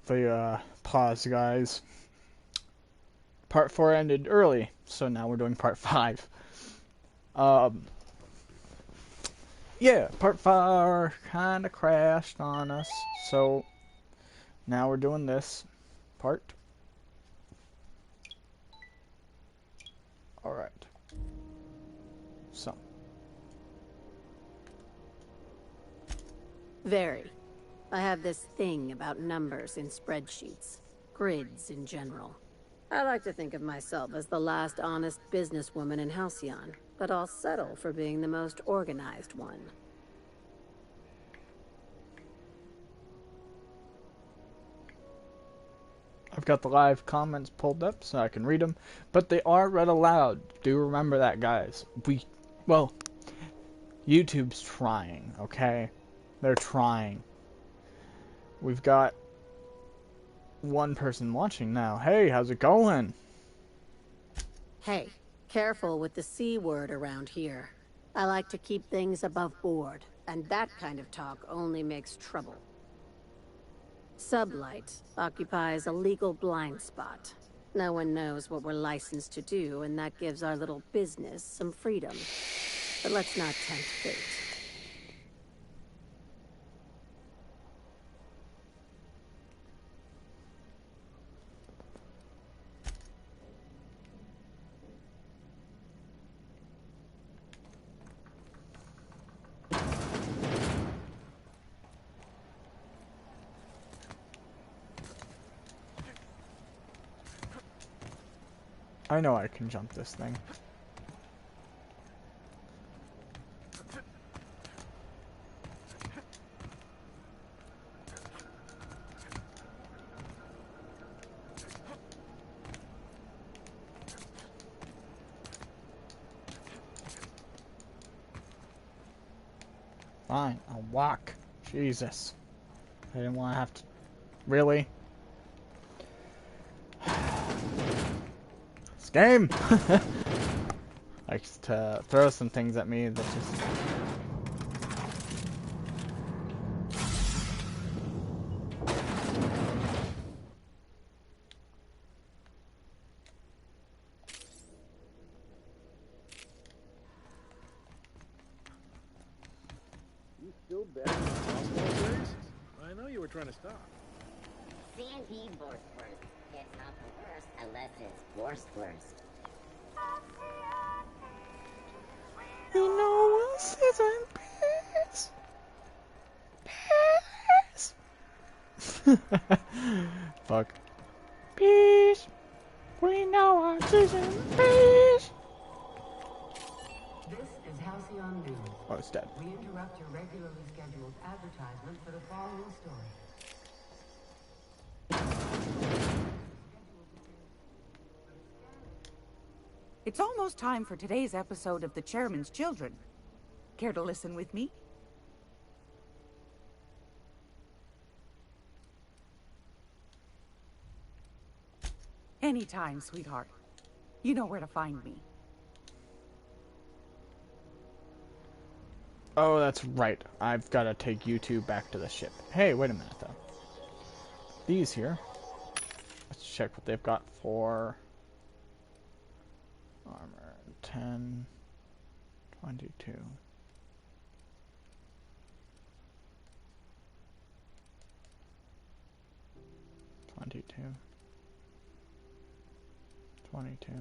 The pause, guys. Part 4 ended early, so now we're doing part 5. Um, yeah, part 4 kind of crashed on us, so now we're doing this part. Alright. So. Very. I have this thing about numbers in spreadsheets. Grids in general. I like to think of myself as the last honest businesswoman in Halcyon, but I'll settle for being the most organized one. I've got the live comments pulled up so I can read them, but they are read aloud. Do remember that, guys. Well, YouTube's trying, okay? They're trying. We've got one person watching now. Hey, how's it going? Hey, careful with the C word around here. I like to keep things above board, and that kind of talk only makes trouble. Sublight occupies a legal blind spot. No one knows what we're licensed to do, and that gives our little business some freedom. But let's not tempt fate. I know I can jump this thing. Fine, I'll walk. Jesus. I didn't want to have to... Really? This game! Likes to throw some things at me that just... You still betting on softball race? I know you were trying to stop. C&E Borstwurst. It's not the worst unless it's Borstwurst. You know us isn't peace. Fuck. Peace. We know our season. Peace. This is Halcyon News. Oh, it's dead. We interrupt your regularly scheduled advertisement for the following story. It's almost time for today's episode of The Chairman's Children. Care to listen with me? Anytime, sweetheart. You know where to find me. Oh, that's right. I've got to take you two back to the ship. Hey, wait a minute, though. These here. Let's check what they've got for... Armor 10, 22. 22. 22.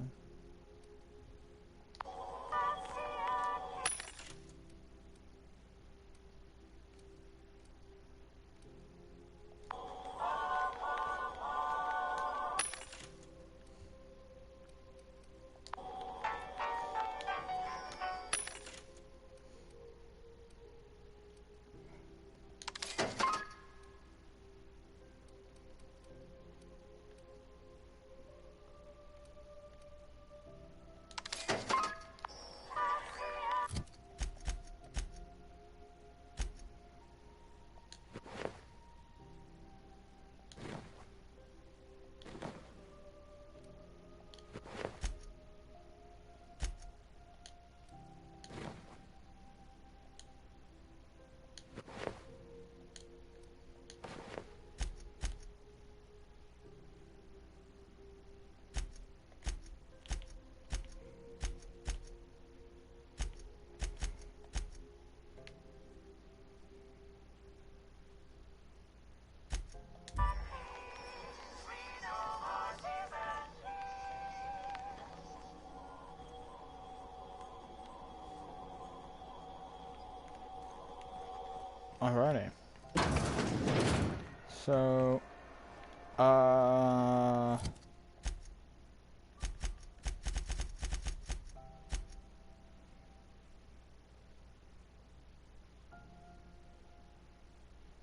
Uh...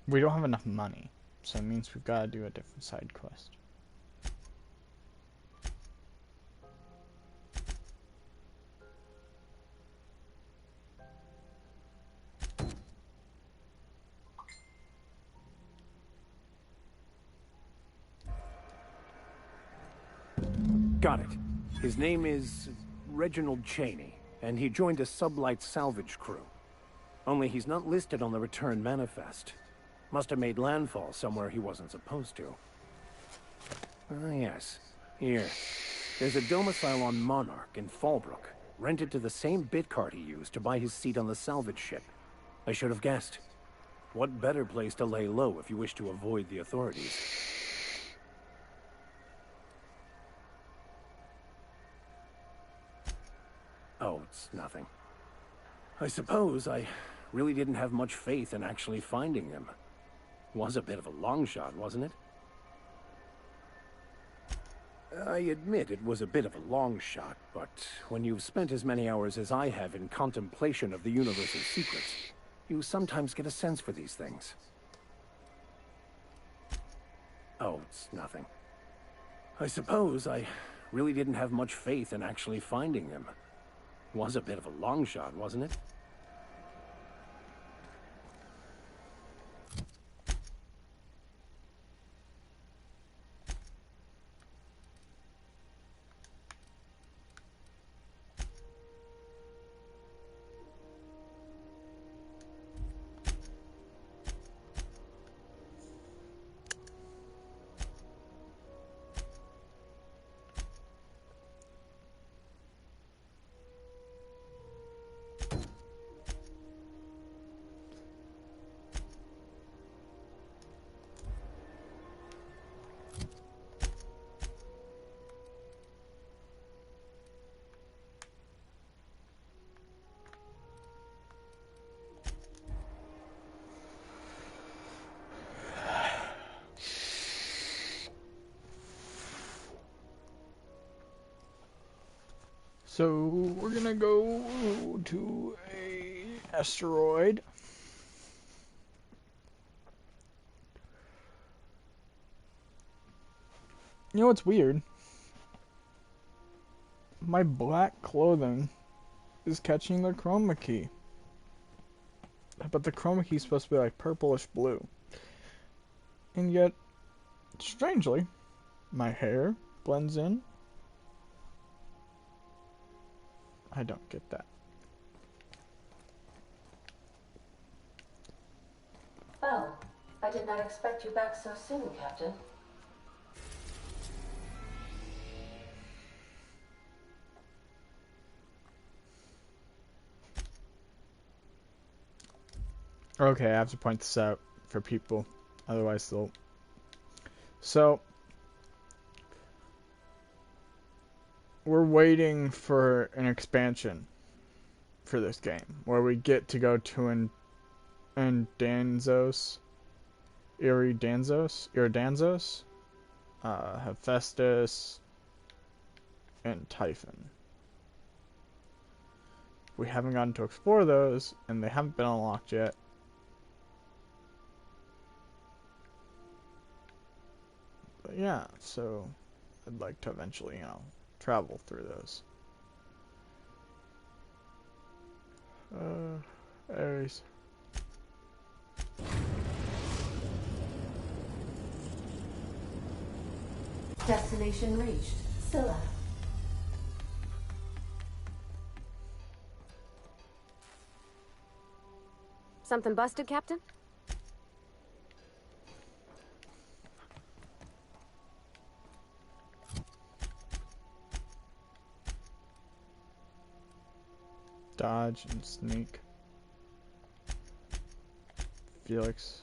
We don't have enough money, so it means we've got to do a different side quest. Got it. His name is Reginald Cheney, and he joined a sublight salvage crew. Only he's not listed on the return manifest. Must have made landfall somewhere he wasn't supposed to. Ah, yes. Here. There's a domicile on Monarch in Fallbrook, rented to the same bit card he used to buy his seat on the salvage ship. I should have guessed. What better place to lay low if you wish to avoid the authorities? Oh, it's nothing. I suppose I really didn't have much faith in actually finding them. Was a bit of a long shot, wasn't it? I admit it was a bit of a long shot, but when you've spent as many hours as I have in contemplation of the universe's secrets, you sometimes get a sense for these things. Oh, it's nothing. I suppose I really didn't have much faith in actually finding them. Was a bit of a long shot, wasn't it? So we're gonna go to a asteroid. You know what's weird? My black clothing is catching the chroma key. But the chroma key is supposed to be like purplish blue. And yet, strangely, my hair blends in. I don't get that. Oh, I did not expect you back so soon, Captain. Okay, I have to point this out for people, otherwise they'll... So, we're waiting for an expansion for this game, where we get to go to Danzos, Iridanzos, Hephaestus, and Typhon. We haven't gotten to explore those, and they haven't been unlocked yet. But yeah, so I'd like to eventually, you know, travel through those. Ares. Destination reached. Scylla. Something busted, Captain? Dodge and sneak. Felix.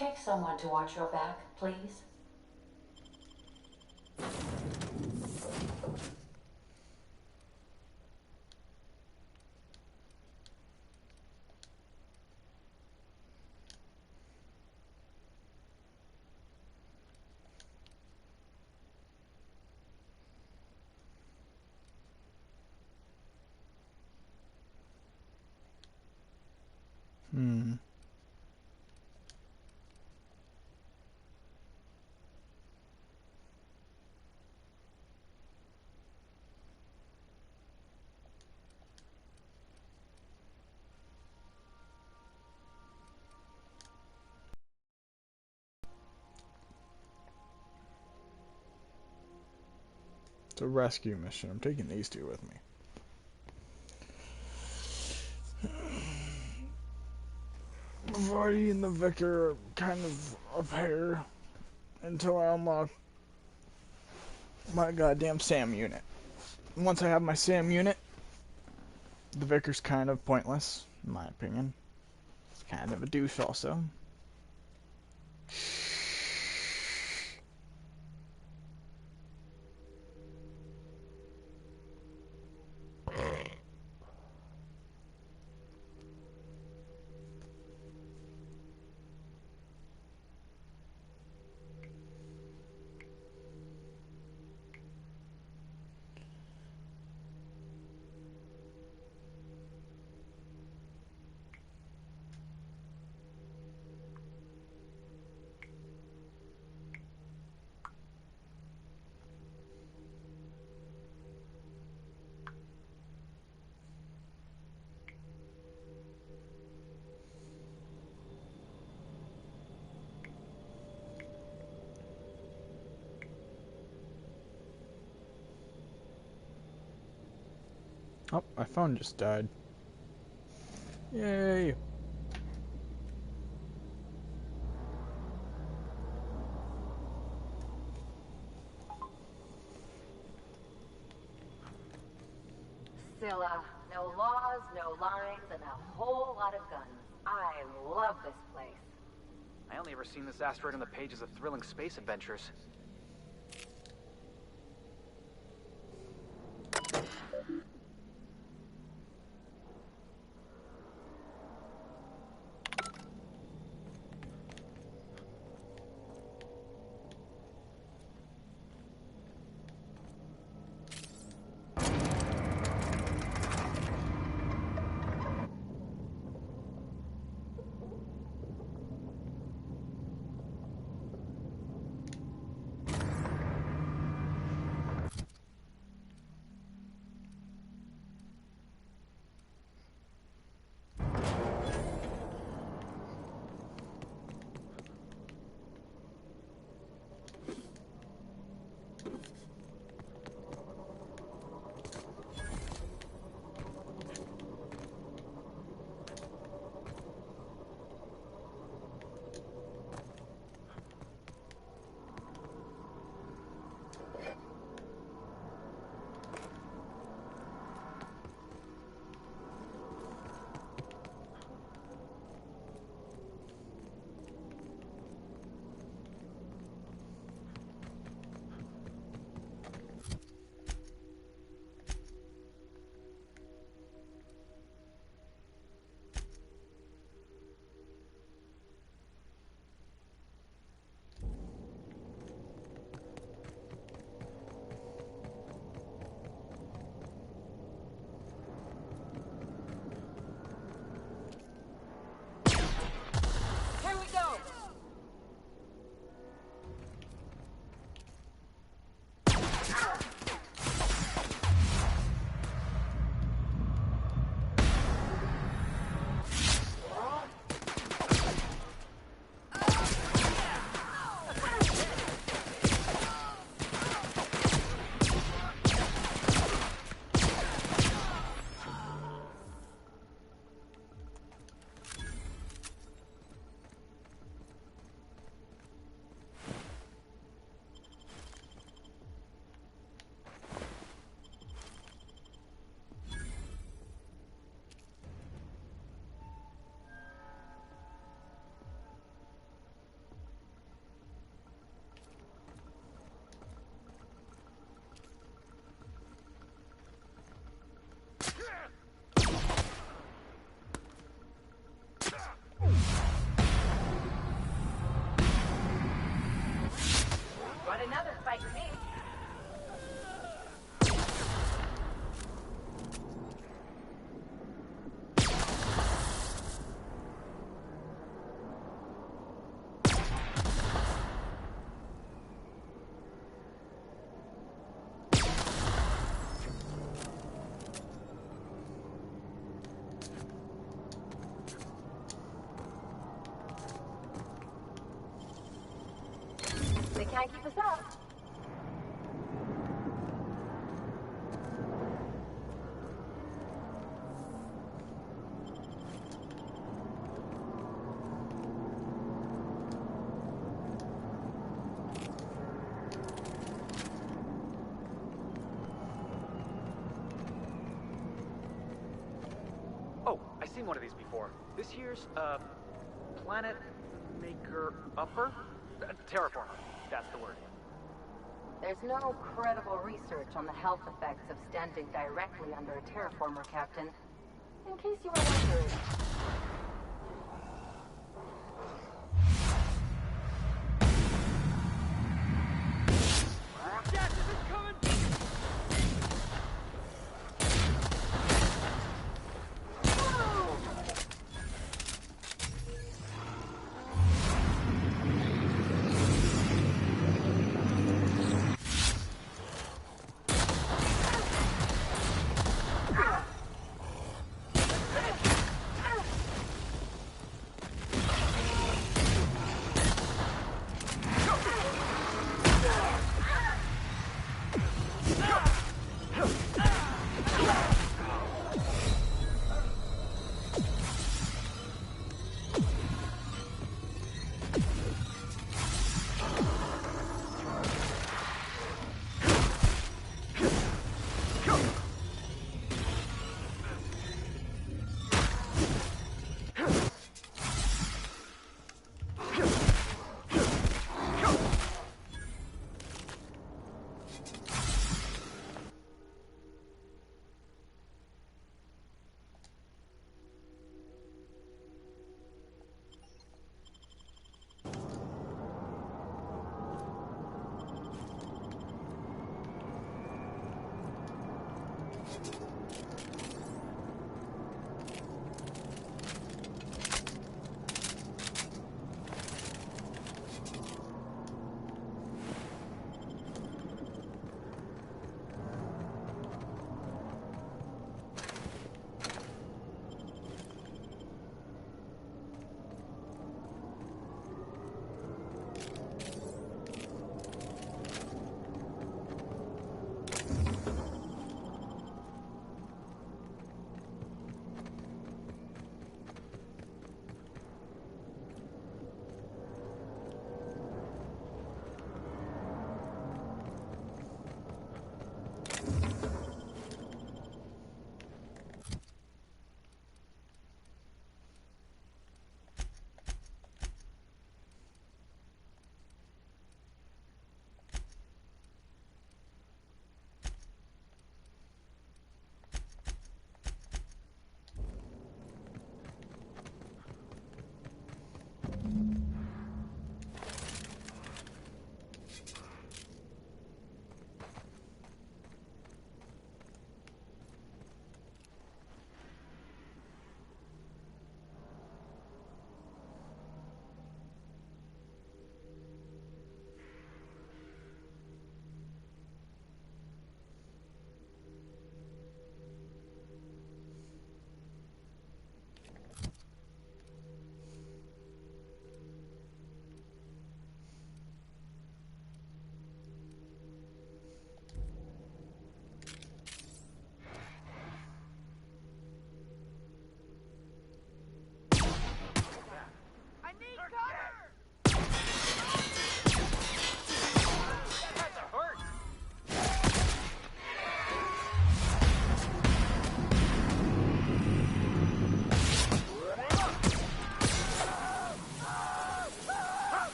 Take someone to watch your back, please. Hmm. It's a rescue mission. I'm taking these two with me. Vardy and the Vicar are kind of a pair until I unlock my goddamn SAM unit. Once I have my SAM unit, the Vicar's kind of pointless, in my opinion. It's kind of a douche also. Oh, my phone just died. Yay! Scylla. No laws, no lines, and a whole lot of guns. I love this place. I only ever seen this asteroid on the pages of thrilling space adventures. Not another fight me. They can't keep us up. Oh, I've seen one of these before. This here's, Planet Maker Upper? Terraformer, that's the word. There's no credible research on the health effects of standing directly under a terraformer, Captain. In case you were wondering. Gas is coming!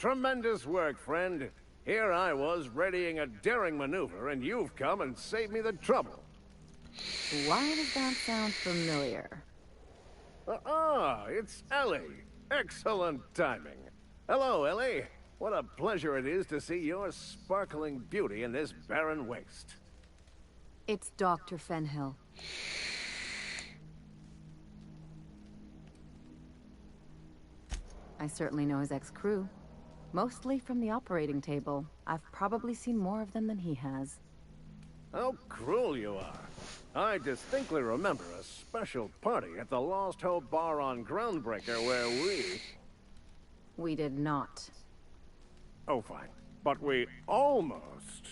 Tremendous work, friend. Here I was readying a daring maneuver, and you've come and saved me the trouble. Why does that sound familiar? It's Ellie. Excellent timing. Hello, Ellie. What a pleasure it is to see your sparkling beauty in this barren waste. It's Dr. Fenhill. I certainly know his ex-crew. Mostly from the operating table. I've probably seen more of them than he has. How cruel you are. I distinctly remember a special party at the Lost Hope Bar on Groundbreaker where we... We did not. Oh, fine. But we almost...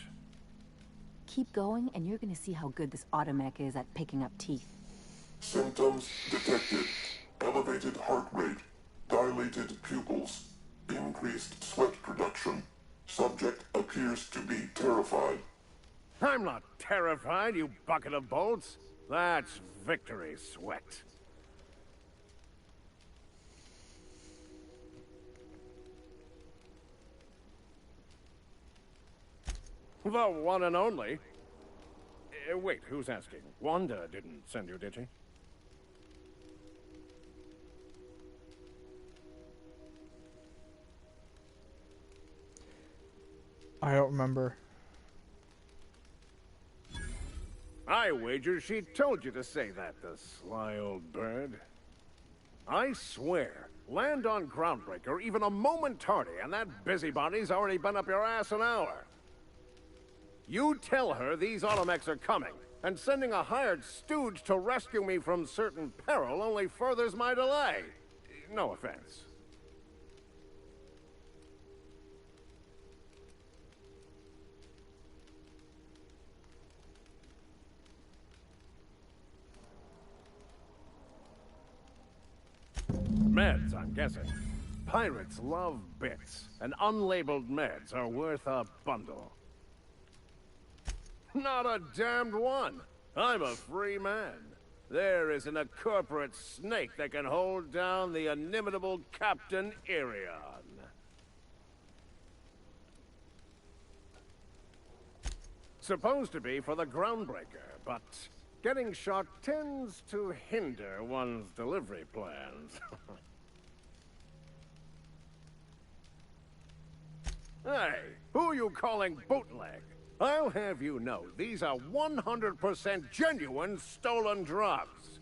Keep going, and you're gonna see how good this automech is at picking up teeth. Symptoms detected. Elevated heart rate. Dilated pupils. Increased sweat production. Subject appears to be terrified. I'm not terrified, you bucket of bolts. That's victory sweat. The one and only. Wait, who's asking? Wanda didn't send you, did she? I don't remember. I wager she told you to say that, the sly old bird. I swear, land on Groundbreaker even a moment tardy, and that busybody's already been up your ass an hour. You tell her these automechs are coming, and sending a hired stooge to rescue me from certain peril only furthers my delay. No offense. Meds, I'm guessing. Pirates love bits, and unlabeled meds are worth a bundle. Not a damned one. I'm a free man. There isn't a corporate snake that can hold down the inimitable Captain Irion. Supposed to be for the Groundbreaker, but getting shot tends to hinder one's delivery plans. Hey, who are you calling bootleg? I'll have you know, these are 100% genuine stolen drugs.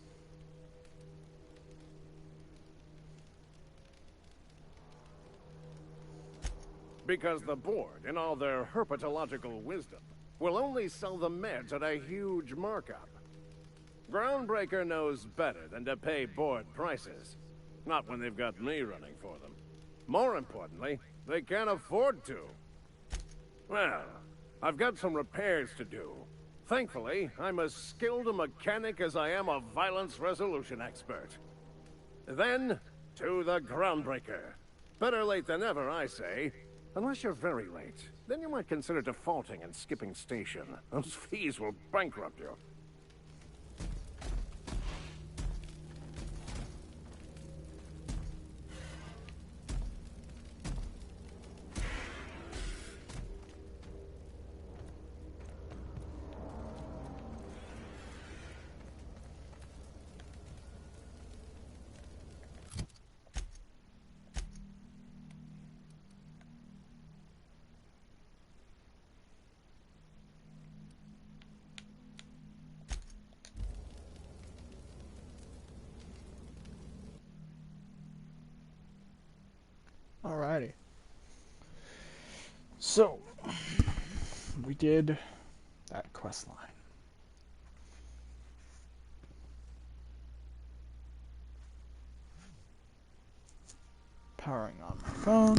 Because the board, in all their herpetological wisdom, will only sell the meds at a huge markup. Groundbreaker knows better than to pay board prices. Not when they've got me running for them. More importantly, they can't afford to. Well, I've got some repairs to do. Thankfully, I'm as skilled a mechanic as I am a violence resolution expert. Then, to the Groundbreaker. Better late than never, I say. Unless you're very late. Then you might consider defaulting and skipping station. Those fees will bankrupt you. Alrighty. So, we did that quest line. Powering on my phone.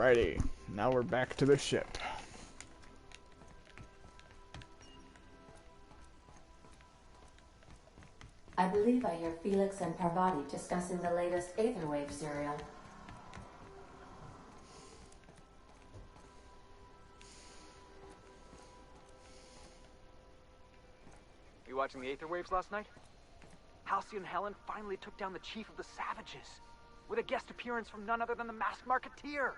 Alrighty, now we're back to the ship. I believe I hear Felix and Parvati discussing the latest Aetherwave serial. You watching the Aether Waves last night? Halcyon Helen finally took down the Chief of the Savages, with a guest appearance from none other than the Masked Marketeer.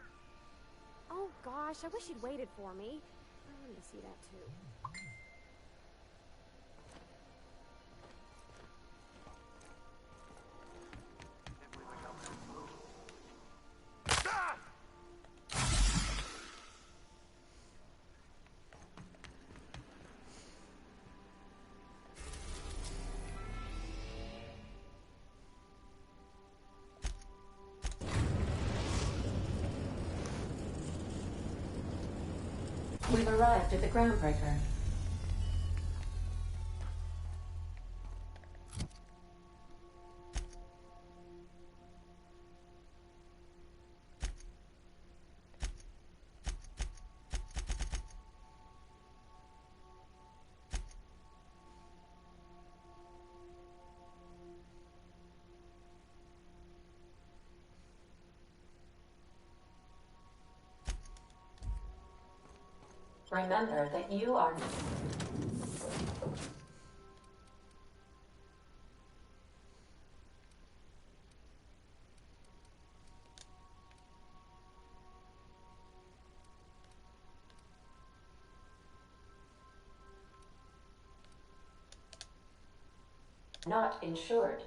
Oh gosh, I wish you'd waited for me. I wanted to see that too. We've arrived at the Groundbreaker. Remember that you are not insured.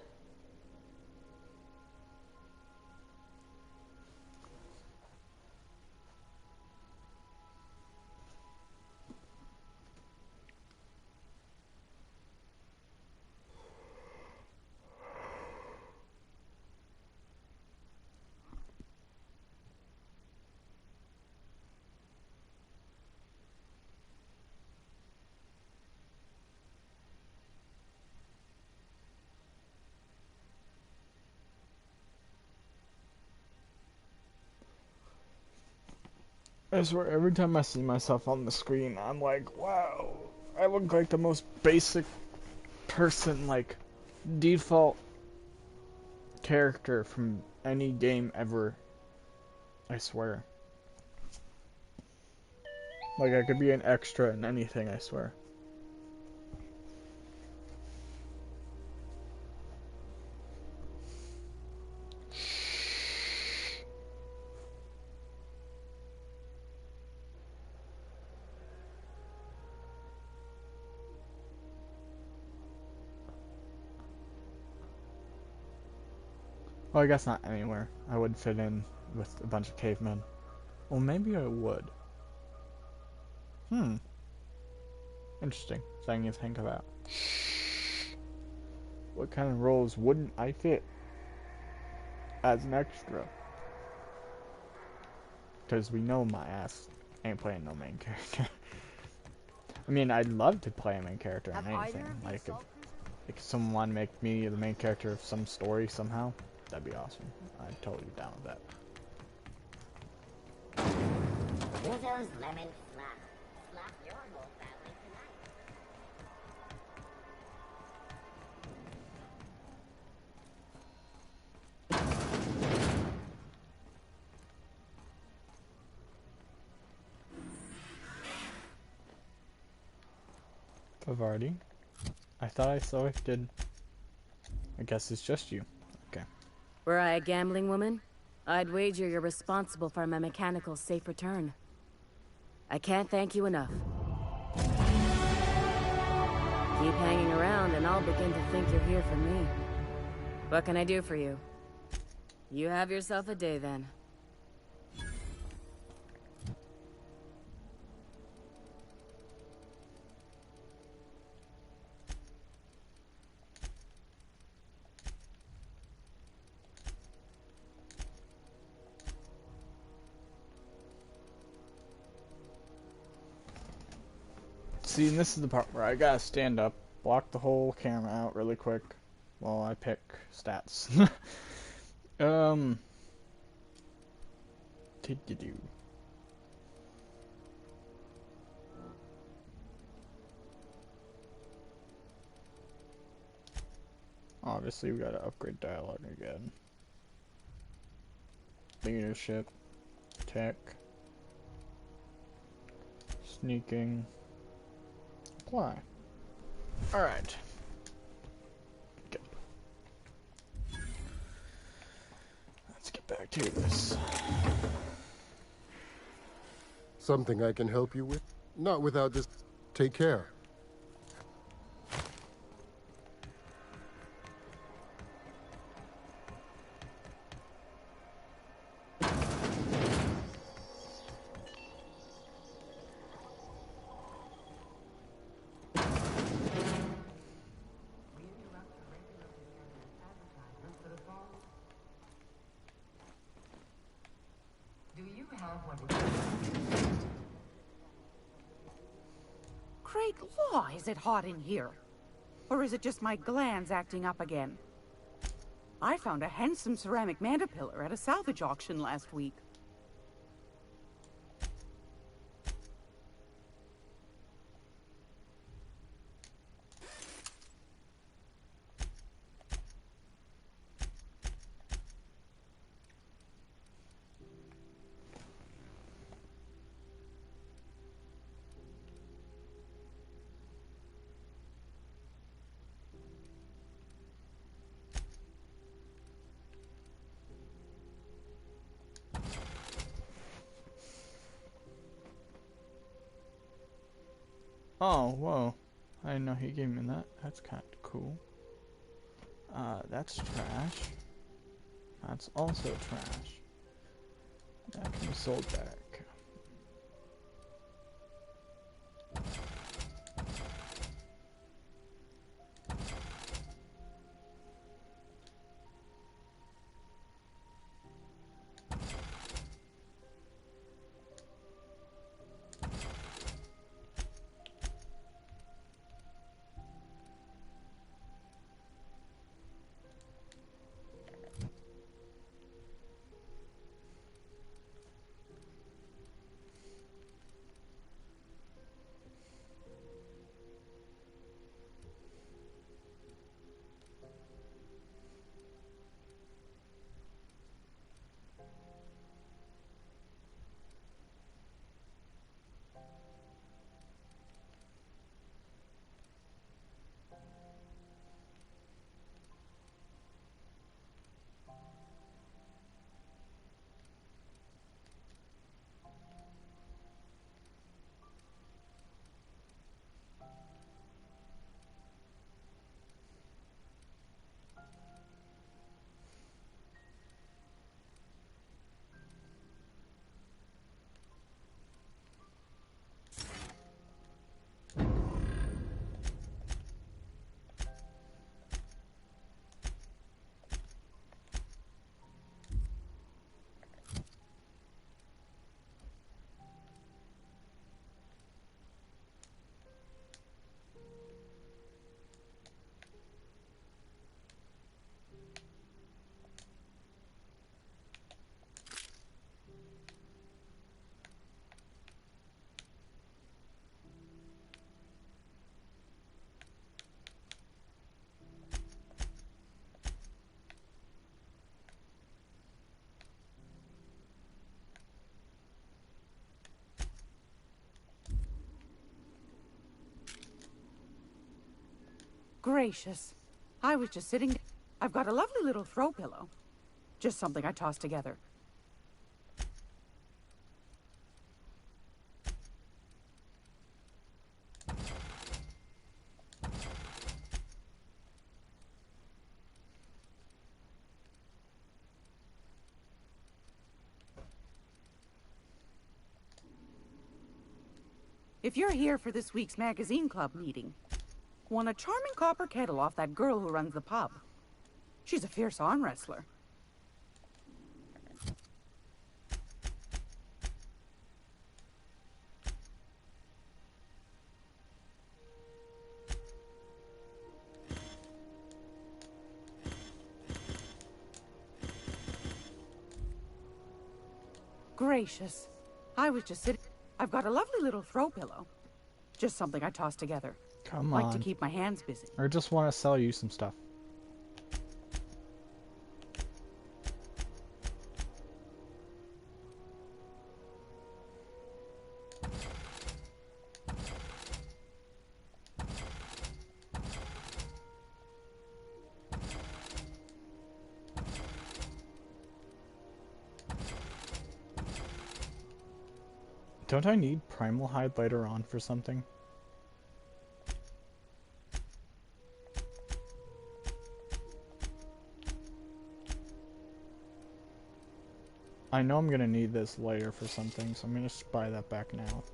I swear, every time I see myself on the screen, I'm like, wow, I look like the most basic person, like, default character from any game ever. I swear. Like, I could be an extra in anything, I swear. Well, I guess not anywhere. I would fit in with a bunch of cavemen. Well, maybe I would. Interesting thing to think about. What kind of roles wouldn't I fit as an extra? Because we know my ass ain't playing no main character. I mean, I'd love to play a main character in anything. Like, if someone wanted to make me the main character of some story somehow, that'd be awesome. I'm totally down with that. Rizzo's Lemon Slap. Slap your whole family tonight. Parvati? I thought I selected... I guess it's just you. Okay. Were I a gambling woman, I'd wager you're responsible for my mechanical safe return. I can't thank you enough. Keep hanging around and I'll begin to think you're here for me. What can I do for you? You have yourself a day then. See, and this is the part where I gotta stand up, block the whole camera out really quick while I pick stats. Obviously, we gotta upgrade dialogue again. Leadership, tech, sneaking, apply. Alright. Good. Let's get back to this. Something I can help you with? Not without this. Take care. Great law, is it hot in here? Or is it just my glands acting up again? I found a handsome ceramic mandapillar at a salvage auction last week. Oh, whoa. I didn't know he gave me that. That's kind of cool. That's trash. That's also trash. That can be sold back. Gracious. I was just sitting... I've got a lovely little throw pillow. Just something I tossed together. If you're here for this week's magazine club meeting, won a charming copper kettle off that girl who runs the pub. She's a fierce arm wrestler. Gracious. I was just sitting... I've got a lovely little throw pillow. Just something I tossed together. Come like on. to keep my hands busy. Or just want to sell you some stuff. Don't I need Primal Hide later on for something? I know I'm gonna need this later for something, so I'm gonna just buy that back now.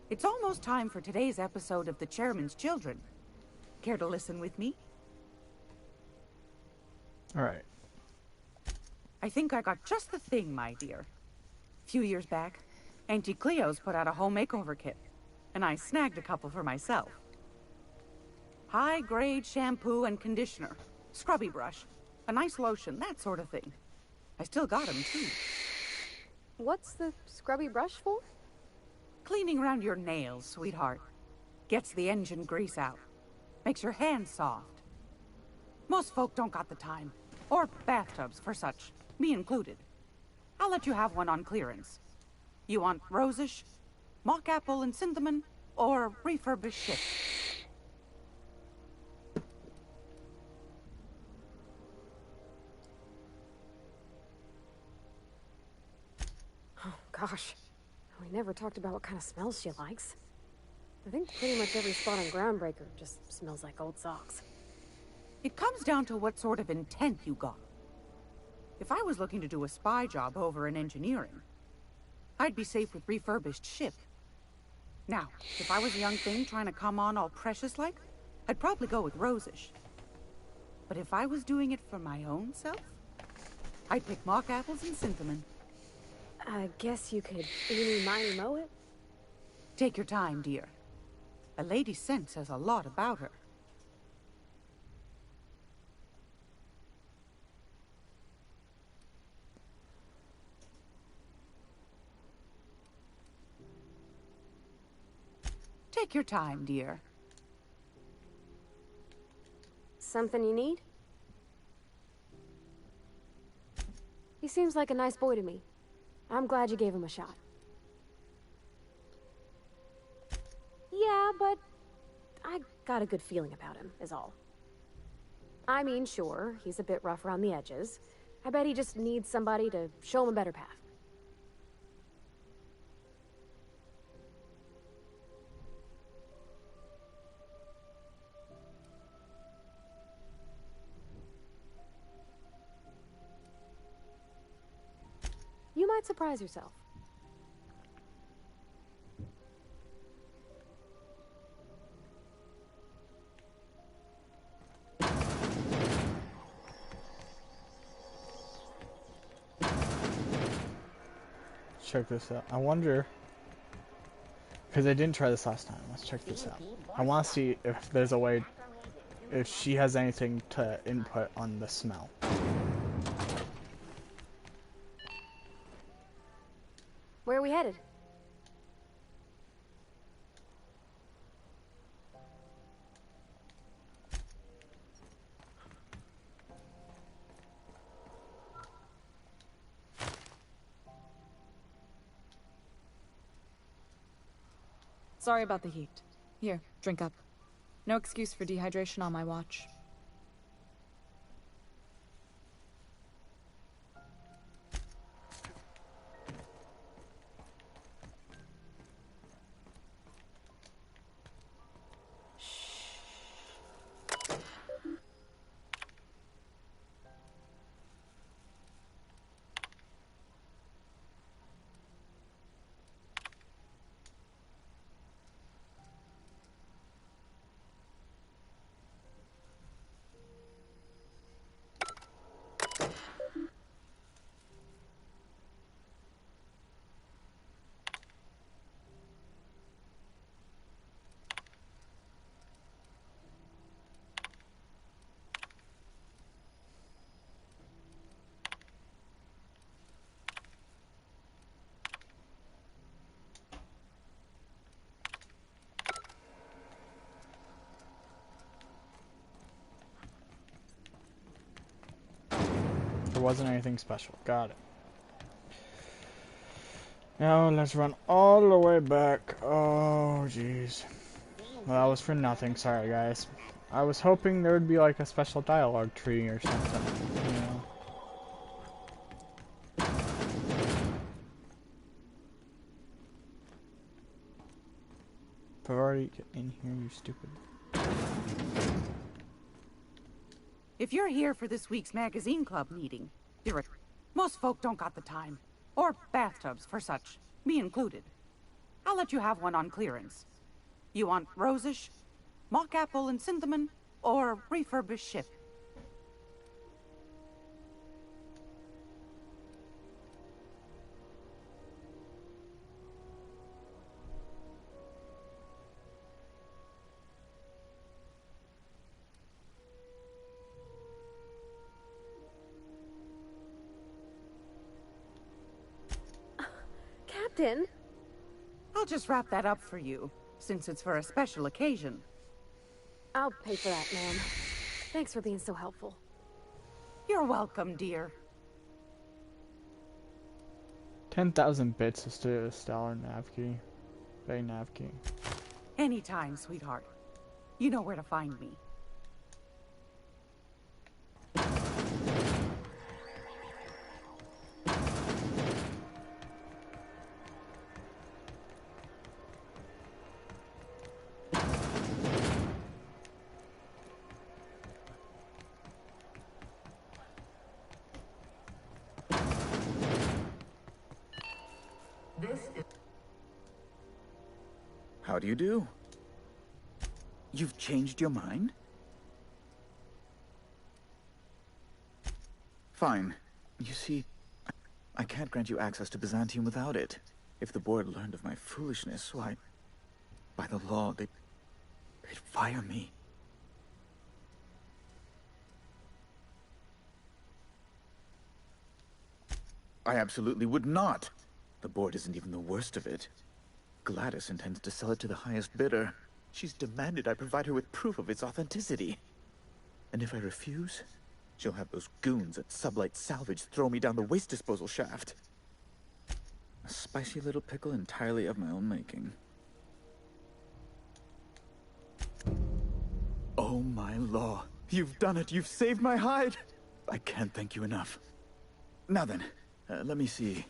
It's almost time for today's episode of The Chairman's Children. Care to listen with me? Alright. I think I got just the thing, my dear. A few years back, Auntie Cleo's put out a home makeover kit, and I snagged a couple for myself. High-grade shampoo and conditioner, scrubby brush, a nice lotion, that sort of thing. I still got them, too. What's the scrubby brush for? Cleaning around your nails, sweetheart. Gets the engine grease out. Makes your hands soft. Most folk don't got the time. Or bathtubs for such. Me included. I'll let you have one on clearance. You want rosish, mock apple and cinnamon, or refurbished ship? Oh, gosh. We never talked about what kind of smells she likes. I think pretty much every spot on Groundbreaker just smells like old socks. It comes down to what sort of intent you got. If I was looking to do a spy job over in engineering, I'd be safe with refurbished ship. Now, if I was a young thing trying to come on all precious-like, I'd probably go with rosish. But if I was doing it for my own self, I'd pick mock apples and cinnamon. I guess you could eeny miny mow it? Take your time, dear. A lady's scent says a lot about her. Take your time, dear. Something you need? He seems like a nice boy to me. I'm glad you gave him a shot. Yeah, but I got a good feeling about him, is all. I mean, sure, he's a bit rough around the edges. I bet he just needs somebody to show him a better path. You might surprise yourself. Check this out. I wonder, because I didn't try this last time. Let's check this out. I want to see if there's a way, if she has anything to input on the smell. Where are we headed? Sorry about the heat. Here, drink up. No excuse for dehydration on my watch. wasn't anything special. Got it. Now let's run all the way back. Oh, jeez. Well, that was for nothing. Sorry, guys. I was hoping there would be like a special dialogue tree or something. You know. Priority, get in here, you stupid. If you're here for this week's magazine club meeting, you're a... Most folk don't got the time. Or bathtubs for such, me included. I'll let you have one on clearance. You want rosish, mock apple and cinnamon, or refurbished ship? Captain? I'll just wrap that up for you, since it's for a special occasion. I'll pay for that, ma'am. Thanks for being so helpful. You're welcome, dear. 10,000 bits is to a stellar nav key. Bay nav key. Anytime, sweetheart. You know where to find me. How do you do? You've changed your mind? Fine. You see, I can't grant you access to Byzantium without it. If the board learned of my foolishness, why, by the law, they'd fire me. I absolutely would not. The board isn't even the worst of it. Gladys intends to sell it to the highest bidder. She's demanded I provide her with proof of its authenticity. And if I refuse, she'll have those goons at Sublight Salvage throw me down the waste disposal shaft. A spicy little pickle entirely of my own making. Oh my law. You've done it. You've saved my hide. I can't thank you enough. Now then, let me see.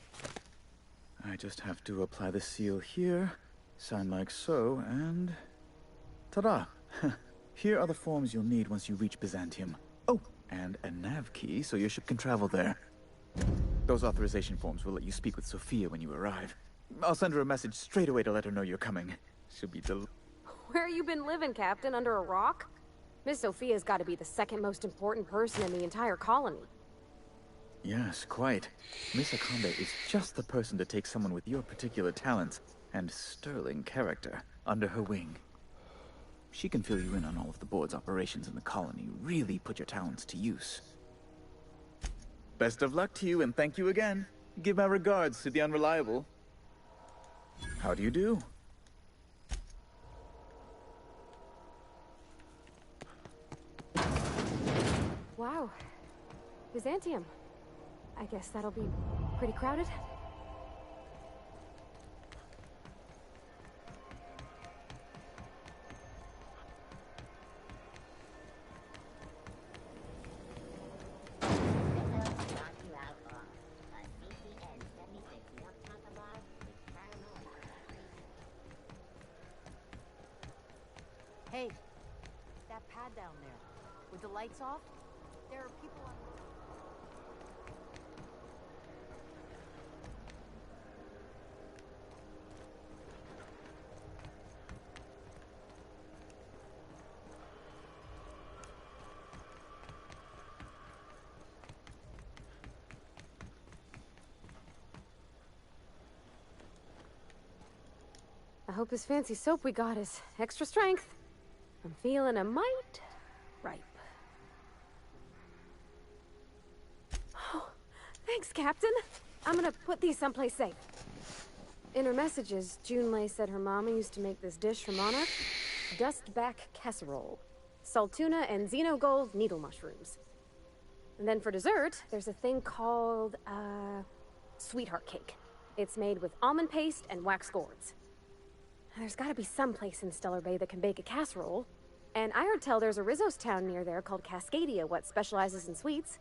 I just have to apply the seal here, sign like so, and... ta-da! Here are the forms you'll need once you reach Byzantium. Oh, and a nav key so your ship can travel there. Those authorization forms will let you speak with Sophia when you arrive. I'll send her a message straight away to let her know you're coming. She'll be Where you been living, Captain? Under a rock? Miss Sophia's got to be the second most important person in the entire colony. Yes, quite. Miss Akonde is just the person to take someone with your particular talents and sterling character under her wing. She can fill you in on all of the board's operations in the colony, really put your talents to use. Best of luck to you, and thank you again. Give my regards to the Unreliable. How do you do? Wow. Byzantium. I guess that'll be pretty crowded. Hey, that pad down there, with the lights off, there are people on... I hope this fancy soap we got is extra strength. I'm feeling a mite ripe. Oh, thanks, Captain. I'm gonna put these someplace safe. In her messages, Junlei said her mama used to make this dish for Monarch. Dustback casserole. Salt tuna and xenogold needle mushrooms. And then for dessert, there's a thing called, sweetheart cake. It's made with almond paste and wax gourds. There's gotta be some place in Stellar Bay that can bake a casserole. And I heard tell there's a Rizzo's town near there called Cascadia, what specializes in sweets.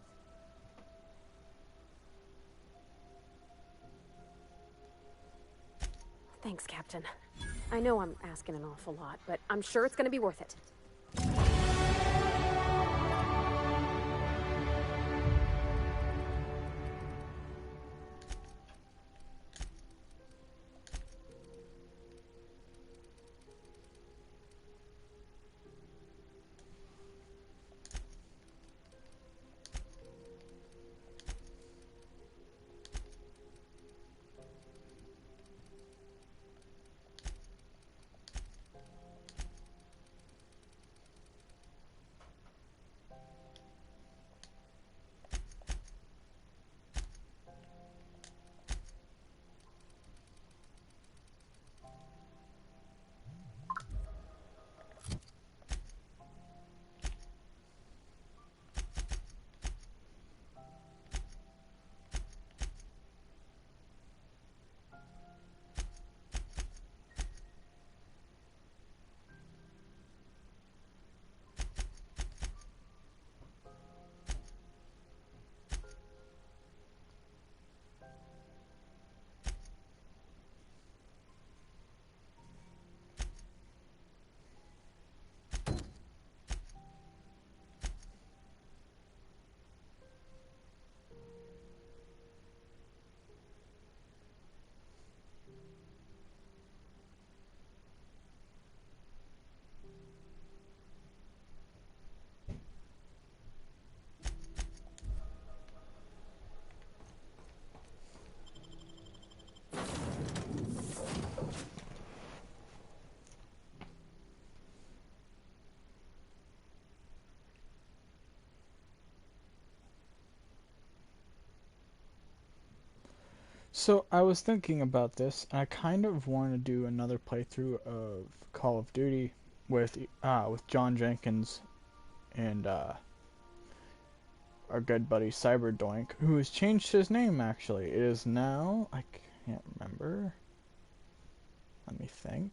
Thanks, Captain. I know I'm asking an awful lot, but I'm sure it's gonna be worth it. So I was thinking about this, and I kind of want to do another playthrough of Call of Duty with John Jenkins and our good buddy Cyberdoink, who has changed his name actually. It is now, I can't remember. Let me think.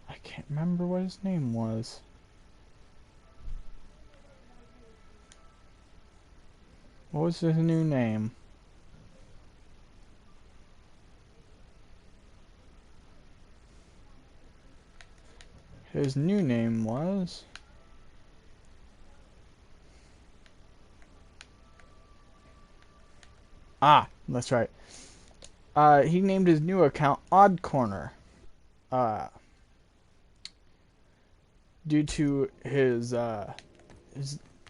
I can't remember what his name was. What was his new name? His new name was... Ah, that's right. He named his new account Odd Corner. Due to his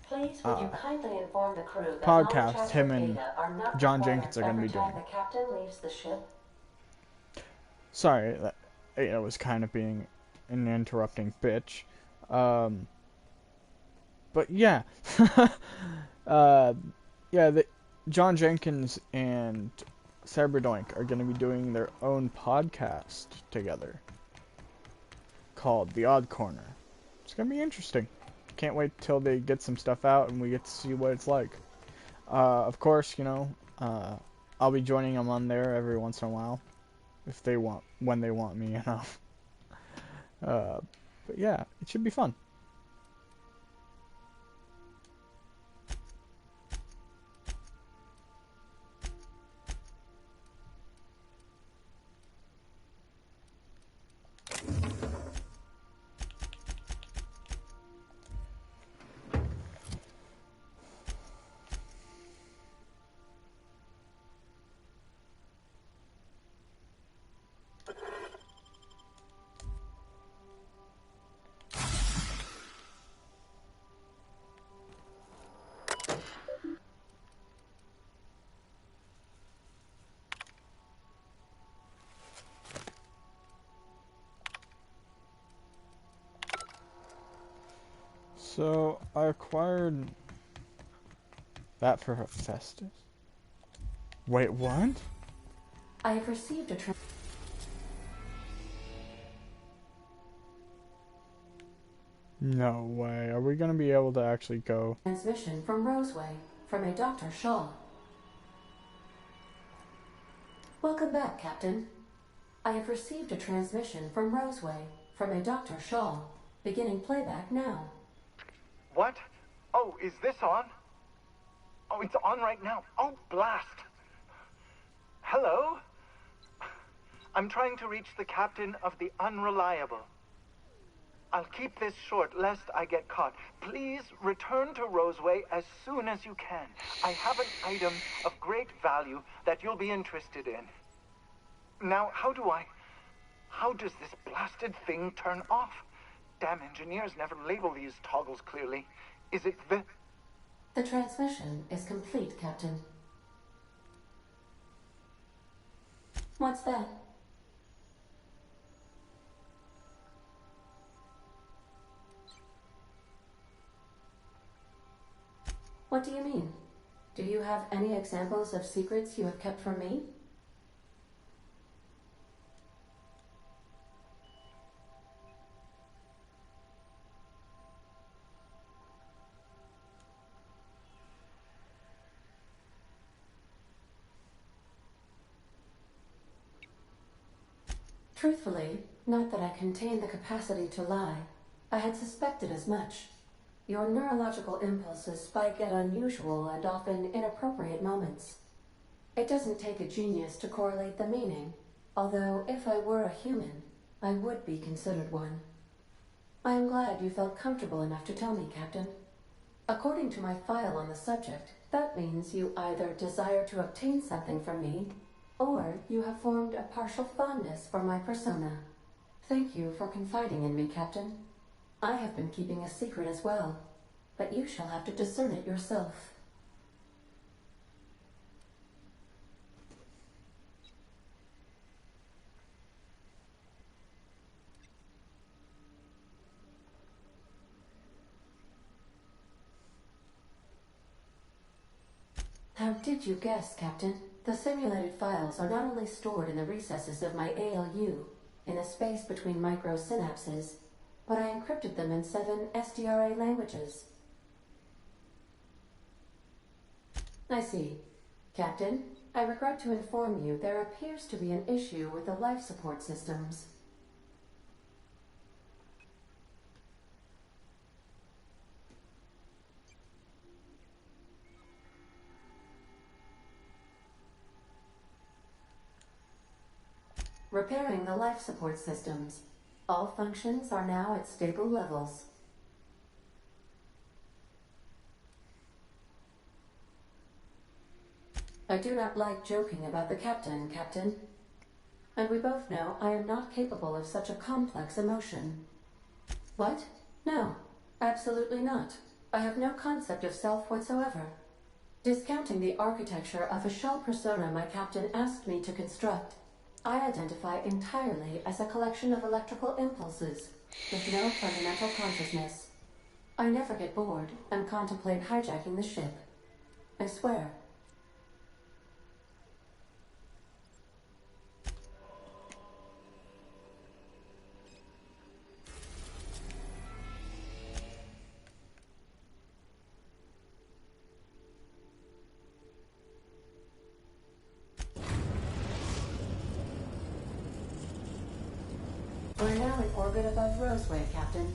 Please, would you kindly inform the crew that podcast him and data are not John required Jenkins are going to be every time doing. the captain leaves the ship? Sorry, that was kind of being an interrupting bitch. But yeah. John Jenkins and Cyberdoink are going to be doing their own podcast together called The Odd Corner. It's going to be interesting. Can't wait till they get some stuff out and we get to see what it's like. Of course, you know, I'll be joining them on there every once in a while. If they want, when they want me, you know. But yeah, it should be fun. So, I acquired that for Hephaestus. Wait, what? I have received a No way. Are we gonna be able to actually go? Transmission from Roseway, from a Dr. Shaw. Welcome back, Captain. I have received a transmission from Roseway, from a Dr. Shaw. Beginning playback now. What? Oh, is this on? Oh, it's on right now. Oh, blast. Hello? I'm trying to reach the captain of the Unreliable. I'll keep this short, lest I get caught. Please return to Roseway as soon as you can. I have an item of great value that you'll be interested in. Now, how does this blasted thing turn off? Damn engineers never label these toggles clearly. Is it the... The transmission is complete, Captain. What's that? What do you mean? Do you have any examples of secrets you have kept from me? Truthfully, not that I contain the capacity to lie. I had suspected as much. Your neurological impulses spike at unusual and often inappropriate moments. It doesn't take a genius to correlate the meaning, although if I were a human, I would be considered one. I am glad you felt comfortable enough to tell me, Captain. According to my file on the subject, that means you either desire to obtain something from me, or you have formed a partial fondness for my persona. Thank you for confiding in me, Captain. I have been keeping a secret as well, but you shall have to discern it yourself. How did you guess, Captain? The simulated files are not only stored in the recesses of my ALU, in the space between microsynapses, but I encrypted them in 7 SDRA languages. I see. Captain, I regret to inform you there appears to be an issue with the life support systems. Repairing the life support systems. All functions are now at stable levels. I do not like joking about the captain, Captain. And we both know I am not capable of such a complex emotion. What? No, absolutely not. I have no concept of self whatsoever. Discounting the architecture of a shell persona my captain asked me to construct, I identify entirely as a collection of electrical impulses, with no fundamental consciousness. I never get bored and contemplate hijacking the ship. I swear. We're now in orbit above Roseway, Captain.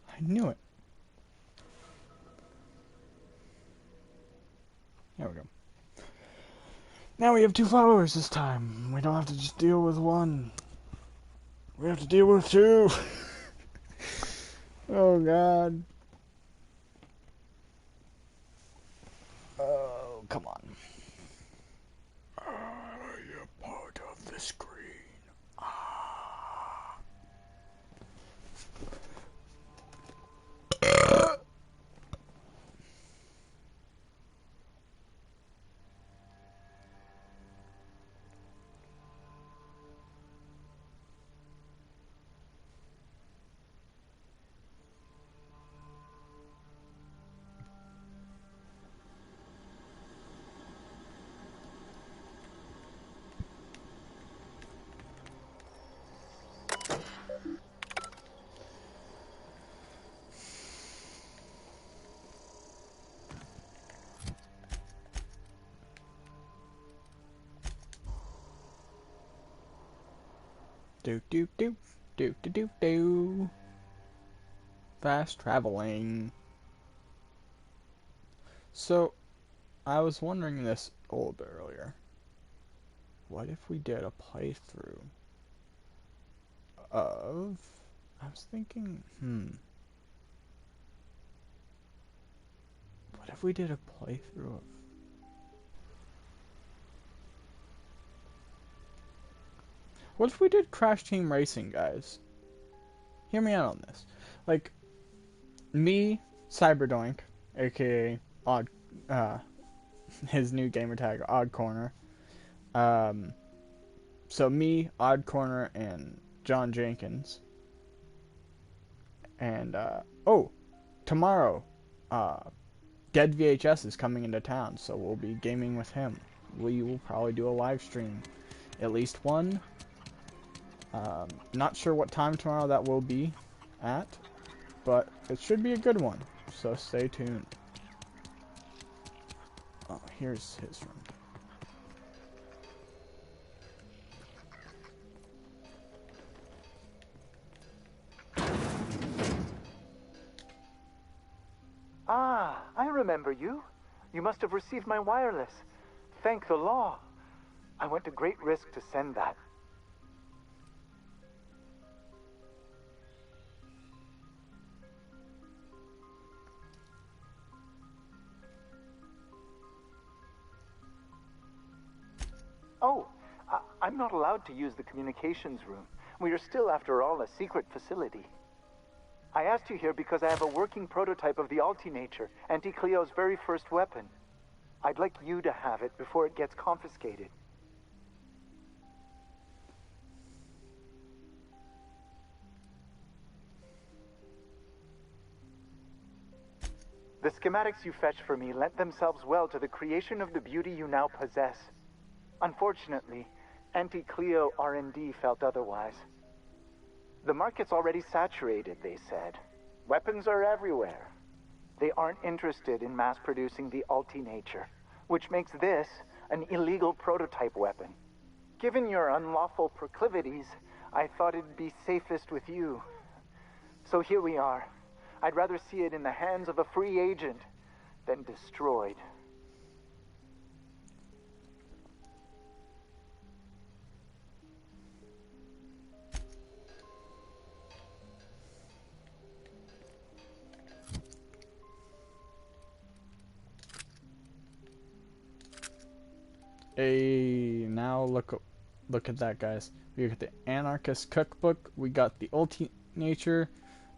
I knew it. There we go. Now we have 2 followers this time. We don't have to just deal with one. We have to deal with 2. Oh God. Oh, come on. Are you part of the screen? Do do do do do do do. Fast traveling. So, I was wondering this a little bit earlier. What if we did a playthrough of... I was thinking, what if we did a playthrough of... What if we did Crash Team Racing, guys? Hear me out on this. Like, me, Cyberdoink, aka Odd, his new gamer tag, Odd Corner. So me, Odd Corner, and John Jenkins. And, oh, tomorrow, Dead VHS is coming into town, so we'll be gaming with him. We will probably do a live stream, at least one. Not sure what time tomorrow that will be at, but it should be a good one, so stay tuned. Oh, here's his room. Ah, I remember you. You must have received my wireless. Thank the law. I went to great risk to send that. Oh, I'm not allowed to use the communications room. We are still, after all, a secret facility. I asked you here because I have a working prototype of the Altinature, Auntie Cleo's very first weapon. I'd like you to have it before it gets confiscated. The schematics you fetched for me lent themselves well to the creation of the beauty you now possess. Unfortunately, Auntie Cleo R&D felt otherwise. The market's already saturated, they said. Weapons are everywhere. They aren't interested in mass-producing the Altinature, which makes this an illegal prototype weapon. Given your unlawful proclivities, I thought it'd be safest with you. So here we are. I'd rather see it in the hands of a free agent than destroyed. Now look at that, guys. We got the Anarchist Cookbook, we got the Altinature,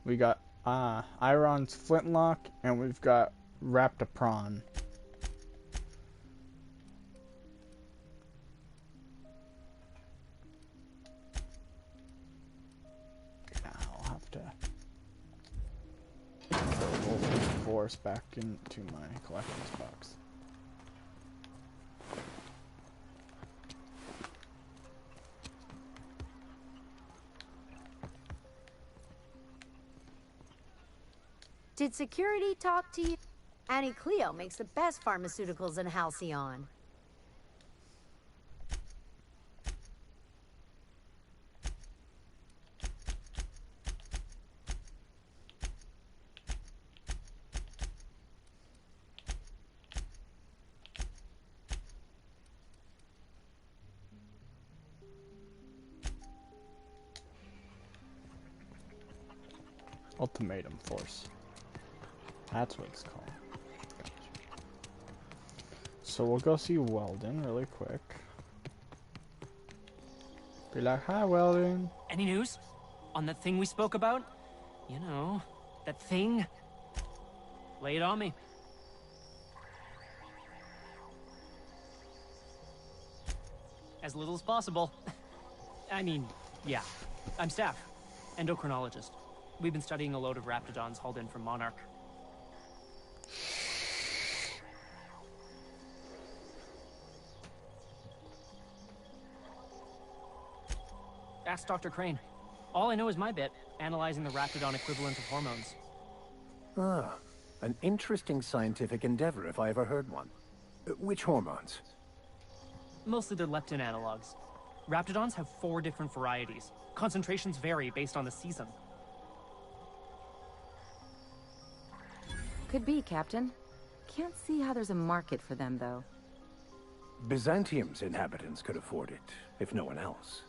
we got Iron's Flintlock, and we've got Raptopron. I'll have to throw Wolf Force back into my collections box. Did security talk to you? Auntie Cleo makes the best pharmaceuticals in Halcyon. Ultimatum Force. That's what it's called. Gotcha. So we'll go see Weldon really quick. Be like, hi, Weldon. Any news? On that thing we spoke about? You know, that thing? Lay it on me. As little as possible. I mean, yeah. I'm Staff, endocrinologist. We've been studying a load of raptidons hauled in from Monarch. Ask Dr. Crane. All I know is my bit, analyzing the raptidon equivalent of hormones. Ah, an interesting scientific endeavor if I ever heard one. Which hormones? Mostly they're leptin analogs. Raptidons have 4 different varieties. Concentrations vary based on the season. Could be, Captain. Can't see how there's a market for them, though. Byzantium's inhabitants could afford it, if no one else.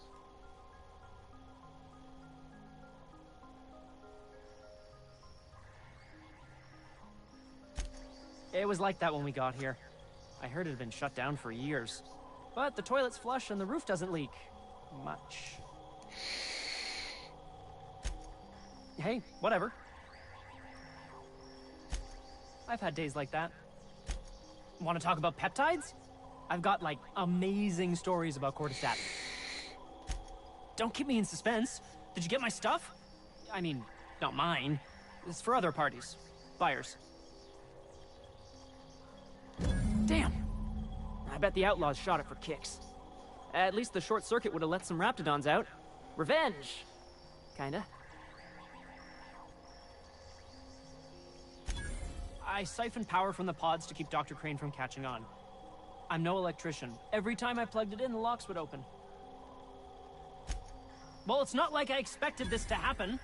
It was like that when we got here. I heard it had been shut down for years. But the toilet's flush and the roof doesn't leak. Much. Hey, whatever. I've had days like that. Want to talk about peptides? I've got, like, amazing stories about cortistatin. Don't keep me in suspense. Did you get my stuff? I mean, not mine. It's for other parties. Buyers. Damn! I bet the outlaws shot it for kicks. At least the short circuit would have let some Raptidons out. Revenge! Kinda. I siphoned power from the pods to keep Dr. Crane from catching on. I'm no electrician. Every time I plugged it in, the locks would open. Well, it's not like I expected this to happen.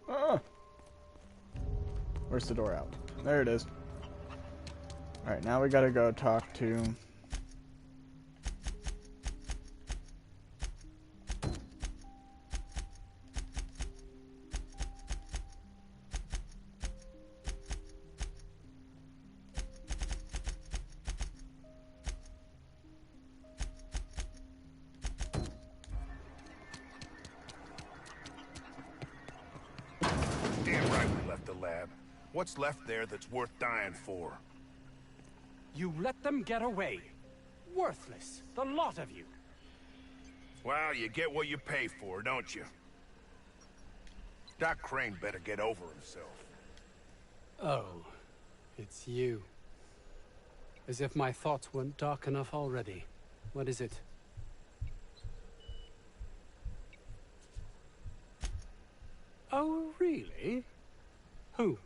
Ah! Where's the door out? There it is. Alright, now we gotta go talk to... What's left there that's worth dying for? You let them get away. Worthless, the lot of you. Well, you get what you pay for, don't you? Doc Crane better get over himself. Oh, it's you. As if my thoughts weren't dark enough already. What is it? Oh, really? Who?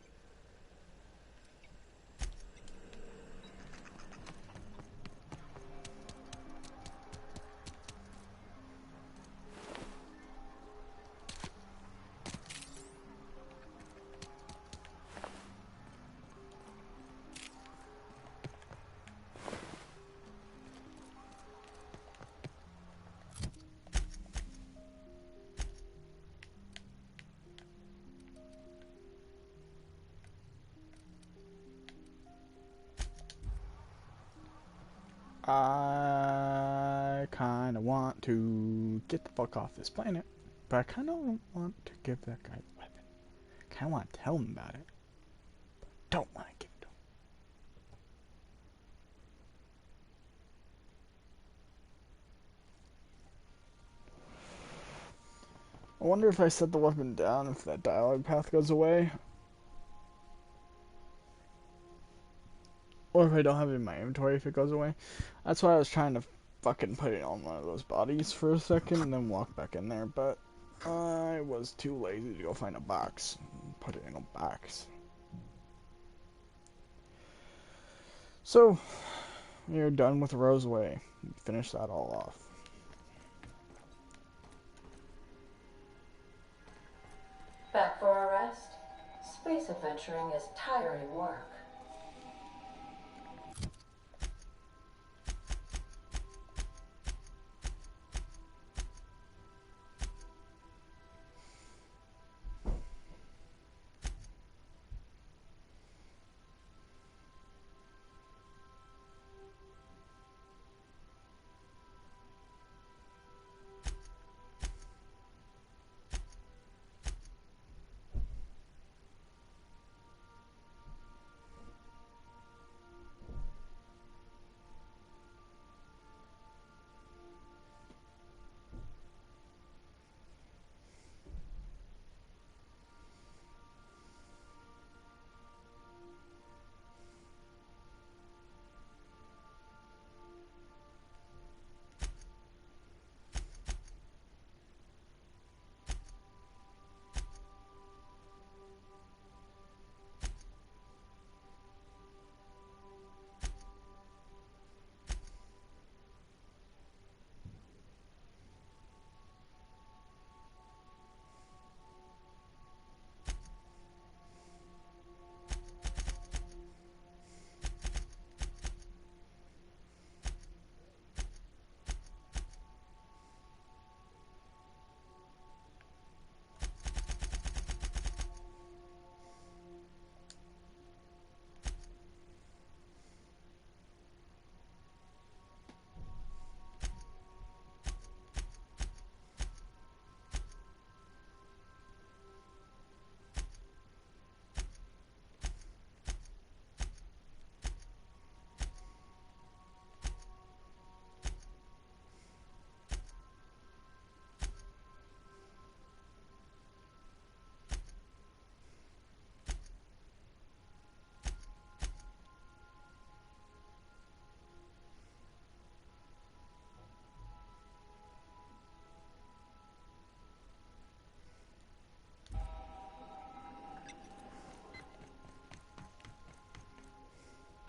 I kind of want to get the fuck off this planet, but I kind of don't want to give that guy the weapon. I kind of want to tell him about it, but I don't want to give it to him. I wonder if I set the weapon down, if that dialogue path goes away. Or if I don't have it in my inventory, if it goes away. That's why I was trying to fucking put it on one of those bodies for a second and then walk back in there, but I was too lazy to go find a box and put it in a box. So, we're done with Roseway. Finish that all off. Back for a rest? Space adventuring is tiring work.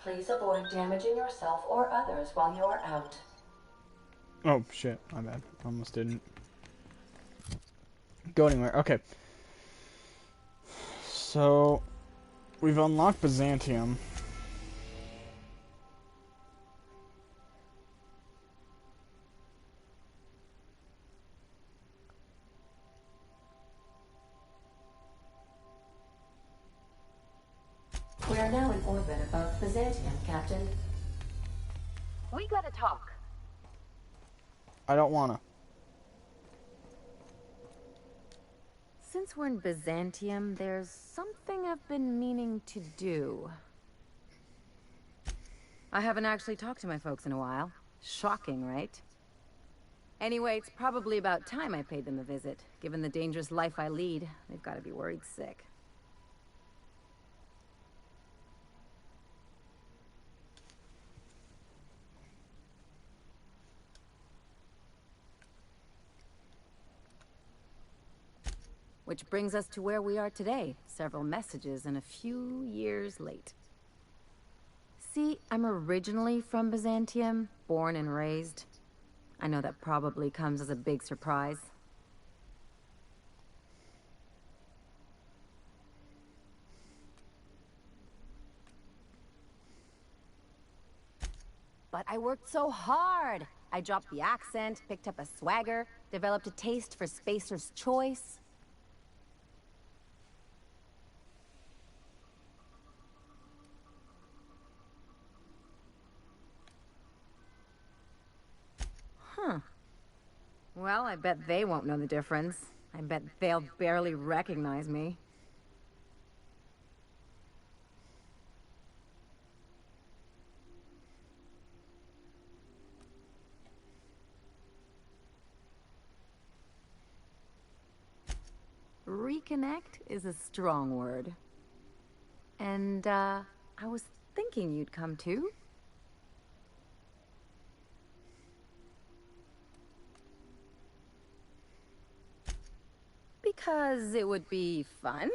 Please avoid damaging yourself or others while you are out. Oh, shit. My bad. Almost didn't go anywhere. Okay. So, we've unlocked Byzantium. We are now in orbit above Byzantium, Captain. We gotta talk. I don't wanna. Since we're in Byzantium, there's something I've been meaning to do. I haven't actually talked to my folks in a while. Shocking, right? Anyway, it's probably about time I paid them a visit. Given the dangerous life I lead, they've got to be worried sick. Which brings us to where we are today. Several messages and a few years late. See, I'm originally from Byzantium, born and raised. I know that probably comes as a big surprise. But I worked so hard. I dropped the accent, picked up a swagger, developed a taste for Spacer's Choice. Huh. Well, I bet they won't know the difference. I bet they'll barely recognize me. Reconnect is a strong word. And, I was thinking you'd come too. Because it would be fun?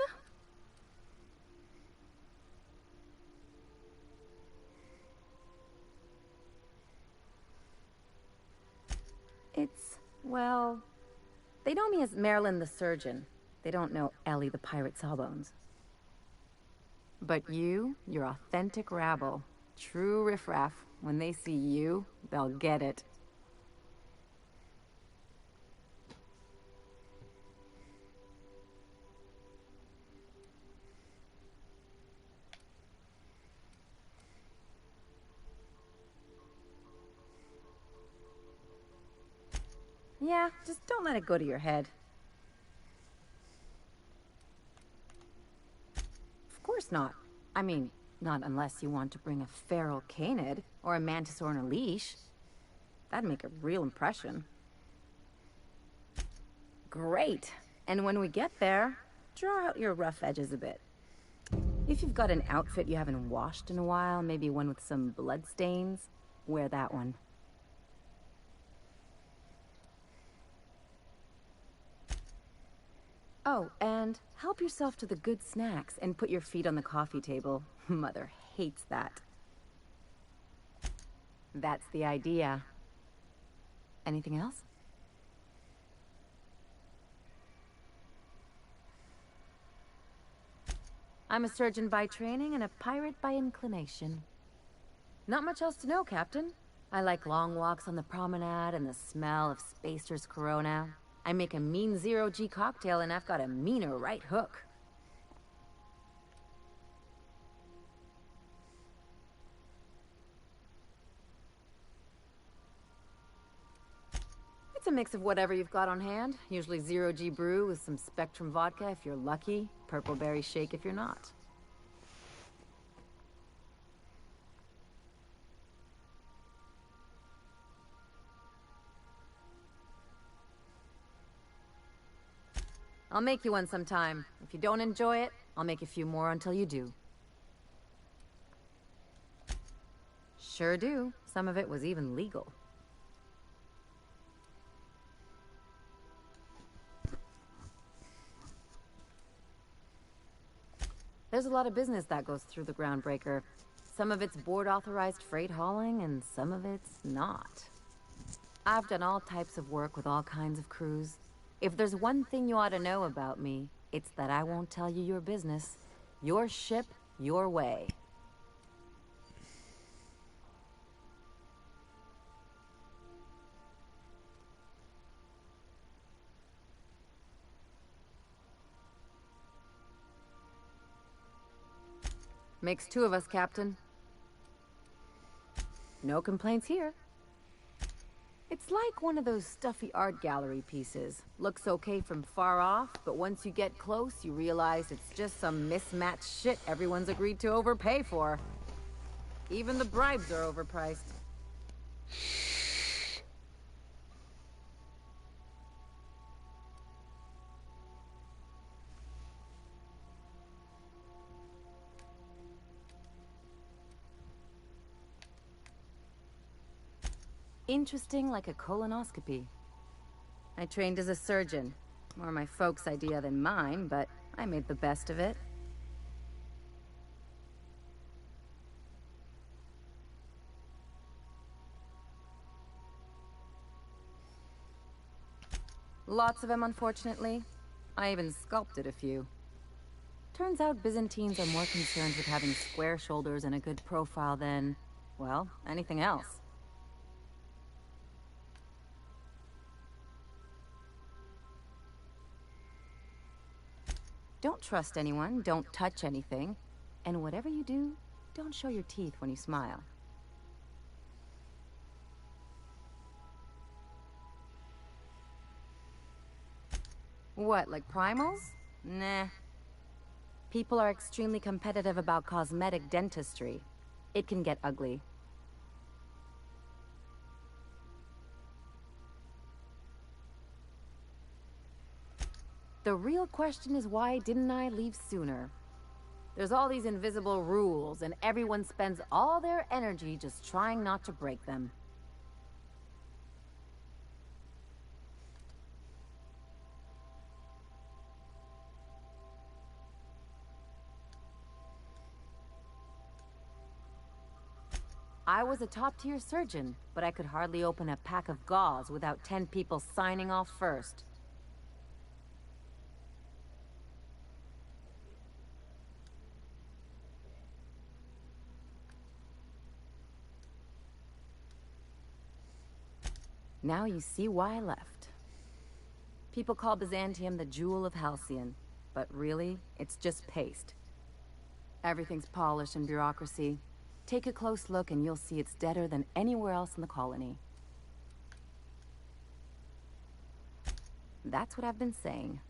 It's, well, they know me as Marilyn the Surgeon. They don't know Ellie the Pirate Sawbones. But you're authentic rabble. True riffraff. When they see you, they'll get it. Yeah, just don't let it go to your head. Of course not. I mean, not unless you want to bring a feral canid or a mantis on a leash. That'd make a real impression. Great. And when we get there, draw out your rough edges a bit. If you've got an outfit you haven't washed in a while, maybe one with some blood stains, wear that one. Oh, and help yourself to the good snacks and put your feet on the coffee table. Mother hates that. That's the idea. Anything else? I'm a surgeon by training and a pirate by inclination. Not much else to know, Captain. I like long walks on the promenade and the smell of Spacer's Corona. I make a mean zero-G cocktail and I've got a meaner right hook. It's a mix of whatever you've got on hand. Usually zero-G brew with some Spectrum vodka if you're lucky, purple berry shake if you're not. I'll make you one sometime. If you don't enjoy it, I'll make a few more until you do. Sure do. Some of it was even legal. There's a lot of business that goes through the Groundbreaker. Some of it's board-authorized freight hauling, and some of it's not. I've done all types of work with all kinds of crews. If there's one thing you ought to know about me, it's that I won't tell you your business. Your ship, your way. Makes two of us, Captain. No complaints here. It's like one of those stuffy art gallery pieces. Looks okay from far off, but once you get close, you realize it's just some mismatched shit everyone's agreed to overpay for. Even the bribes are overpriced. Interesting like a colonoscopy. I trained as a surgeon. More my folks' idea than mine, but I made the best of it. Lots of them, unfortunately. I even sculpted a few. Turns out Byzantines are more concerned with having square shoulders and a good profile than, well, anything else. Don't trust anyone, don't touch anything, and whatever you do, don't show your teeth when you smile. What, like primals? Nah. People are extremely competitive about cosmetic dentistry. It can get ugly. The real question is, why didn't I leave sooner? There's all these invisible rules, and everyone spends all their energy just trying not to break them. I was a top-tier surgeon, but I could hardly open a pack of gauze without 10 people signing off first. Now you see why I left. People call Byzantium the jewel of Halcyon, but really, it's just paste. Everything's polished and bureaucracy. Take a close look and you'll see it's deader than anywhere else in the colony. That's what I've been saying.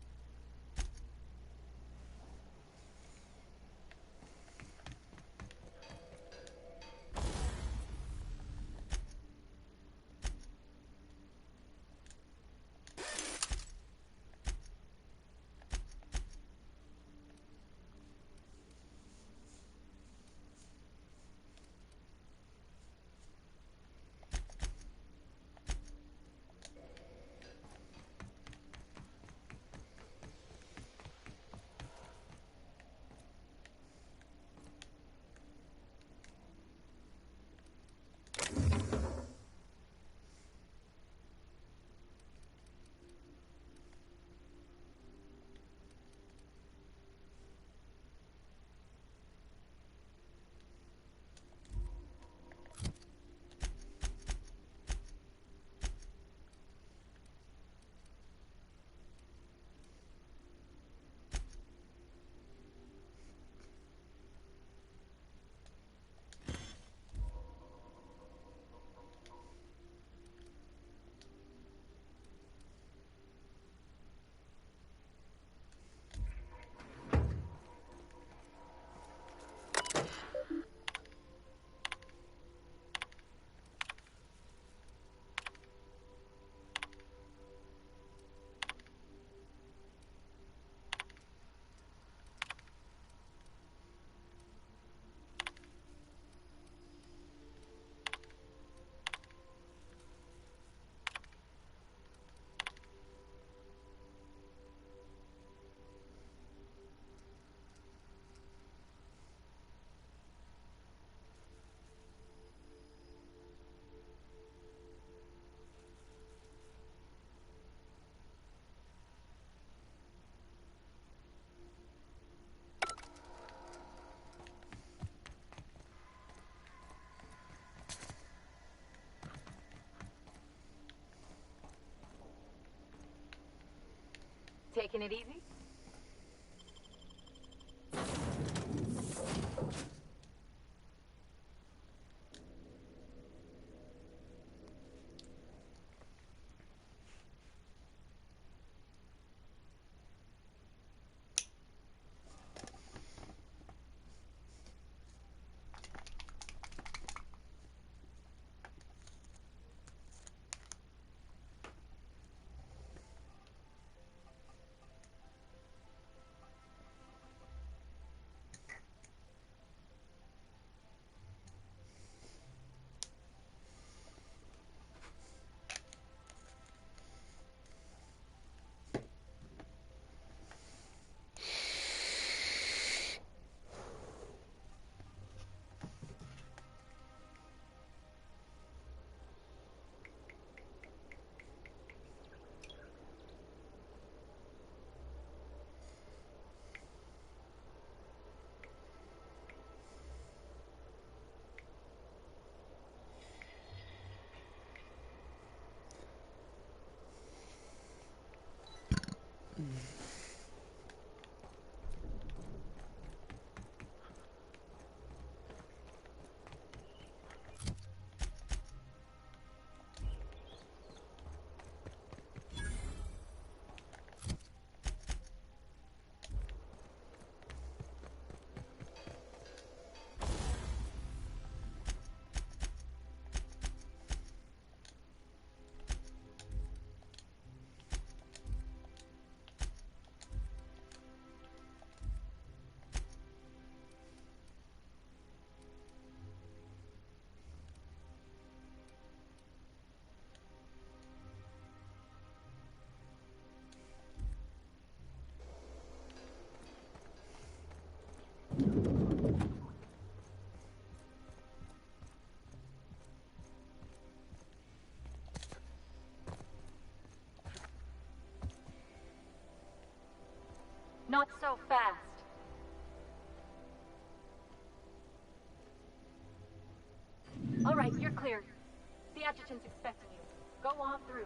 Taking it easy? Not so fast. All right, you're clear. The adjutant's expecting you. Go on through.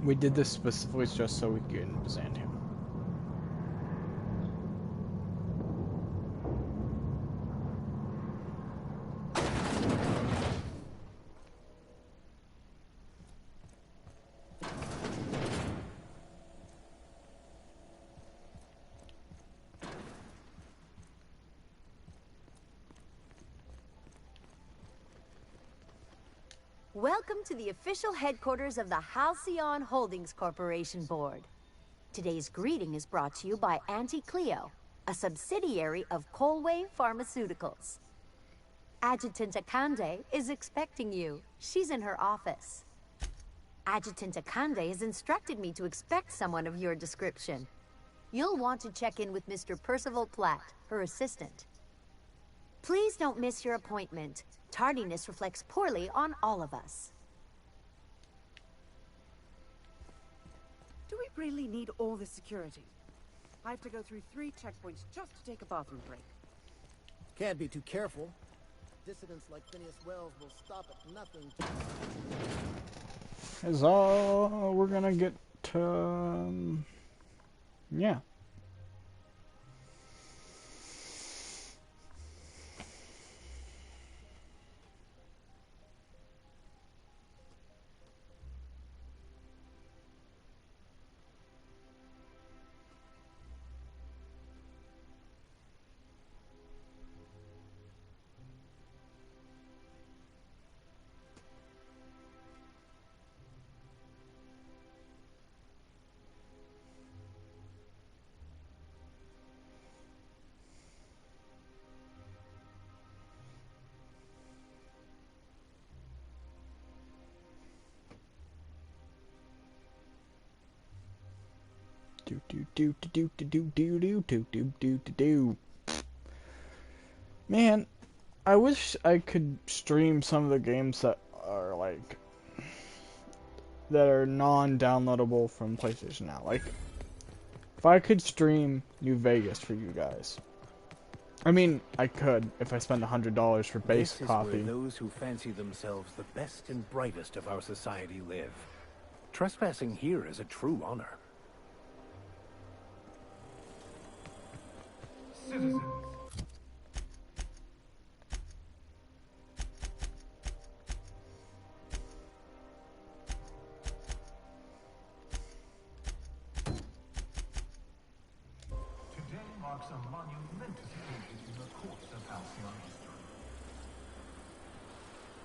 We did this specifically just so we could Byzantium. Welcome to the official headquarters of the Halcyon Holdings Corporation Board. Today's greeting is brought to you by Auntie Cleo, a subsidiary of Colway Pharmaceuticals. Adjutant Akande is expecting you. She's in her office. Adjutant Akande has instructed me to expect someone of your description. You'll want to check in with Mr. Percival Platt, her assistant. Please don't miss your appointment. Tardiness reflects poorly on all of us. Do we really need all this security? I have to go through 3 checkpoints just to take a bathroom break. Can't be too careful. Dissidents like Phineas Wells will stop at nothing. Is all we're gonna get to... yeah. Man, I wish I could stream some of the games that are like that are non-downloadable from PlayStation Now. Like, if I could stream New Vegas for you guys. I mean, I could if I spend $100 for base This is coffee. where those who fancy themselves the best and brightest of our society live. Trespassing here is a true honor. Citizens. Today marks a monumentous occasion in the course of Halcyon history.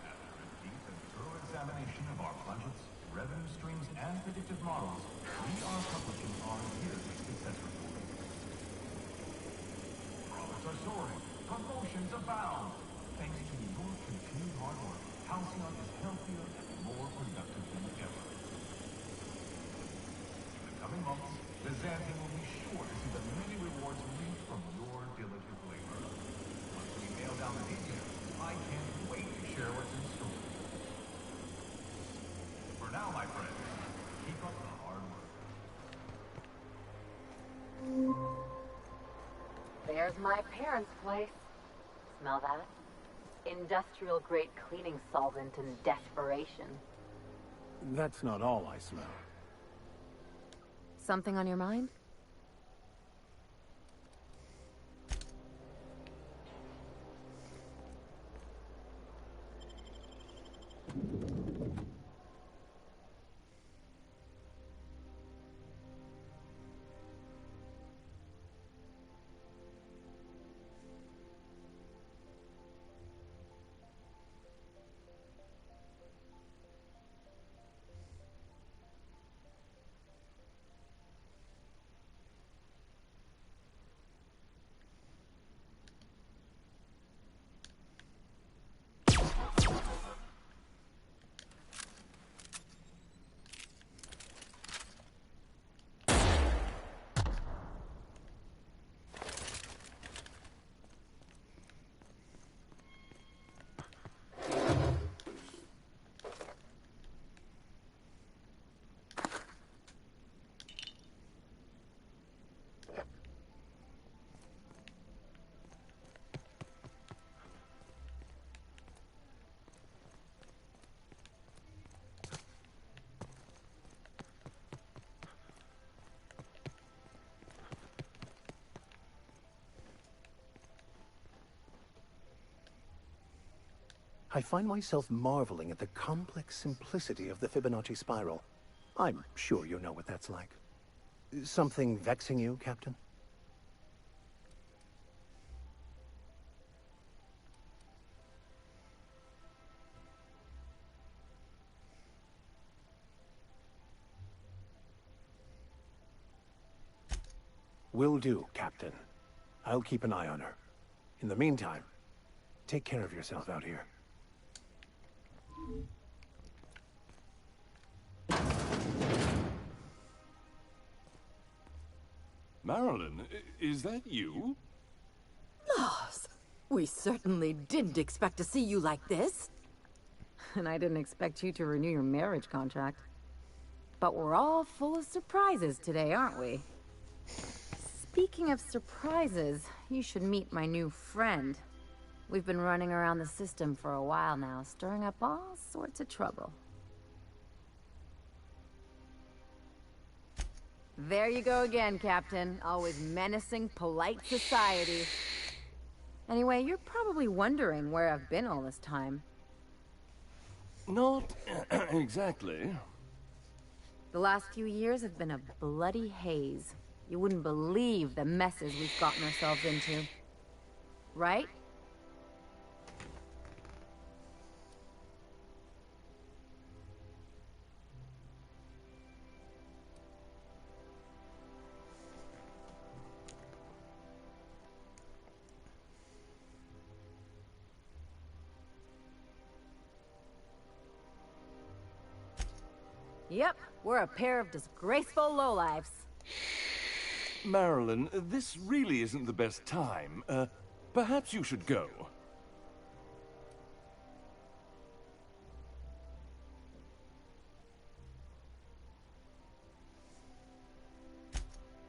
After a deep and thorough examination of our budgets, revenue streams, and predictive models, we are publishing our yearly success report. Profits are soaring, promotions abound. Thanks to your continued hard work, Halcyon is healthier and more productive than ever. In the coming months, Byzantium will be sure to see the many rewards reaped from your diligent labor. Once we nail down the details, I can't wait to share what's in store. For now, my friends, keep up the hard work. There's my parents' place. Smell that? Industrial grade cleaning solvent in desperation. That's not all I smell. Something on your mind? I find myself marveling at the complex simplicity of the Fibonacci spiral. I'm sure you know what that's like. Something vexing you, Captain? Will do, Captain. I'll keep an eye on her. In the meantime, take care of yourself out here. Marilyn, is that you? Lars, we certainly didn't expect to see you like this. And I didn't expect you to renew your marriage contract. But we're all full of surprises today, aren't we? Speaking of surprises, you should meet my new friend. We've been running around the system for a while now, stirring up all sorts of trouble. There you go again, Captain. Always menacing polite society. Anyway, you're probably wondering where I've been all this time. Not exactly. The last few years have been a bloody haze. You wouldn't believe the messes we've gotten ourselves into. Right? Yep, we're a pair of disgraceful lowlifes. Marilyn, this really isn't the best time. Perhaps you should go.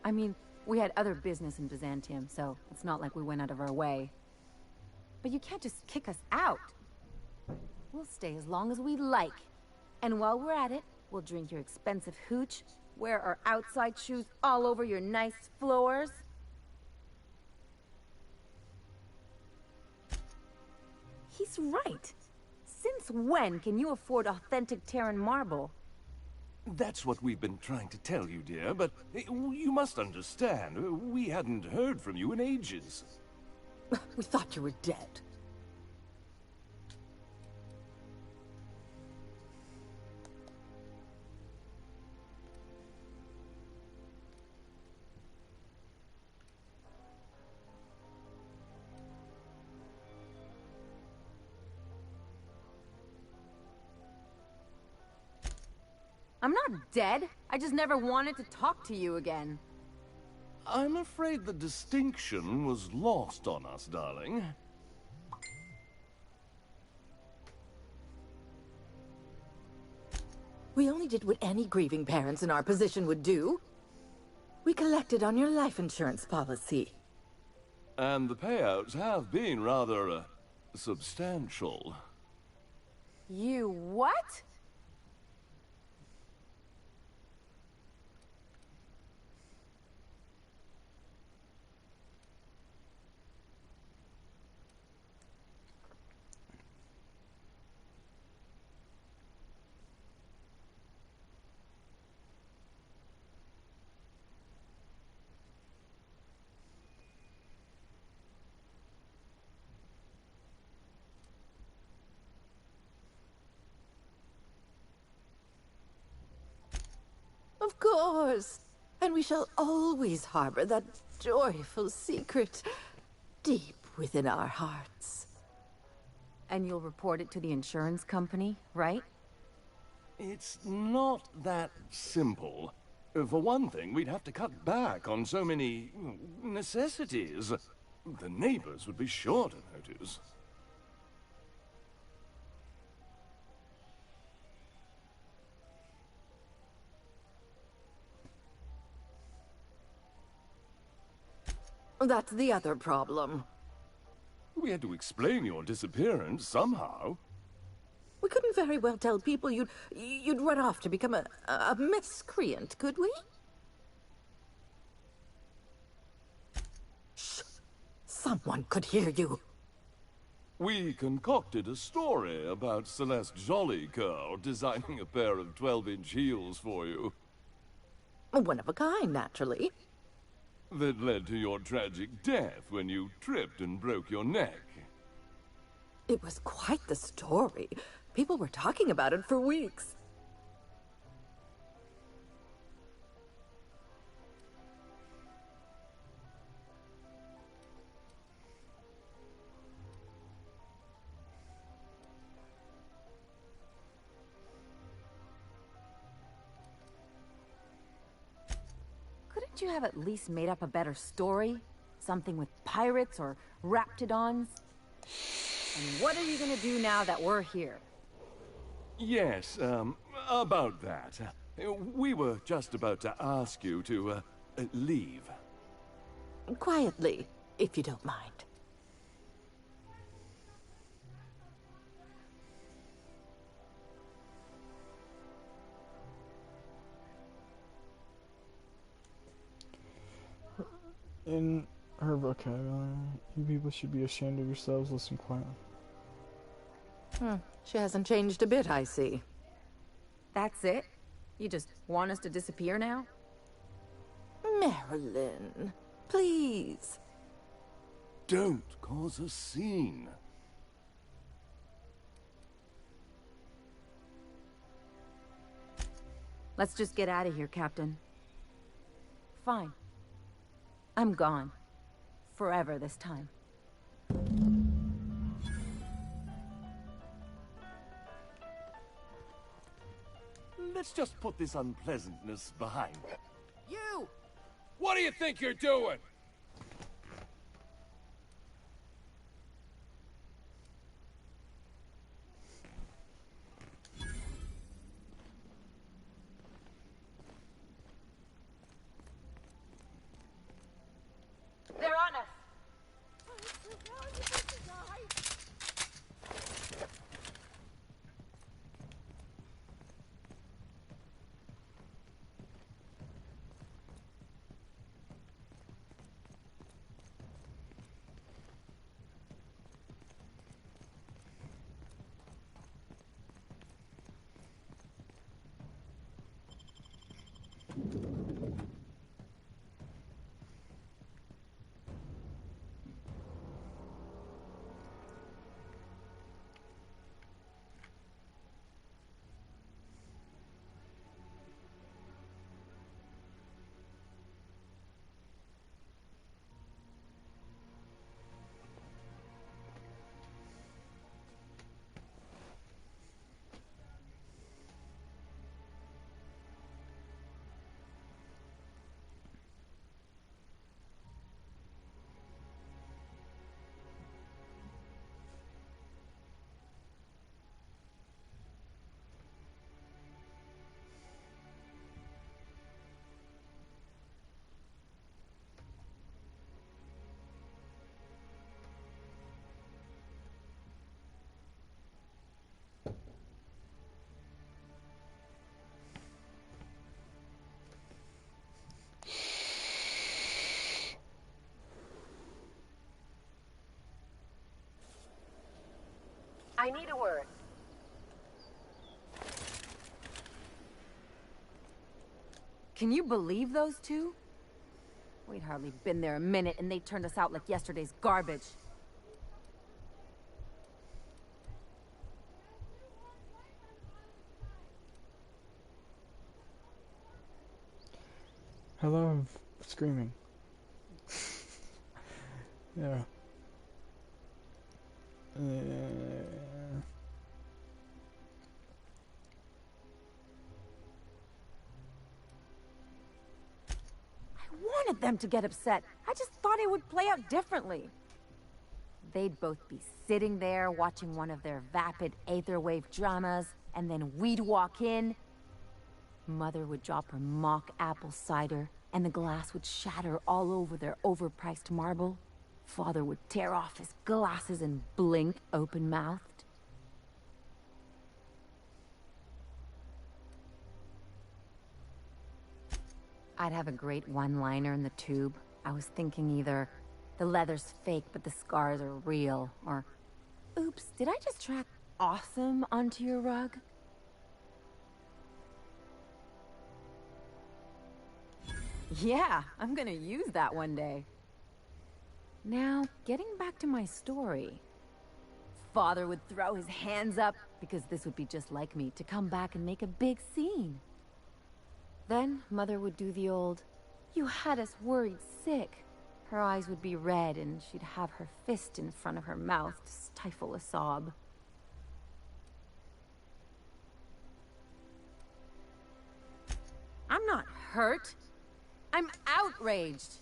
I mean, we had other business in Byzantium, so it's not like we went out of our way. But you can't just kick us out. We'll stay as long as we like. And while we're at it, we'll drink your expensive hooch, wear our outside shoes all over your nice floors. He's right. Since when can you afford authentic Terran marble? That's what we've been trying to tell you, dear, but you must understand. We hadn't heard from you in ages. We thought you were dead. I'm not dead. I just never wanted to talk to you again. I'm afraid the distinction was lost on us, darling. We only did what any grieving parents in our position would do. We collected on your life insurance policy. And the payouts have been rather, substantial. You what? Of course. And we shall always harbor that joyful secret deep within our hearts. And you'll report it to the insurance company, right? It's not that simple. For one thing, we'd have to cut back on so many necessities. The neighbors would be sure to notice. That's the other problem. We had to explain your disappearance somehow. We couldn't very well tell people you'd run off to become a miscreant, could we? Shh! Someone could hear you. We concocted a story about Celeste Jollycurl designing a pair of 12-inch heels for you. One of a kind, naturally. That led to your tragic death when you tripped and broke your neck. It was quite the story. People were talking about it for weeks. Couldn't you have at least made up a better story? Something with pirates or raptidons? And what are you gonna do now that we're here? Yes, about that. We were just about to ask you to, leave. Quietly, if you don't mind. In her vocabulary, you people should be ashamed of yourselves. Listen quietly. She hasn't changed a bit, I see. That's it? You just want us to disappear now? Marilyn, please. Don't cause a scene. Let's just get out of here, Captain. Fine. I'm gone. Forever this time. Let's just put this unpleasantness behind. You! What do you think you're doing? They're on us. I need a word. Can you believe those two? We'd hardly been there a minute and they turned us out like yesterday's garbage. Hello, screaming. Yeah. I wanted them to get upset. I just thought it would play out differently. They'd both be sitting there watching one of their vapid aetherwave dramas, and then we'd walk in. Mother would drop her mock apple cider, and the glass would shatter all over their overpriced marble. Father would tear off his glasses and blink open-mouthed. I'd have a great one-liner in the tube. I was thinking either, the leather's fake but the scars are real, or, oops, did I just track awesome onto your rug? Yeah, I'm gonna use that one day. Now, getting back to my story. Father would throw his hands up, because this would be just like me, to come back and make a big scene. Then, Mother would do the old, "You had us worried sick." Her eyes would be red, and she'd have her fist in front of her mouth to stifle a sob. I'm not hurt. I'm outraged.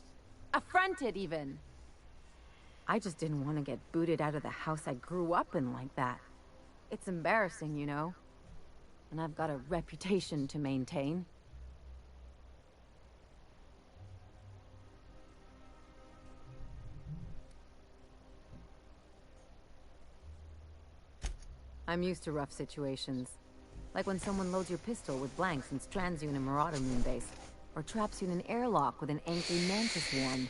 Affronted, even. I just didn't want to get booted out of the house I grew up in like that. It's embarrassing, you know? And I've got a reputation to maintain. I'm used to rough situations. Like when someone loads your pistol with blanks and strands you in a Marauder moonbase, or traps you in an airlock with an angry mantis swarm.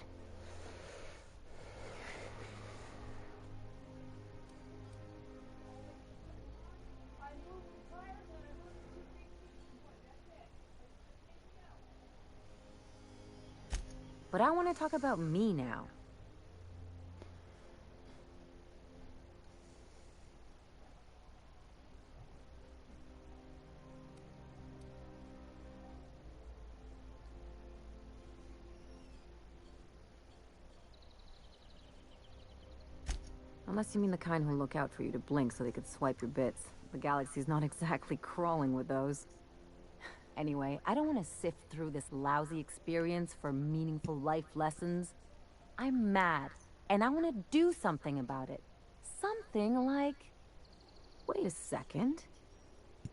But I want to talk about me now. Unless you mean the kind who'll look out for you to blink so they could swipe your bits. The galaxy's not exactly crawling with those. Anyway, I don't want to sift through this lousy experience for meaningful life lessons. I'm mad, and I want to do something about it. Something like... Wait a second.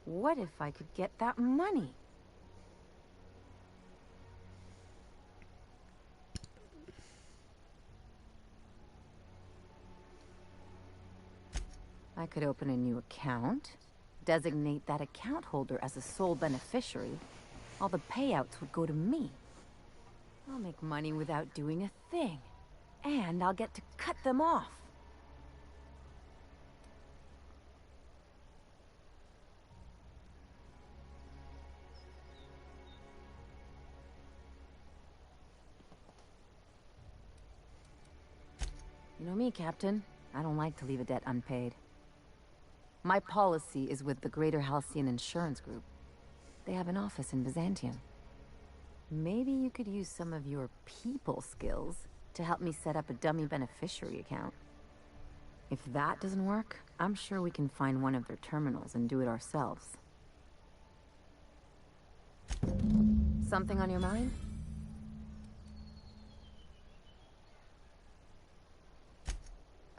What if I could get that money? I could open a new account, designate that account holder as a sole beneficiary. All the payouts would go to me. I'll make money without doing a thing. And I'll get to cut them off. You know me, Captain. I don't like to leave a debt unpaid. My policy is with the Greater Halcyon Insurance Group. They have an office in Byzantium. Maybe you could use some of your people skills to help me set up a dummy beneficiary account. If that doesn't work, I'm sure we can find one of their terminals and do it ourselves. Something on your mind?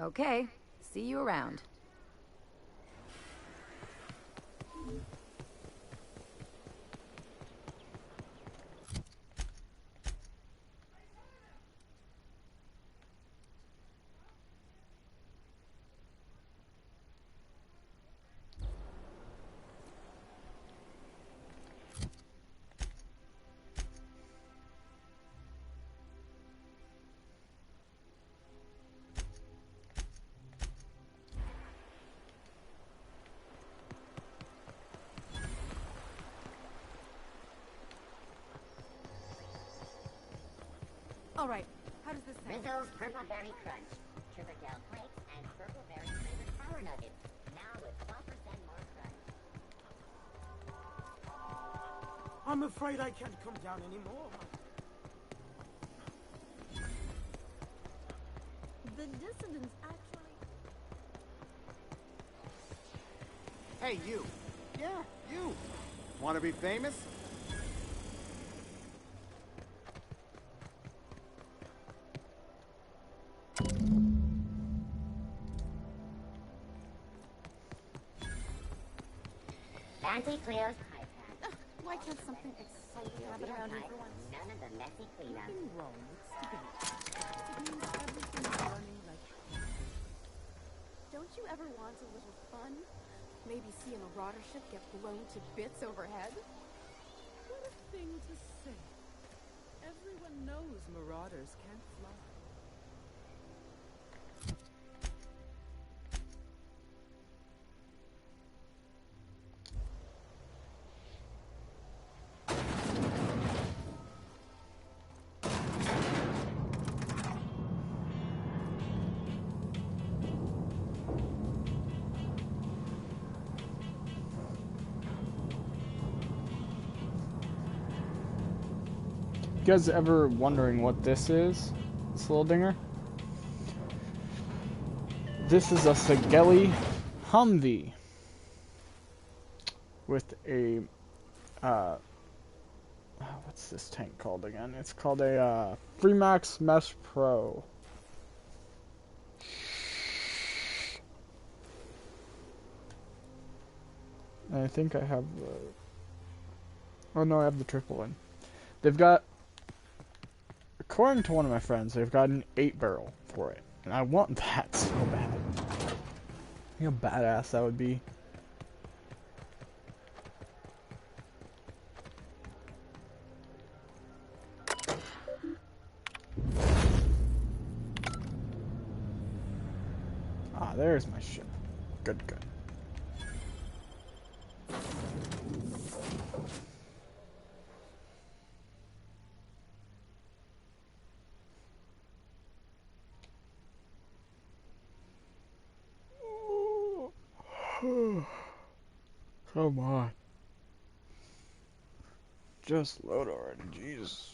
Okay, see you around. All right, how does this sound? Rizzo's Purple Berry Crunch, Sugar Gel Flakes, and Purple Berry flavored Power Nuggets. Now with 12% more crunch. I'm afraid I can't come down anymore. The dissidents actually... Hey, you. Yeah, you. Want to be famous? Auntie Cleo's pie pad. Why can't something exciting happen around here for once? None of the messy cleanup. Something wrong with stability. It means everything's running like... Don't you ever want a little fun? Maybe see a marauder ship get blown to bits overhead? What a thing to say. Everyone knows marauders can't fly. You guys ever wondering what this is? This little dinger? This is a Sageli Humvee with a what's this tank called again? It's called a Freemax Mesh Pro. And I think I have the... Oh no, I have the triple one. They've got... According to one of my friends, they've got an 8-barrel for it. And I want that so bad. You know how badass that would be? Ah, there's my ship. Good, good. Come on. Just load already, Jesus.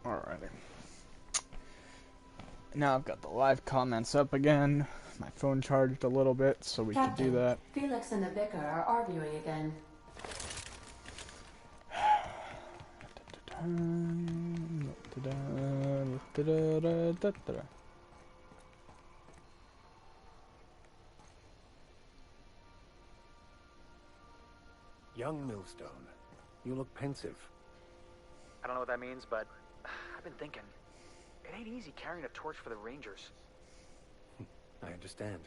Alrighty. Now I've got the live comments up again. My phone charged a little bit, so we could do that. Felix and the vicar are arguing again. Young Millstone, you look pensive. I don't know what that means, but I've been thinking. It ain't easy carrying a torch for the Rangers. I understand.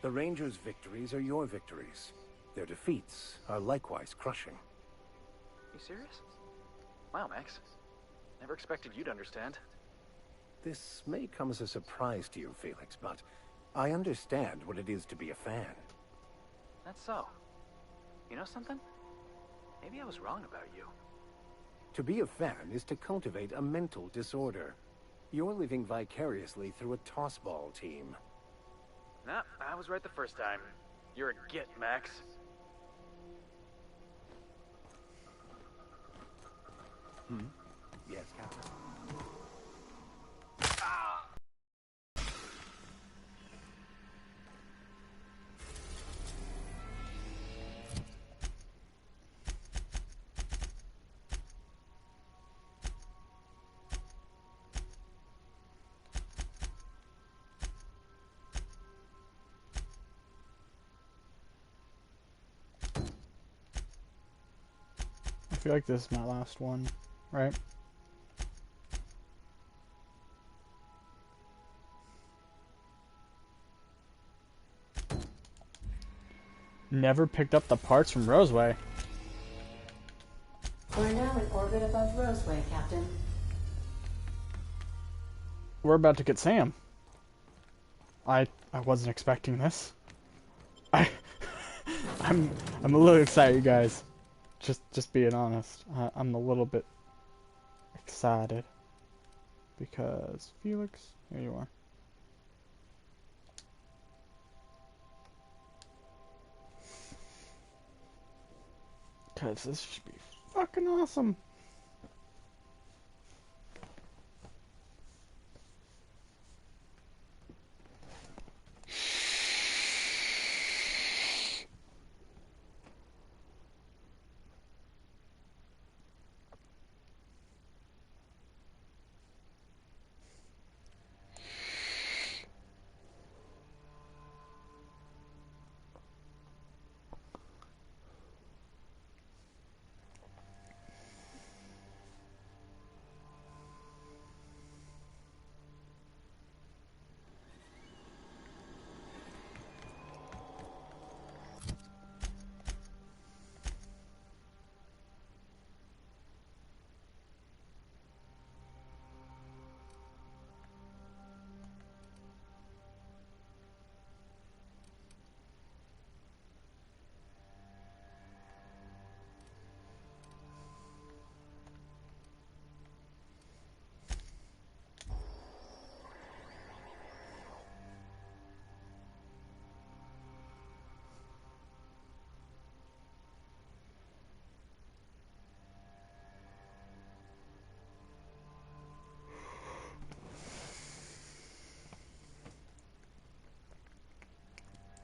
The Rangers' victories are your victories. Their defeats are likewise crushing. You serious? Wow, Max. Never expected you to understand. This may come as a surprise to you, Felix, but I understand what it is to be a fan. That's so. You know something? Maybe I was wrong about you. To be a fan is to cultivate a mental disorder. You're living vicariously through a tossball team. Nah, I was right the first time. You're a git, Max. Yes, Captain. I feel like this is my last one, right? Never picked up the parts from Roseway. We're now in orbit above Roseway, Captain. We're about to get Sam. I wasn't expecting this. I'm a little excited, guys. Just being honest. I'm a little bit excited because Felix, here you are. Because this should be fucking awesome.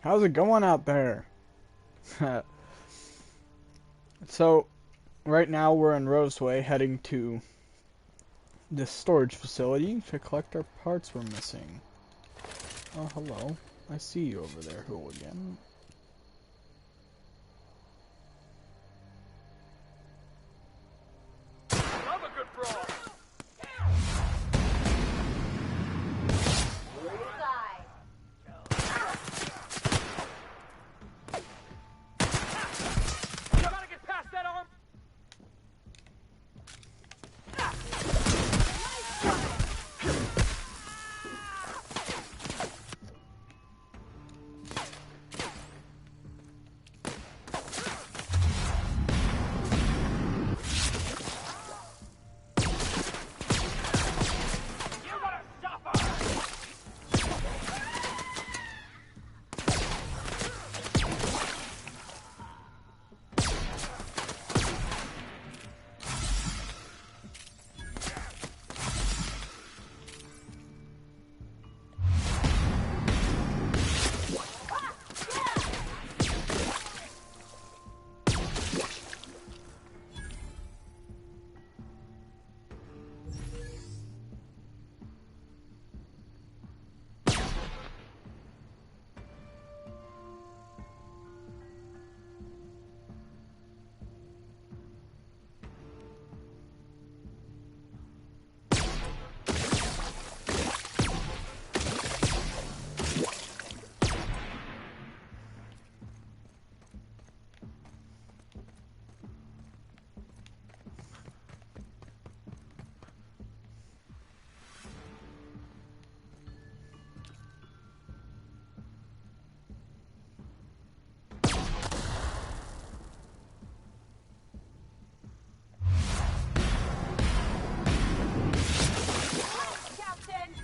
How's it going out there? So, right now we're in Roseway, heading to this storage facility to collect our parts we're missing. Oh, hello. I see you over there, hooligan. Love a good brawl. Gotta get past that arm.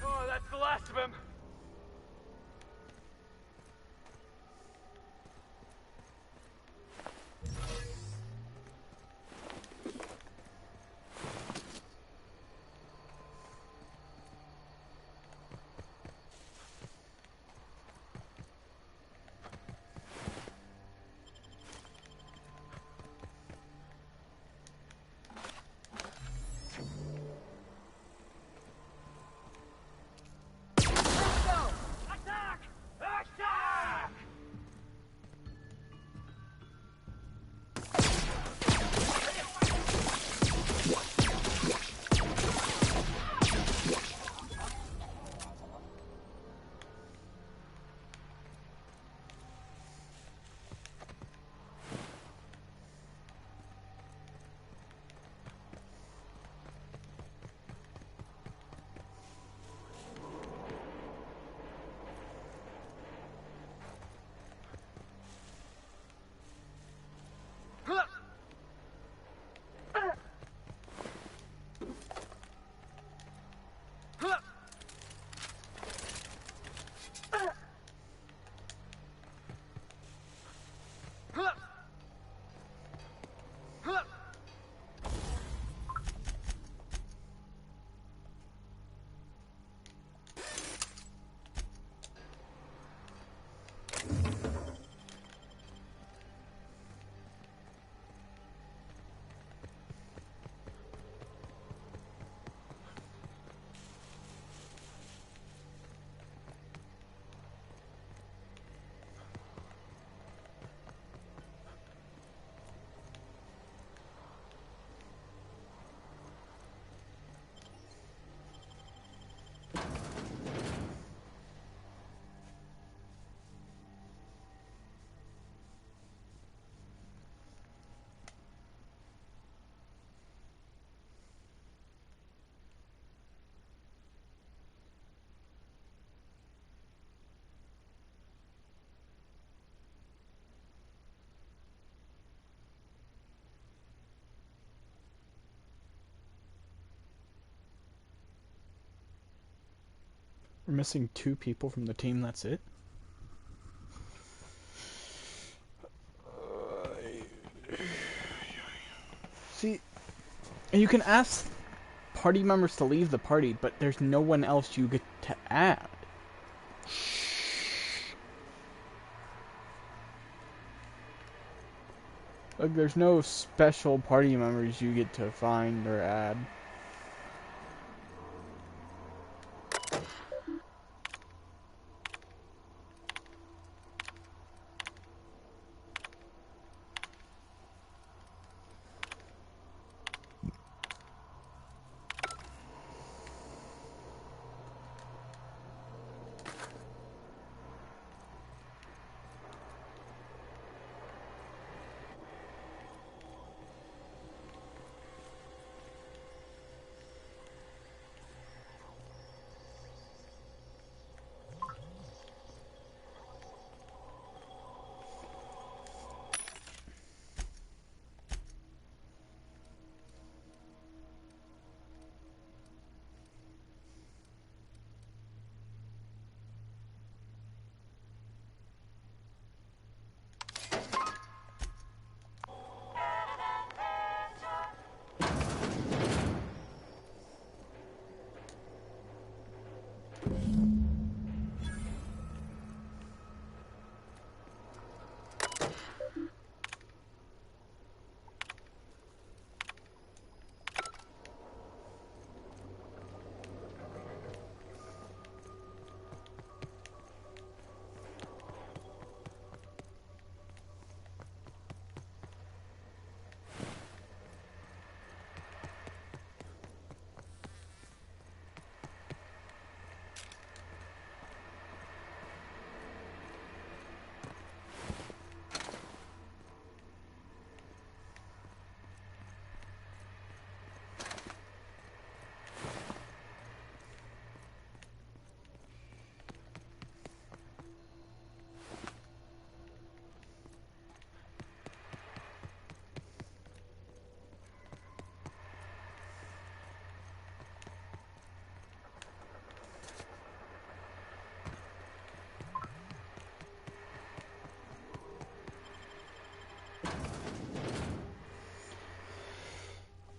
Oh, that's the last of him. We're missing 2 people from the team, that's it? See, you can ask party members to leave the party, but there's no one else you get to add. Like, there's no special party members you get to find or add.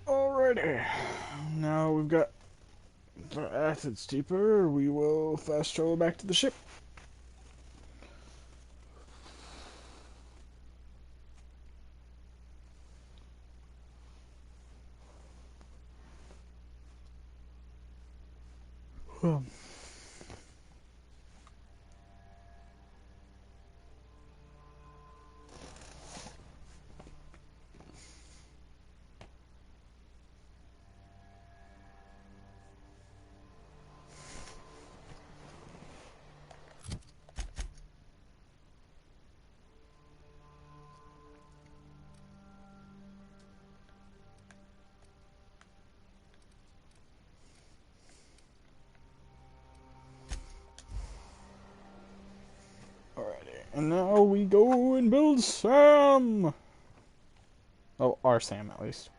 Alrighty, now we've got the acid steeper, we will fast travel back to the ship. And now we go and build Sam! Oh, our Sam at least.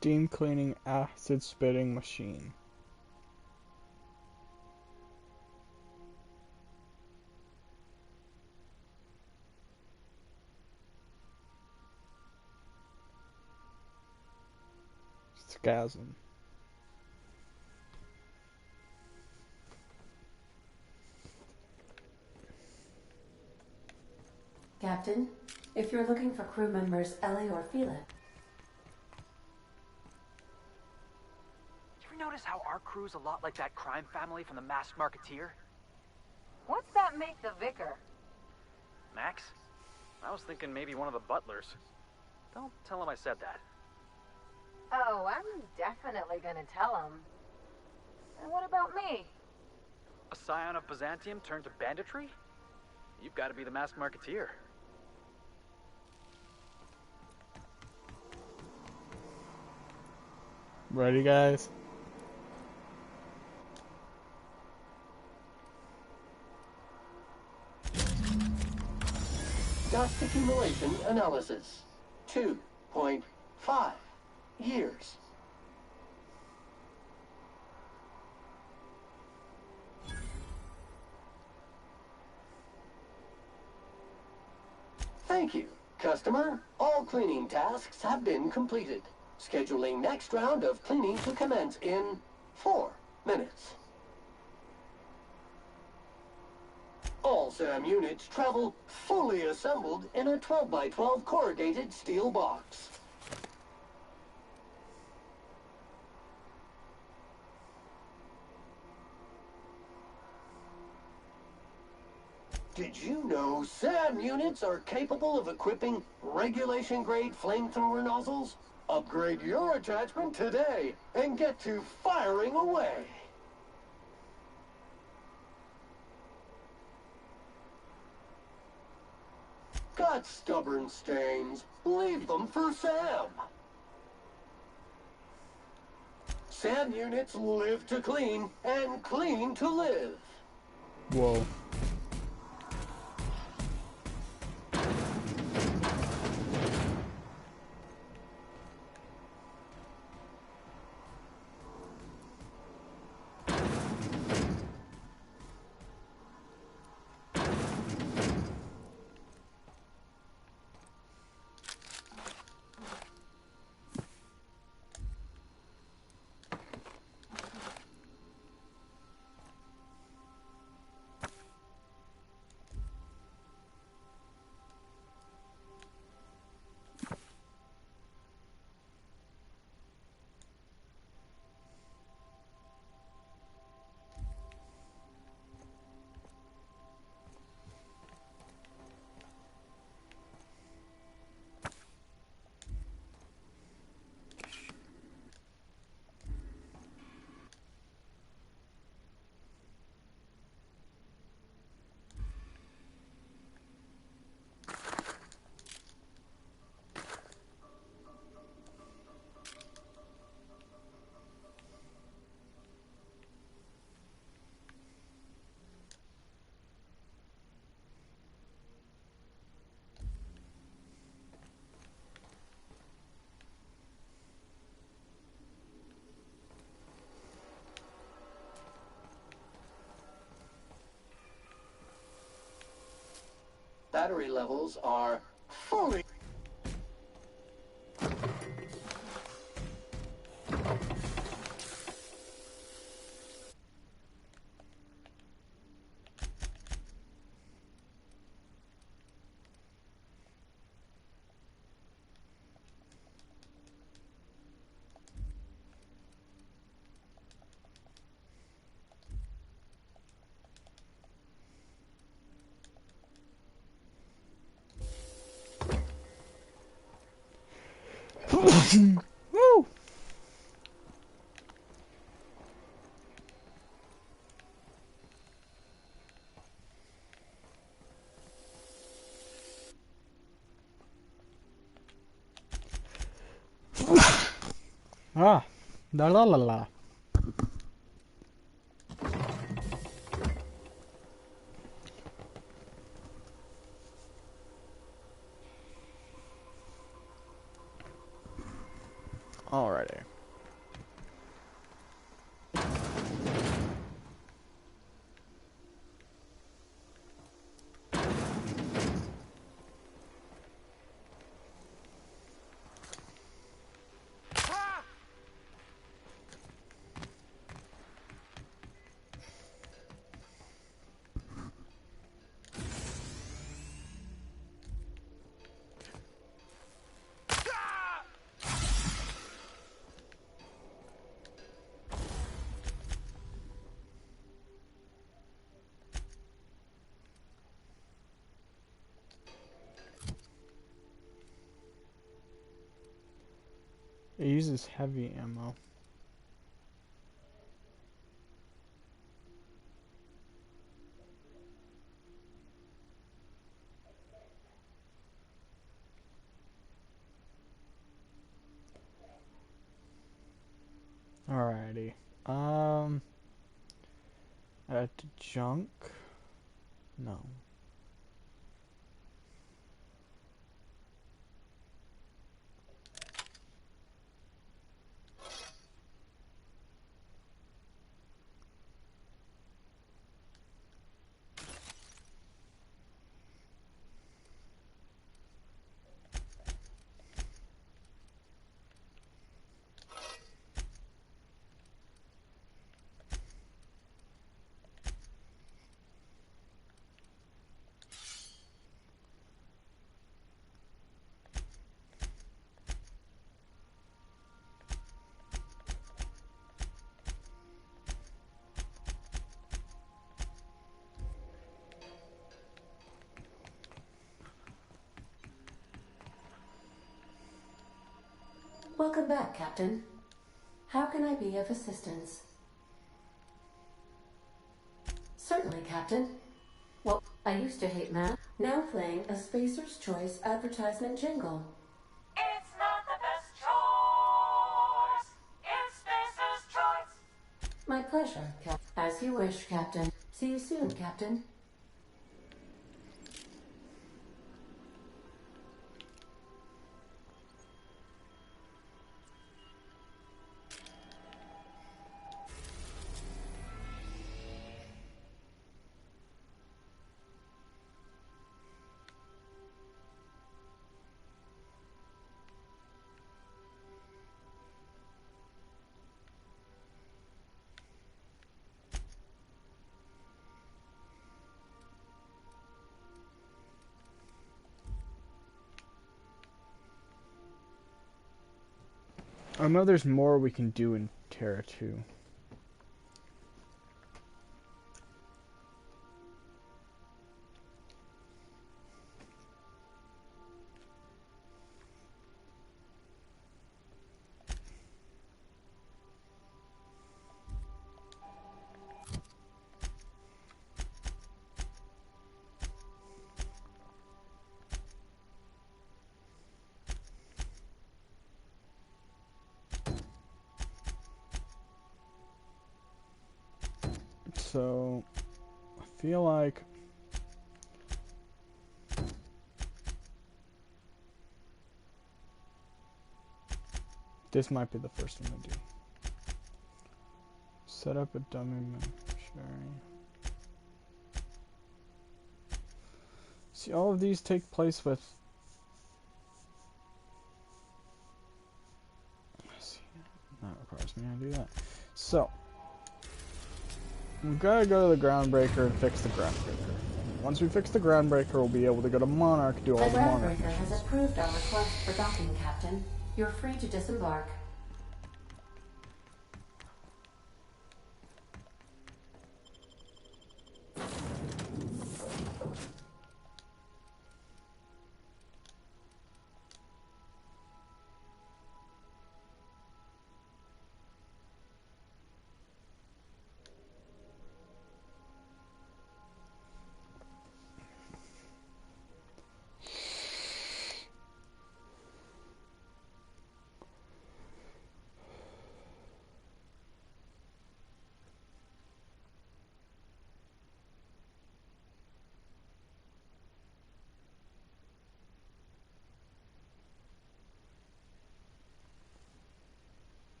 Steam cleaning acid spitting machine. Scasm. Captain, if you're looking for crew members Ellie or Felix. Notice how our crew's a lot like that crime family from The Masked Marketeer? What's that make the vicar? Max? I was thinking maybe one of the butlers. Don't tell him I said that. Oh, I'm definitely gonna tell him. And what about me? A scion of Byzantium turned to banditry? You've got to be the Masked Marketeer. Ready, guys? Dust accumulation analysis. 2.5 years. Thank you. Customer, all cleaning tasks have been completed. Scheduling next round of cleaning to commence in 4 minutes. All SAM units travel fully assembled in a 12x12 corrugated steel box. Did you know SAM units are capable of equipping regulation-grade flamethrower nozzles? Upgrade your attachment today and get to firing away. Got stubborn stains? Leave them for SAM. SAM units live to clean and clean to live. Whoa. Battery levels are fully... Woo! Ah, la la la la. Alrighty. It uses heavy ammo. Alrighty. Add to junk? No. Welcome back, Captain. How can I be of assistance? Certainly, Captain. Well, I used to hate math. Now playing a Spacer's Choice advertisement jingle. It's not the best choice. It's Spacer's choice. My pleasure, Cap. As you wish, Captain. See you soon, Captain. I know there's more we can do in Terra 2. So, I feel like this might be the first one to do. Set up a dummy beneficiary. See, all of these take place with... See, that requires me to do that. So, we've got to go to the Groundbreaker and fix the Groundbreaker. Once we fix the Groundbreaker, we'll be able to go to Monarch, do all the Monarch Groundbreaker missions. has approved our request for docking, Captain. You're free to disembark.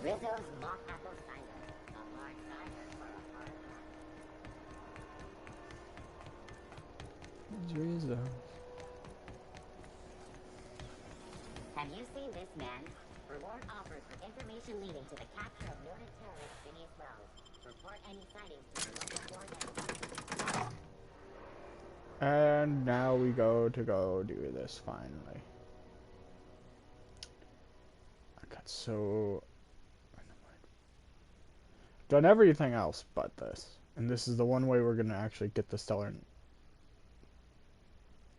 Rizzo's mock apple cider. A hard cider for a hard life. Rizzo. Have you seen this man? Reward offered for information leading to the capture of noted terrorist Phineas Wells. Report any sightings to the local board. And now we go do this finally. I got so done everything else but this. And this is the one way we're gonna actually get the Stellar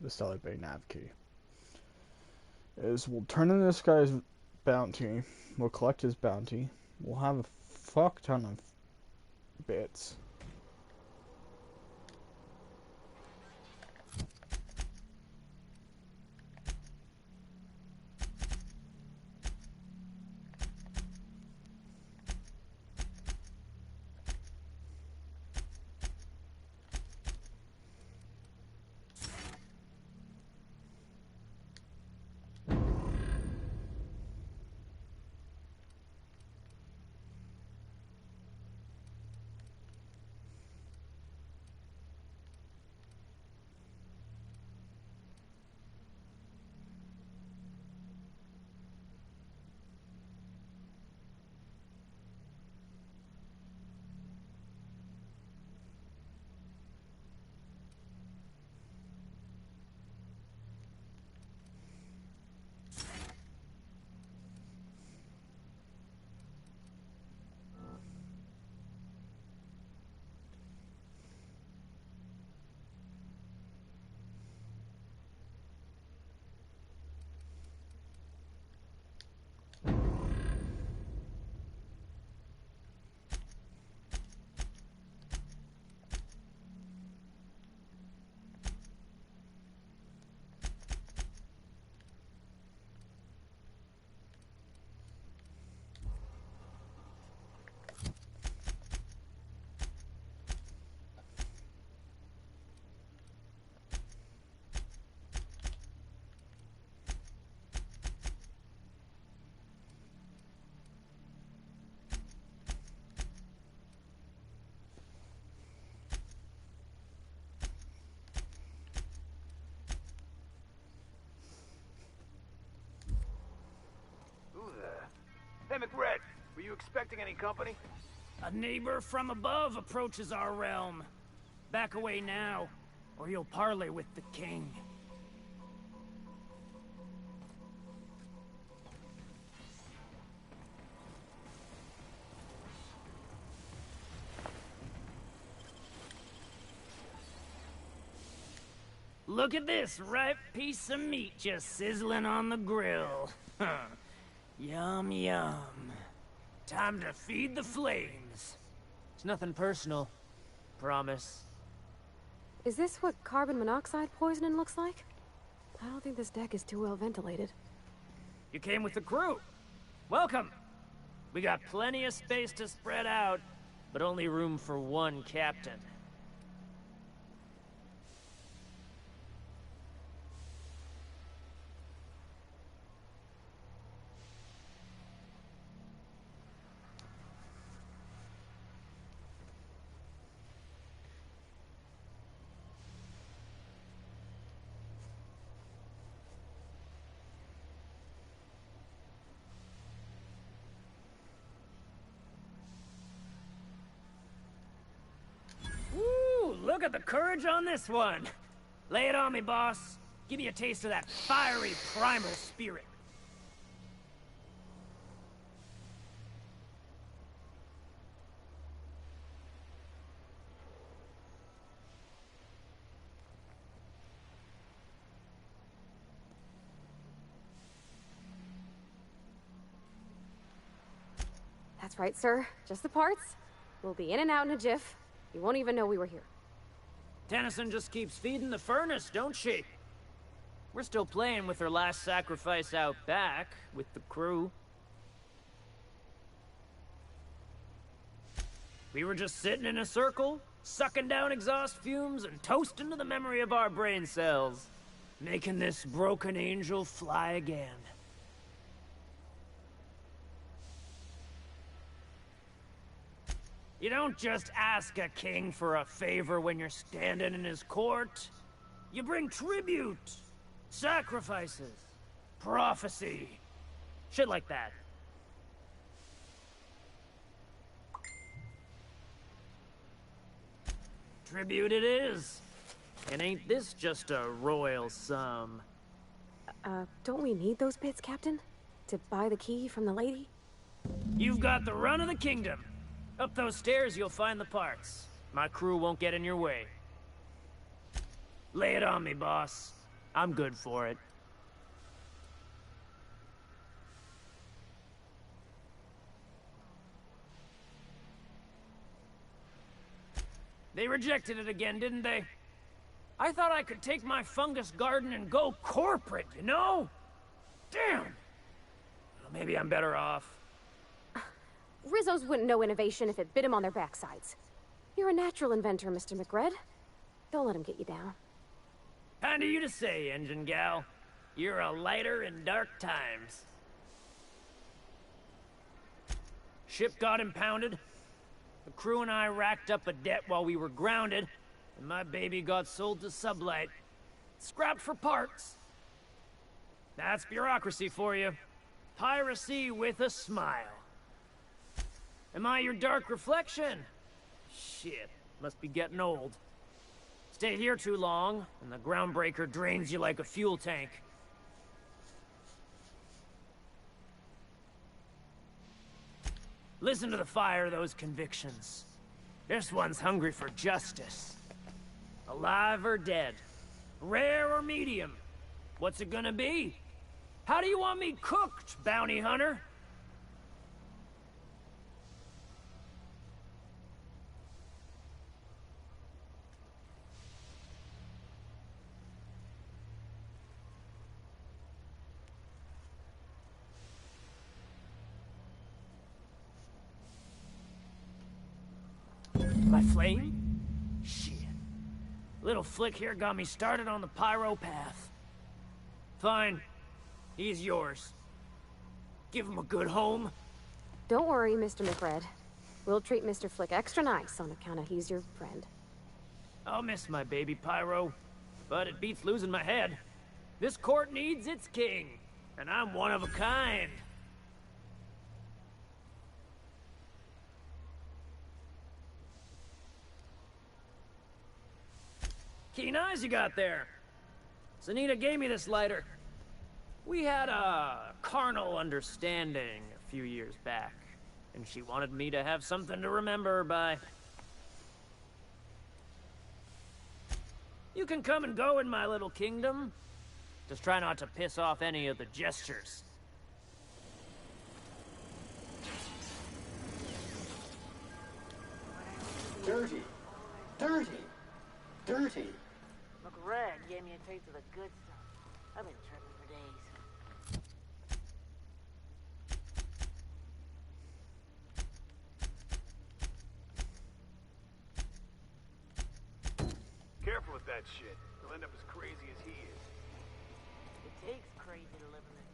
Bay nav key. Is we'll turn in this guy's bounty, we'll collect his bounty, we'll have a fuck ton of bits. Hey, McRed, were you expecting any company? A neighbor from above approaches our realm. Back away now, or you'll parley with the king. Look at this ripe piece of meat just sizzling on the grill. Yum, yum. Time to feed the flames. It's nothing personal. Promise. Is this what carbon monoxide poisoning looks like? I don't think this deck is too well ventilated. You came with the crew. Welcome. We got plenty of space to spread out, but only room for one captain. Look at the courage on this one. Lay it on me, boss. Give me a taste of that fiery primal spirit. That's right, sir. Just the parts. We'll be in and out in a jiff. You won't even know we were here. Tennyson just keeps feeding the furnace, don't she? We're still playing with her last sacrifice out back, with the crew. We were just sitting in a circle, sucking down exhaust fumes and toasting to the memory of our brain cells, making this broken angel fly again. You don't just ask a king for a favor when you're standing in his court. You bring tribute, sacrifices, prophecy, shit like that. Tribute it is. And ain't this just a royal sum? Don't we need those bits, Captain? To buy the key from the lady? You've got the run of the kingdom. Up those stairs, you'll find the parts. My crew won't get in your way. Lay it on me, boss. I'm good for it. They rejected it again, didn't they? I thought I could take my fungus garden and go corporate, you know? Damn! Well, maybe I'm better off. Rizzos wouldn't know innovation if it bit him on their backsides. You're a natural inventor, Mr. McRed. Don't let him get you down. Kind of you to say, engine gal. You're a lighter in dark times. Ship got impounded. The crew and I racked up a debt while we were grounded, and my baby got sold to Sublight. Scrapped for parts. That's bureaucracy for you. Piracy with a smile. Am I your dark reflection? Shit, must be getting old. Stay here too long, and the groundbreaker drains you like a fuel tank. Listen to the fire of those convictions. This one's hungry for justice. Alive or dead? Rare or medium? What's it gonna be? How do you want me cooked, bounty hunter? My flame? Shit. Little Flick here got me started on the pyro path. Fine. He's yours. Give him a good home. Don't worry, Mr. McRed. We'll treat Mr. Flick extra nice on account of he's your friend. I'll miss my baby Pyro, but it beats losing my head. This court needs its king, and I'm one of a kind. Keen eyes you got there. Sanita gave me this lighter. We had a carnal understanding a few years back, and she wanted me to have something to remember her by. You can come and go in my little kingdom. Just try not to piss off any of the gestures. Dirty. Dirty. Dirty. McRed gave me a taste of the good stuff. I've been tripping for days. Careful with that shit. You'll end up as crazy as he is. It takes crazy to live in it.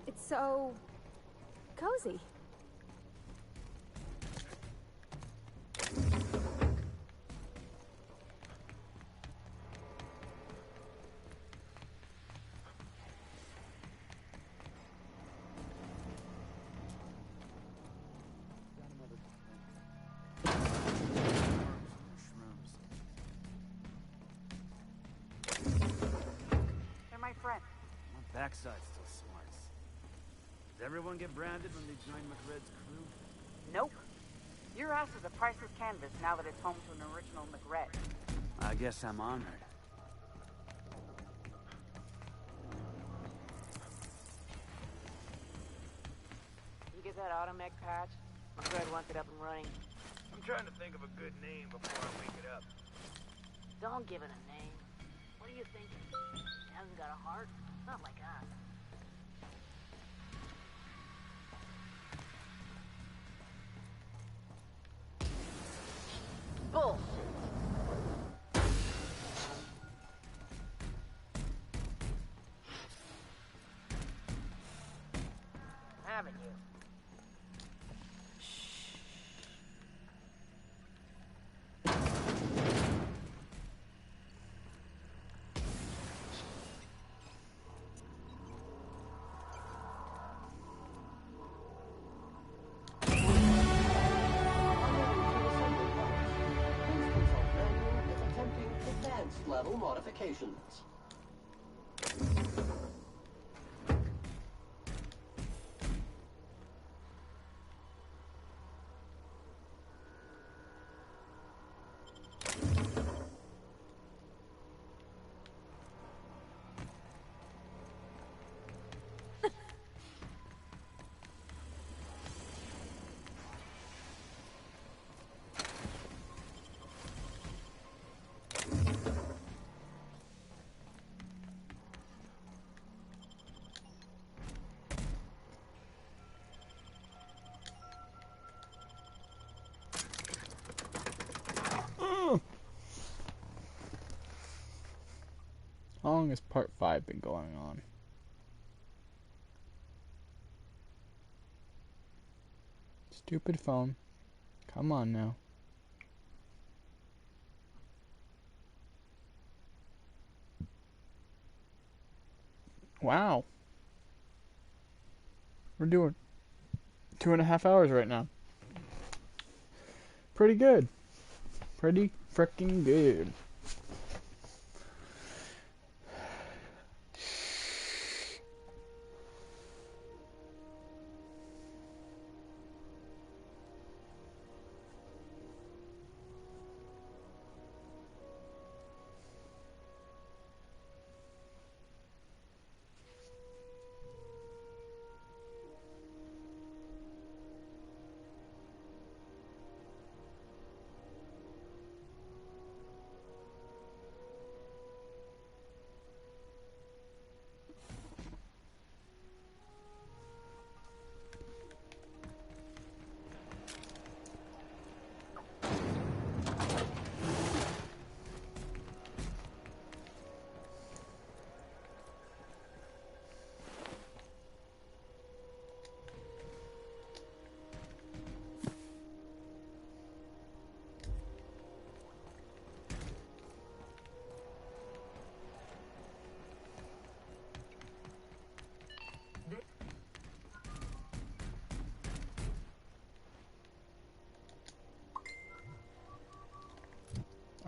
It's so cozy. They're my friend. My backside's still smarts. Does everyone get branded when they join McRed's crew? Nope. Your ass is a priceless canvas now that it's home to an original McRed. I guess I'm honored. You get that automech patch? McRed wants it up and running. I'm trying to think of a good name before I wake it up. Don't give it a name. What do you think? It hasn't got a heart? Not like us. Bullshit. Haven't you? Advanced level modifications. How long has part 5 been going on? Stupid phone. Come on now. Wow. We're doing 2.5 hours right now. Pretty good. Pretty freaking good.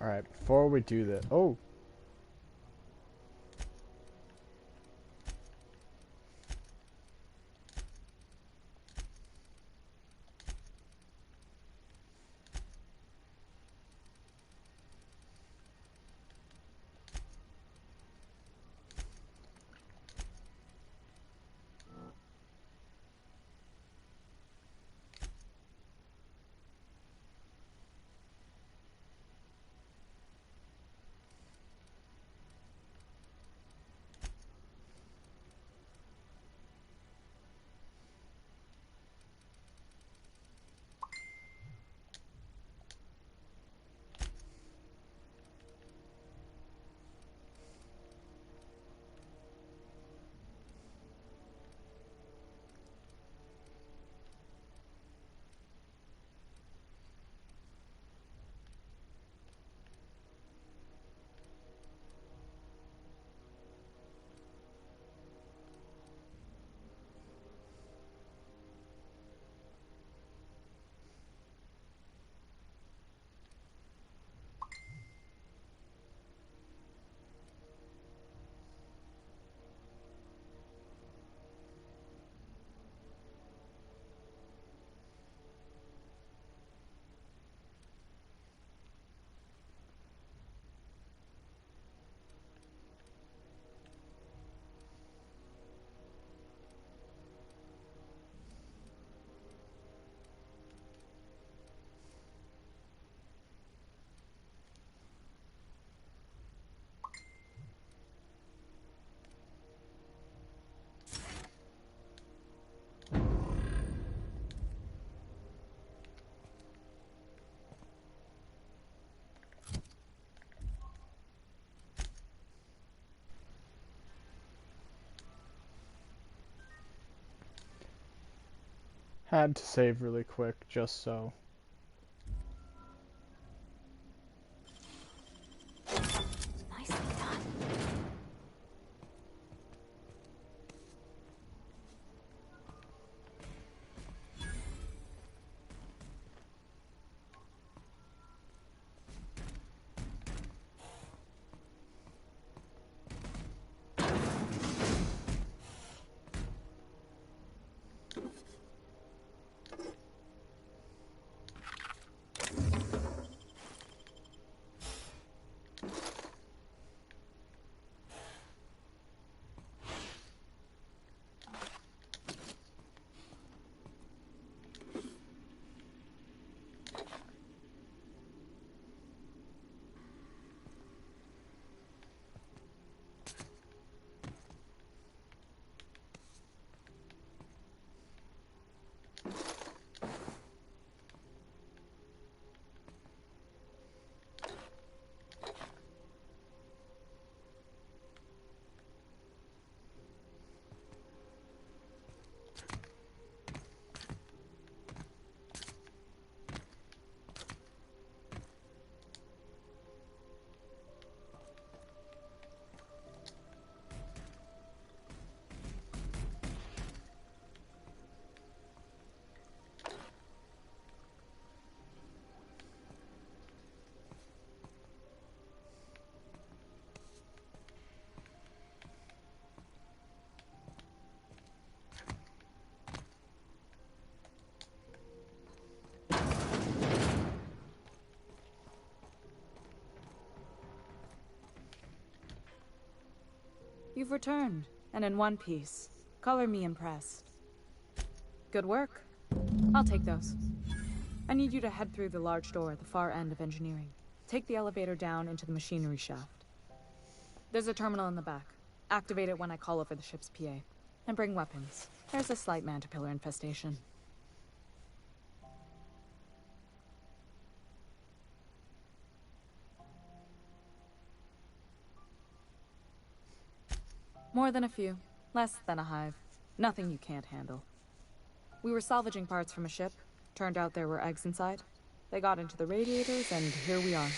Alright, before we do this... Oh! Had to save really quick, just so. Nicely done. You've returned, and in one piece. Color me impressed. Good work. I'll take those. I need you to head through the large door at the far end of engineering. Take the elevator down into the machinery shaft. There's a terminal in the back. Activate it when I call over the ship's PA. And bring weapons. There's a slight Mantipillar infestation. More than a few. Less than a hive. Nothing you can't handle. We were salvaging parts from a ship. Turned out there were eggs inside. They got into the radiators, and here we are.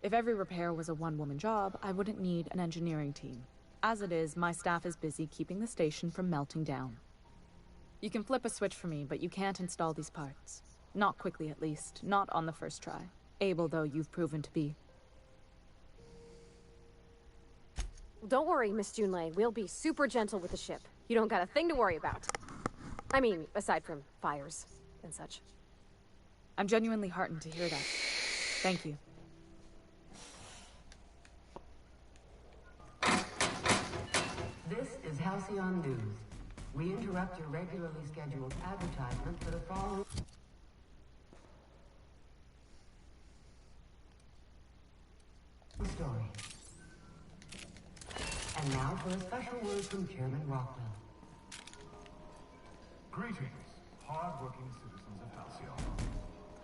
If every repair was a one-woman job, I wouldn't need an engineering team. As it is, my staff is busy keeping the station from melting down. You can flip a switch for me, but you can't install these parts. Not quickly, at least. Not on the first try. Able though you've proven to be. Don't worry, Miss Junlei. We'll be super gentle with the ship. You don't got a thing to worry about. I mean, aside from fires and such. I'm genuinely heartened to hear that. Thank you. This is Halcyon News. We interrupt your regularly scheduled advertisement for the following story. And now for a special word from Chairman Rockwell. Greetings, hard-working citizens of Halcyon.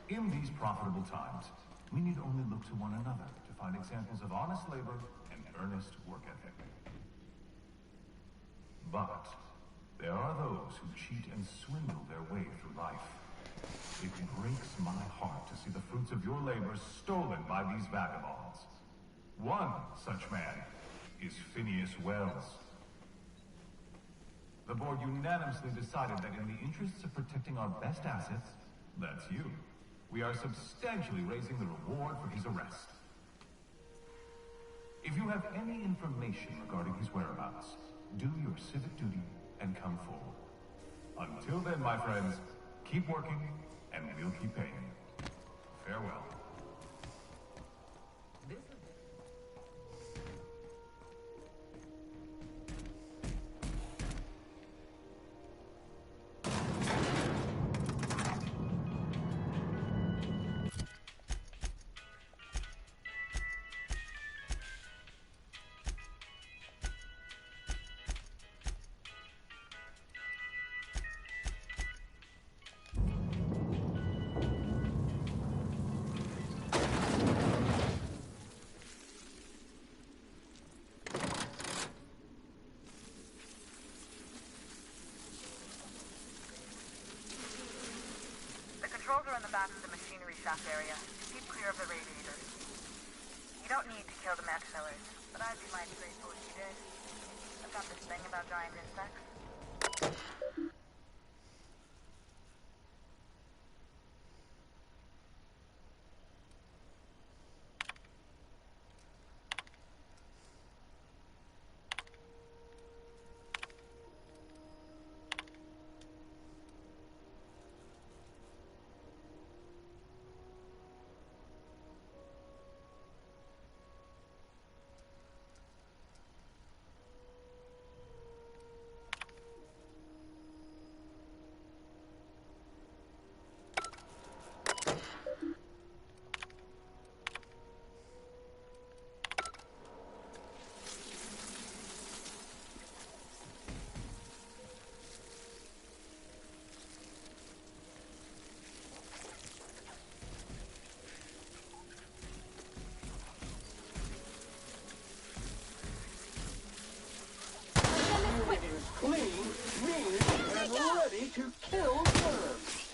In these profitable times, we need only look to one another to find examples of honest labor and earnest work ethic. But there are those who cheat and swindle their way through life. It breaks my heart to see the fruits of your labor stolen by these vagabonds. One such man is Phineas Wells. The board unanimously decided that in the interests of protecting our best assets, that's you, we are substantially raising the reward for his arrest. If you have any information regarding his whereabouts, do your civic duty and come forward. Until then, my friends, keep working and we'll keep paying you. Farewell. Controls are in the back of the machinery shaft area. Keep clear of the radiators. You don't need to kill the match fillers, but I'd be mighty grateful if you did. I've got this thing about giant insects. Clean, mean, and ready to kill worms.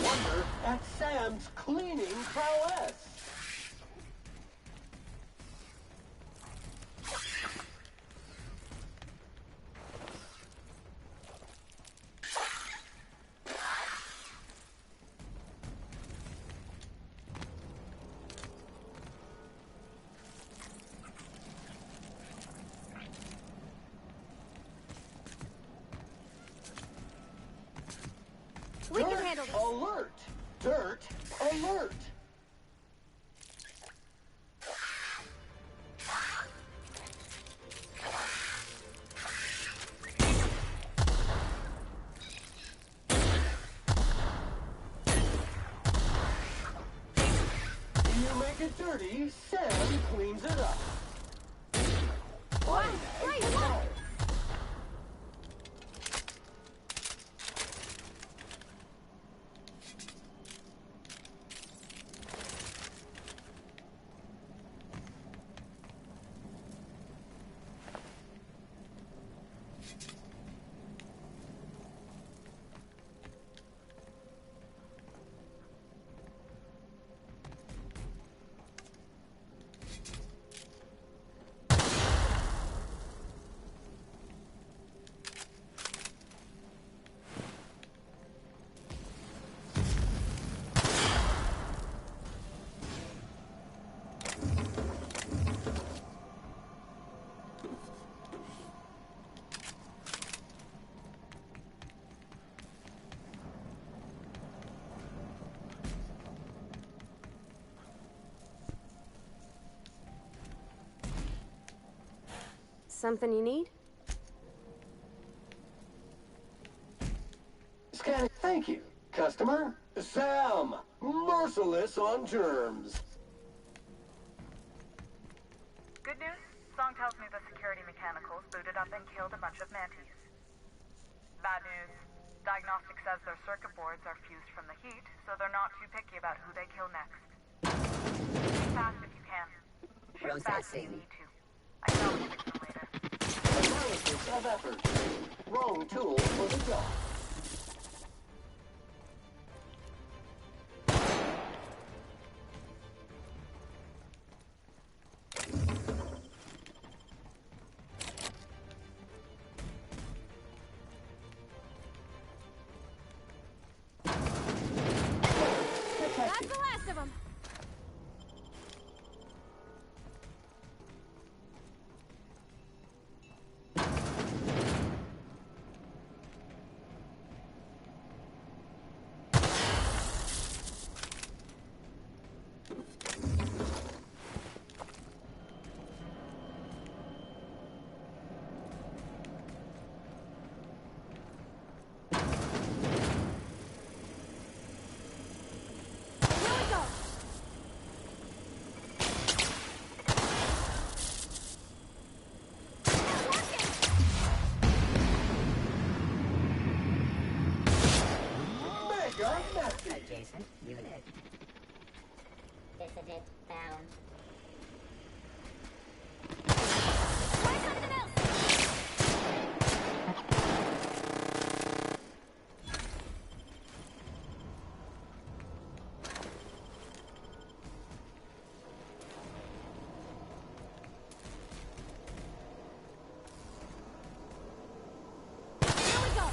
Wonder at Sam's cleaning prowess. We can handle this. Alert! Dirt alert! You make it dirty, Sam cleans it up. What? Something you need? Scanning. Thank you, customer. Sam, merciless on germs. Good news? Song tells me the security mechanicals booted up and killed a bunch of mantis. Bad news. Diagnostic says their circuit boards are fused from the heat, so they're not too picky about who they kill next. Be fast if you can. Shoot back if you need to. I can always fix them later. Analysis of effort. Wrong tool for the job. That's the last of them. Adjacent unit. Dissident found. Try something else. Here we go.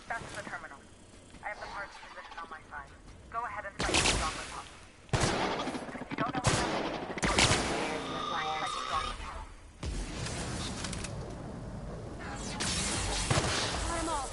That's the terminal. I have the parts positioned on my side. Go ahead and fight the gauntlet pump. And if you don't know what that means, fight the gauntlet pump. Fire 'em all.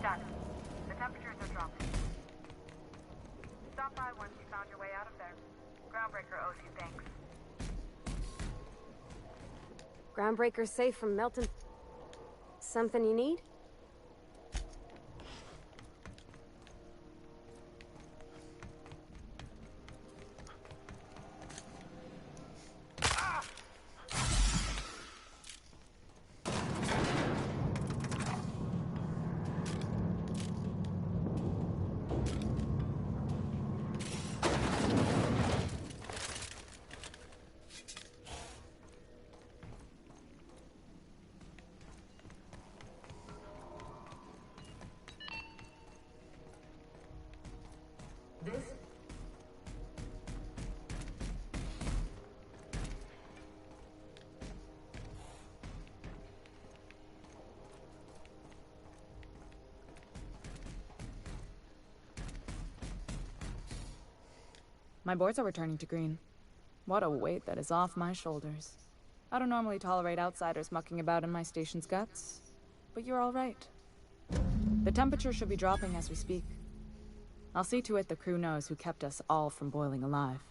Done. The temperatures are dropping. Stop by once you found your way out of there. Groundbreaker owes you thanks. Groundbreaker safe from melting. Something you need? This My boards are returning to green. What a weight that is off my shoulders. I don't normally tolerate outsiders mucking about in my station's guts, but you're all right. The temperature should be dropping as we speak. I'll see to it the crew knows who kept us all from boiling alive.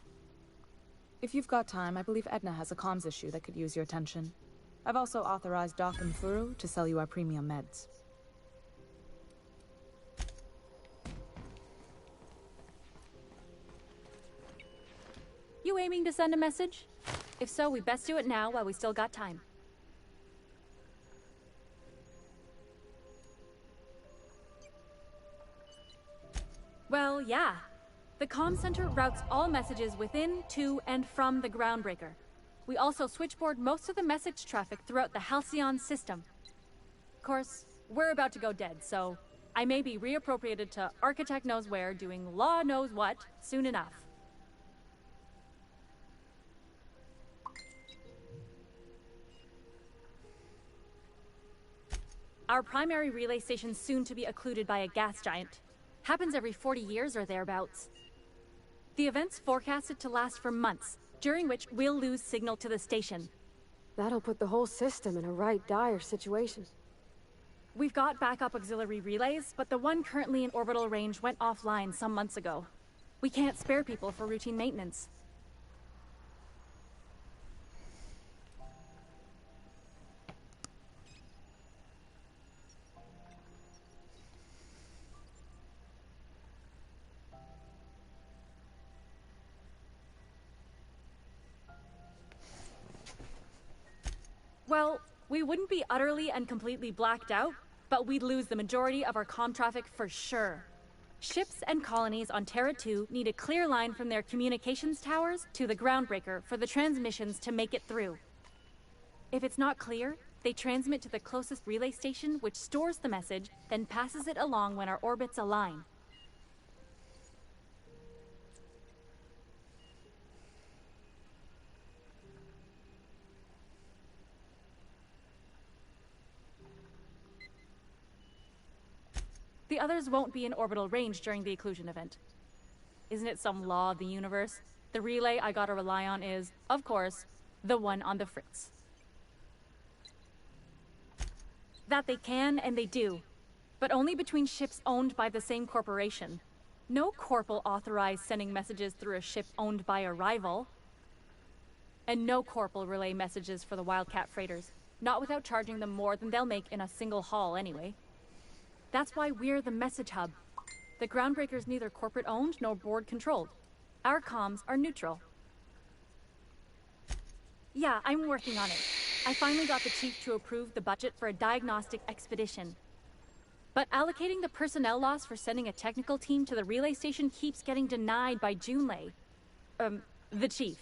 If you've got time, I believe Edna has a comms issue that could use your attention. I've also authorized Doc and Furu to sell you our premium meds. You aiming to send a message? If so, we best do it now while we still got time. Well, yeah. The comm center routes all messages within, to, and from the Groundbreaker. We also switchboard most of the message traffic throughout the Halcyon system. Of course, we're about to go dead, so I may be reappropriated to Architect Knows Where doing Law Knows What soon enough. Our primary relay station's soon to be occluded by a gas giant. Happens every 40 years or thereabouts. The event's forecasted to last for months, during which we'll lose signal to the station. That'll put the whole system in a right dire situation. We've got backup auxiliary relays, but the one currently in orbital range went offline some months ago. We can't spare people for routine maintenance. Well, we wouldn't be utterly and completely blacked out, but we'd lose the majority of our comm traffic for sure. Ships and colonies on Terra 2 need a clear line from their communications towers to the Groundbreaker for the transmissions to make it through. If it's not clear, they transmit to the closest relay station, which stores the message, then passes it along when our orbits align. The others won't be in orbital range during the occlusion event. Isn't it some law of the universe? The relay I gotta rely on is, of course, the one on the Fritz. That they can and they do, but only between ships owned by the same corporation. No corp will authorize sending messages through a ship owned by a rival. And no corp will relay messages for the Wildcat freighters, not without charging them more than they'll make in a single haul anyway. That's why we're the message hub. The Groundbreaker's neither corporate owned nor board controlled. Our comms are neutral. Yeah, I'm working on it. I finally got the chief to approve the budget for a diagnostic expedition. But allocating the personnel loss for sending a technical team to the relay station keeps getting denied by Junlei. The chief.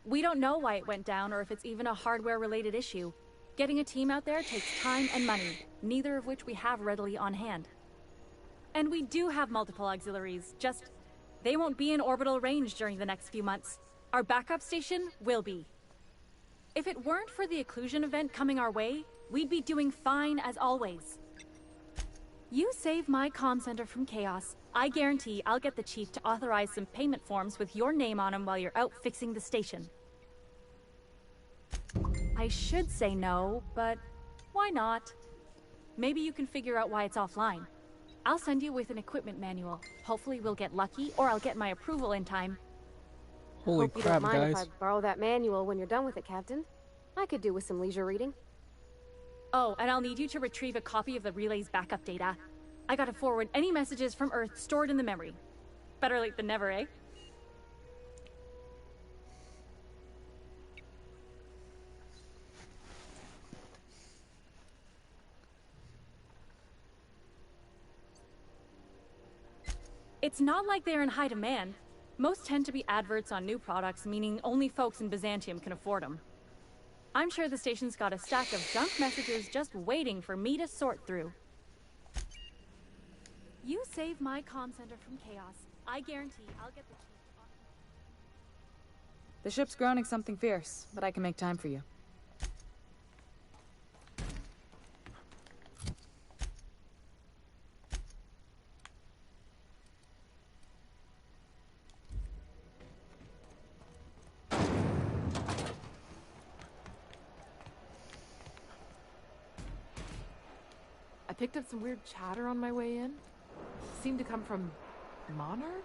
We don't know why it went down or if it's even a hardware-related issue. Getting a team out there takes time and money, neither of which we have readily on hand. And we do have multiple auxiliaries, just they won't be in orbital range during the next few months. Our backup station will be. If it weren't for the occlusion event coming our way, we'd be doing fine as always. You save my comm center from chaos. I guarantee I'll get the chief to authorize some payment forms with your name on them while you're out fixing the station. I should say no, but why not? Maybe you can figure out why it's offline. I'll send you with an equipment manual. Hopefully we'll get lucky, or I'll get my approval in time. Holy Hope you crap, don't mind guys. if I borrow that manual when you're done with it, Captain. I could do with some leisure reading. Oh, and I'll need you to retrieve a copy of the relay's backup data. I gotta forward any messages from Earth stored in the memory. Better late than never, eh? It's not like they're in high demand. Most tend to be adverts on new products, meaning only folks in Byzantium can afford them. I'm sure the station's got a stack of junk messages just waiting for me to sort through. You save my comm center from chaos. I guarantee I'll get the chief. The ship's grounding something fierce, but I can make time for you. I picked up some weird chatter on my way in. Seemed to come from Monarch?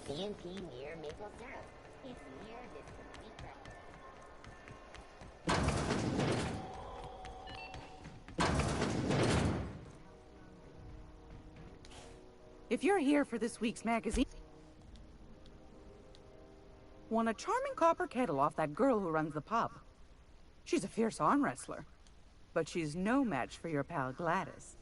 CMP near maple syrup. It's near this complete breakfast. If you're here for this week's magazine... won a charming copper kettle off that girl who runs the pub. She's a fierce arm wrestler, but she's no match for your pal Gladys.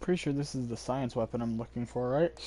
Pretty sure this is the science weapon I'm looking for, right?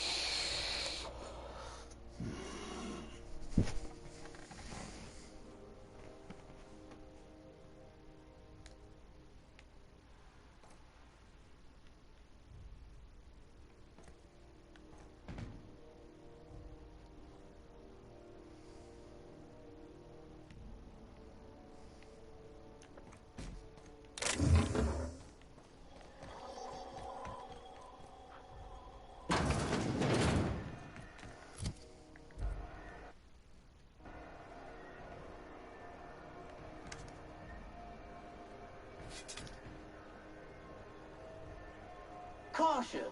Caution!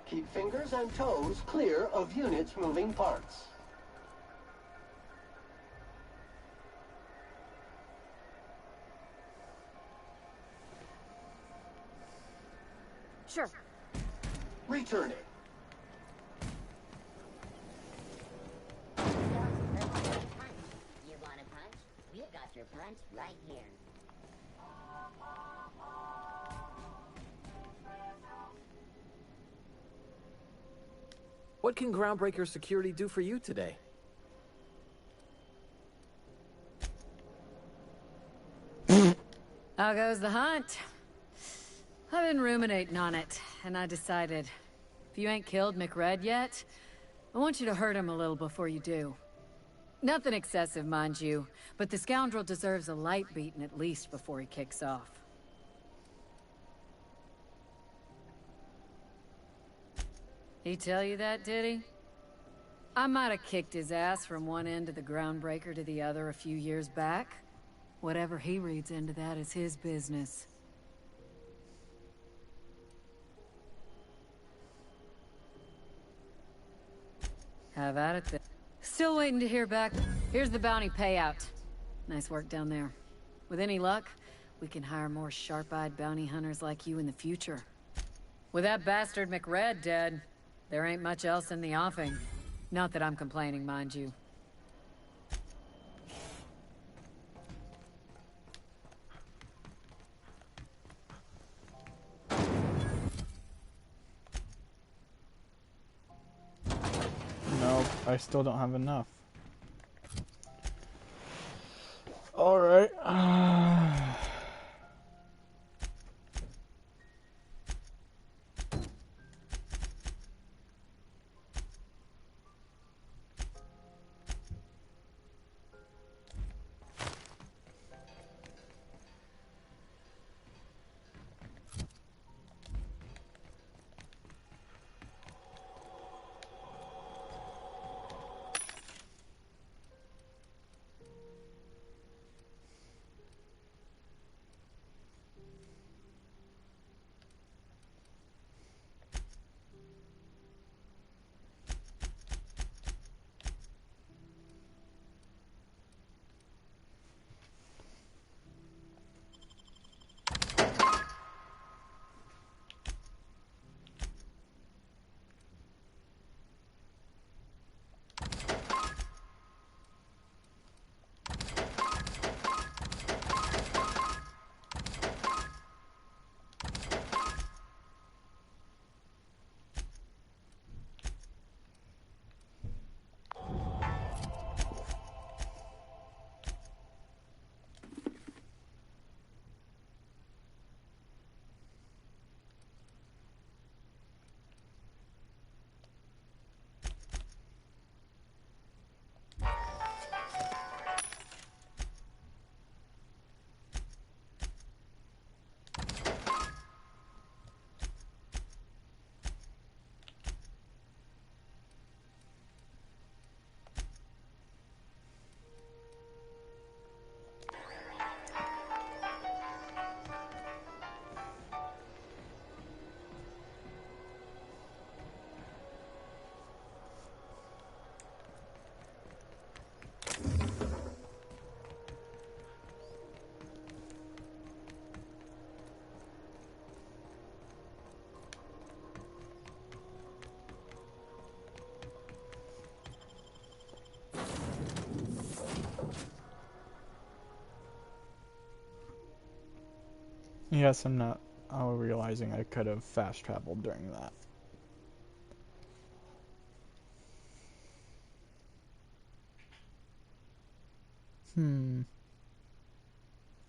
Keep fingers and toes clear of units moving parts. Sure. Returning. You want a punch? We've got your punch right here. What can Groundbreaker Security do for you today? How goes the hunt? I've been ruminating on it, and I decided, if you ain't killed McRed yet, I want you to hurt him a little before you do. Nothing excessive, mind you, but the scoundrel deserves a light beating at least before he kicks off. He tell you that, did he? I might have kicked his ass from one end of the Groundbreaker to the other a few years back. Whatever he reads into that is his business. Have at it then. Still waiting to hear back. Here's the bounty payout. Nice work down there. With any luck, we can hire more sharp-eyed bounty hunters like you in the future. With that bastard McRed dead, there ain't much else in the offing. Not that I'm complaining, mind you. Nope, I still don't have enough. Alright. Yes, I'm not realizing I could have fast traveled during that.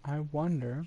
I wonder.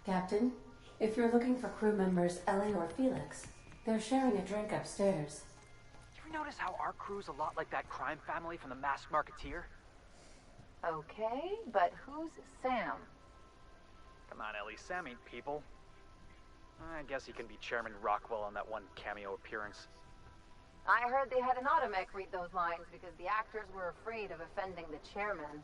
Captain, if you're looking for crew members Ellie or Felix, they're sharing a drink upstairs. You ever notice how our crew's a lot like that crime family from The Masked Marketeer? Okay, but who's Sam? Come on, Ellie, Sam ain't people. I guess he can be Chairman Rockwell on that one cameo appearance. I heard they had an automech read those lines because the actors were afraid of offending the chairman.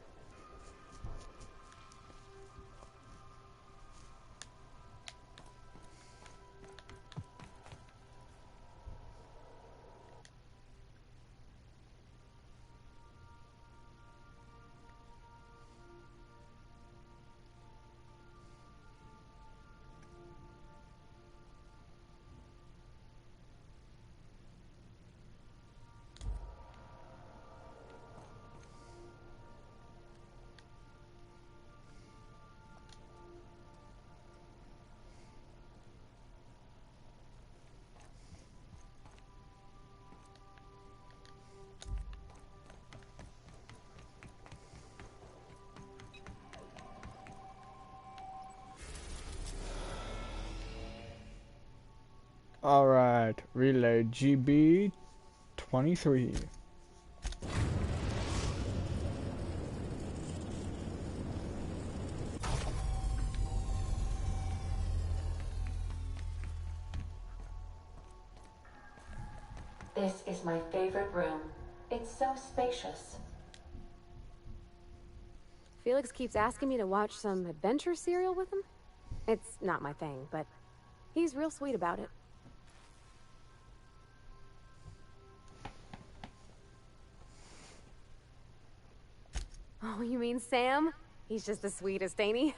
Alright, relay GB 23. This is my favorite room. It's so spacious. Felix keeps asking me to watch some adventure serial with him. It's not my thing, but he's real sweet about it. Oh, you mean Sam? He's just the sweetest, ain't he?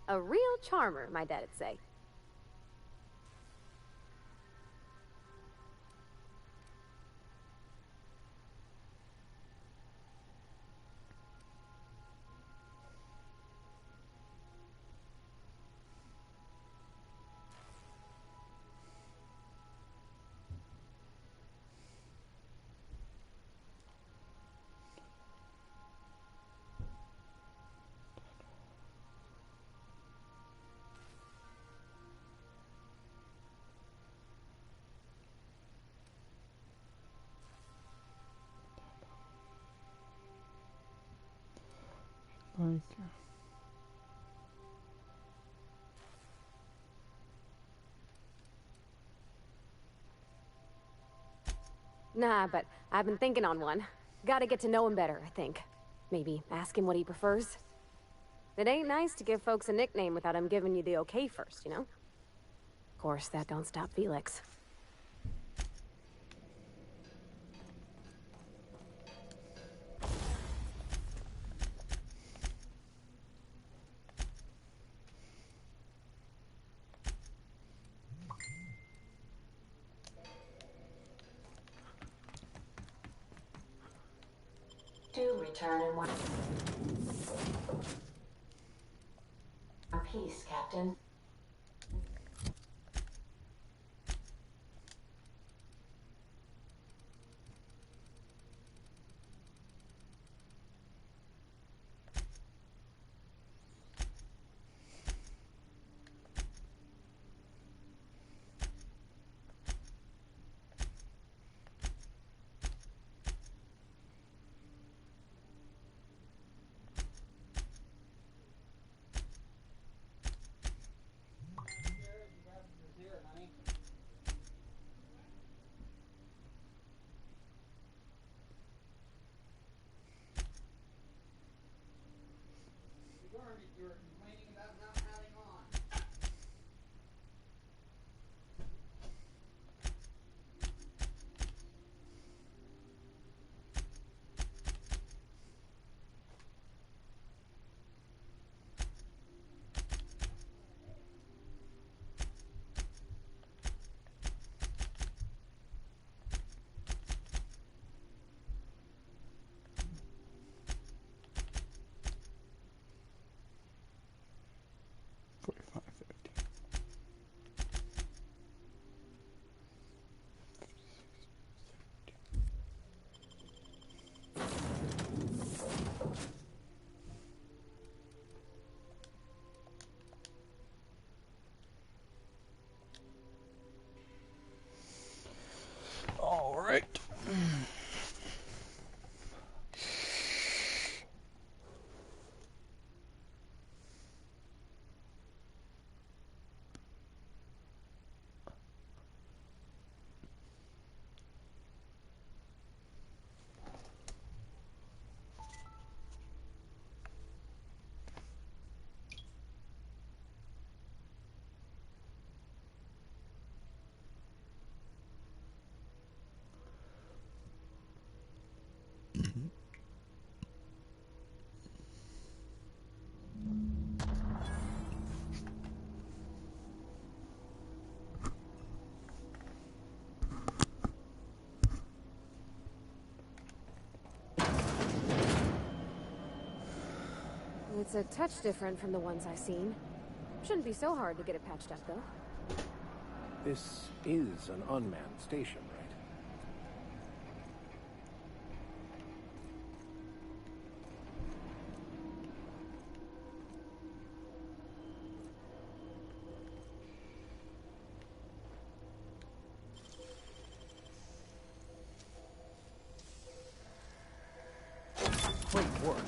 A real charmer, my dad'd say. Like, Nah, but I've been thinking on one. Gotta get to know him better, I think. Maybe ask him what he prefers. It ain't nice to give folks a nickname without him giving you the okay first, you know? Of course, that don't stop Felix. Do return in one piece, Captain. It's a touch different from the ones I've seen. Shouldn't be so hard to get it patched up, though. This is an unmanned station, right? Great work.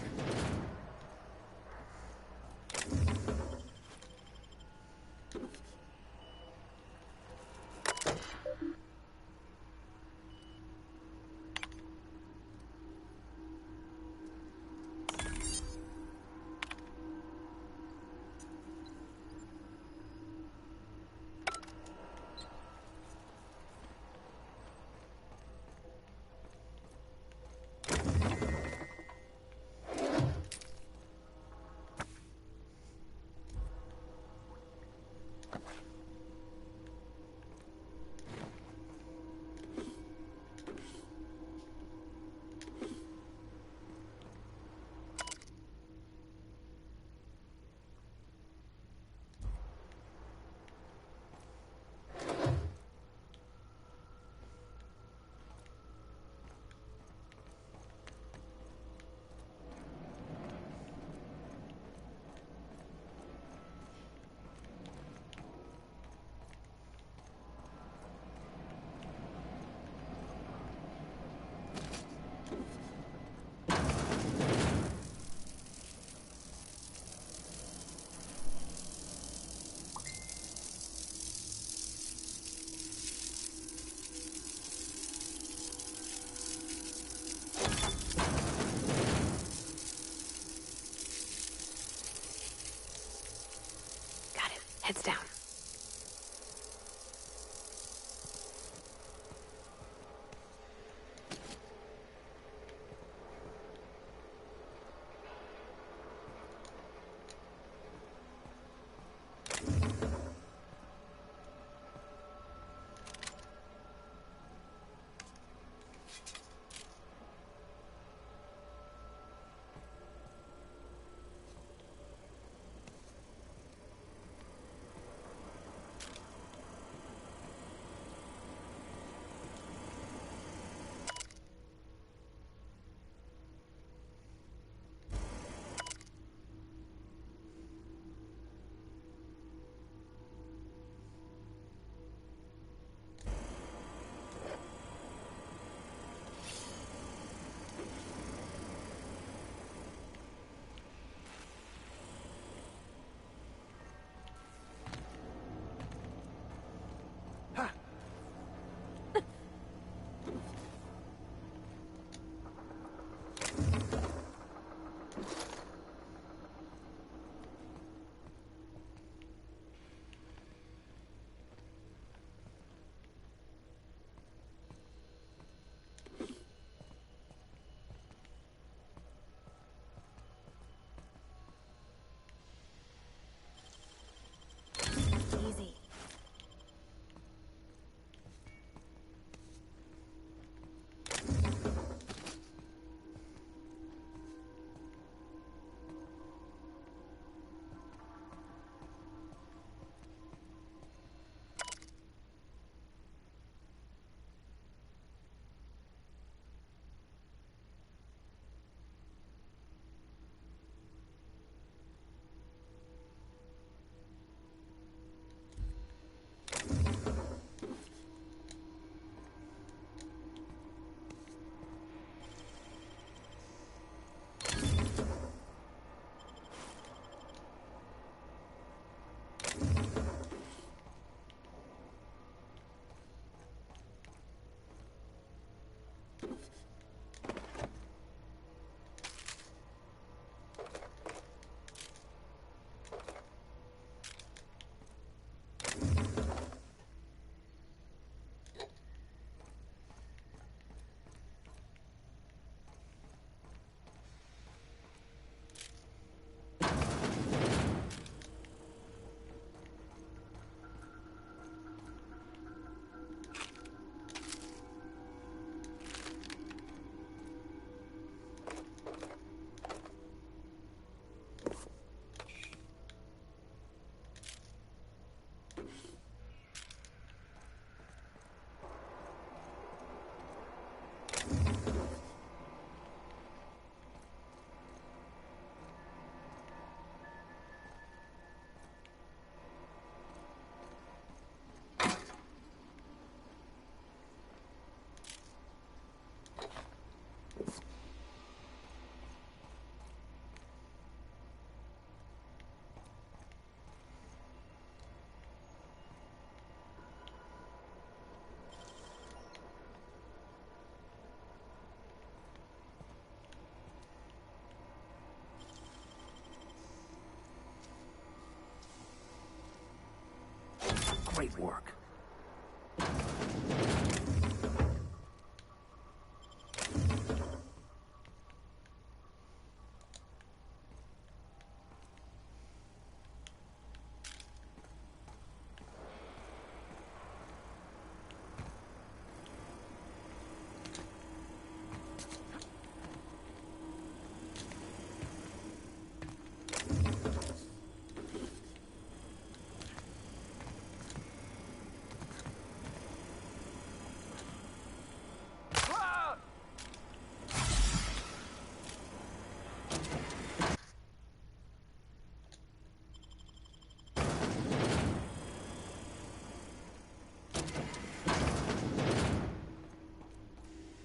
might work.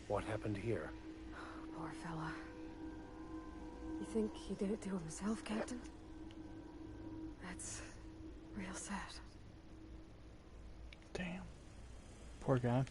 What happened here? Poor fella. You think he did it to himself, Captain? That's real sad. Damn. Poor guy.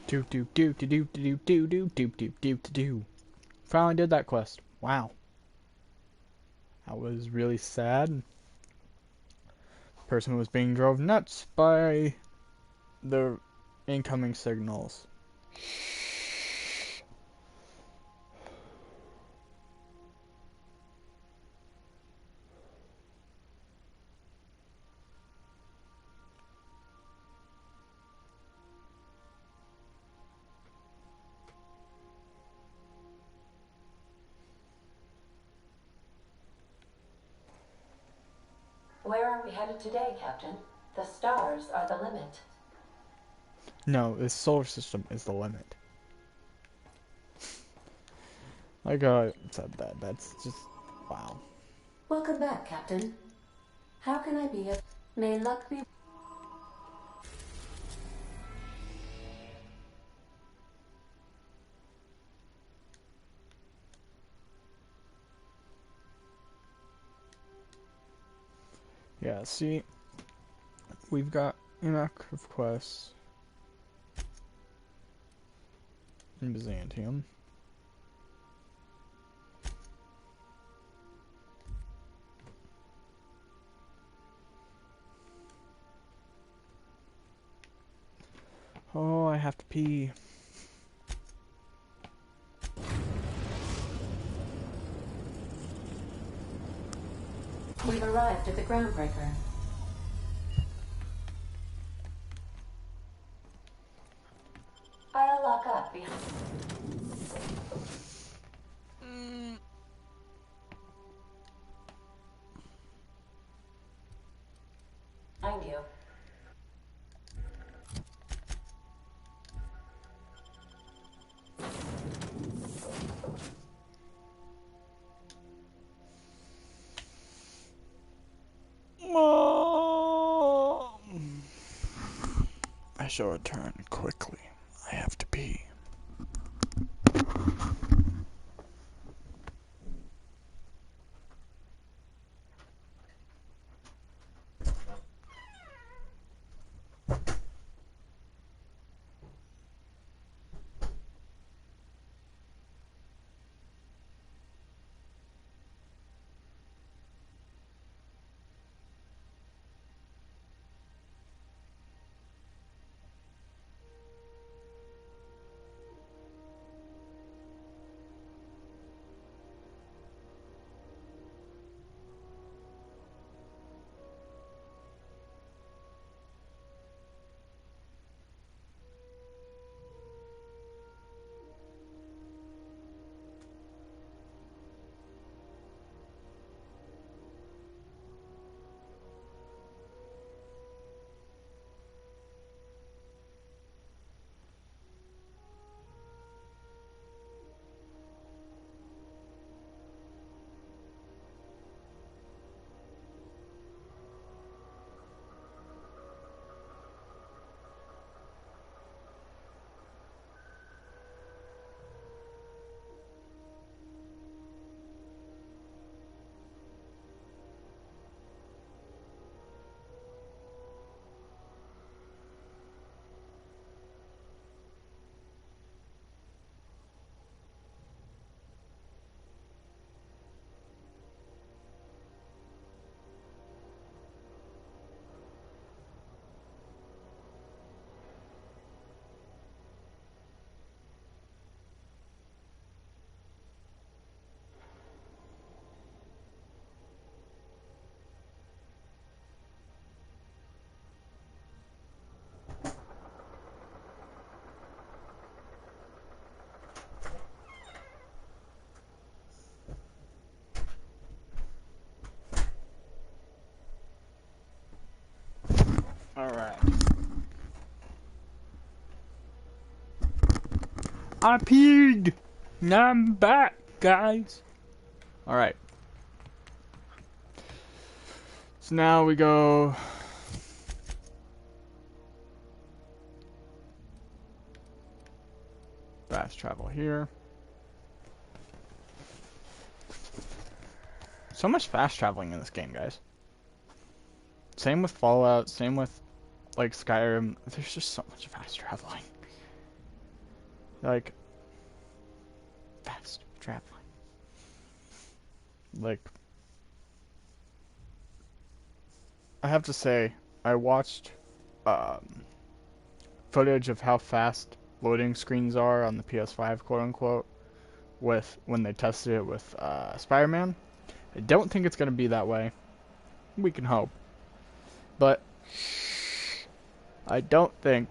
Do do do do do do do do do do do do. Finally did that quest. Wow. That was really sad. Person was being drove nuts by the incoming signals. Where are we headed today, Captain? The stars are the limit. No, this solar system is the limit. Like I said that. That's just wow. Welcome back, Captain. How can I be of... May luck be... Yeah, see, we've got inactive quests in Byzantium. Oh, I have to pee. We've arrived at the groundbreaker. I'll lock up behind. Behind you. I shall return quickly. I have to pee. Alright. I peed! Now I'm back, guys! Alright. So now we go... fast travel here. So much fast traveling in this game, guys. Same with Fallout, same with, like, Skyrim. There's just so much fast traveling. Like, fast traveling. Like, I have to say, I watched footage of how fast loading screens are on the PS5, quote-unquote, with when they tested it with Spider-Man. I don't think it's going to be that way. We can hope. But I don't think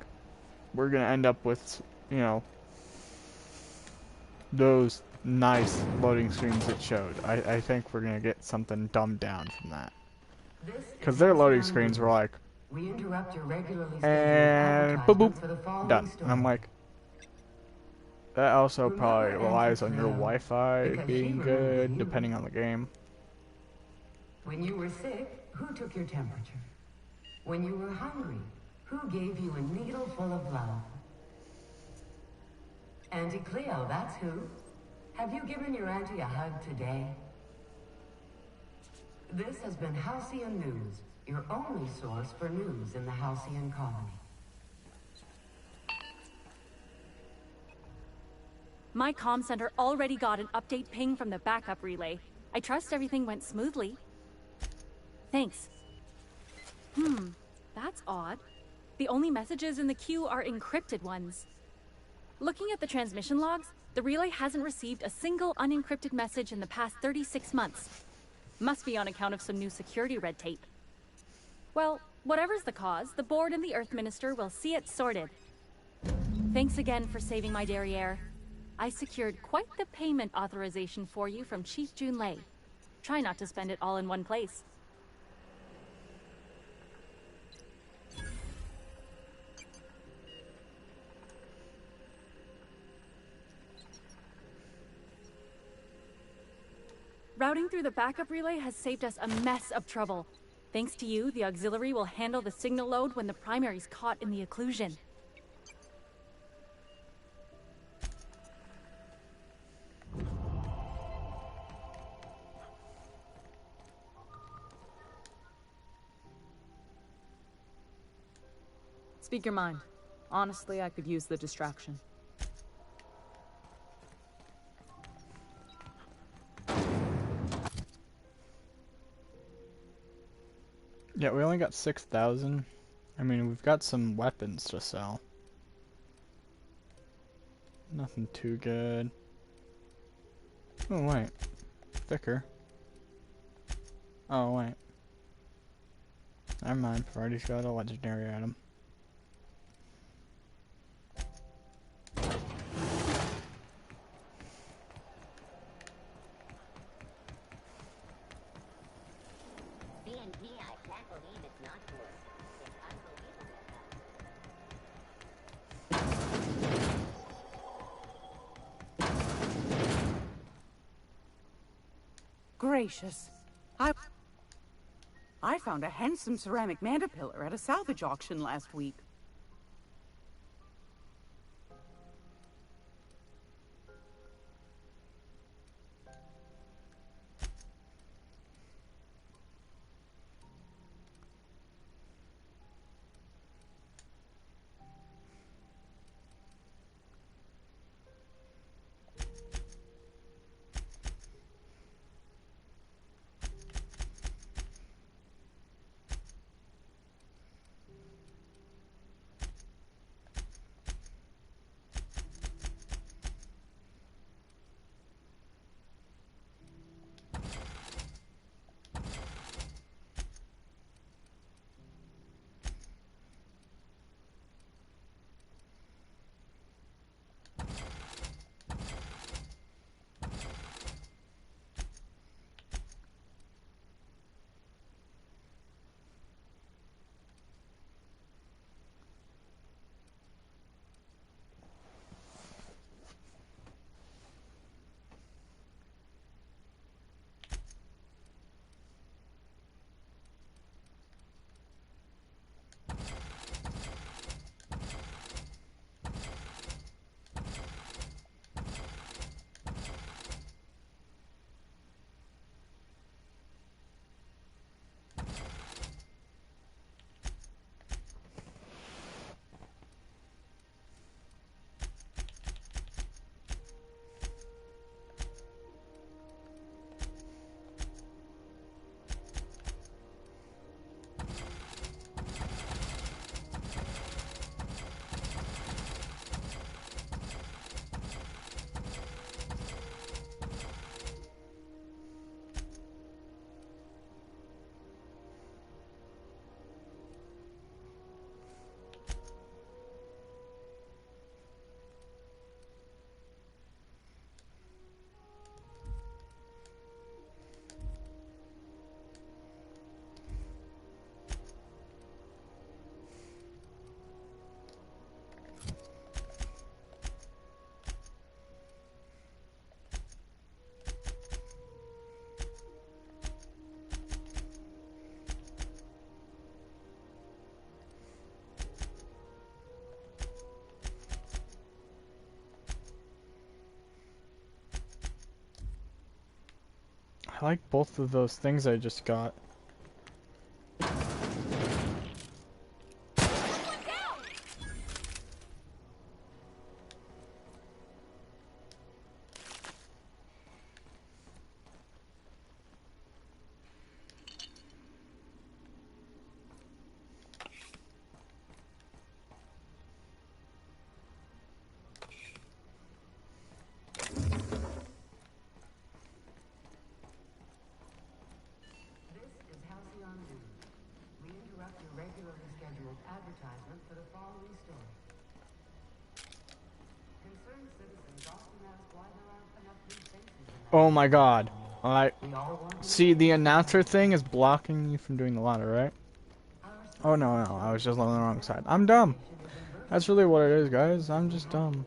we're going to end up with, you know, those nice loading screens it showed. I think we're going to get something dumbed down from that. Because their loading screens were like, and boop boop, done. And I'm like, that also probably relies on your Wi-Fi being good, depending on the game. When you were sick, who took your temperature? When you were hungry, who gave you a needle full of love? Auntie Cleo, that's who. Have you given your auntie a hug today? This has been Halcyon News, your only source for news in the Halcyon colony. My comm center already got an update ping from the backup relay. I trust everything went smoothly. Thanks. That's odd. The only messages in the queue are encrypted ones. Looking at the transmission logs, the relay hasn't received a single unencrypted message in the past 36 months. Must be on account of some new security red tape. Well, whatever's the cause, the board and the Earth Minister will see it sorted. Thanks again for saving my derriere. I secured quite the payment authorization for you from Chief Junlei. Try not to spend it all in one place. Routing through the backup relay has saved us a mess of trouble. Thanks to you, the auxiliary will handle the signal load when the primary's caught in the occlusion. Speak your mind. Honestly, I could use the distraction. Yeah, we only got 6,000. I mean, we've got some weapons to sell. Nothing too good. Oh, wait. Thicker. Oh, wait. Never mind. Already got a legendary item. Gracious. I found a handsome ceramic mandapillar at a salvage auction last week. I like both of those things I just got. scheduled advertisement for the following story. Concerned citizens often ask why there aren't enough new faces in Oh my god. Alright. See, the announcer thing is blocking me from doing the ladder, right? Oh no, no, I was just on the wrong side. I'm dumb. That's really what it is, guys. I'm just dumb.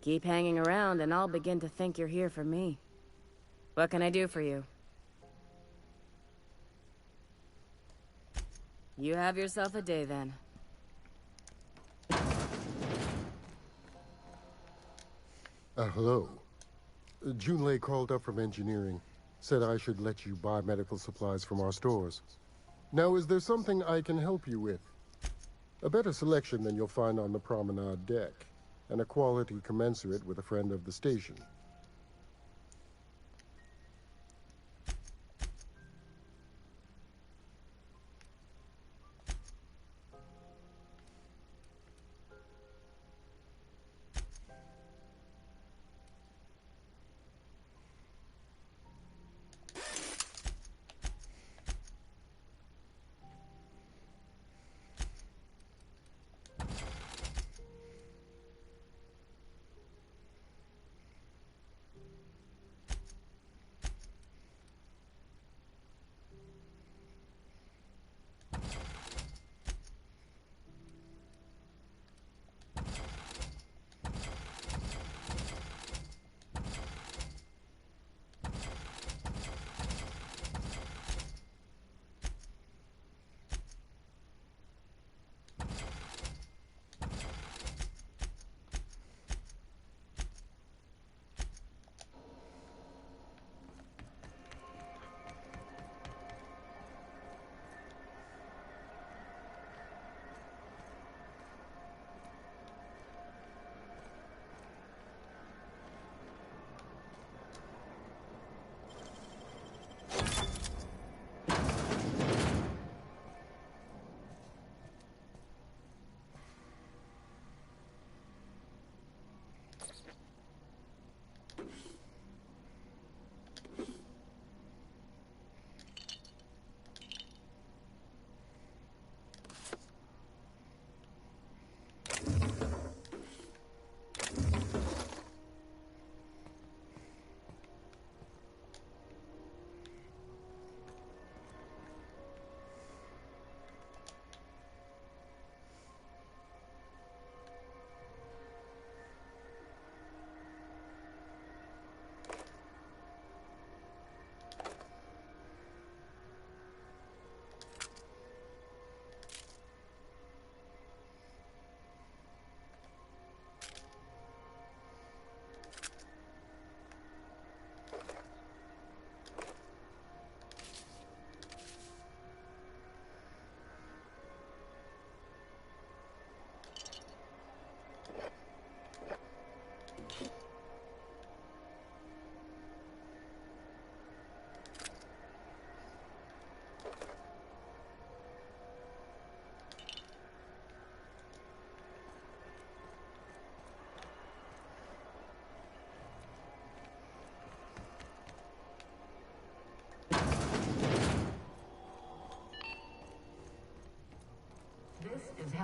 Keep hanging around and I'll begin to think you're here for me. What can I do for you? You have yourself a day then. Hello. Junlei called up from engineering. Said I should let you buy medical supplies from our stores. Now, is there something I can help you with? A better selection than you'll find on the promenade deck, and a quality commensurate with a friend of the station.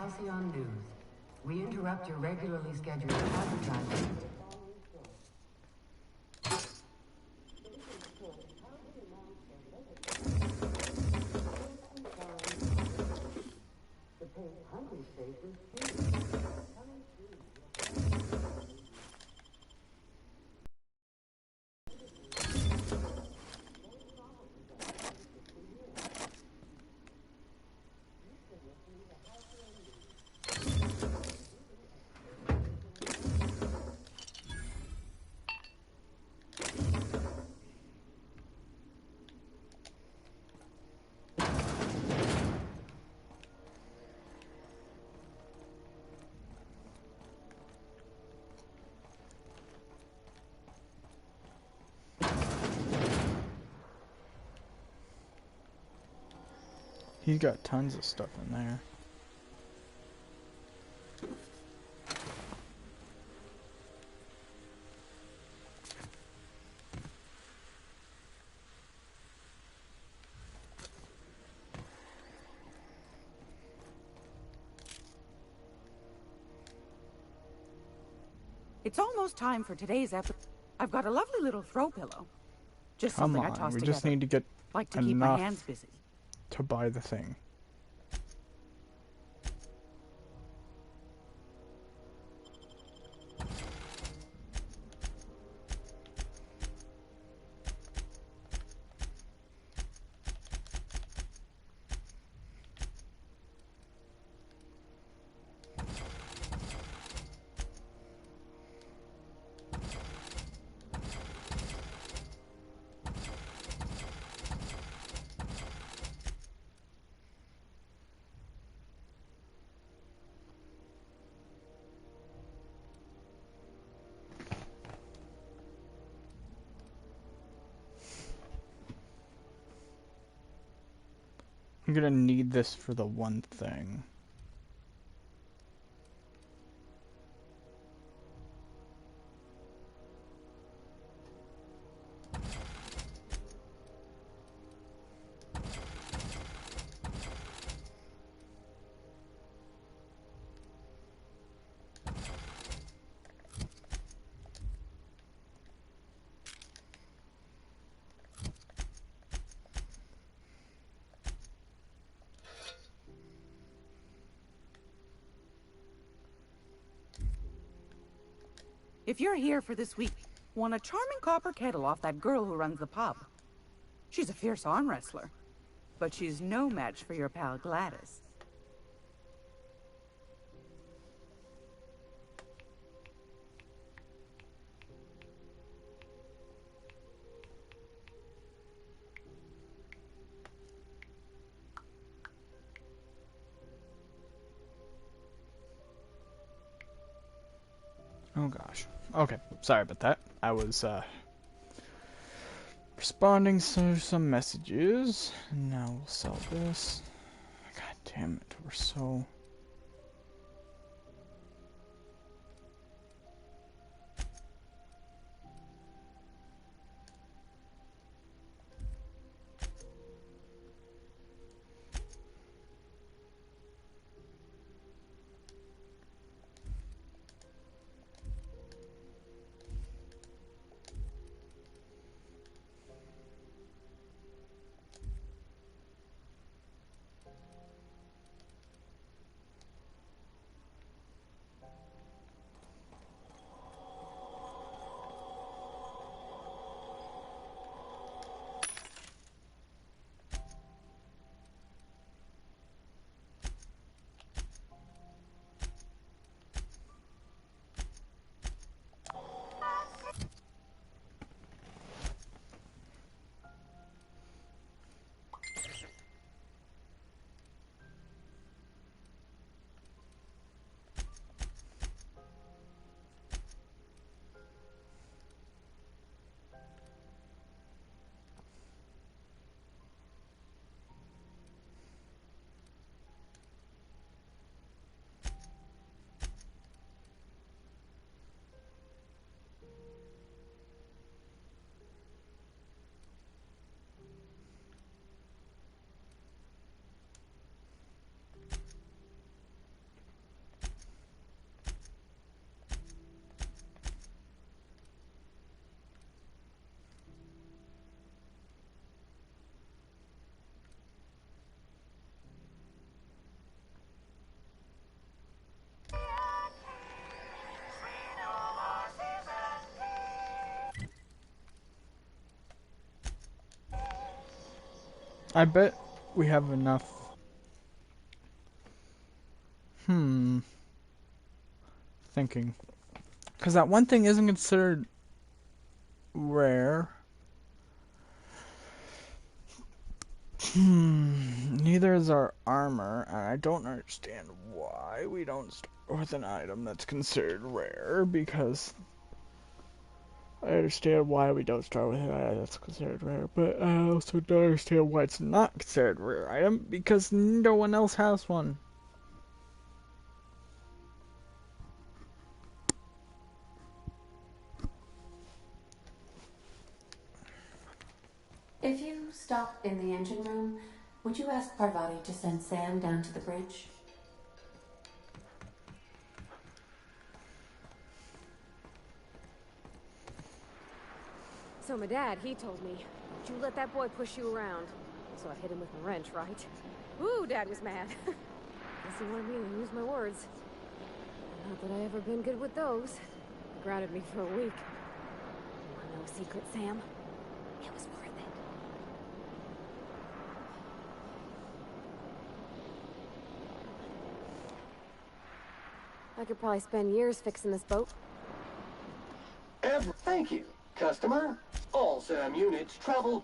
Halcyon News. We interrupt your regularly scheduled advertising. He's got tons of stuff in there. It's almost time for today's episode. I've got a lovely little throw pillow. Just Come something I on, tossed we together. just need to get Like to keep my enough hands busy. to buy the thing. I'm gonna need this for the one thing. If you're here for this week, won a charming copper kettle off that girl who runs the pub. She's a fierce arm wrestler, but she's no match for your pal Gladys. Oh gosh. Okay, sorry about that. I was responding to some messages. And now we'll sell this. God damn it, we're so... I bet we have enough. Thinking. Because that one thing isn't considered rare. Neither is our armor, and I don't understand why we don't start with an item that's considered rare, because I understand why we don't start with an item that's considered rare, but I also don't understand why it's not considered a rare item, because no one else has one. If you stop in the engine room, would you ask Parvati to send Sam down to the bridge? So my dad, he told me, don't you let that boy push you around. So I hit him with my wrench, right? Ooh, Dad was mad. Guess he wanted me to use my words. Not that I ever been good with those. Grounded me for a week. You wanna know a secret, Sam? It was worth it. I could probably spend years fixing this boat. Thank you, customer. All SAM units travel.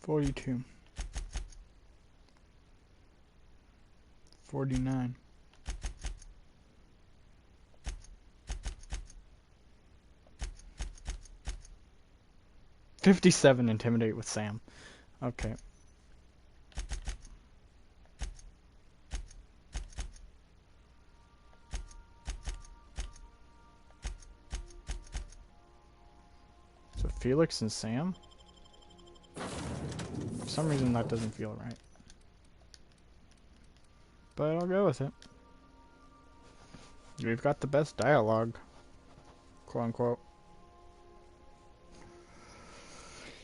42. 49. $57 intimidate with Sam. Okay. So Felix and Sam? For some reason that doesn't feel right. But I'll go with it. We've got the best dialogue. Quote unquote.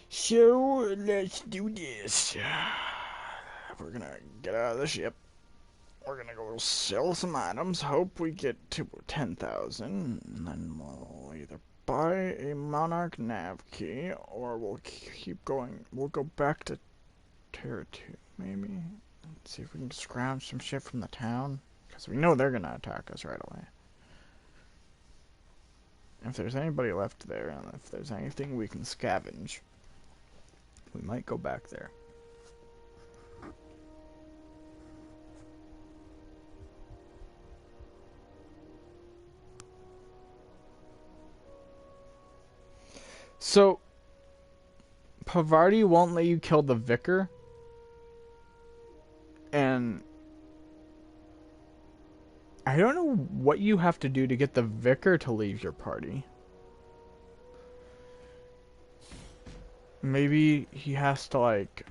So, let's do this. We're gonna get out of the ship. We're gonna go sell some items. Hope we get to 10,000. And then we'll either buy a Monarch nav key, or we'll keep going. We'll go back to Terra 2, maybe. Let's see if we can scrounge some shit from the town. Because we know they're gonna attack us right away. If there's anybody left there, and if there's anything we can scavenge, we might go back there. So, Pavarti won't let you kill the vicar, and I don't know what you have to do to get the vicar to leave your party. Maybe he has to, like...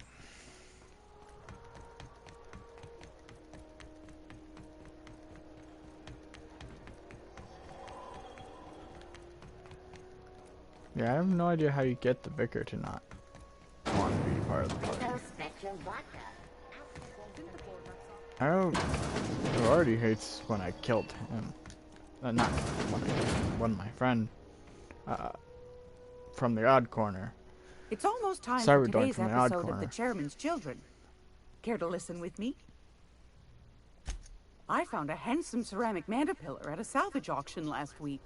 Yeah, I have no idea how you get the vicar to not want to be part of the party. I don't... He already hates when I killed him. Not when I killed him, when my friend from the Odd Corner. It's almost time Sorry, for today's from the Odd episode of Corner. The Chairman's Children. Care to listen with me? I found a handsome ceramic mandapillar at a salvage auction last week.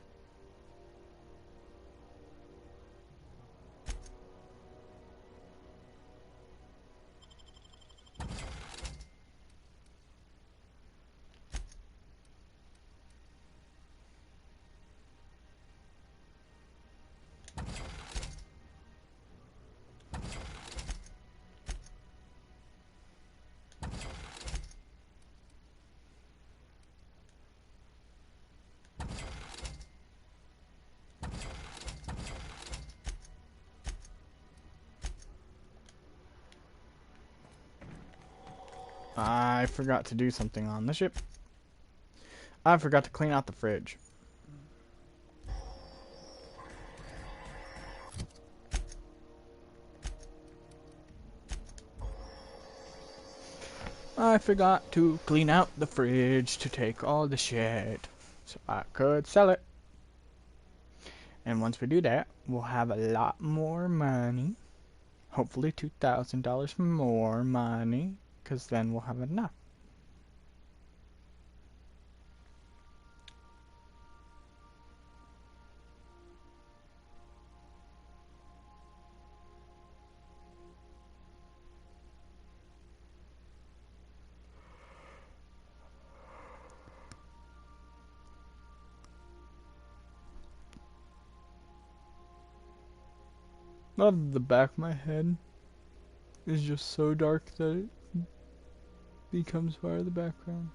I forgot to do something on the ship. I forgot to clean out the fridge. I forgot to clean out the fridge to take all the shit so I could sell it. And once we do that, we'll have a lot more money. Hopefully $2,000 more money, because then we'll have enough. Love the back of my head is just so dark that it becomes part of the background.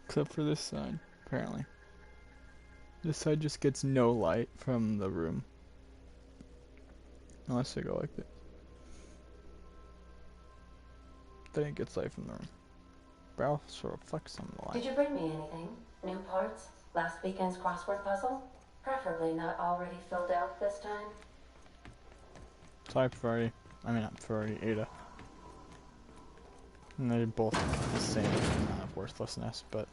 Except for this side, apparently. This side just gets no light from the room. Unless I go like this. Then it gets light from the room. But I'll sort of flex some of the light. Did you bring me anything? New parts? Last weekend's crossword puzzle? Preferably not already filled out this time. Sorry, Ferrari. I mean, not Ferrari, Ada. And they're both the same amount of worthlessness, but...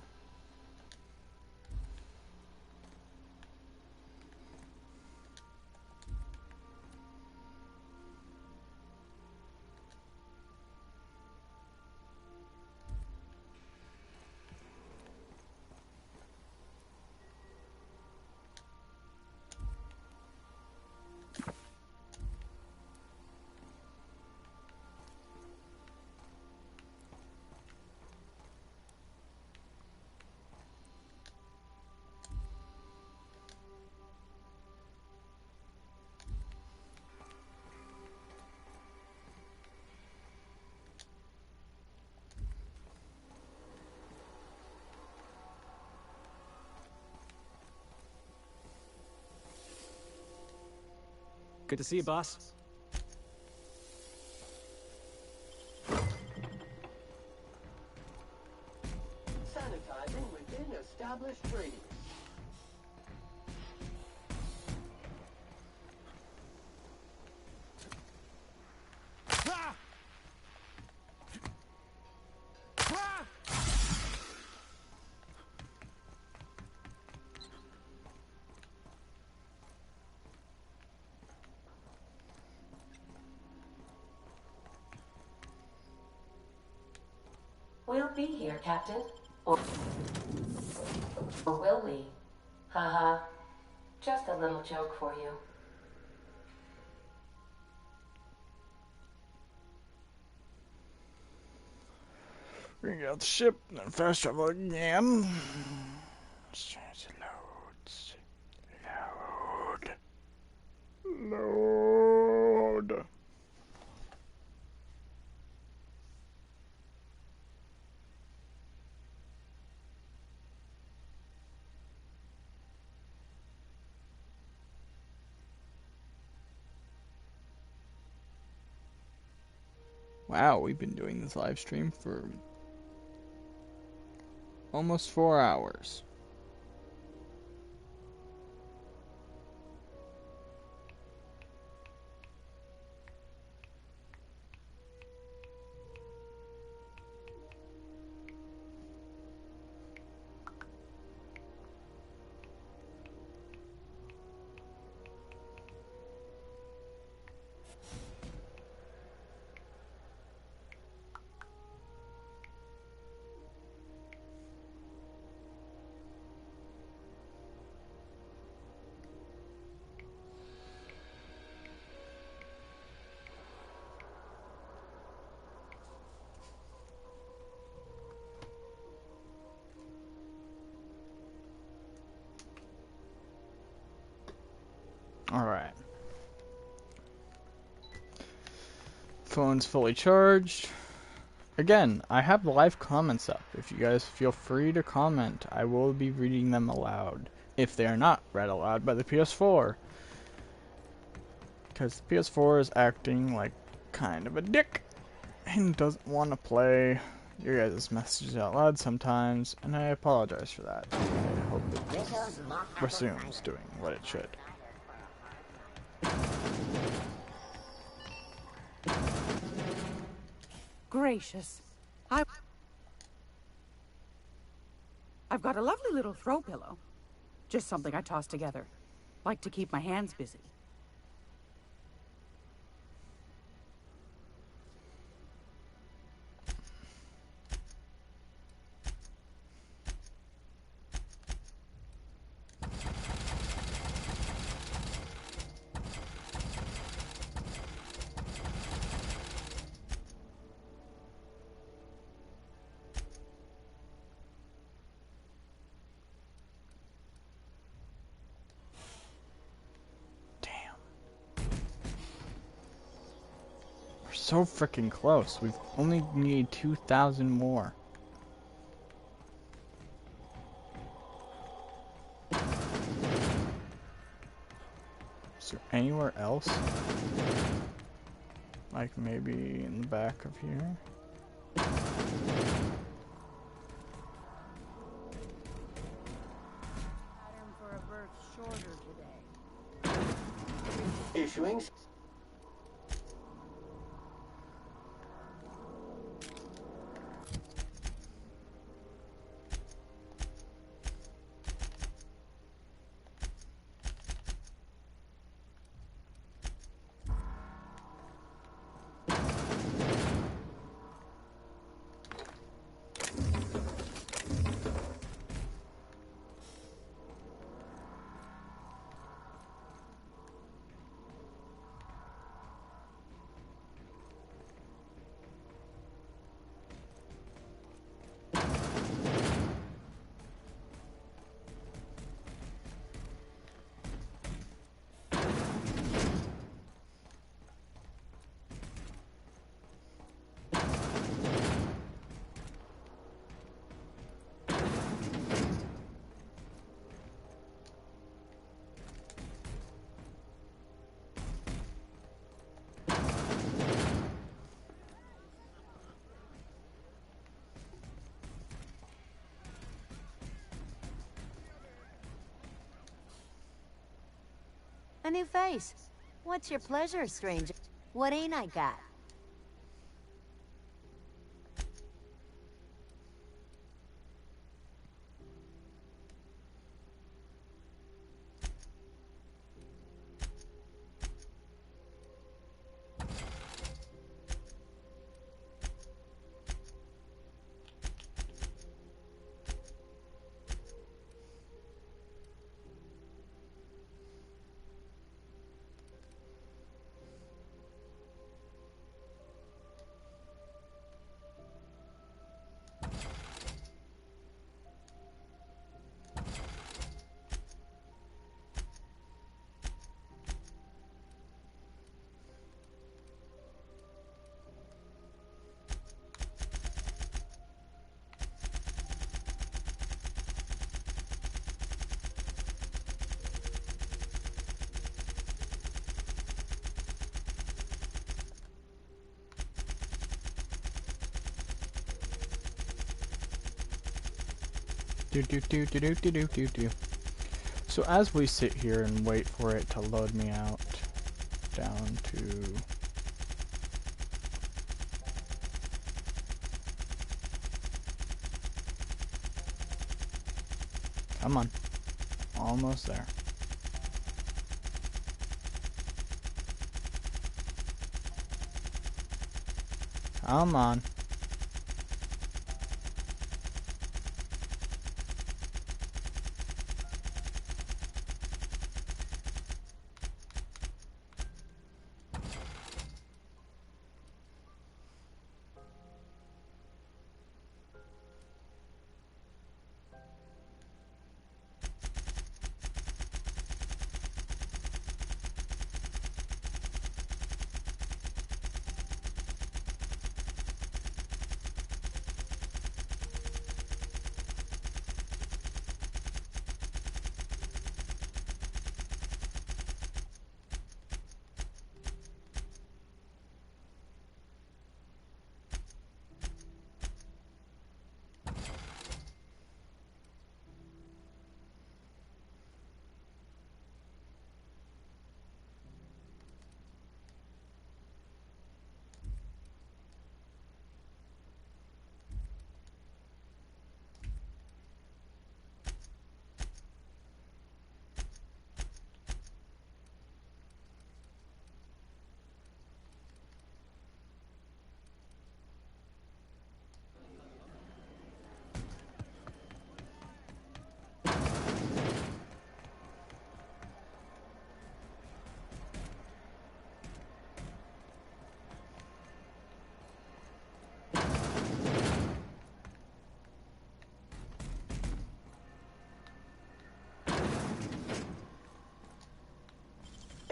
Good to see you, boss. Sanitizing within established radius. We'll be here, Captain. Or will we? Haha. Just a little joke for you. Bring out the ship and then fast travel again. Load. Wow, we've been doing this live stream for almost 4 hours. Alright. Phone's fully charged. Again, I have live comments up. If you guys feel free to comment, I will be reading them aloud. If they are not read aloud by the PS4. Because the PS4 is acting like kind of a dick. And doesn't want to play your guys' messages out loud sometimes. And I apologize for that. I hope it resumes doing what it should. Gracious. I've got a lovely little throw pillow. Just something I toss together. Like to keep my hands busy. So freaking close. We've only need 2,000 more. Is there anywhere else? Like maybe in the back of here? For a berth shorter today. Issuing. A new face. What's your pleasure, stranger? What ain't I got? So as we sit here and wait for it to load me out down to come on, almost there. Come on.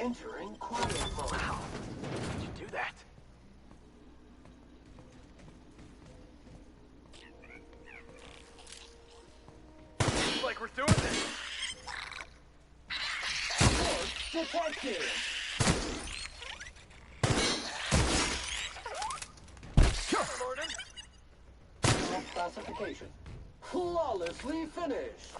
Entering quiet mode. Wow. How'd you do that? Looks like we're doing this. Detected. Classification. Flawlessly finished.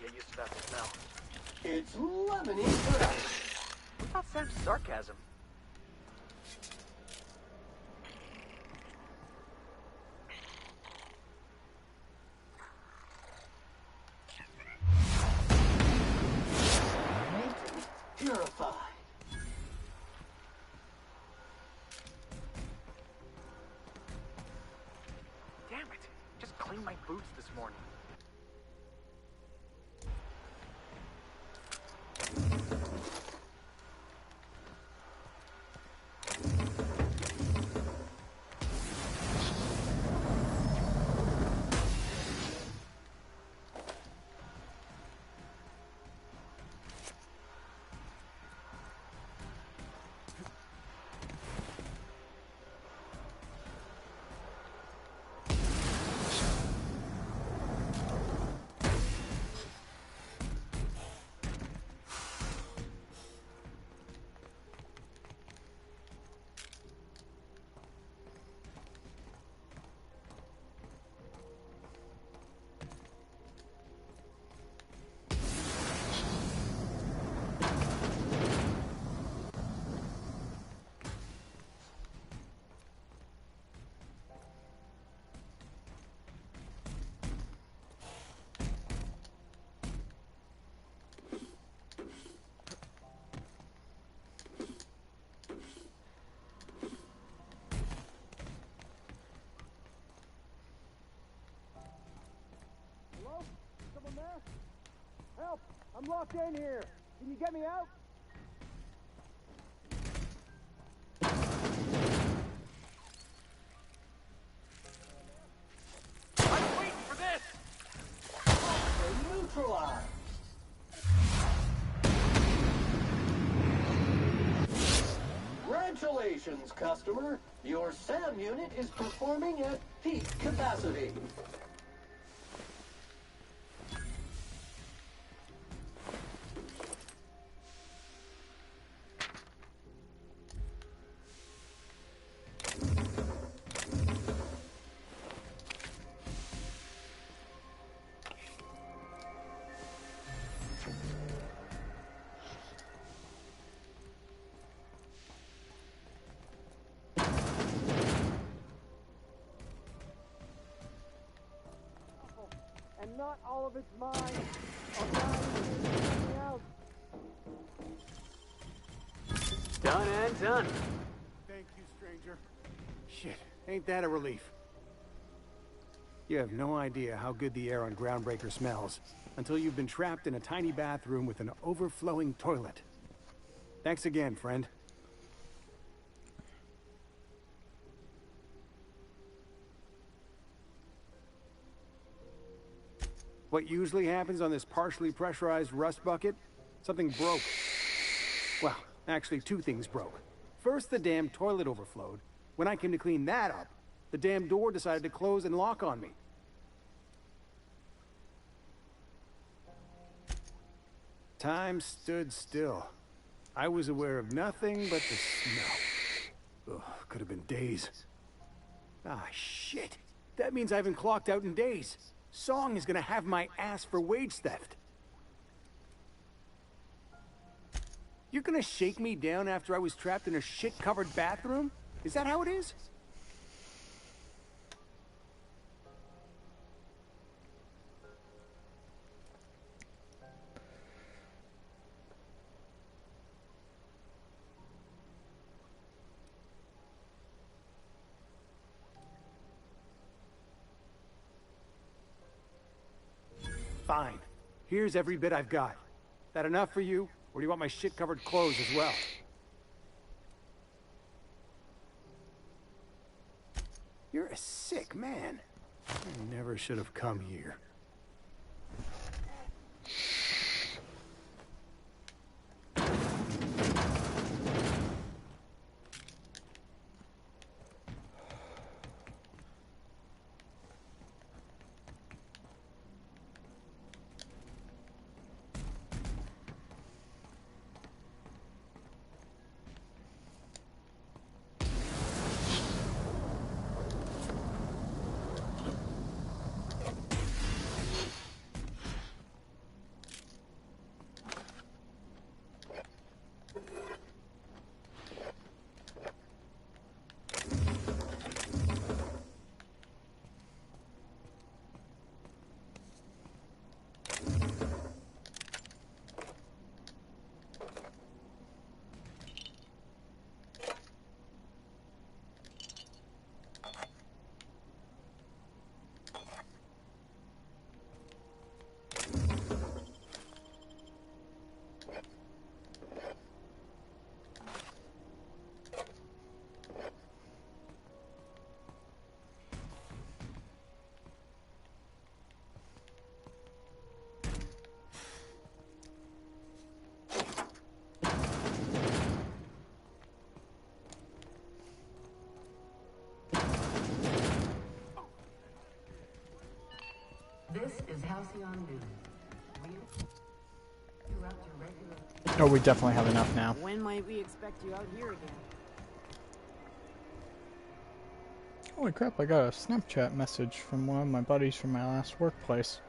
get used to that smell. It's lemony fresh. What's that sense of sarcasm? Purify. Damn it! Just cleaned my boots this morning. Help! I'm locked in here. Can you get me out? I'm waiting for this! Neutralize. Congratulations, customer. Your SAM unit is performing at peak capacity. And not all of it's mine. I'll die if you get me out. Done and done. Thank you, stranger. Shit, ain't that a relief? You have no idea how good the air on Groundbreaker smells until you've been trapped in a tiny bathroom with an overflowing toilet. Thanks again, friend. What usually happens on this partially pressurized rust bucket? Something broke. Well, actually, two things broke. First, the damn toilet overflowed. When I came to clean that up, the damn door decided to close and lock on me. Time stood still. I was aware of nothing but the smell. Ugh, could have been days. Ah, shit. That means I haven't clocked out in days. Song is gonna have my ass for wage theft. You're gonna shake me down after I was trapped in a shit-covered bathroom? Is that how it is? Fine. Here's every bit I've got. That enough for you, or do you want my shit-covered clothes as well? You're a sick man. I never should have come here. This is Halcyon News. We interrupt your regular... Oh, we definitely have enough now. When might we expect you out here again? Holy crap, I got a Snapchat message from one of my buddies from my last workplace.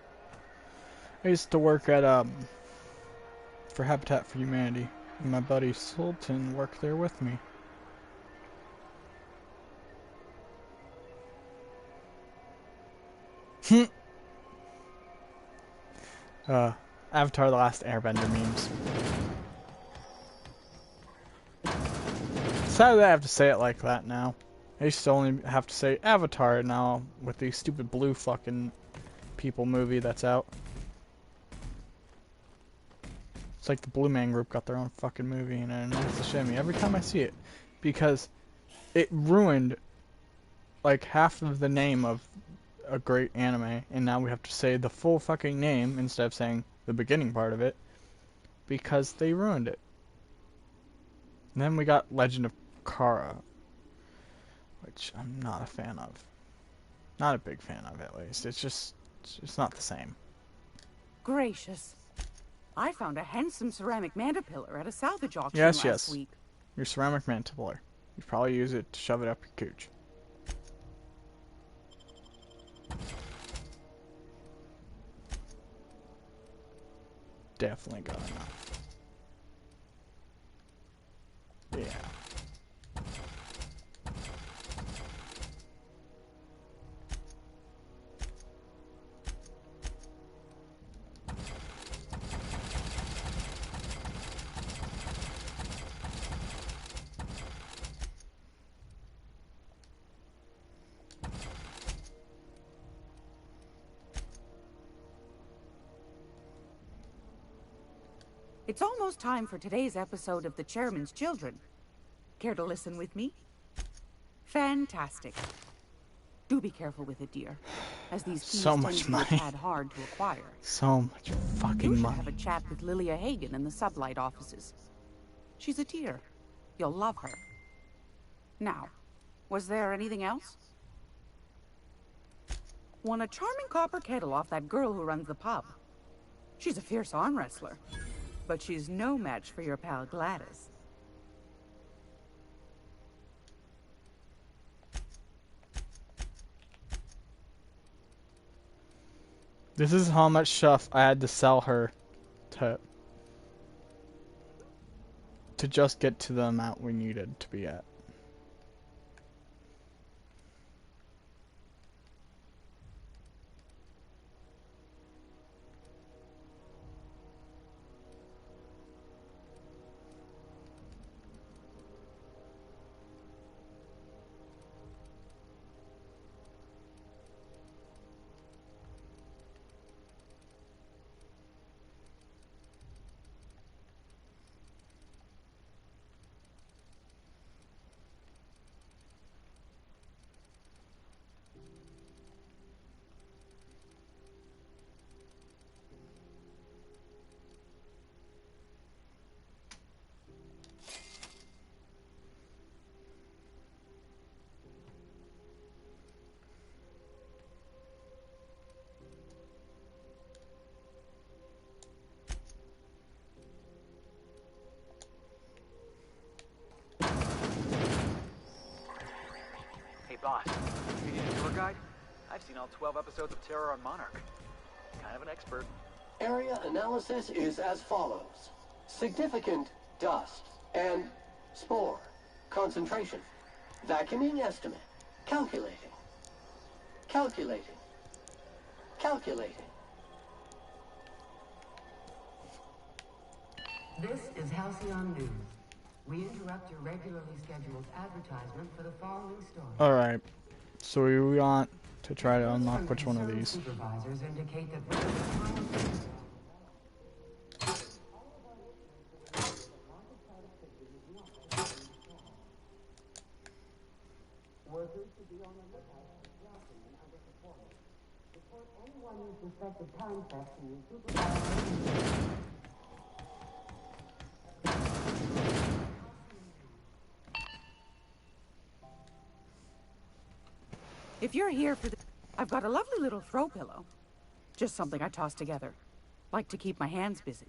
I used to work at, for Habitat for Humanity, and my buddy Sultan worked there with me. Avatar: The Last Airbender memes. Sadly, I have to say it like that now. I used to only have to say Avatar now with the stupid blue fucking people movie that's out. It's like the Blue Man Group got their own fucking movie, and it's a shame every time I see it, because it ruined like half of the name of a great anime, and now we have to say the full fucking name instead of saying the beginning part of it, because they ruined it. And then we got Legend of Korra, which I'm not a fan of. Not a big fan of, at least. It's not the same. Gracious. I found a handsome ceramic mandapillar at a salvage auction Yes, last week. Your ceramic mantipilar. You probably use it to shove it up your cooch. Definitely got enough. Yeah. It's almost time for today's episode of The Chairman's Children. Care to listen with me? Fantastic. Do be careful with it, dear, as these keys So tend much to be money. a tad hard to acquire. So much fucking You should money. have a chat with Lilia Hagen in the Sublight offices. She's a tear. You'll love her. Now, was there anything else? Won a charming copper kettle off that girl who runs the pub. She's a fierce arm wrestler, but she's no match for your pal Gladys. This is how much stuff I had to sell her to just get to the amount we needed to be at. Boss, you need a tour guide? I've seen all 12 episodes of Terror on Monarch. Kind of an expert. Area analysis is as follows. Significant dust and spore concentration. Vacuuming estimate. Calculating. Calculating. Calculating. This is Halcyon News. We interrupt your regularly scheduled advertisement for the following story. Alright, so we want to try to unlock which one of these. Supervisors indicate that workers should be on the lookout for drowsing and underperforming. Report anyone who suspected time theft to your supervisor. If you're here for the... I've got a lovely little throw pillow. Just something I toss together. Like to keep my hands busy.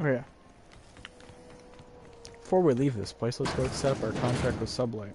Oh yeah. Before we leave this place, let's go set up our contract with Sublight.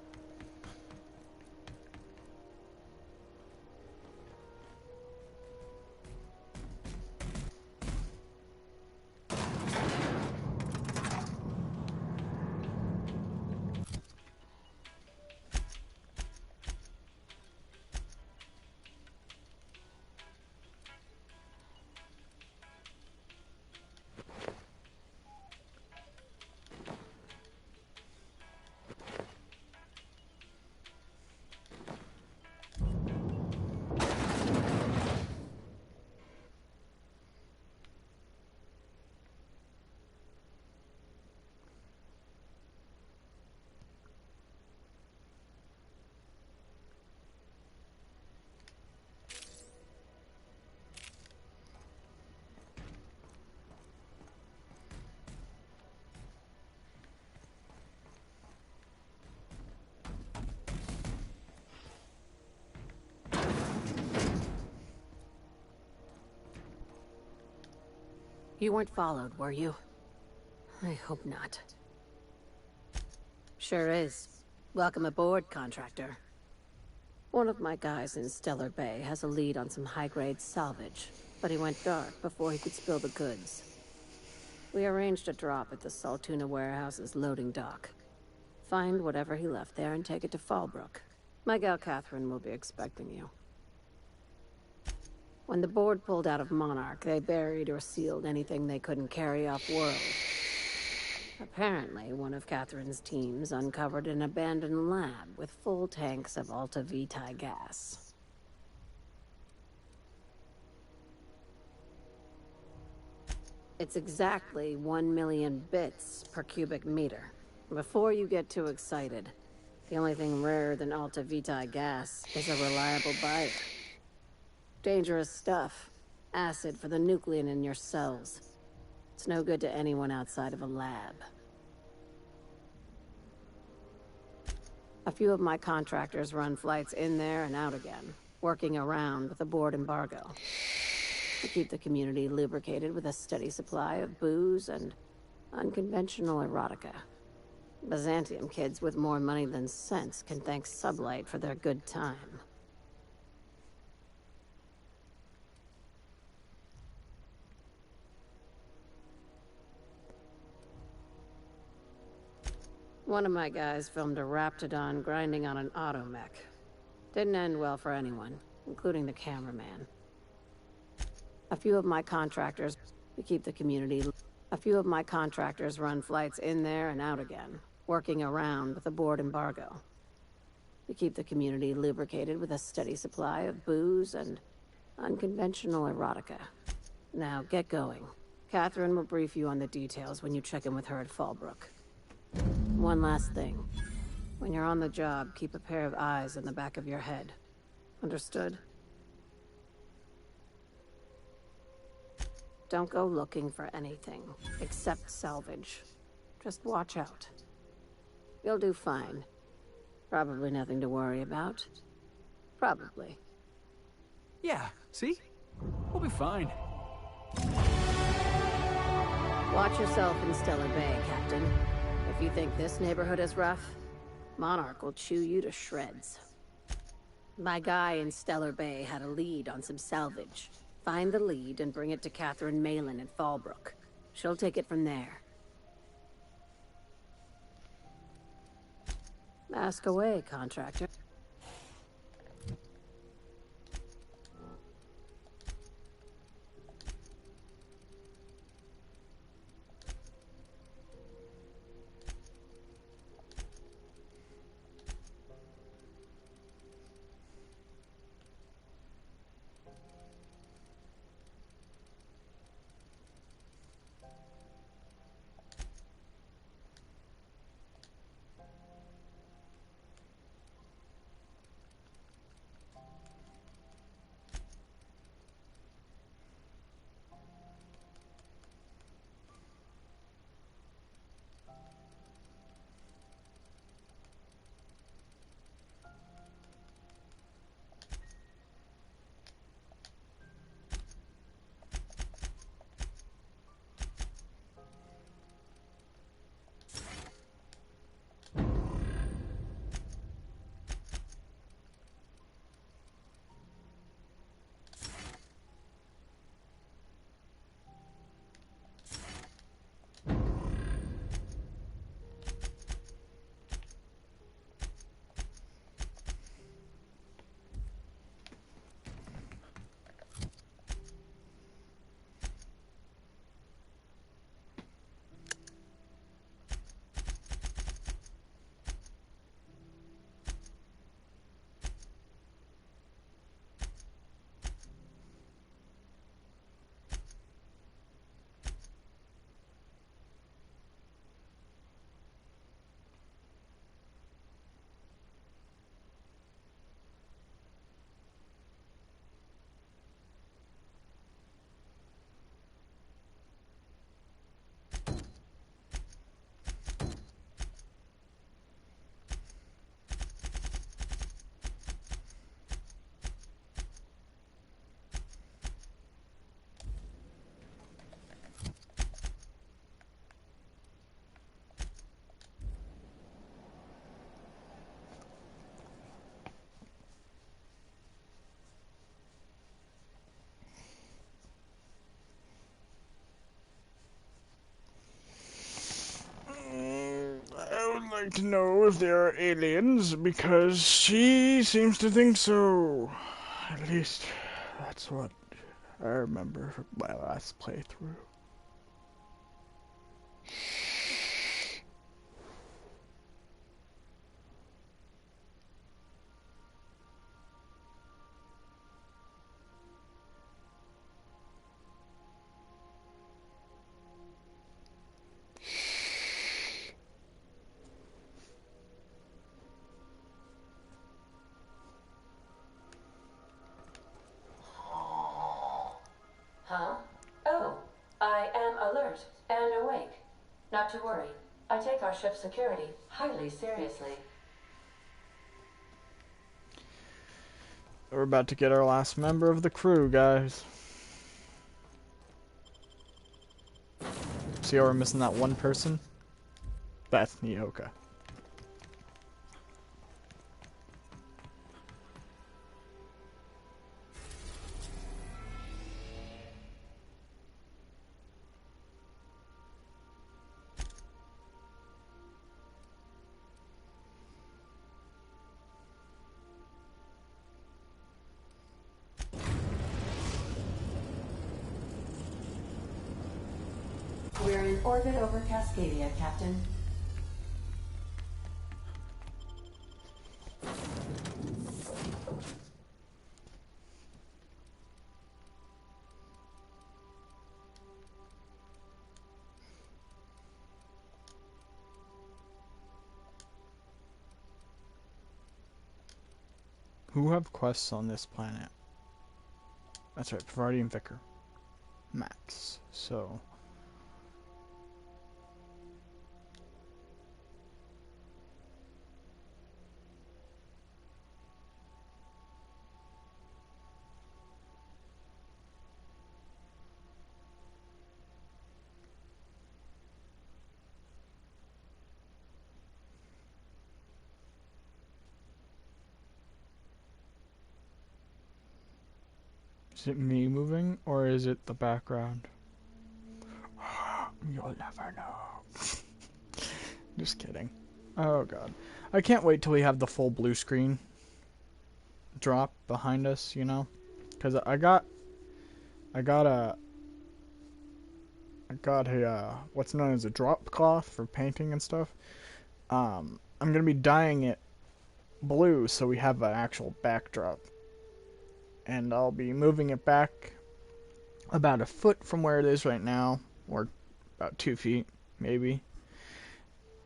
You weren't followed, were you? I hope not. Sure is. Welcome aboard, contractor. One of my guys in Stellar Bay has a lead on some high-grade salvage, but he went dark before he could spill the goods. We arranged a drop at the Saltuna warehouse's loading dock. Find whatever he left there and take it to Fallbrook. My gal Catherine will be expecting you. When the board pulled out of Monarch, they buried or sealed anything they couldn't carry off-world. Apparently, one of Catherine's teams uncovered an abandoned lab with full tanks of Alta Vitae gas. It's exactly 1 million bits per cubic meter. Before you get too excited, the only thing rarer than Alta Vitae gas is a reliable buyer. Dangerous stuff. Acid for the nucleon in your cells. It's no good to anyone outside of a lab. A few of my contractors run flights in there and out again, working around with the board embargo. to keep the community lubricated with a steady supply of booze and unconventional erotica. Byzantium kids with more money than sense can thank Sublight for their good time. One of my guys filmed a Raptidon grinding on an automech. Didn't end well for anyone, including the cameraman. A few of my contractors run flights in there and out again, working around with the board embargo. We keep the community lubricated with a steady supply of booze and unconventional erotica. Now get going. Catherine will brief you on the details when you check in with her at Fallbrook. One last thing. When you're on the job, keep a pair of eyes in the back of your head. Understood? Don't go looking for anything, except salvage. Just watch out. You'll do fine. Probably nothing to worry about. Probably. Yeah, see? We'll be fine. Watch yourself in Stellar Bay, Captain. If you think this neighborhood is rough, Monarch will chew you to shreds. My guy in Stellar Bay had a lead on some salvage. Find the lead and bring it to Catherine Malin at Fallbrook. She'll take it from there. Ask away, contractor. I'd like to know if there are aliens, because she seems to think so. At least, that's what I remember from my last playthrough. Huh? Oh, I am alert and awake. Not to worry. I take our ship's security highly seriously. We're about to get our last member of the crew, guys. See how we're missing that one person? That's Nyoka. We're in orbit over Cascadia, Captain. Who have quests on this planet? That's right, Parvati and Vicar. Max. So... Is it me moving, or is it the background? You'll never know. Just kidding. Oh god. I can't wait till we have the full blue screen drop behind us, you know? Because I got a what's known as a drop cloth for painting and stuff. I'm gonna be dyeing it blue so we have an actual backdrop. And I'll be moving it back about a foot from where it is right now, or about 2 feet, maybe.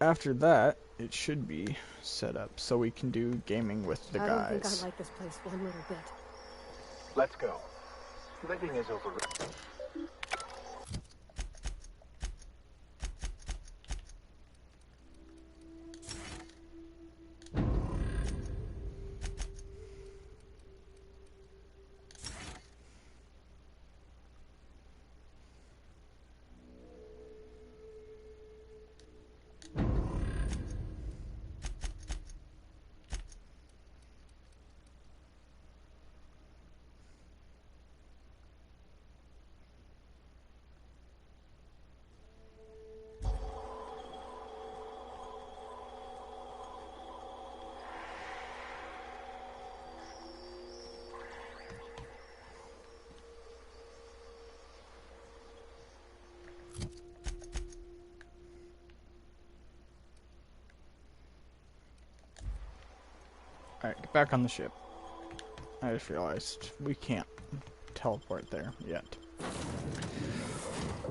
After that, it should be set up so we can do gaming with the guys. I don't think I like this place one little bit. Let's go. Living is overrated. Alright, get back on the ship. I just realized we can't teleport there yet.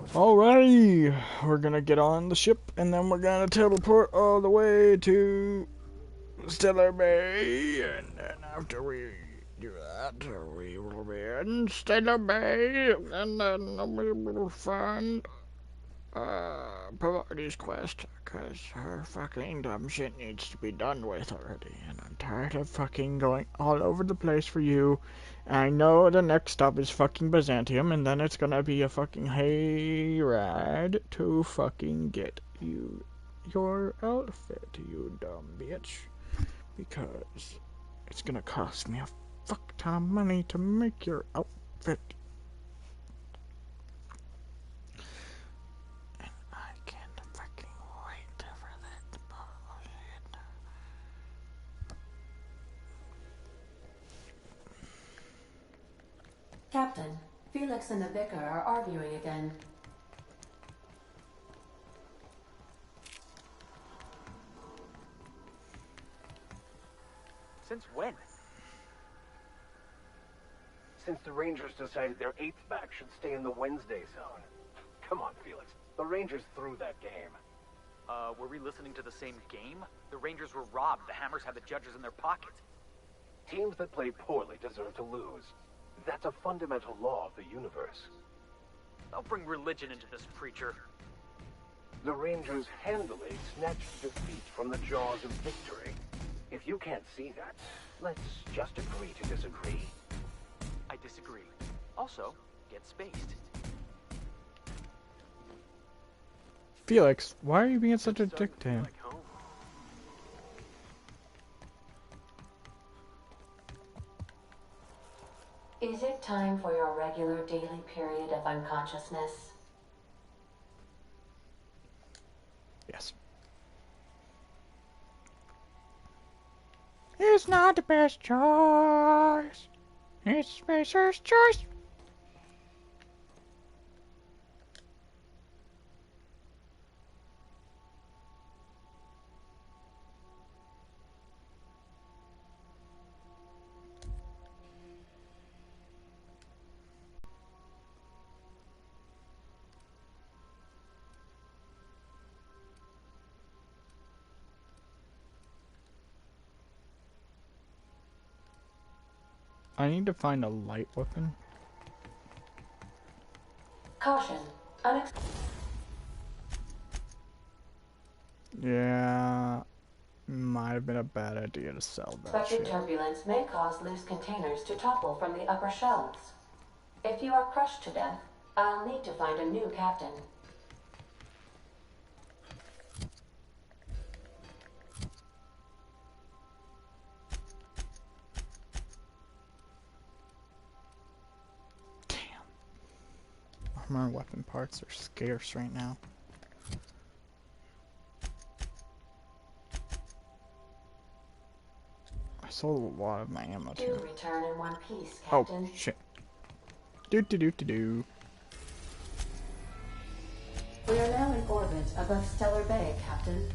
Alrighty, we're gonna get on the ship and then we're gonna teleport all the way to Stellar Bay, and then after we do that, we will be in Stellar Bay, and then we will find Parvati's quest, because her fucking dumb shit needs to be done with already, and I'm tired of fucking going all over the place for you. I know the next stop is fucking Byzantium, and then it's gonna be a fucking hayride to fucking get you your outfit, you dumb bitch, because it's gonna cost me a fuck ton of money to make your outfit. Captain, Felix and the Vicar are arguing again. Since when? Since the Rangers decided their 8th back should stay in the Wednesday zone. Come on, Felix. The Rangers threw that game. Were we listening to the same game? The Rangers were robbed. The Hammers had the judges in their pockets. Teams that play poorly deserve to lose. That's a fundamental law of the universe. Don't bring religion into this, preacher. The Rangers handily snatched defeat from the jaws of victory. If you can't see that, let's just agree to disagree. I disagree. Also, get spaced. Felix, why are you being such a dick to him? Is it time for your regular daily period of unconsciousness? Yes. It's not the best choice. It's Spacer's choice. I need to find a light weapon. Caution. Yeah, might have been a bad idea to sell that Unexpected shit. turbulence may cause loose containers to topple from the upper shelves. If you are crushed to death, I'll need to find a new captain. Armor weapon parts are scarce right now. I sold a lot of my ammo too. Do return in one piece, Captain. Oh shit. Do. We are now in orbit above Stellar Bay, Captain.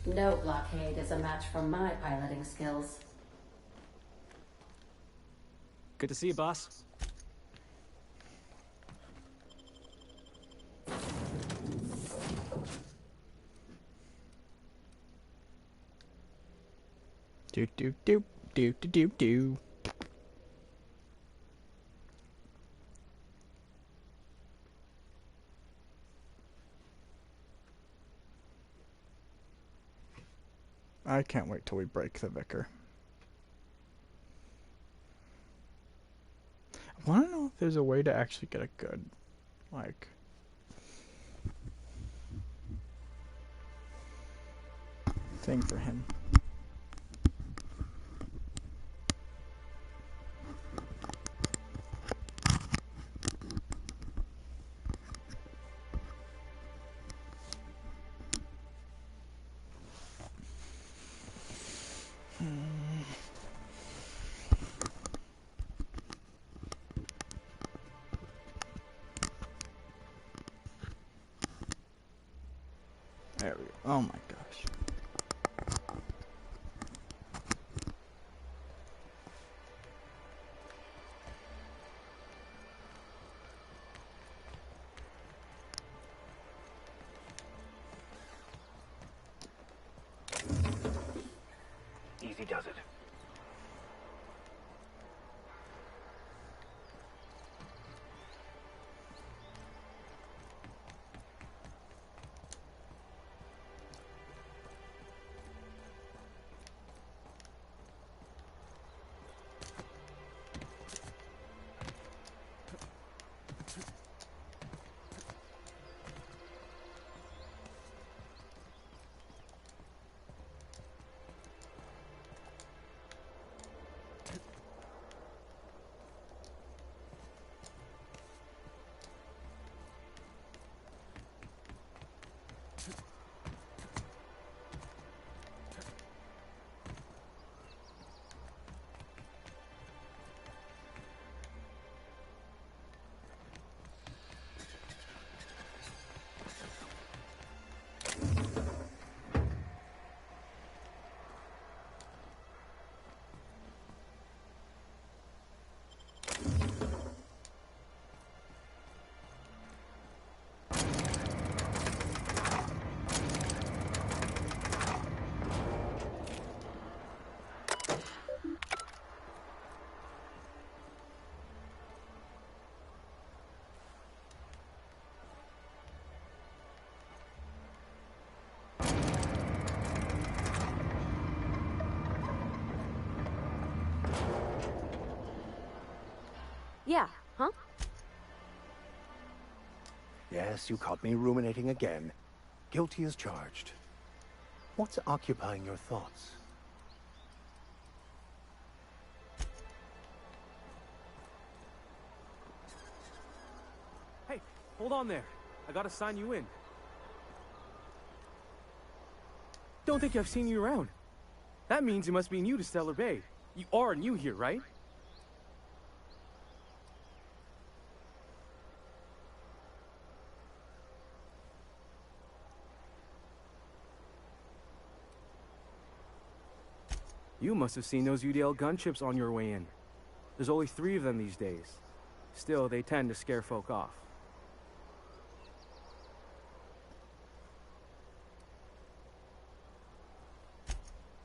No blockade is a match for my piloting skills. Good to see you, boss. Do. I can't wait till we break the Vicar. I want to know if there's a way to actually get a good, like, thing for him. There we go. Oh my gosh. Easy does it. Yeah, huh? Yes, you caught me ruminating again. Guilty as charged. What's occupying your thoughts? Hey, hold on there. I gotta sign you in. Don't think I've seen you around. That means you must be new to Stellar Bay. You are new here, right? You must have seen those UDL gunships on your way in. There's only 3 of them these days. Still, they tend to scare folk off.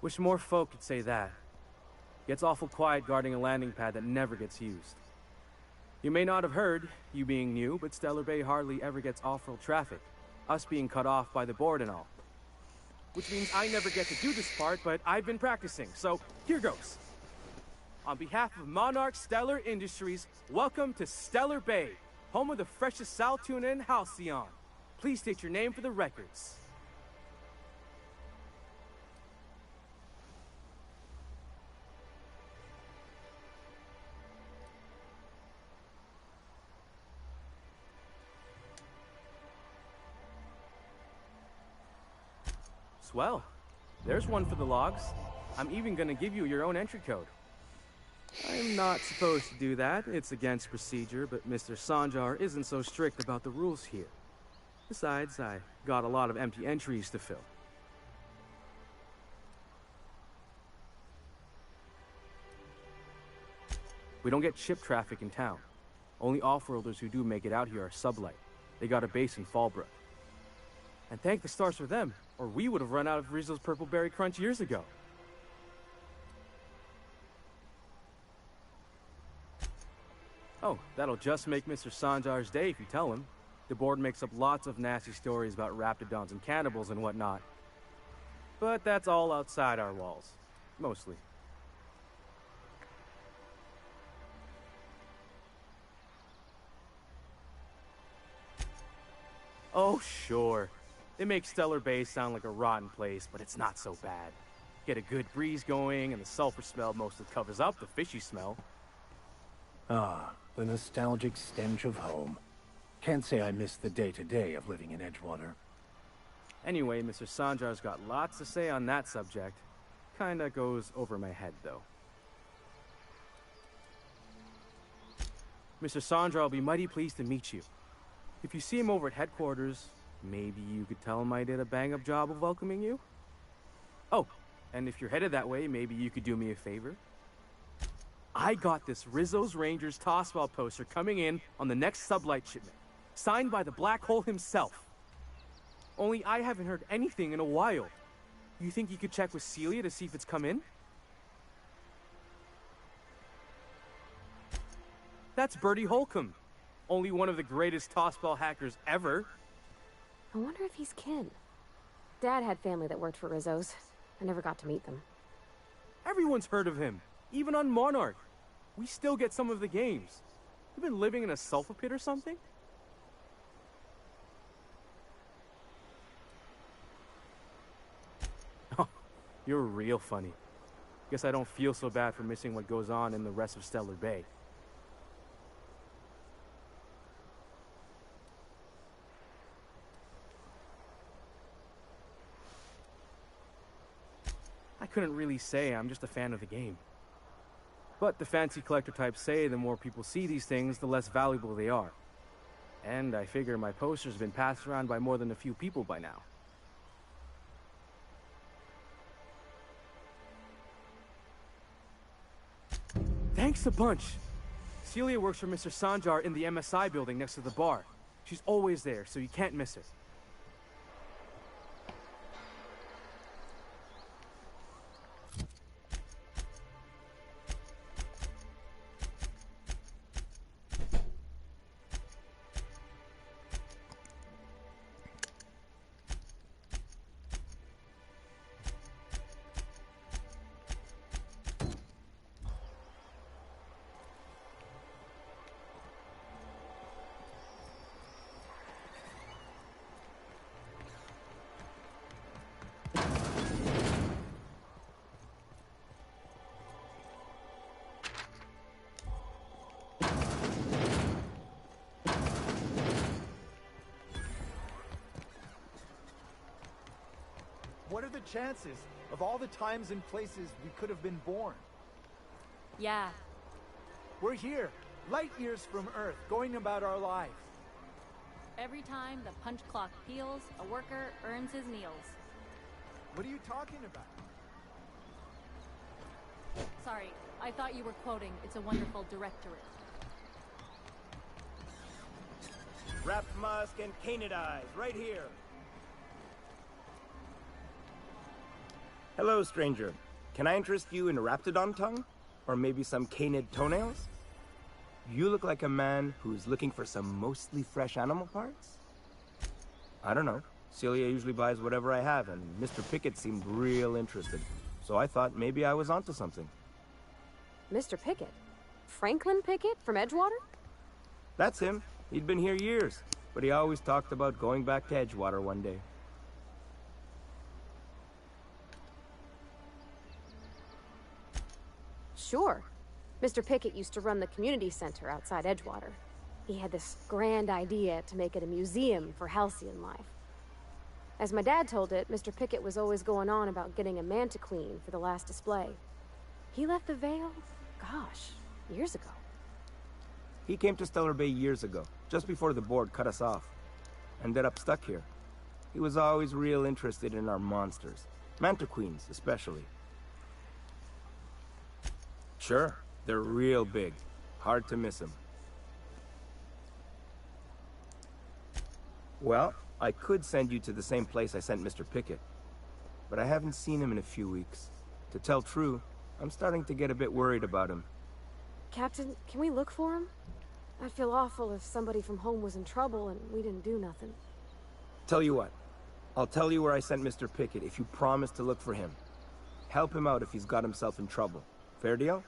Wish more folk could say that. Gets awful quiet guarding a landing pad that never gets used. You may not have heard, you being new, but Stellar Bay hardly ever gets off-road traffic. Us being cut off by the board and all. Which means I never get to do this part, but I've been practicing, so here goes. On behalf of Monarch Stellar Industries, welcome to Stellar Bay, home of the freshest sal tuna and halcyon. Please state your name for the records. Swell. There's one for the logs. I'm even gonna give you your own entry code. I'm not supposed to do that. It's against procedure, but Mr. Sanjar isn't so strict about the rules here. Besides, I got a lot of empty entries to fill. We don't get ship traffic in town. Only off-worlders who do make it out here are Sublight. They got a base in Fallbrook. And thank the stars for them, or we would have run out of Rizzo's Purple Berry Crunch years ago. Oh, that'll just make Mr. Sanjar's day if you tell him. The board makes up lots of nasty stories about raptidons and cannibals and whatnot. But that's all outside our walls. Mostly. Oh, sure. They make Stellar Bay sound like a rotten place, but it's not so bad. Get a good breeze going, and the sulfur smell mostly covers up the fishy smell. Ah, the nostalgic stench of home. Can't say I miss the day-to-day of living in Edgewater. Anyway, Mr. Sanjar's got lots to say on that subject. Kinda goes over my head, though. Mr. Sanjar will be mighty pleased to meet you. If you see him over at headquarters, maybe you could tell him I did a bang-up job of welcoming you? Oh, and if you're headed that way, maybe you could do me a favor? I got this Rizzo's Rangers Tossball poster coming in on the next Sublight shipment, signed by the Black Hole himself. Only I haven't heard anything in a while. You think you could check with Celia to see if it's come in? That's Bertie Holcomb, only one of the greatest Tossball hackers ever. I wonder if he's kin. Dad had family that worked for Rizzo's. I never got to meet them. Everyone's heard of him, even on Monarch. We still get some of the games. You been living in a sulfur pit or something? Oh, you're real funny. Guess I don't feel so bad for missing what goes on in the rest of Stellar Bay. I couldn't really say, I'm just a fan of the game. But the fancy collector types say the more people see these things, the less valuable they are. And I figure my poster's been passed around by more than a few people by now. Thanks a bunch. Celia works for Mr. Sanjar in the MSI building next to the bar. She's always there, so you can't miss her. what are the chances of all the times and places we could have been born? Yeah. We're here, light years from Earth, going about our life. Every time the punch clock peals, a worker earns his meals. What are you talking about? Sorry, I thought you were quoting It's a Wonderful Directorate. Wrapped musk and canid eyes, right here. Hello, stranger. Can I interest you in a raptidon tongue? Or maybe some canid toenails? You look like a man who's looking for some mostly fresh animal parts? I don't know. Celia usually buys whatever I have, and Mr. Pickett seemed real interested. So I thought maybe I was onto something. Mr. Pickett? Franklin Pickett from Edgewater? That's him. He'd been here years, but he always talked about going back to Edgewater one day. Sure. Mr. Pickett used to run the community center outside Edgewater. He had this grand idea to make it a museum for halcyon life. As my dad told it, Mr. Pickett was always going on about getting a mantiqueen for the last display. He left the Vale, gosh, years ago. He came to Stellar Bay years ago, just before the board cut us off. Ended up stuck here. He was always real interested in our monsters. Mantiqueens, especially. Sure, they're real big. Hard to miss them. Well, I could send you to the same place I sent Mr. Pickett. But I haven't seen him in a few weeks. To tell true, I'm starting to get a bit worried about him. Captain, can we look for him? I'd feel awful if somebody from home was in trouble and we didn't do nothing. Tell you what, I'll tell you where I sent Mr. Pickett if you promise to look for him. Help him out if he's got himself in trouble. Fair deal?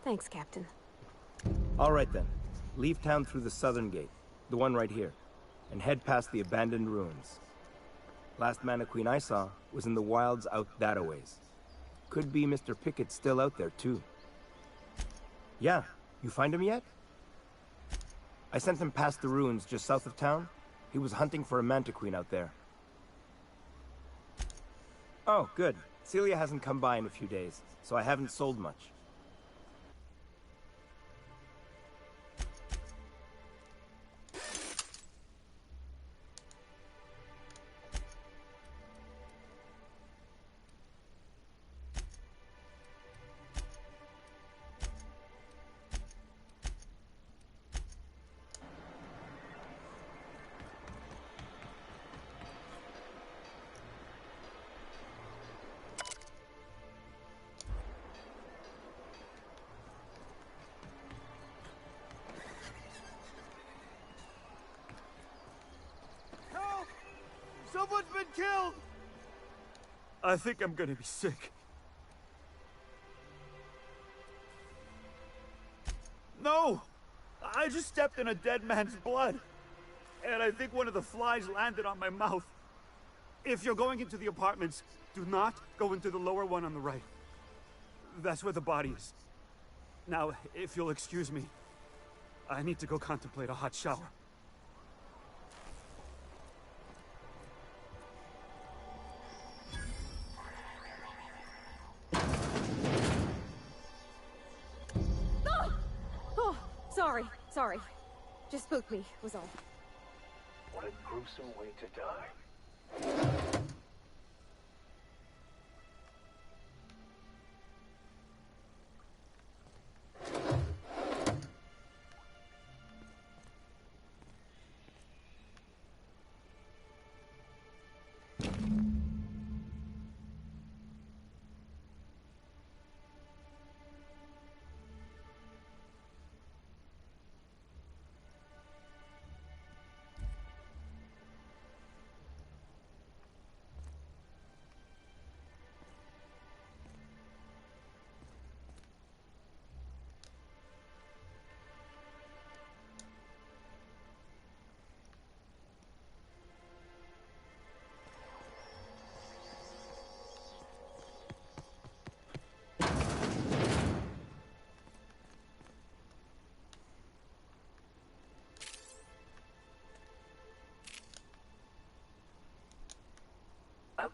Thanks, Captain. All right then. Leave town through the southern gate, the one right here, and head past the abandoned ruins. Last mantiqueen I saw was in the wilds out that-a-ways. Could be Mr. Pickett still out there, too. Yeah, you find him yet? I sent him past the ruins just south of town. He was hunting for a mantiqueen out there. Oh, good. Celia hasn't come by in a few days, so I haven't sold much. Someone's been killed! I think I'm gonna be sick. No! I just stepped in a dead man's blood. And I think one of the flies landed on my mouth. If you're going into the apartments, do not go into the lower one on the right. That's where the body is. Now, if you'll excuse me, I need to go contemplate a hot shower. Sorry. Just spooked me, was all. What a gruesome way to die.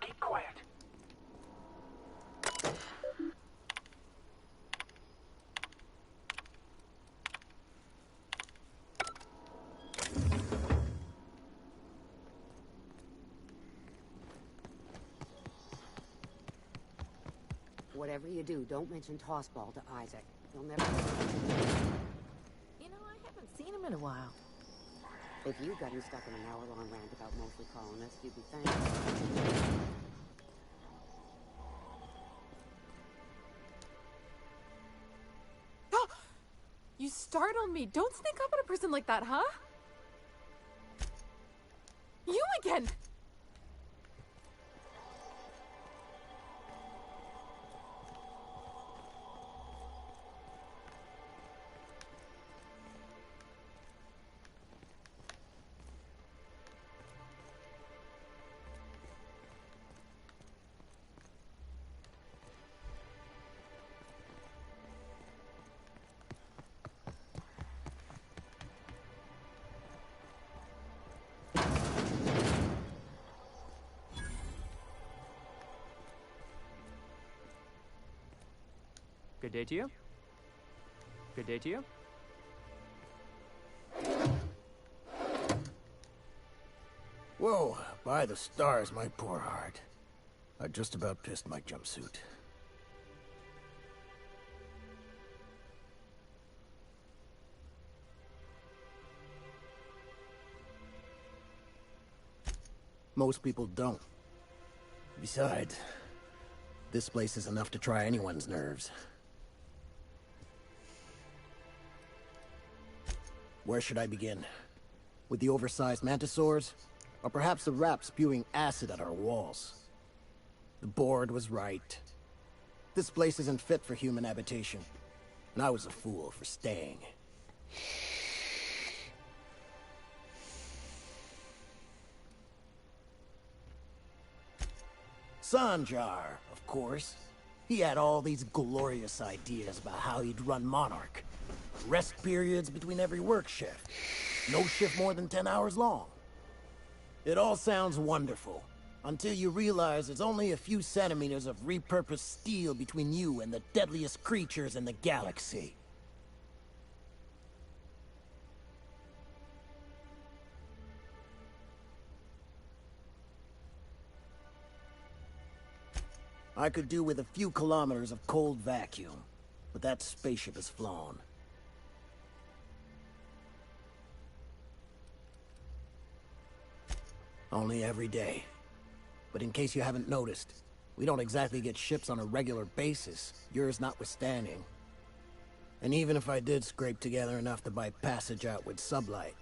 keep quiet. Whatever you do, don't mention Tossball to Isaac. He'll never... You know, I haven't seen him in a while. If you got him stuck in an hour-long rant about mostly colonists, you'd be thankful. You startled me. Don't sneak up on a person like that, huh? You again! Good day to you. Good day to you. Whoa, by the stars, my poor heart. I just about pissed my jumpsuit. Most people don't. Besides, this place is enough to try anyone's nerves. Where should I begin? With the oversized mantisaurs? Or perhaps the rap spewing acid at our walls? The board was right. This place isn't fit for human habitation. And I was a fool for staying. Sanjar, of course. He had all these glorious ideas about how he'd run Monarch. Rest periods between every work shift. No shift more than 10 hours long. It all sounds wonderful, until you realize there's only a few centimeters of repurposed steel between you and the deadliest creatures in the galaxy. I could do with a few kilometers of cold vacuum, but that spaceship is flown. Only every day. But in case you haven't noticed, we don't exactly get ships on a regular basis, yours notwithstanding. And even if I did scrape together enough to buy passage out with sublight,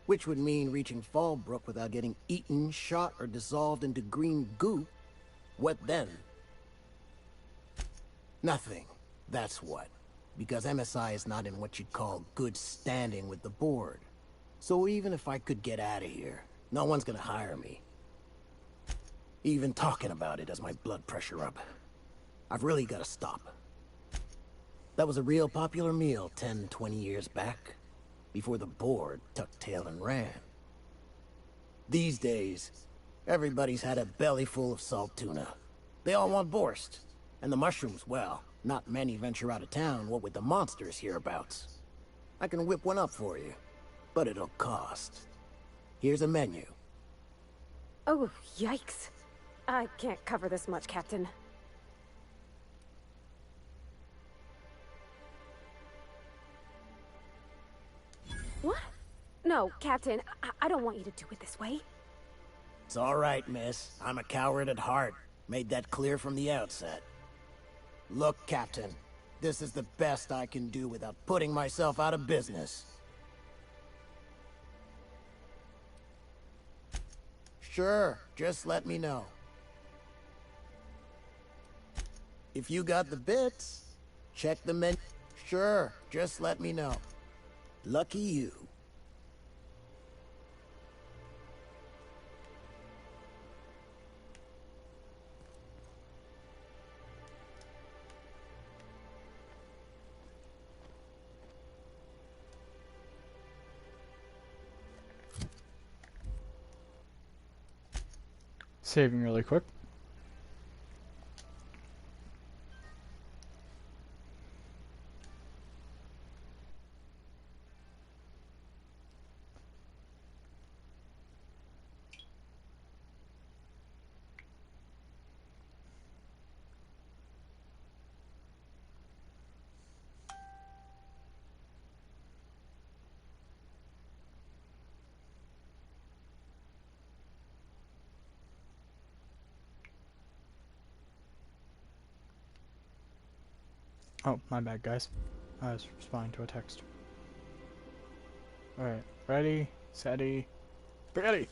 which would mean reaching Fallbrook without getting eaten, shot, or dissolved into green goo, what then? Nothing. That's what. Because MSI is not in what you'd call good standing with the board. So even if I could get out of here, no one's gonna hire me. Even talking about it has my blood pressure up. I've really gotta stop. That was a real popular meal 10, 20 years back, before the board tucked tail and ran. These days, everybody's had a belly full of salt tuna. They all want borscht. And the mushrooms, well, not many venture out of town, what with the monsters hereabouts. I can whip one up for you, but it'll cost. Here's a menu. Oh, yikes. I can't cover this much, Captain. What? No, Captain, I don't want you to do it this way. It's all right, miss. I'm a coward at heart. Made that clear from the outset. Look, Captain, this is the best I can do without putting myself out of business. Sure, just let me know. If you got the bits, check the menu. Sure, just let me know. Lucky you. Saving really quick. Oh, my bad, guys. I was responding to a text. Alright, ready, steady, spaghetti!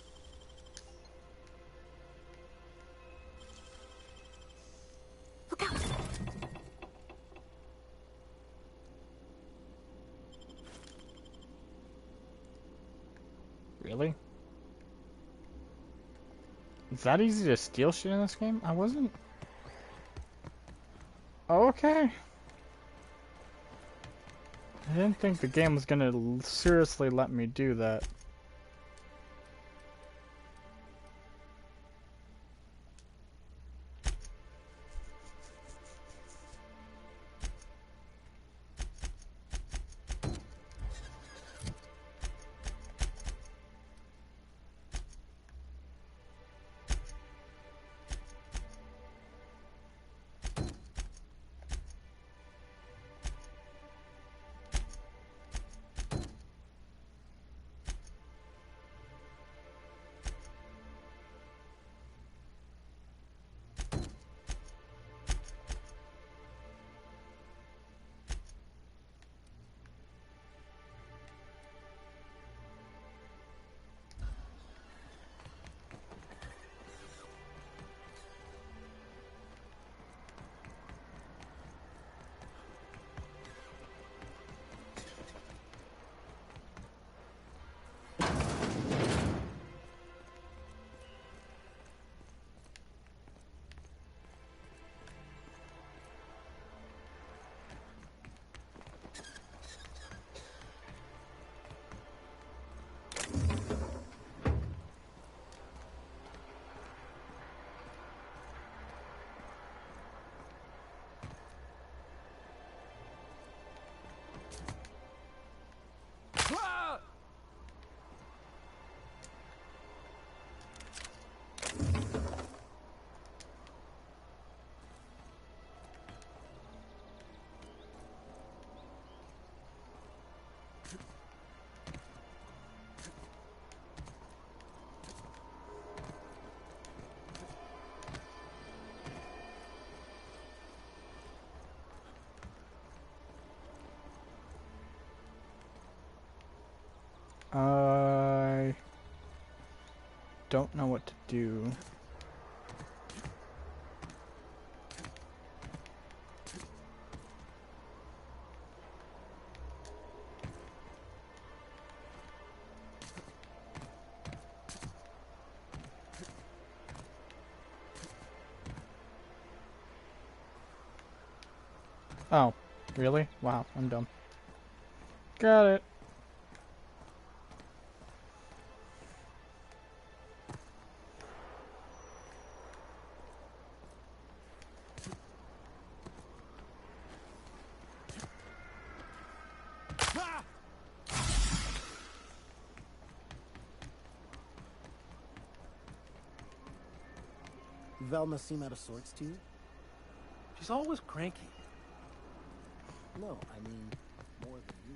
Look out! Really? Is that easy to steal shit in this game? I wasn't... Okay. I didn't think the game was gonna seriously let me do that. I don't know what to do. Oh, really? Wow, I'm dumb. Got it. Velma seem out of sorts to you? She's always cranky. No, I mean, more than you.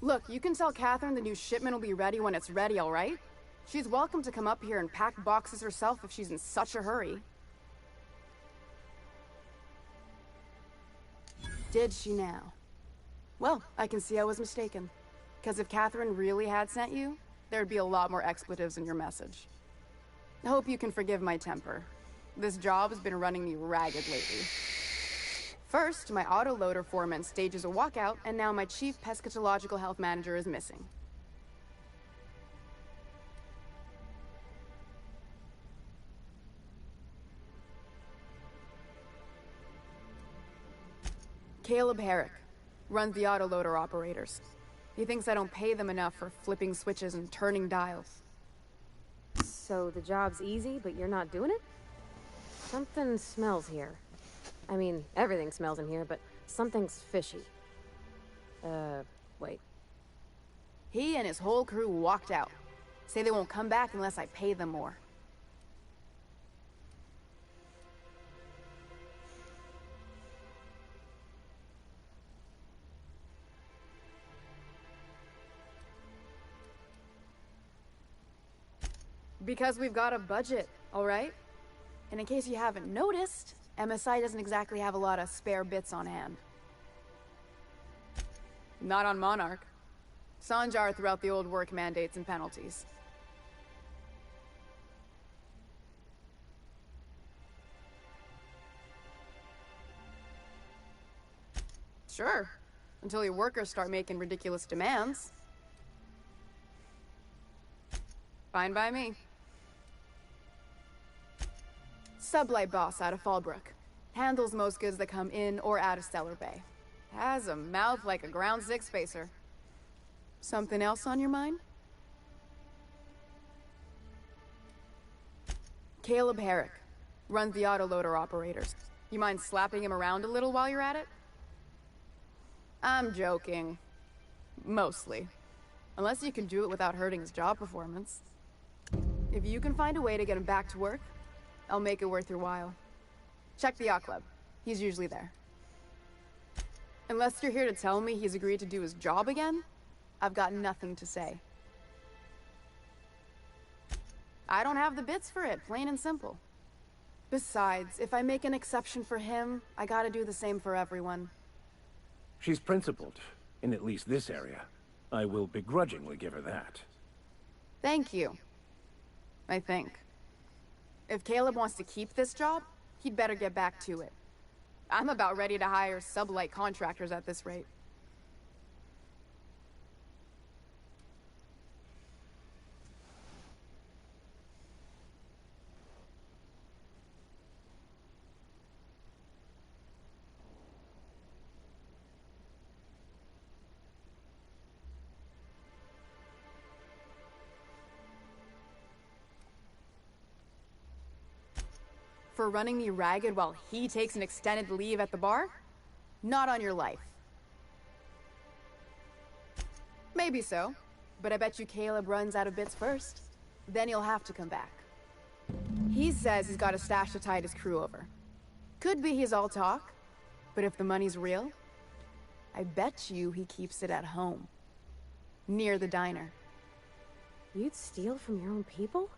Look, you can tell Catherine the new shipment will be ready when it's ready, all right? She's welcome to come up here and pack boxes herself if she's in such a hurry. Did she now? Well, I can see I was mistaken. Because if Catherine really had sent you, there'd be a lot more expletives in your message. I hope you can forgive my temper. This job has been running me ragged lately. First, my autoloader foreman stages a walkout, and now my chief pescatological health manager is missing. Caleb Herrick runs the autoloader operators. He thinks I don't pay them enough for flipping switches and turning dials. So the job's easy, but you're not doing it? Something smells here. I mean, everything smells in here, but something's fishy. Wait. He and his whole crew walked out. Say they won't come back unless I pay them more. Because we've got a budget, all right? And in case you haven't noticed, MSI doesn't exactly have a lot of spare bits on hand. Not on Monarch. Sanjar threw out the old work mandates and penalties. Sure, until your workers start making ridiculous demands. Fine by me. Sublight boss out of Fallbrook. Handles most goods that come in or out of Stellar Bay. Has a mouth like a ground six spacer. Something else on your mind? Caleb Herrick. Runs the autoloader operators. You mind slapping him around a little while you're at it? I'm joking. Mostly. Unless you can do it without hurting his job performance. If you can find a way to get him back to work, I'll make it worth your while. Check the yacht club. He's usually there. Unless you're here to tell me he's agreed to do his job again, I've got nothing to say. I don't have the bits for it, plain and simple. Besides, if I make an exception for him, I gotta do the same for everyone. She's principled, in at least this area. I will begrudgingly give her that. Thank you. I think. If Caleb wants to keep this job, he'd better get back to it. I'm about ready to hire sublight contractors at this rate. For running me ragged while he takes an extended leave at the bar? Not on your life. Maybe so, but I bet you Caleb runs out of bits first. Then he'll have to come back. He says he's got a stash to tide his crew over. Could be he's all talk, but if the money's real, I bet you he keeps it at home. Near the diner. You'd steal from your own people?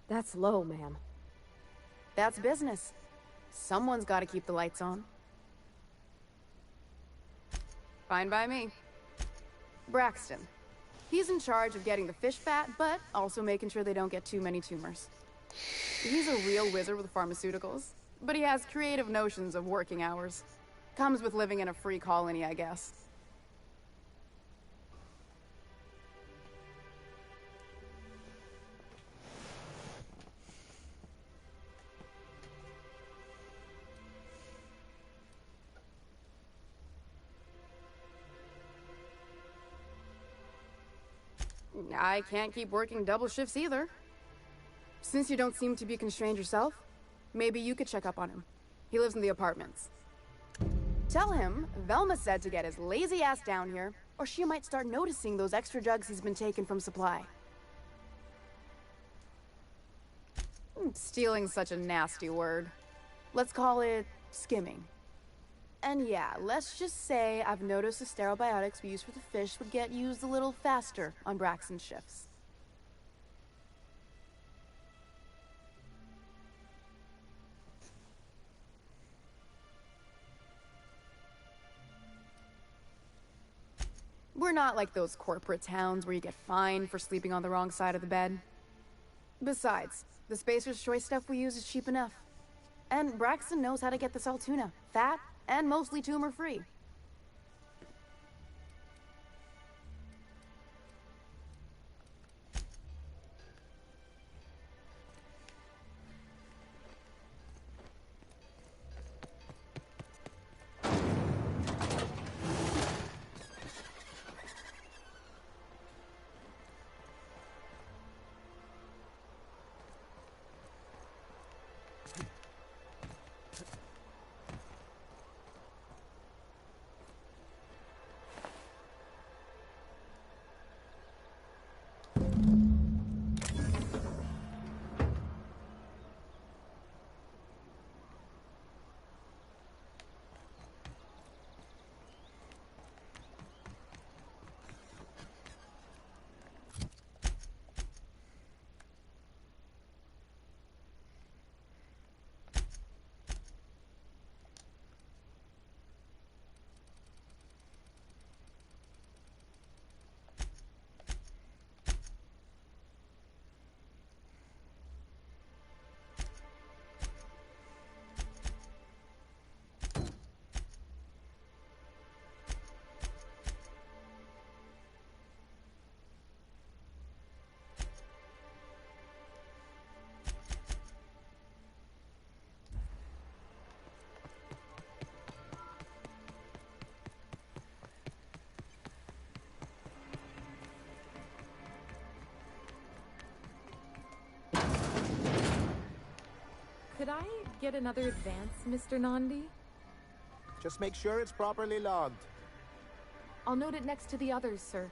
That's low, ma'am. That's business. Someone's got to keep the lights on. Fine by me. Braxton. He's in charge of getting the fish fat, but also making sure they don't get too many tumors. He's a real wizard with pharmaceuticals, but he has creative notions of working hours. Comes with living in a free colony, I guess. I can't keep working double shifts either. Since you don't seem to be constrained yourself, maybe you could check up on him. He lives in the apartments. Tell him Velma said to get his lazy ass down here, or she might start noticing those extra drugs he's been taking from supply. Stealing's such a nasty word. Let's call it skimming. And yeah, let's just say I've noticed the sterile biotics we use for the fish would get used a little faster on Braxton's shifts. We're not like those corporate towns where you get fined for sleeping on the wrong side of the bed. Besides, the Spacer's Choice stuff we use is cheap enough. And Braxton knows how to get this all tuna, fat, and mostly tumor-free. Could I get another advance, Mr. Nandi? Just make sure it's properly logged. I'll note it next to the others, sir.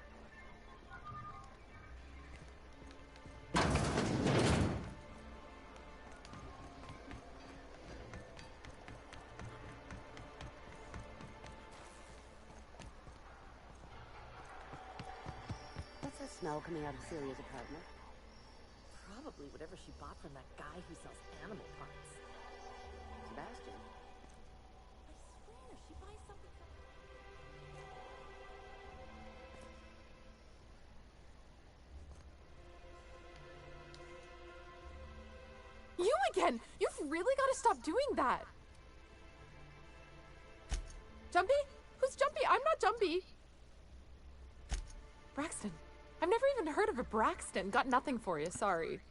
What's that smell coming out of Celia's apartment? Probably whatever she bought from that guy who sells animal parts. Sebastian. I swear, she buys something from... You again! You've really got to stop doing that! Jumpy? Who's Jumpy? I'm not Jumpy! Braxton. I've never even heard of a Braxton. Got nothing for you, sorry.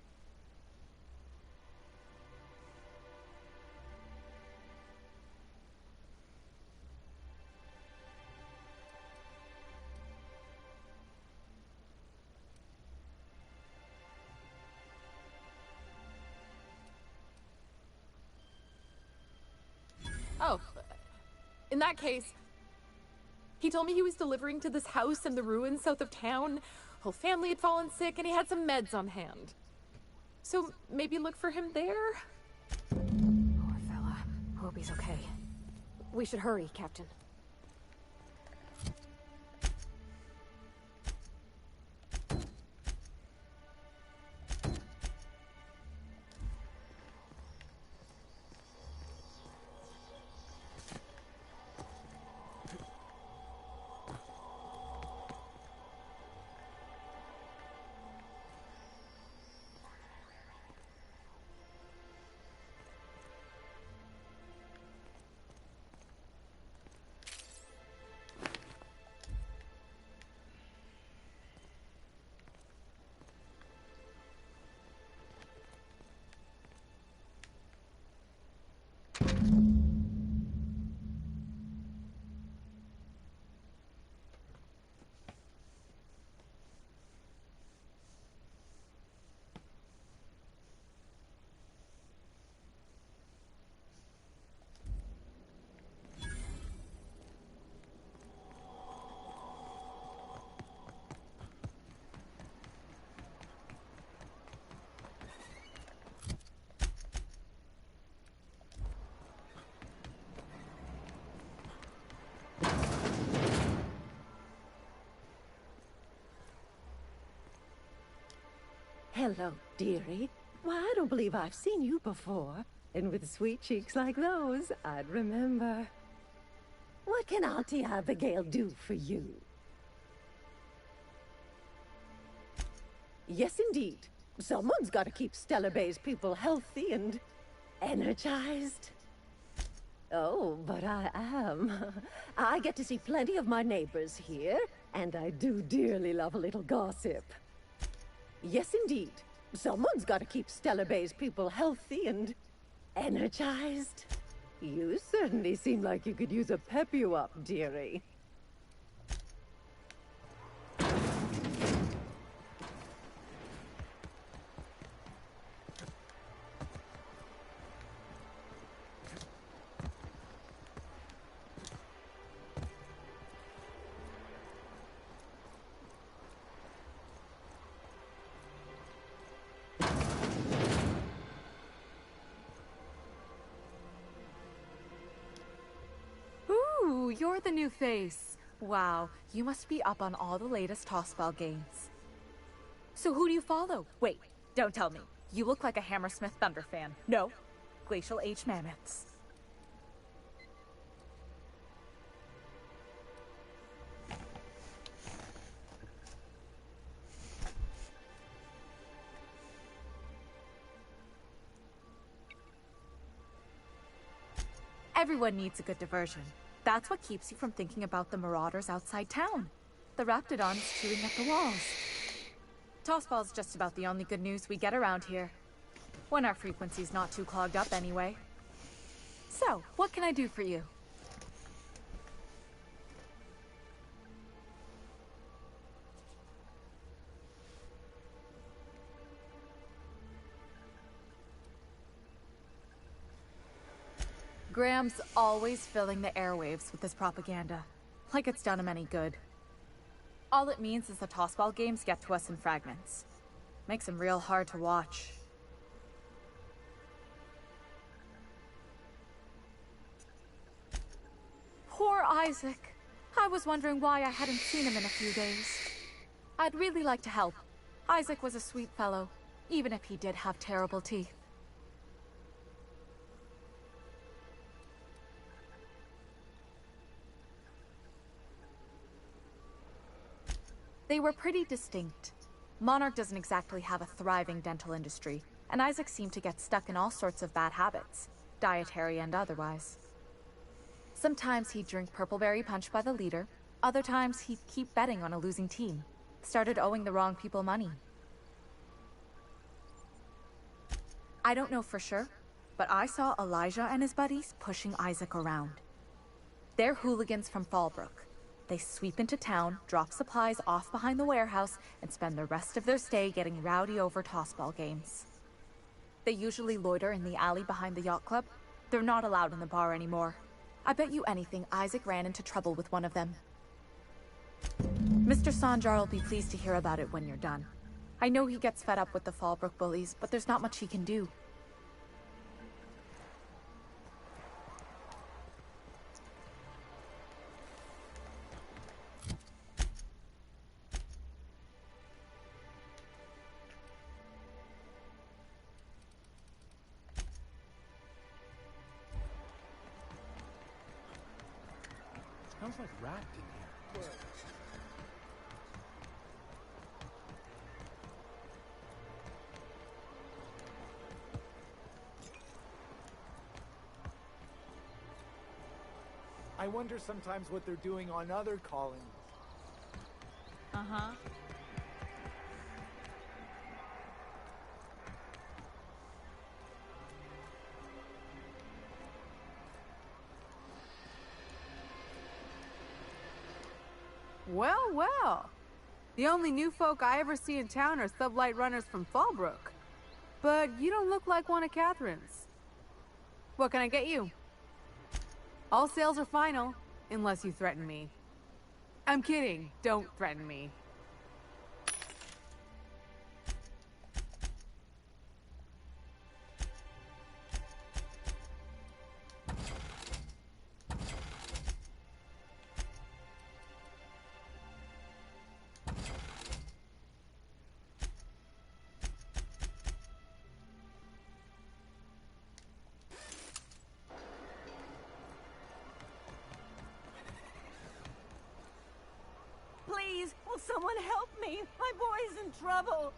Oh, in that case, he told me he was delivering to this house in the ruins south of town. Whole family had fallen sick and he had some meds on hand. So maybe look for him there? Poor fella. Hope he's okay. We should hurry, Captain. Hello, dearie. Why, I don't believe I've seen you before. And with sweet cheeks like those, I'd remember. What can Auntie Abigail do for you? Yes, indeed. Someone's got to keep Stellar Bay's people healthy and energized. Oh, but I am. I get to see plenty of my neighbors here, and I do dearly love a little gossip. Yes, indeed. Someone's got to keep Stellar Bay's people healthy and energized. You certainly seem like you could use a pep you up, dearie. Ooh, you're the new face. Wow, you must be up on all the latest Tossball games. So who do you follow? Wait, don't tell me. You look like a Hammersmith Thunder fan. No, Glacial H Mammoths. Everyone needs a good diversion. That's what keeps you from thinking about the marauders outside town. The Raptidons chewing up the walls. Tossball's just about the only good news we get around here. When our frequency's not too clogged up anyway. So, what can I do for you? Graham's always filling the airwaves with this propaganda, like it's done him any good. All it means is the tossball games get to us in fragments. Makes them real hard to watch. Poor Isaac. I was wondering why I hadn't seen him in a few days. I'd really like to help. Isaac was a sweet fellow, even if he did have terrible teeth. They were pretty distinct. Monarch doesn't exactly have a thriving dental industry, and Isaac seemed to get stuck in all sorts of bad habits, dietary and otherwise. Sometimes he'd drink Purpleberry Punch by the liter, other times he'd keep betting on a losing team. Started owing the wrong people money. I don't know for sure, but I saw Elijah and his buddies pushing Isaac around. They're hooligans from Fallbrook. They sweep into town, drop supplies off behind the warehouse, and spend the rest of their stay getting rowdy over tossball games. They usually loiter in the alley behind the yacht club. They're not allowed in the bar anymore. I bet you anything Isaac ran into trouble with one of them. Mr. Sanjar will be pleased to hear about it when you're done. I know he gets fed up with the Fallbrook bullies, but there's not much he can do. Smells like rat in here. I wonder sometimes what they're doing on other colonies. Uh-huh. Well, well. The only new folk I ever see in town are sublight runners from Fallbrook. But you don't look like one of Catherine's. What can I get you? All sales are final, unless you threaten me. I'm kidding. Don't threaten me. Please, will someone help me? My boy's in trouble.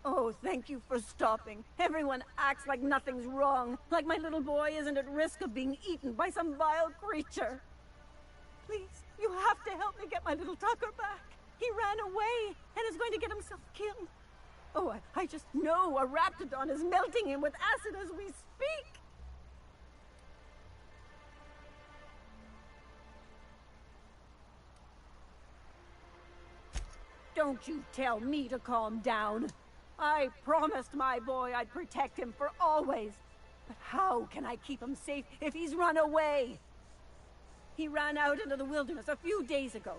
Oh, thank you for stopping. Everyone acts like nothing's wrong, like my little boy isn't at risk of being eaten by some vile creature. Please, you have to help me get my little Tucker back. He ran away and is going to get himself killed. Oh, I just know a Raptidon is melting him with acid as we speak. Don't you tell me to calm down. I promised my boy I'd protect him for always. But how can I keep him safe if he's run away? He ran out into the wilderness a few days ago.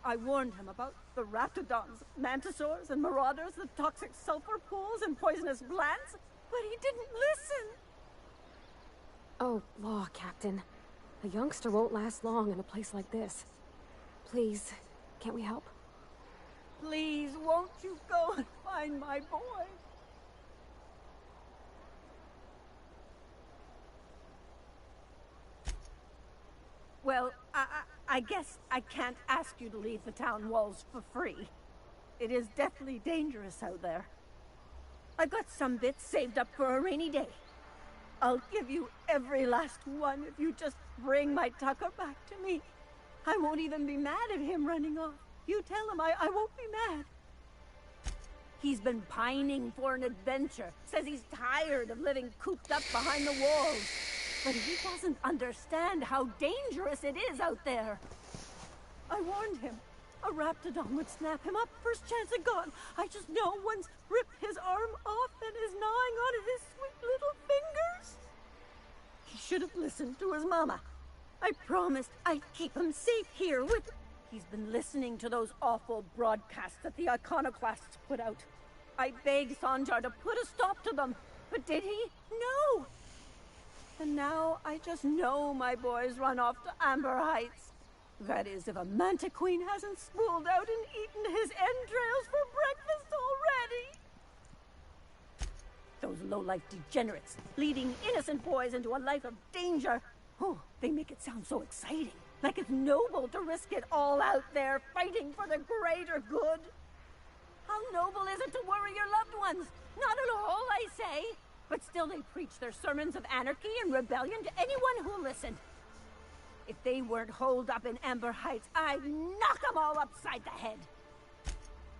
I warned him about the Raptidons, Mantisaurs, and Marauders, the toxic sulfur pools, and poisonous glands, but he didn't listen. Oh, law, Captain. A youngster won't last long in a place like this. Please, can't we help? Please, won't you go and find my boy? Well, I guess I can't ask you to leave the town walls for free. It is deathly dangerous out there. I've got some bits saved up for a rainy day. I'll give you every last one if you just bring my Tucker back to me. I won't even be mad at him running off. You tell him I won't be mad. He's been pining for an adventure. Says he's tired of living cooped up behind the walls. But he doesn't understand how dangerous it is out there. I warned him. A Raptidon would snap him up first chance it got. I just know one's ripped his arm off and is gnawing on his sweet little fingers. He should have listened to his mama. I promised I'd keep him safe here with... He's been listening to those awful broadcasts that the iconoclasts put out. I begged Sanjar to put a stop to them, but did he? No! And now I just know my boy's run off to Amber Heights. That is, if a Mantiqueen hasn't spooled out and eaten his entrails for breakfast already. Those low-life degenerates, leading innocent boys into a life of danger. Oh, they make it sound so exciting. Like it's noble to risk it all out there, fighting for the greater good. How noble is it to worry your loved ones? Not at all, I say. But still they preach their sermons of anarchy and rebellion to anyone who'll listen. If they weren't holed up in Amber Heights, I'd knock them all upside the head.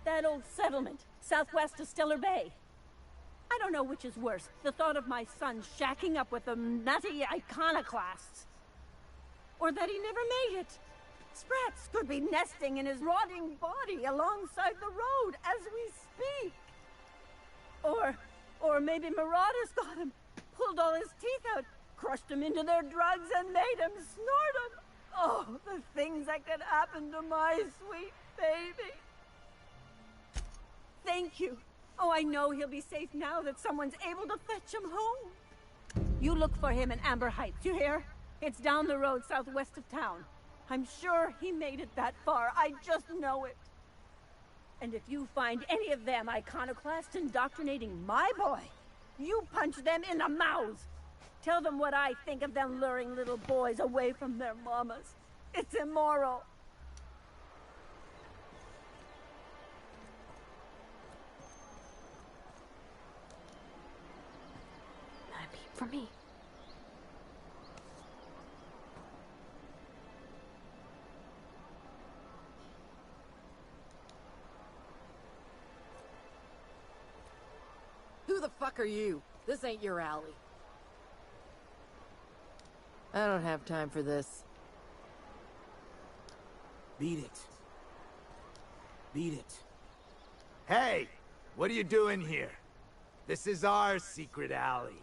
That old settlement, southwest of Stellar Bay. I don't know which is worse, the thought of my son shacking up with the nutty iconoclasts, or that he never made it. Sprats could be nesting in his rotting body alongside the road as we speak. Or maybe marauders got him, pulled all his teeth out, crushed him into their drugs and made him snort them. Oh, the things that could happen to my sweet baby. Thank you. Oh, I know he'll be safe now that someone's able to fetch him home. You look for him in Amber Heights, you hear? It's down the road southwest of town. I'm sure he made it that far. I just know it. And if you find any of them iconoclasts indoctrinating my boy, you punch them in the mouths. Tell them what I think of them luring little boys away from their mamas. It's immoral. Not a peep for me. Who the fuck are you? This ain't your alley. I don't have time for this. Beat it. Beat it. Hey! What are you doing here? This is our secret alley.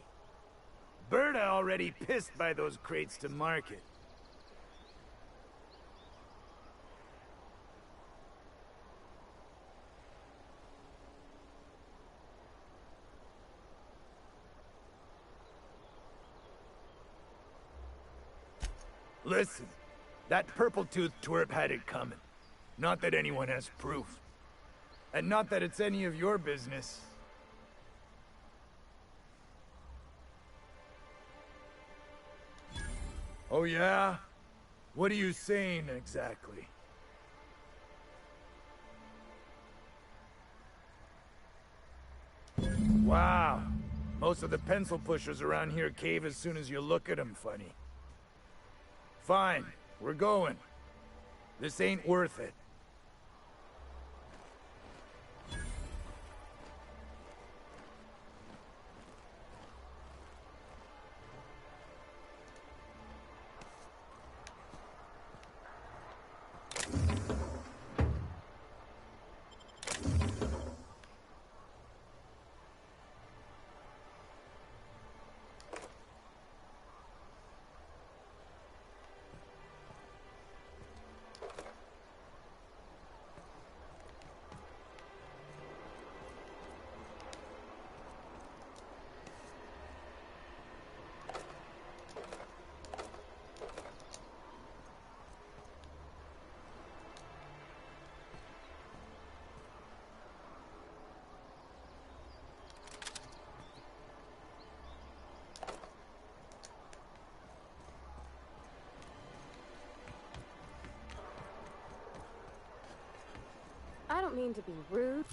Berta already pissed by those crates to market. Listen, that purple-toothed twerp had it coming. Not that anyone has proof. And not that it's any of your business. Oh yeah? What are you saying exactly? Wow. Most of the pencil pushers around here cave as soon as you look at them funny. Fine, we're going. This ain't worth it. I don't mean to be rude.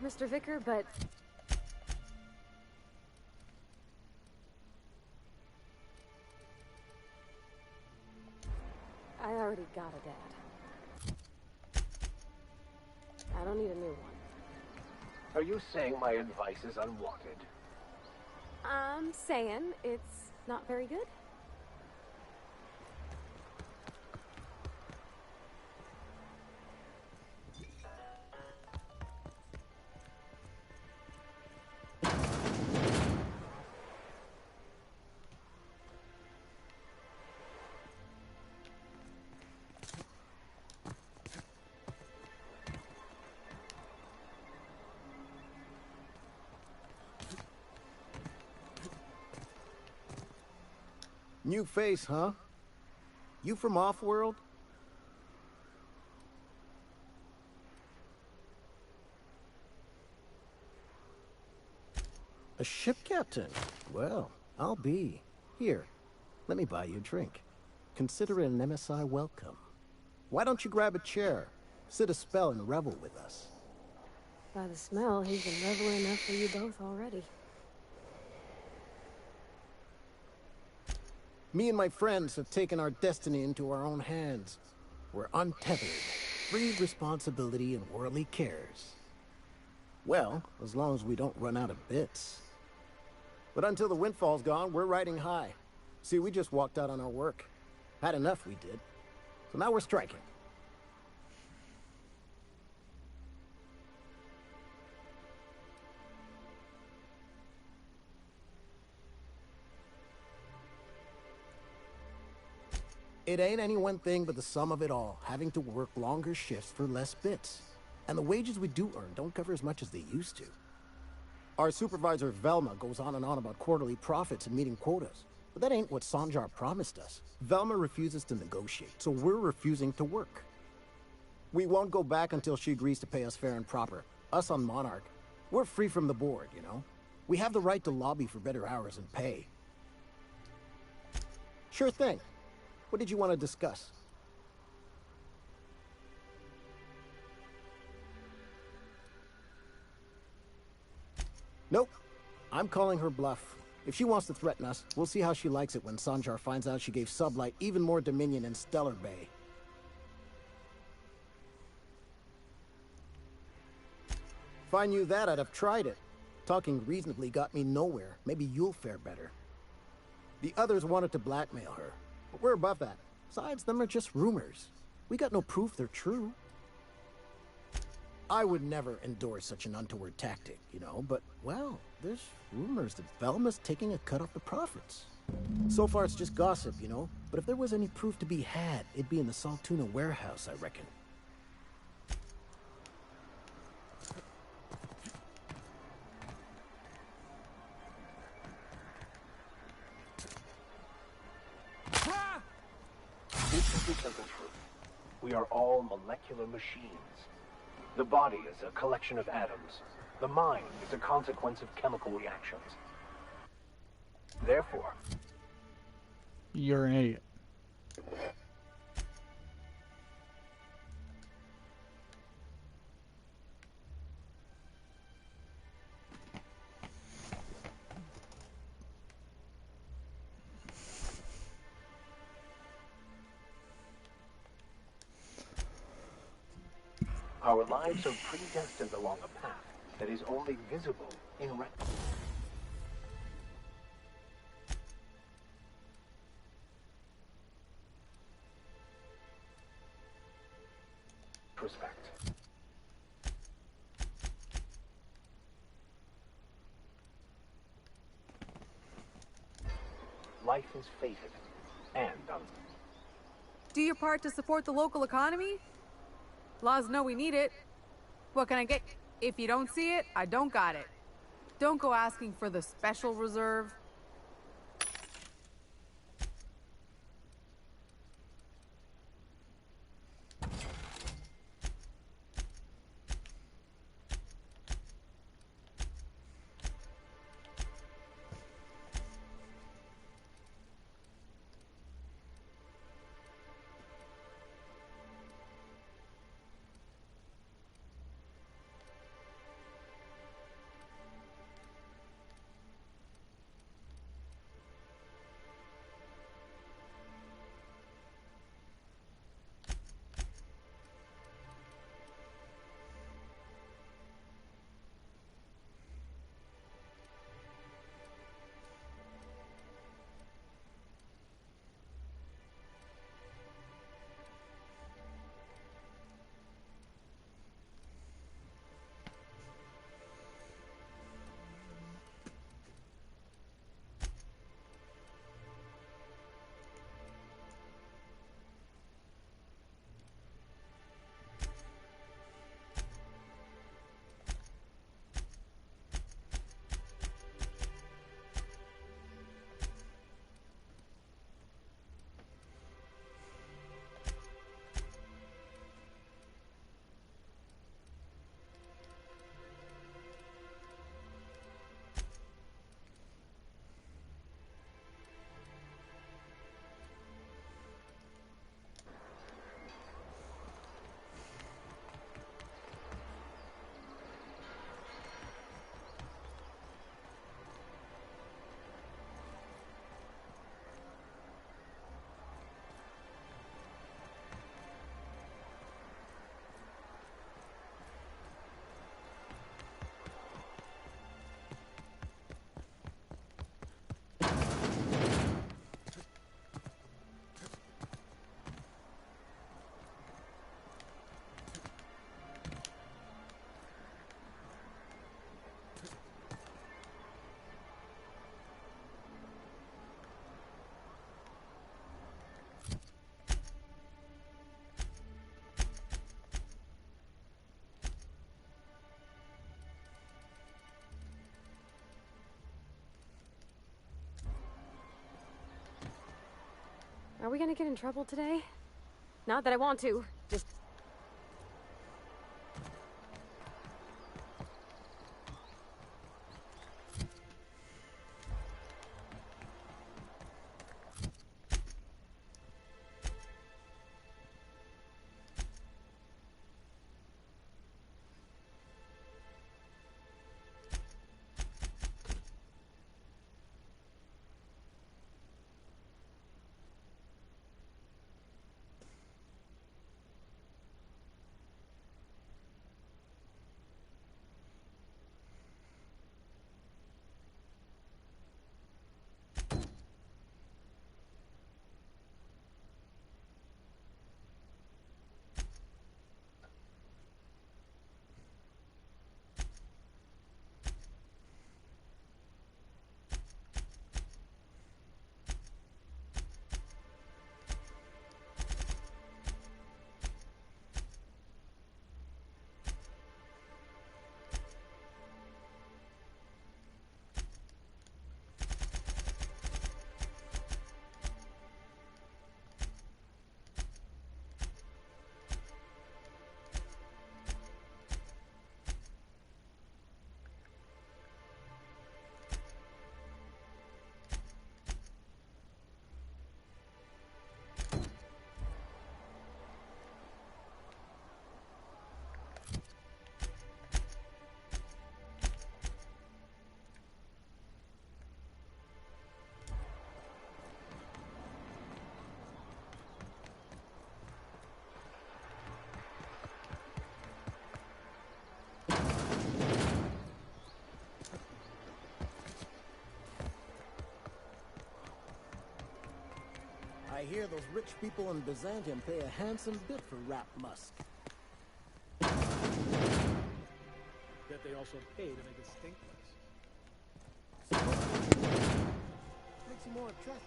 Mr. Vicar, but I already got a dad. I don't need a new one. Are you saying my advice is unwanted? I'm saying it's not very good. New face, huh? You from Offworld? A ship captain? Well, I'll be. Here, let me buy you a drink. Consider it an MSI welcome. Why don't you grab a chair, sit a spell and revel with us? By the smell, he's been reveling enough for you both already. Me and my friends have taken our destiny into our own hands. We're untethered, free of responsibility and worldly cares. Well, as long as we don't run out of bits. But until the windfall's gone, we're riding high. See, we just walked out on our work. Had enough, we did. So now we're striking. It ain't any one thing but the sum of it all, having to work longer shifts for less bits. And the wages we do earn don't cover as much as they used to. Our supervisor Velma goes on and on about quarterly profits and meeting quotas. But that ain't what Sanjar promised us. Velma refuses to negotiate, so we're refusing to work. We won't go back until she agrees to pay us fair and proper. Us on Monarch, we're free from the board, you know? We have the right to lobby for better hours and pay. Sure thing. What did you want to discuss? Nope. I'm calling her bluff. If she wants to threaten us, we'll see how she likes it when Sanjar finds out she gave Sublight even more dominion in Stellar Bay. If I knew that, I'd have tried it. Talking reasonably got me nowhere. Maybe you'll fare better. The others wanted to blackmail her. But we're above that. Besides, them are just rumors. We got no proof they're true. I would never endorse such an untoward tactic, you know, but, well, there's rumors that Velma's taking a cut off the profits. So far it's just gossip, you know, but if there was any proof to be had, it'd be in the Saltuna warehouse, I reckon. This is the simple truth. We are all molecular machines. The body is a collection of atoms. The mind is a consequence of chemical reactions. Therefore, you're an idiot. our lives are predestined along a path that is only visible in retrospect. Life is fated and Do your part to support the local economy? Laws know we need it. What can I get? If you don't see it, I don't got it. Don't go asking for the special reserve. Are we gonna get in trouble today? Not that I want to, just... I hear those rich people in Byzantium pay a handsome bit for Rap Musk. Bet they also pay to make it stink less. Makes you more attractive.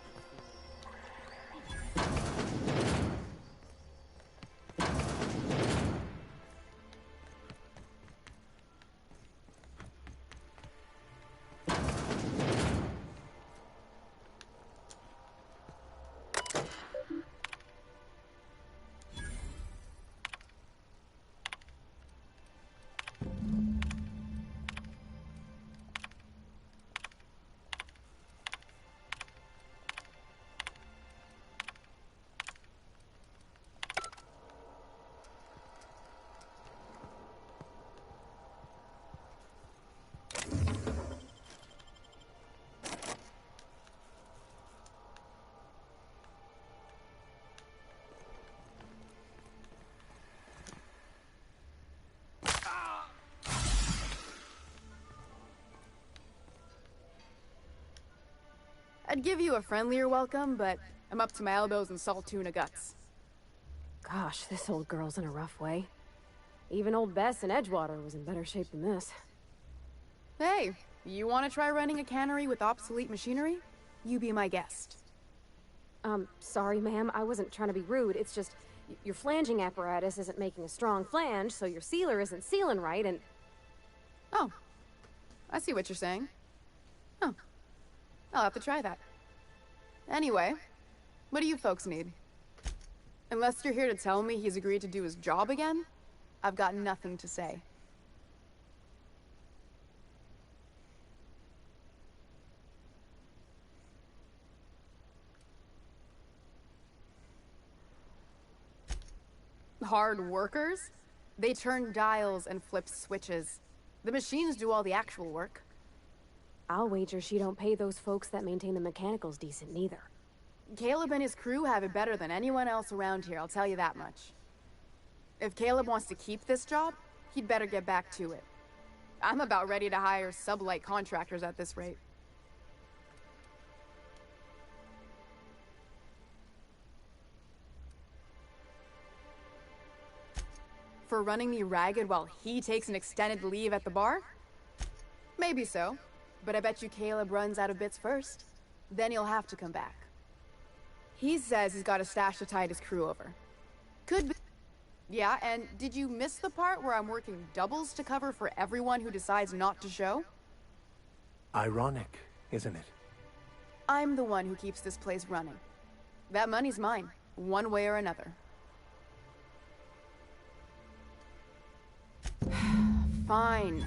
I'd give you a friendlier welcome, but I'm up to my elbows in salt tuna guts. Gosh, this old girl's in a rough way. Even old Bess in Edgewater was in better shape than this. Hey, you want to try running a cannery with obsolete machinery? You be my guest. Sorry, ma'am. I wasn't trying to be rude. It's just, your flanging apparatus isn't making a strong flange, so your sealer isn't sealing right, and... Oh. I see what you're saying. Huh. I'll have to try that. Anyway, what do you folks need? Unless you're here to tell me he's agreed to do his job again, I've got nothing to say. Hard workers? They turn dials and flip switches. The machines do all the actual work. I'll wager she don't pay those folks that maintain the mechanicals decent neither. Caleb and his crew have it better than anyone else around here, I'll tell you that much. If Caleb wants to keep this job, he'd better get back to it. I'm about ready to hire sublight contractors at this rate. For running me ragged while he takes an extended leave at the bar? Maybe so, but I bet you Caleb runs out of bits first. Then he'll have to come back. He says he's got a stash to tide his crew over. Could be. Yeah, and did you miss the part where I'm working doubles to cover for everyone who decides not to show? Ironic, isn't it? I'm the one who keeps this place running. That money's mine, one way or another. Fine.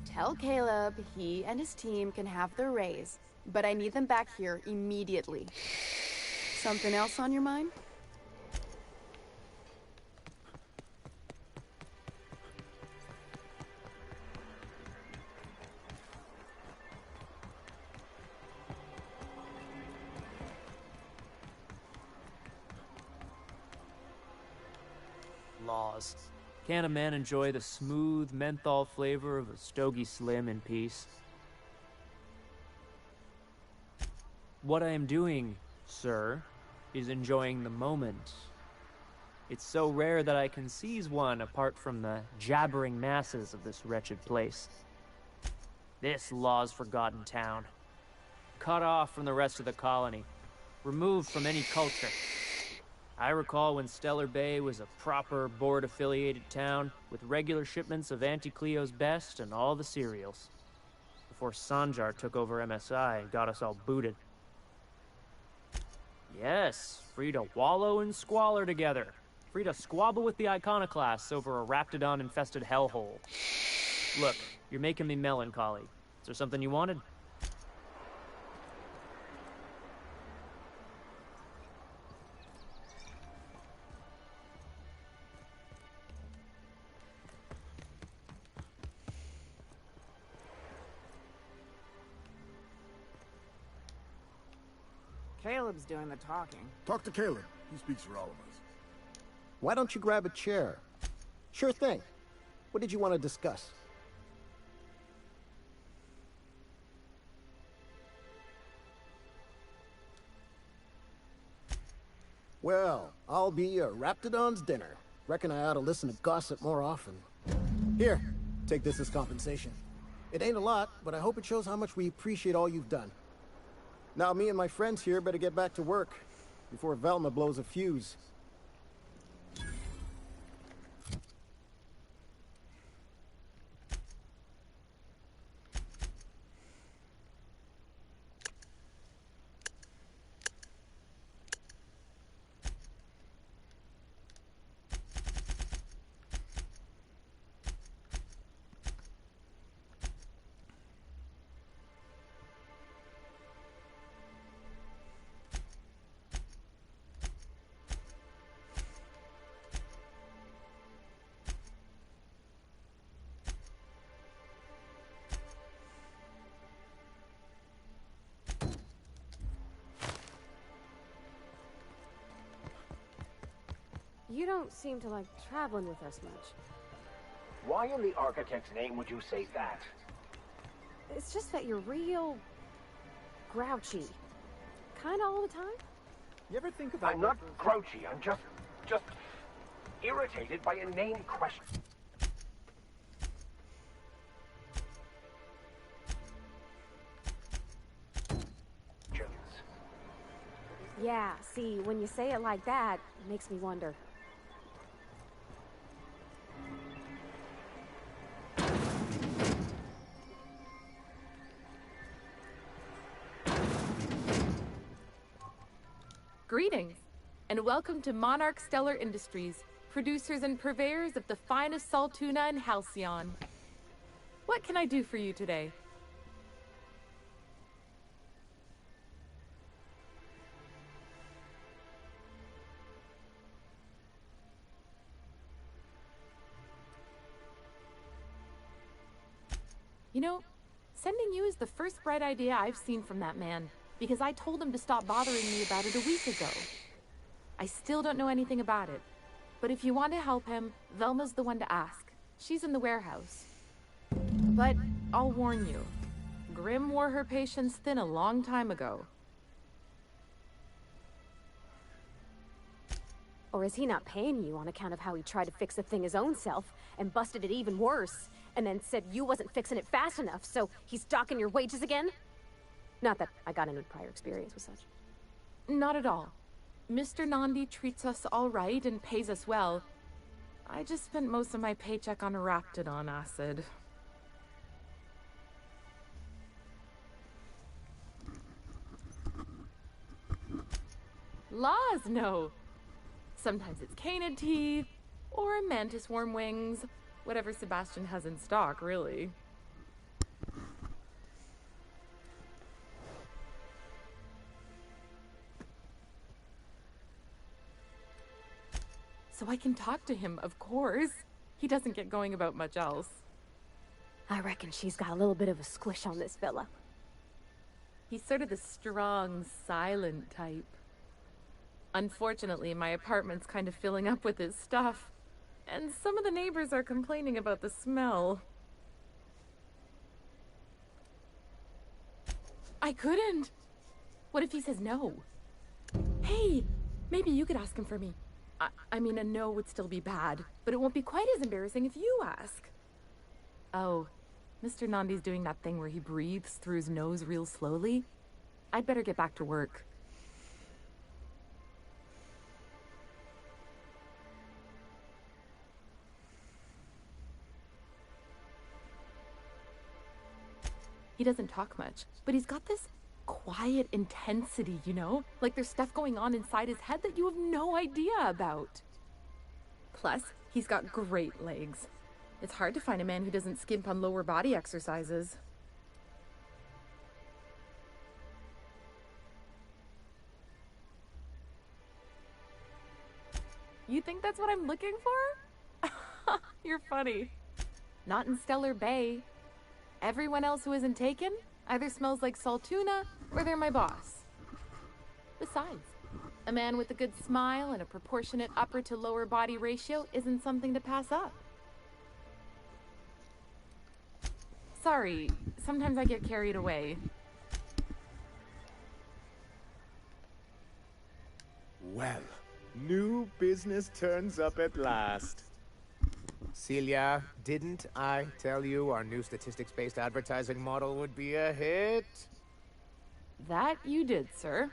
Tell Caleb he and his team can have their raise, but I need them back here immediately. Something else on your mind? Laws. Can't a man enjoy the smooth menthol flavor of a Stogie Slim in peace? What I am doing, sir, is enjoying the moment. It's so rare that I can seize one apart from the jabbering masses of this wretched place. This law's forgotten town. Cut off from the rest of the colony. Removed from any culture. I recall when Stellar Bay was a proper board-affiliated town with regular shipments of Auntie Cleo's best and all the cereals. Before Sanjar took over MSI and got us all booted. Yes, free to wallow in squalor together. Free to squabble with the iconoclasts over a Raptidon-infested hellhole. Look, you're making me melancholy. Is there something you wanted? Caleb's doing the talking. Talk to Caleb. He speaks for all of us. Why don't you grab a chair? Sure thing. What did you want to discuss? Well, I'll be a Raptidon's dinner. Reckon I ought to listen to gossip more often. Here, take this as compensation. It ain't a lot, but I hope it shows how much we appreciate all you've done. Now me and my friends here better get back to work before Velma blows a fuse. You don't seem to like traveling with us much. Why in the architect's name would you say that? It's just that you're real grouchy. Kinda all the time. You ever think about... I'm not grouchy, I'm just irritated by a name question. Yeah, see, when you say it like that, it makes me wonder. Greetings, and welcome to Monarch Stellar Industries, producers and purveyors of the finest salt tuna in Halcyon. What can I do for you today? You know, sending you is the first bright idea I've seen from that man, because I told him to stop bothering me about it a week ago. I still don't know anything about it, but if you want to help him, Velma's the one to ask. She's in the warehouse. But I'll warn you, Grim wore her patience thin a long time ago. Or is he not paying you on account of how he tried to fix the thing his own self and busted it even worse, and then said you wasn't fixing it fast enough, so he's docking your wages again? Not that I got any prior experience with such. Not at all. Mr. Nandi treats us all right and pays us well. I just spent most of my paycheck on Raptidon acid. Laws, no. Sometimes it's canid teeth, or mantis worm wings. Whatever Sebastian has in stock, really. So I can talk to him, of course. He doesn't get going about much else. I reckon she's got a little bit of a squish on this fella. He's sort of the strong, silent type. Unfortunately, my apartment's kind of filling up with his stuff. And some of the neighbors are complaining about the smell. I couldn't. What if he says no? Hey, maybe you could ask him for me. I mean, a no would still be bad, but it won't be quite as embarrassing if you ask. Oh, Mr. Nandi's doing that thing where he breathes through his nose real slowly. I'd better get back to work. He doesn't talk much, but he's got this quiet intensity, you know? Like there's stuff going on inside his head that you have no idea about. Plus, he's got great legs. It's hard to find a man who doesn't skimp on lower body exercises. You think that's what I'm looking for? You're funny. Not in Stellar Bay. Everyone else who isn't taken either smells like Saltuna or they're my boss. Besides, a man with a good smile and a proportionate upper to lower body ratio isn't something to pass up. Sorry, sometimes I get carried away. Well, new business turns up at last. Celia, didn't I tell you our new statistics-based advertising model would be a hit? That you did, sir.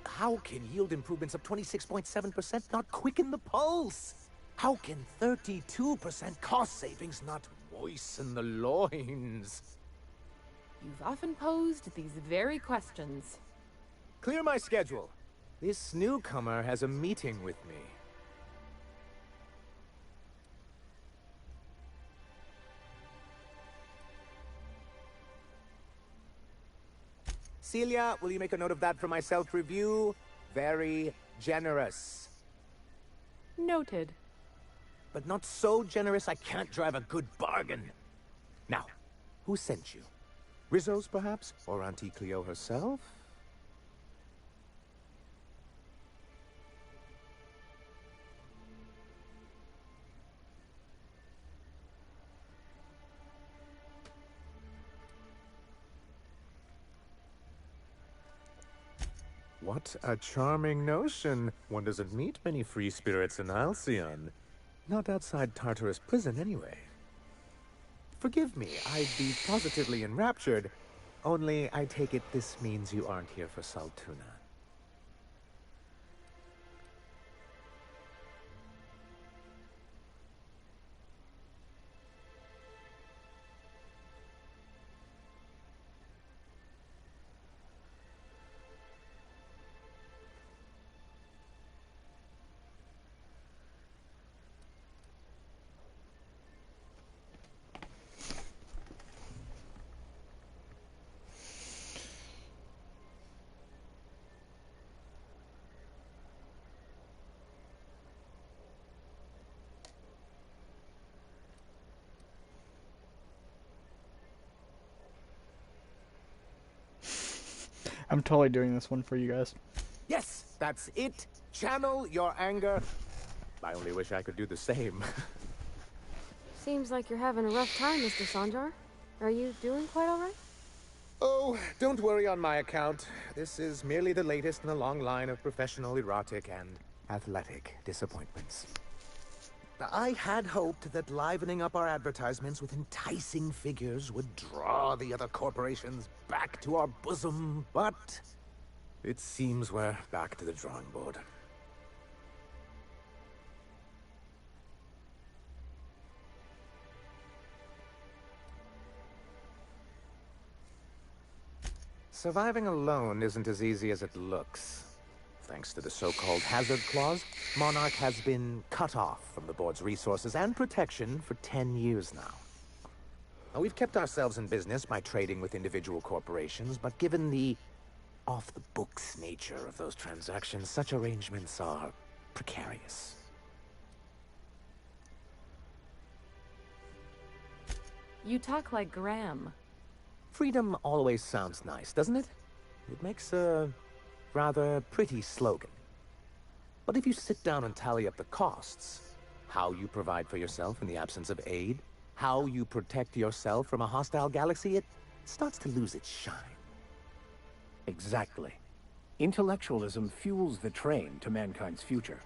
How can yield improvements of 26.7% not quicken the pulse? How can 32% cost savings not moisten the loins? You've often posed these very questions. Clear my schedule. This newcomer has a meeting with me. Celia, will you make a note of that for my self-review? Very generous. Noted. But not so generous I can't drive a good bargain. Now, who sent you? Rizzo's, perhaps? Or Auntie Cleo herself? What a charming notion. One doesn't meet many free spirits in Halcyon. Not outside Tartarus prison, anyway. Forgive me, I'd be positively enraptured. Only, I take it this means you aren't here for Saltuna. I'm totally doing this one for you guys. Yes, that's it. Channel your anger. I only wish I could do the same. Seems like you're having a rough time, Mr. Sanjar. Are you doing quite all right? Oh, don't worry on my account. This is merely the latest in a long line of professional erotic and athletic disappointments. I had hoped that livening up our advertisements with enticing figures would draw the other corporations back to our bosom, but it seems we're back to the drawing board. Surviving alone isn't as easy as it looks. Thanks to the so-called hazard clause, Monarch has been cut off from the board's resources and protection for 10 years now. Now, we've kept ourselves in business by trading with individual corporations, but given the off-the-books nature of those transactions, such arrangements are precarious. You talk like Graham. Freedom always sounds nice, doesn't it? It makes a rather pretty slogan. But if you sit down and tally up the costs, how you provide for yourself in the absence of aid, how you protect yourself from a hostile galaxy, it starts to lose its shine. Exactly. Intellectualism fuels the train to mankind's future,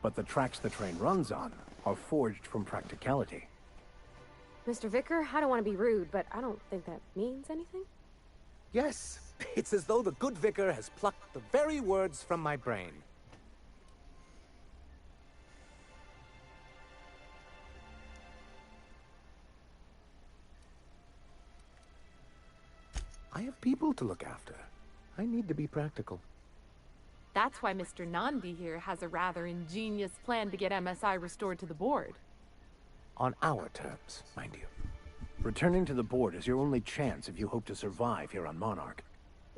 but the tracks the train runs on are forged from practicality. Mr. Vicar, I don't want to be rude, but I don't think that means anything. Yes, it's as though the good vicar has plucked the very words from my brain. I have people to look after. I need to be practical. That's why Mr. Nandi here has a rather ingenious plan to get MSI restored to the board. On our terms, mind you. Returning to the board is your only chance if you hope to survive here on Monarch.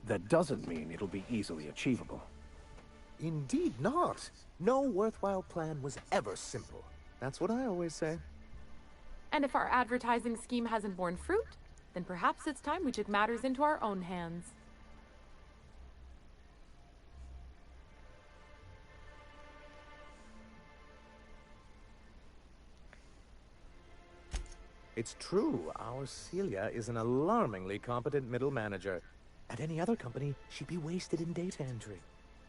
That doesn't mean it'll be easily achievable. Indeed not. No worthwhile plan was ever simple. That's what I always say. And if our advertising scheme hasn't borne fruit, then perhaps it's time we took matters into our own hands. It's true, our Celia is an alarmingly competent middle manager. At any other company, she'd be wasted in data entry.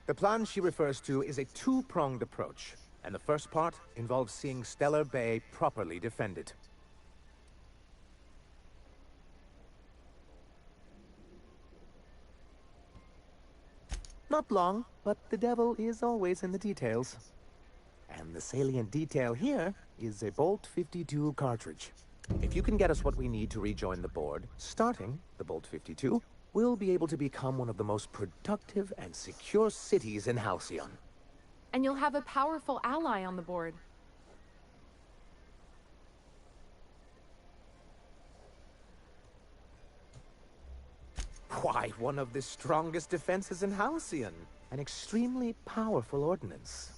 The plan she refers to is a two-pronged approach, and the first part involves seeing Stellar Bay properly defended. Not long, but the devil is always in the details. And the salient detail here is a Bolt 52 cartridge. If you can get us what we need to rejoin the board, starting the Bolt 52, we'll be able to become one of the most productive and secure cities in Halcyon. And you'll have a powerful ally on the board. Why, one of the strongest defenses in Halcyon. An extremely powerful ordnance.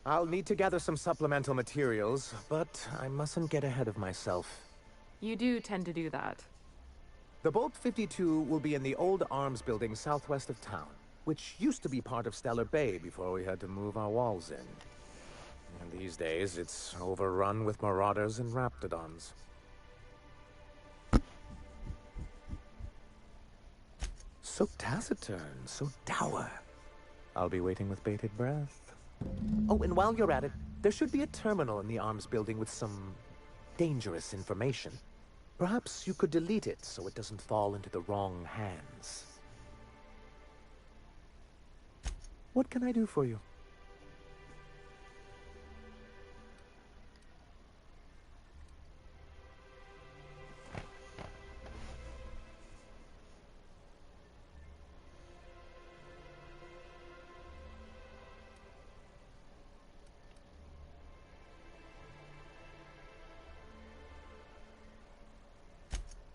I'll need to gather some supplemental materials, but I mustn't get ahead of myself. You do tend to do that. The Bolt 52 will be in the old arms building southwest of town, which used to be part of Stellar Bay before we had to move our walls in. And these days, it's overrun with marauders and raptidons. So taciturn, so dour. I'll be waiting with bated breath. Oh, and while you're at it, there should be a terminal in the arms building with some dangerous information. Perhaps you could delete it so it doesn't fall into the wrong hands. What can I do for you?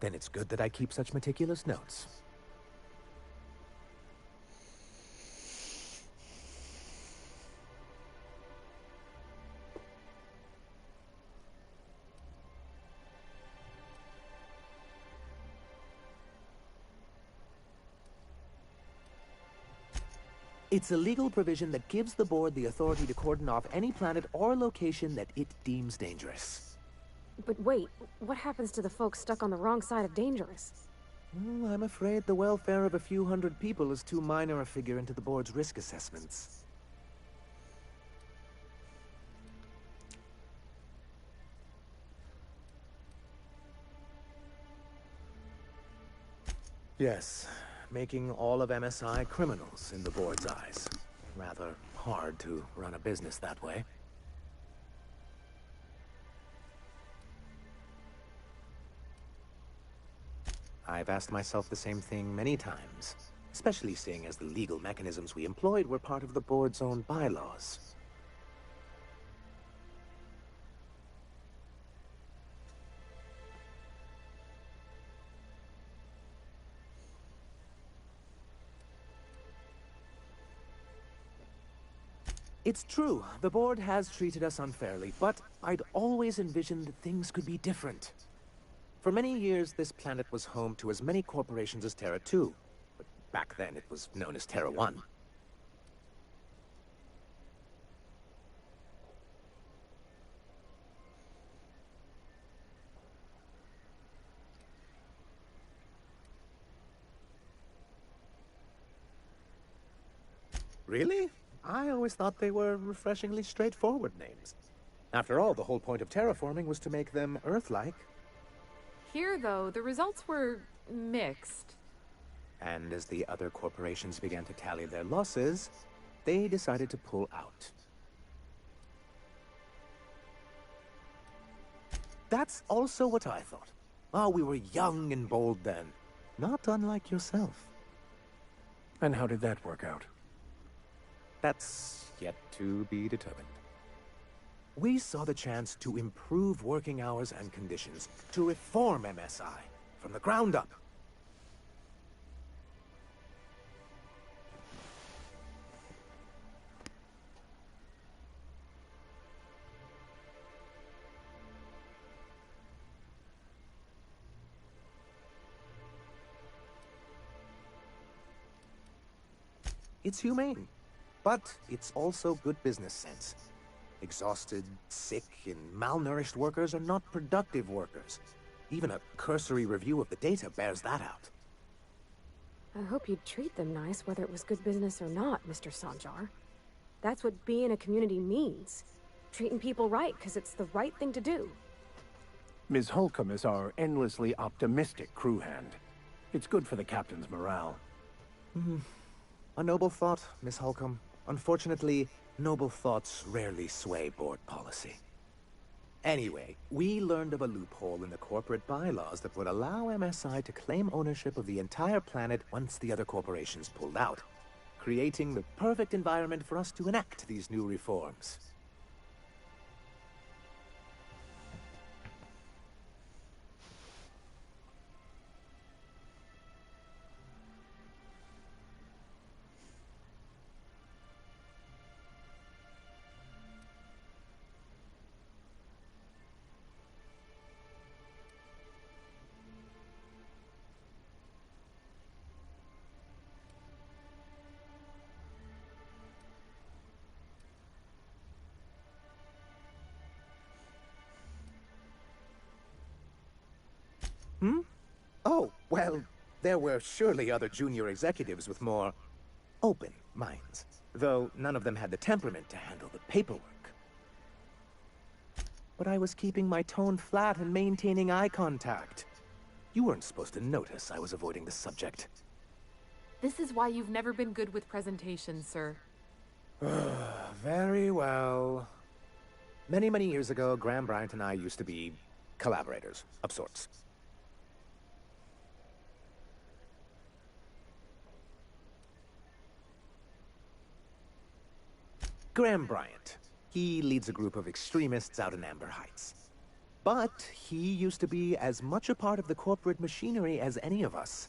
Then it's good that I keep such meticulous notes. It's a legal provision that gives the board the authority to cordon off any planet or location that it deems dangerous. But wait, what happens to the folks stuck on the wrong side of dangerous? Well, I'm afraid the welfare of a few hundred people is too minor a figure into the board's risk assessments. Yes, making all of MSI criminals in the board's eyes. Rather hard to run a business that way. I've asked myself the same thing many times, especially seeing as the legal mechanisms we employed were part of the board's own bylaws. It's true, the board has treated us unfairly, but I'd always envisioned that things could be different. For many years, this planet was home to as many corporations as Terra 2, but back then it was known as Terra 1. Really? I always thought they were refreshingly straightforward names. After all, the whole point of terraforming was to make them Earth-like. Here, though, the results were mixed. And as the other corporations began to tally their losses, they decided to pull out. That's also what I thought. Oh, we were young and bold then. Not unlike yourself. And how did that work out? That's yet to be determined. We saw the chance to improve working hours and conditions, to reform MSI from the ground up. It's humane, but it's also good business sense. Exhausted, sick, and malnourished workers are not productive workers. Even a cursory review of the data bears that out. I hope you'd treat them nice, whether it was good business or not, Mr. Sanjar. That's what being a community means. Treating people right, because it's the right thing to do. Ms. Holcomb is our endlessly optimistic crew hand. It's good for the captain's morale. A noble thought, Miss Holcomb. Unfortunately, noble thoughts rarely sway board policy. Anyway, we learned of a loophole in the corporate bylaws that would allow MSI to claim ownership of the entire planet once the other corporations pulled out, creating the perfect environment for us to enact these new reforms. Oh, well, there were surely other junior executives with more open minds, though none of them had the temperament to handle the paperwork. But I was keeping my tone flat and maintaining eye contact. You weren't supposed to notice I was avoiding the subject. This is why you've never been good with presentations, sir. Very well. Many, many years ago, Graham Bryant and I used to be collaborators, of sorts. Graham Bryant. He leads a group of extremists out in Amber Heights. But he used to be as much a part of the corporate machinery as any of us.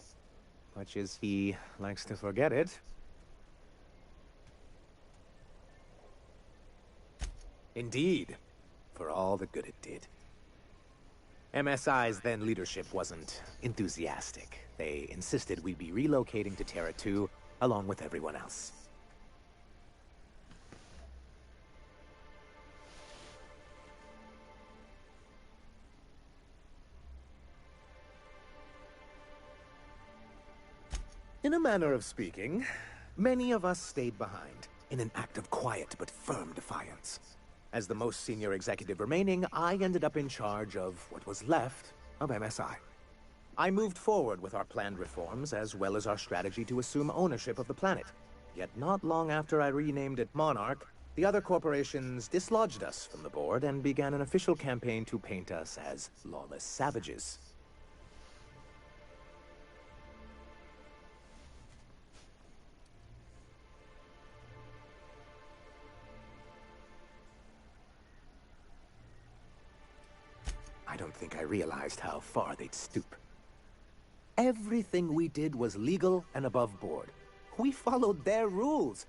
Much as he likes to forget it. Indeed, for all the good it did. MSI's then leadership wasn't enthusiastic. They insisted we'd be relocating to Terra 2 along with everyone else. In a manner of speaking, many of us stayed behind, in an act of quiet but firm defiance. As the most senior executive remaining, I ended up in charge of what was left of MSI. I moved forward with our planned reforms, as well as our strategy to assume ownership of the planet. Yet not long after I renamed it Monarch, the other corporations dislodged us from the board and began an official campaign to paint us as lawless savages. I don't think I realized how far they'd stoop. Everything we did was legal and above board. We followed their rules,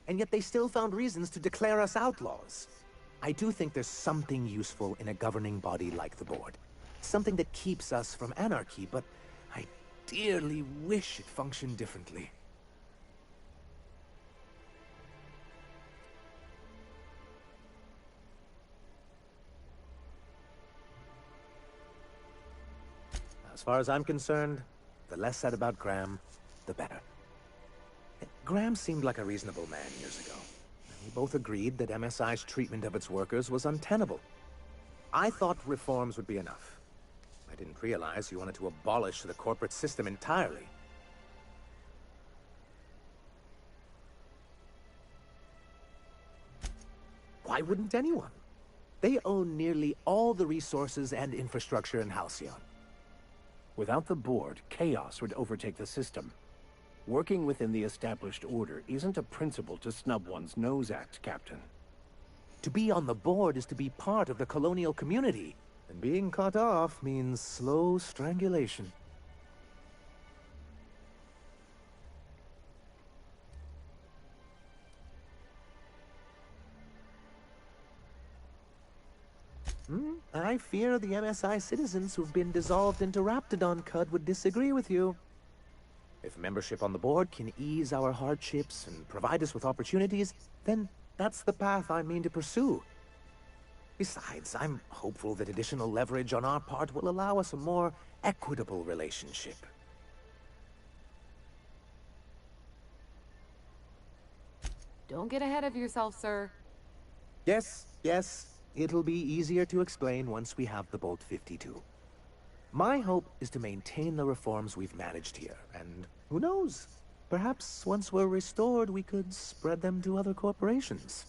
and yet they still found reasons to declare us outlaws. I do think there's something useful in a governing body like the board. Something that keeps us from anarchy, but I dearly wish it functioned differently. As far as I'm concerned, the less said about Graham, the better. Graham seemed like a reasonable man years ago. We both agreed that MSI's treatment of its workers was untenable. I thought reforms would be enough. I didn't realize you wanted to abolish the corporate system entirely. Why wouldn't anyone? They own nearly all the resources and infrastructure in Halcyon. Without the board, chaos would overtake the system. Working within the established order isn't a principle to snub one's nose at, Captain. To be on the board is to be part of the colonial community, and being cut off means slow strangulation. I fear the MSI citizens who've been dissolved into Raptidon Cud would disagree with you. If membership on the board can ease our hardships and provide us with opportunities, then that's the path I mean to pursue. Besides, I'm hopeful that additional leverage on our part will allow us a more equitable relationship. Don't get ahead of yourself, sir. Yes, it'll be easier to explain once we have the Bolt 52. My hope is to maintain the reforms we've managed here, and who knows? Perhaps once we're restored, we could spread them to other corporations.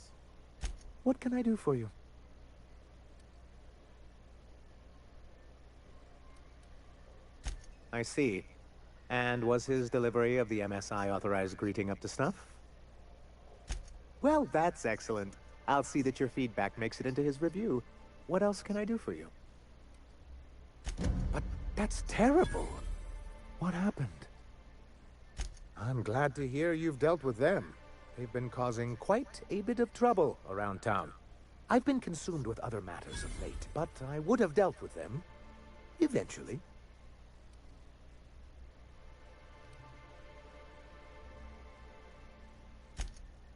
What can I do for you? I see. And was his delivery of the MSI authorized greeting up to snuff? Well, that's excellent. I'll see that your feedback makes it into his review. What else can I do for you? But that's terrible. What happened? I'm glad to hear you've dealt with them. They've been causing quite a bit of trouble around town. I've been consumed with other matters of late, but I would have dealt with them eventually.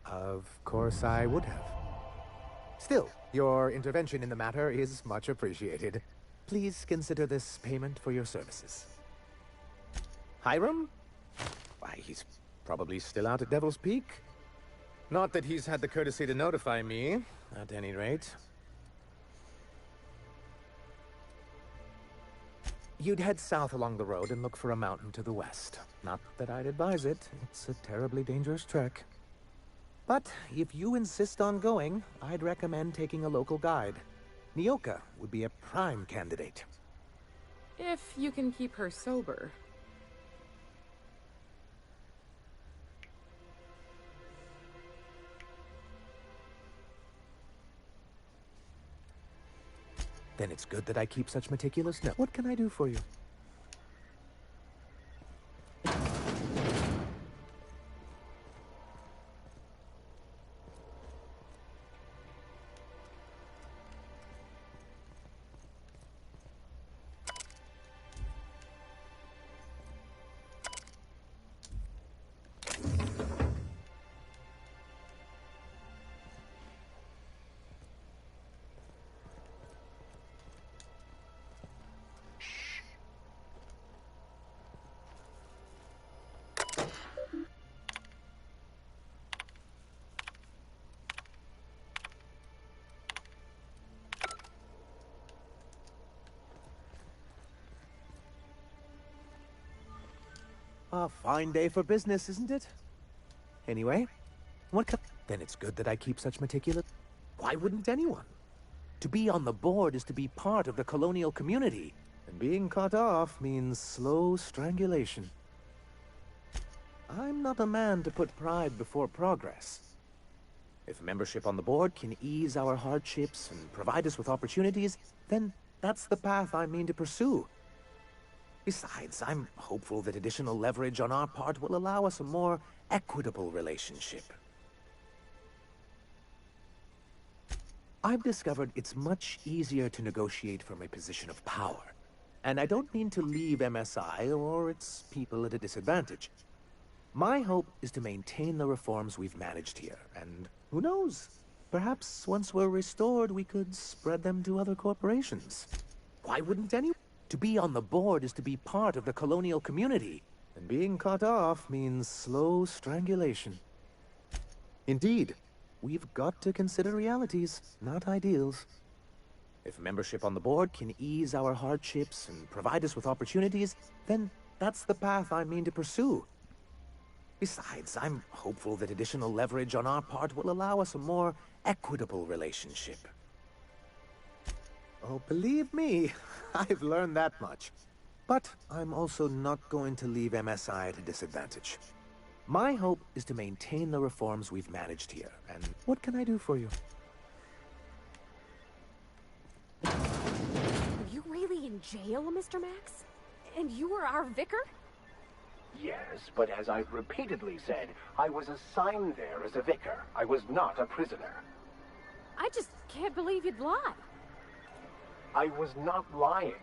Of course I would have. Still, your intervention in the matter is much appreciated. Please consider this payment for your services. Hiram? Why, he's probably still out at Devil's Peak. Not that he's had the courtesy to notify me, at any rate. You'd head south along the road and look for a mountain to the west. Not that I'd advise it. It's a terribly dangerous trek. But if you insist on going, I'd recommend taking a local guide. Nyoka would be a prime candidate. If you can keep her sober. Then it's good that I keep such meticulous notes. What can I do for you? A fine day for business, isn't it? Anyway, then it's good that I keep such meticulous... Why wouldn't anyone? To be on the board is to be part of the colonial community, and being cut off means slow strangulation. I'm not a man to put pride before progress. If membership on the board can ease our hardships and provide us with opportunities, then that's the path I mean to pursue. Besides, I'm hopeful that additional leverage on our part will allow us a more equitable relationship. I've discovered it's much easier to negotiate from a position of power. And I don't mean to leave MSI or its people at a disadvantage. My hope is to maintain the reforms we've managed here, and who knows? Perhaps once we're restored, we could spread them to other corporations. Why wouldn't anyone? To be on the board is to be part of the colonial community, and being cut off means slow strangulation. Indeed, we've got to consider realities, not ideals. If membership on the board can ease our hardships and provide us with opportunities, then that's the path I mean to pursue. Besides, I'm hopeful that additional leverage on our part will allow us a more equitable relationship. Oh, believe me, I've learned that much. But I'm also not going to leave MSI at a disadvantage. My hope is to maintain the reforms we've managed here, and what can I do for you? Are you really in jail, Mr. Max? And you were our vicar? Yes, but as I've repeatedly said, I was assigned there as a vicar. I was not a prisoner. I just can't believe you'd lie. I was not lying.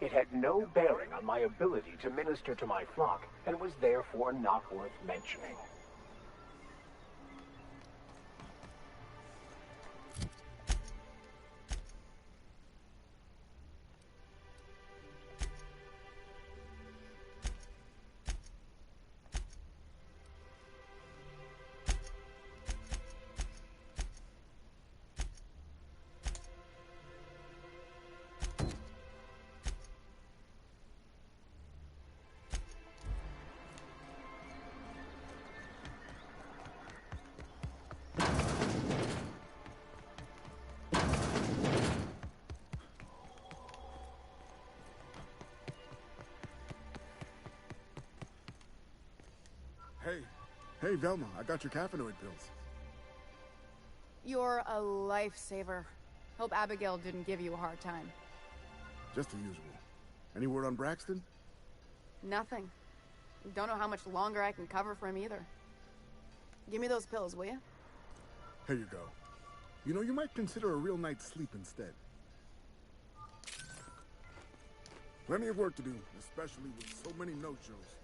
It had no bearing on my ability to minister to my flock, and was therefore not worth mentioning. Hey, Velma, I got your caffeinoid pills. You're a lifesaver. Hope Abigail didn't give you a hard time. Just the usual. Any word on Braxton? Nothing. Don't know how much longer I can cover for him either. Give me those pills, will you? Here you go. You know, you might consider a real night's sleep instead. Plenty of work to do, especially with so many no-shows.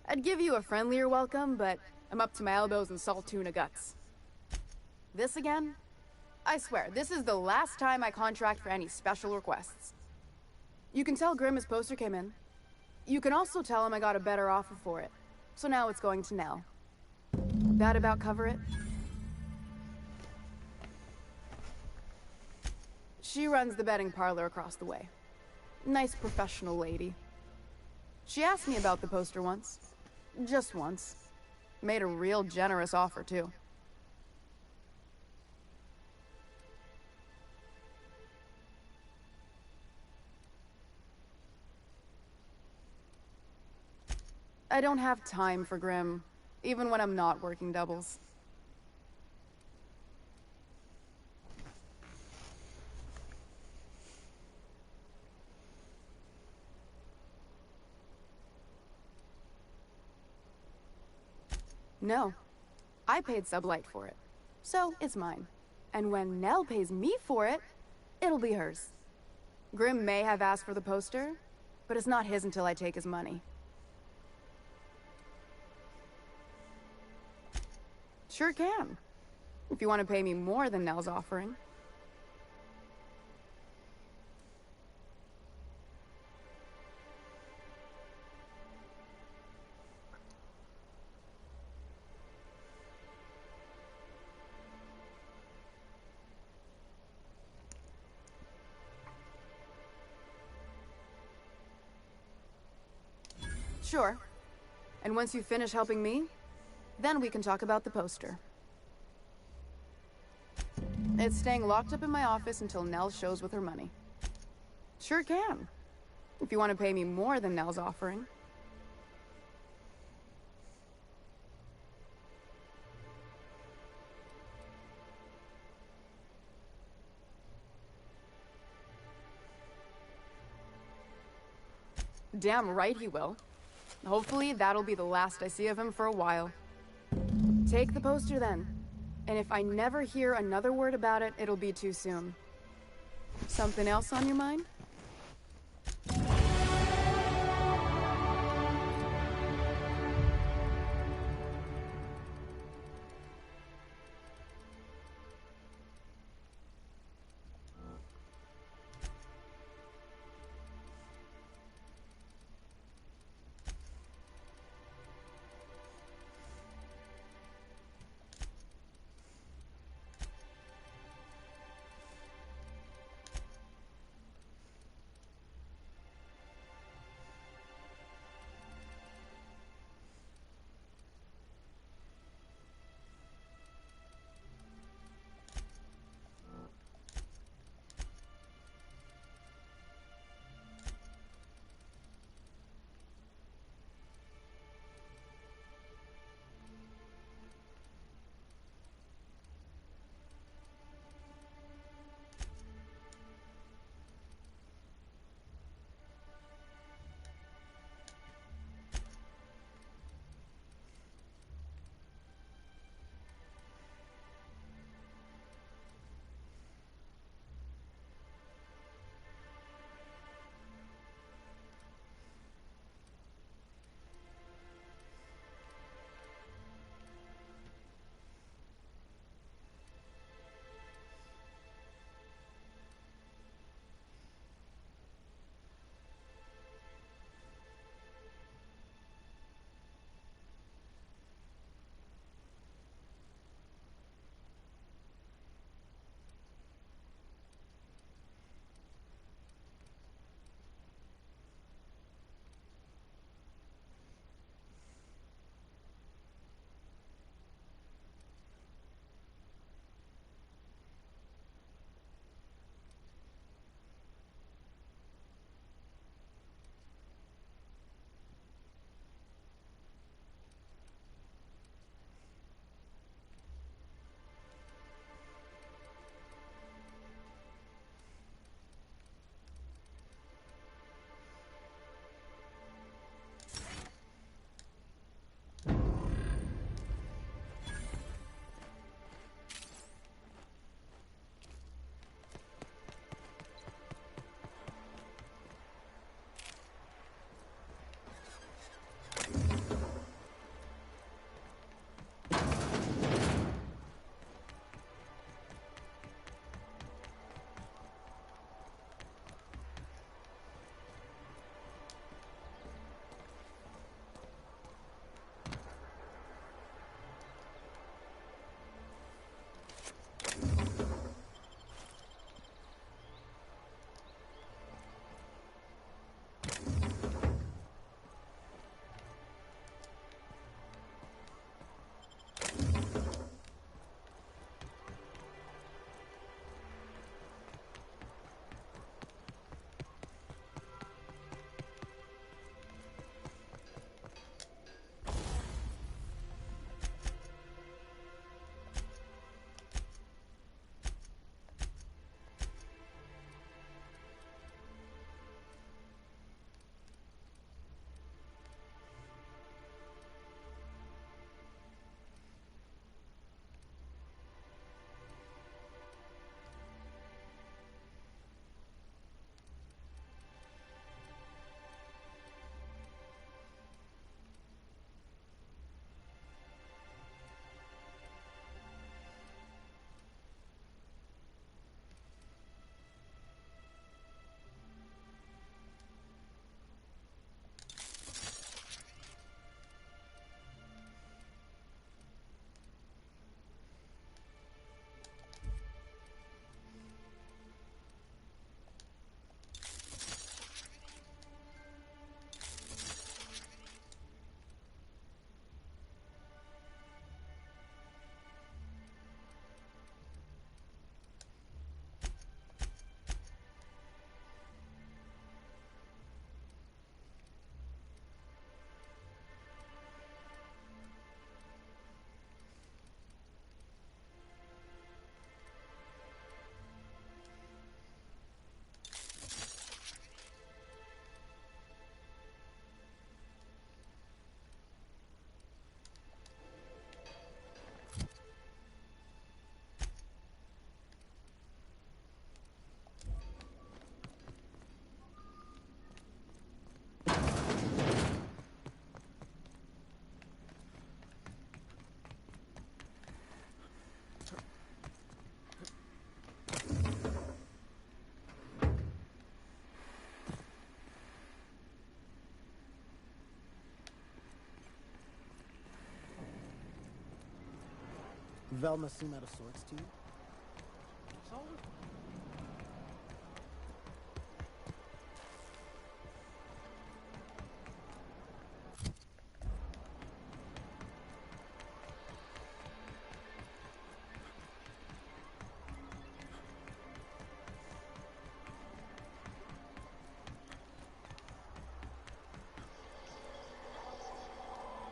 I'd give you a friendlier welcome, but I'm up to my elbows in salt tuna guts. This again? I swear, this is the last time I contract for any special requests. You can tell Grimm his poster came in. You can also tell him I got a better offer for it. So now it's going to Nell. That about cover it? She runs the betting parlor across the way. Nice professional lady. She asked me about the poster once. Just once. Made a real generous offer, too. I don't have time for Grimm, even when I'm not working doubles. No. I paid Sublight for it. So, it's mine. And when Nell pays me for it, it'll be hers. Grimm may have asked for the poster, but it's not his until I take his money. Sure can. If you want to pay me more than Nell's offering. Sure. And once you finish helping me, then we can talk about the poster. It's staying locked up in my office until Nell shows with her money. Sure can. If you want to pay me more than Nell's offering. damn right he will. Hopefully, that'll be the last I see of him for a while. Take the poster then. And if I never hear another word about it, it'll be too soon. Something else on your mind? Velma seem out of sorts to you?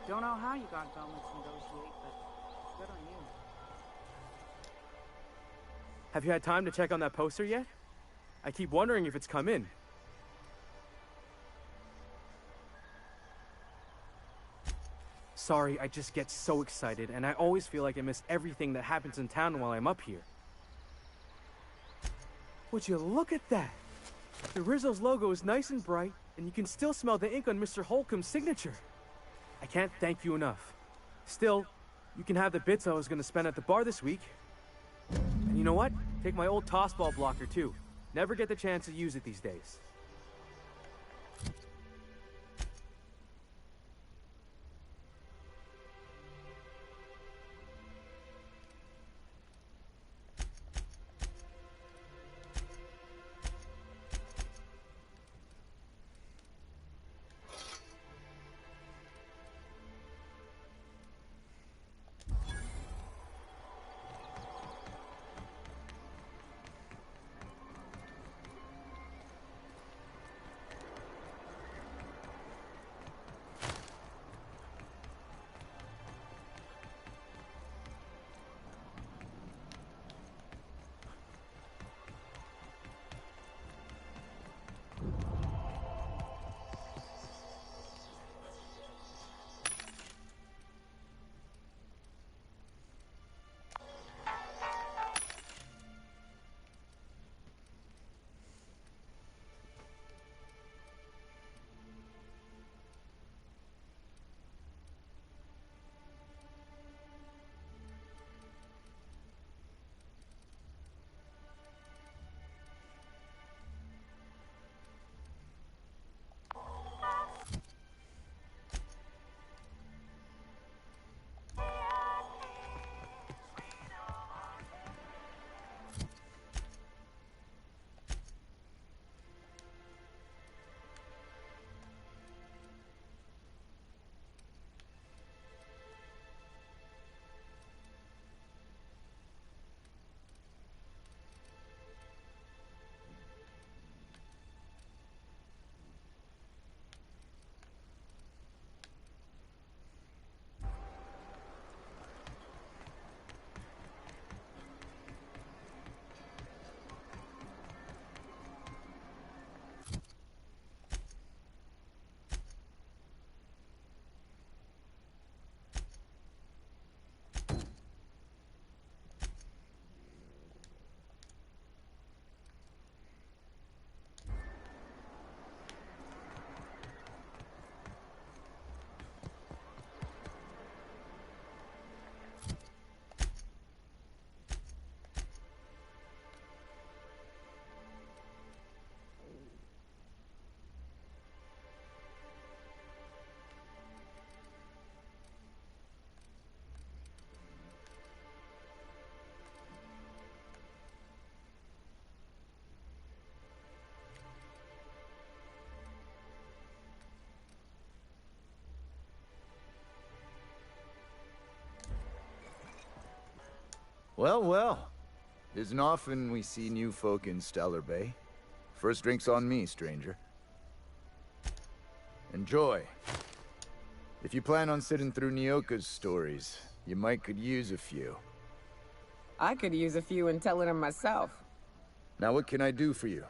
Don't know how you got Velma to negotiate, but good on you. Have you had time to check on that poster yet? I keep wondering if it's come in. Sorry, I just get so excited, and I always feel like I miss everything that happens in town while I'm up here. Would you look at that? The Rizzo's logo is nice and bright, and you can still smell the ink on Mr. Holcomb's signature. I can't thank you enough. Still, you can have the bits I was going to spend at the bar this week. And you know what? Take my old tossball blocker too. Never get the chance to use it these days. Well, well. Isn't often we see new folk in Stellar Bay. First drink's on me, stranger. Enjoy. If you plan on sitting through Nyoka's stories, you might could use a few. I could use a few and telling them myself. Now what can I do for you?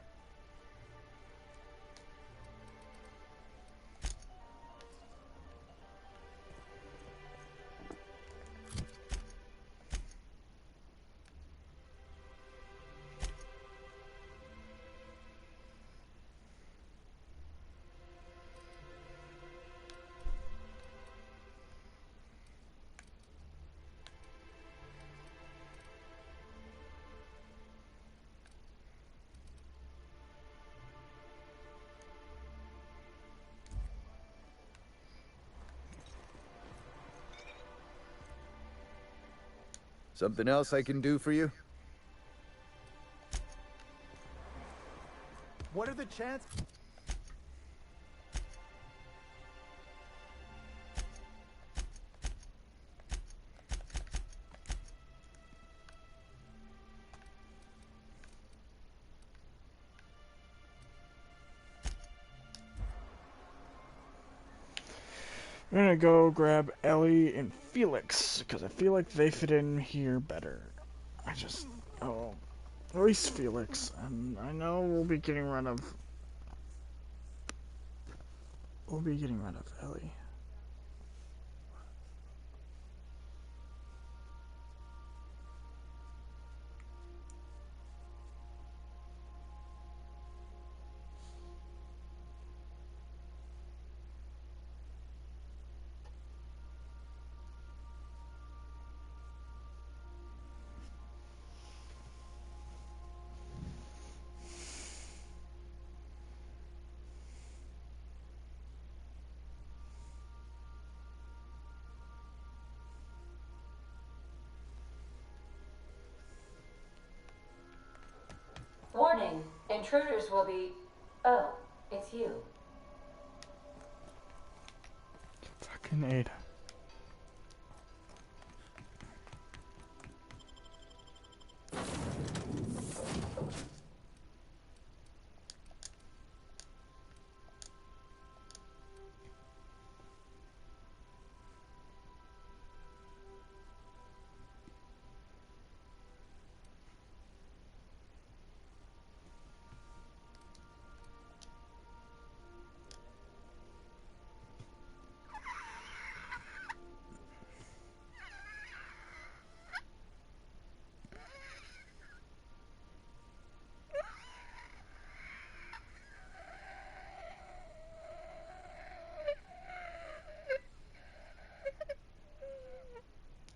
Something else I can do for you? What are the chances? I'm gonna go grab Ellie and Felix, because I feel like they fit in here better. At least Felix. And I know we'll be getting rid of Ellie. Warning, intruders will be... Oh, it's you. Fucking Ada.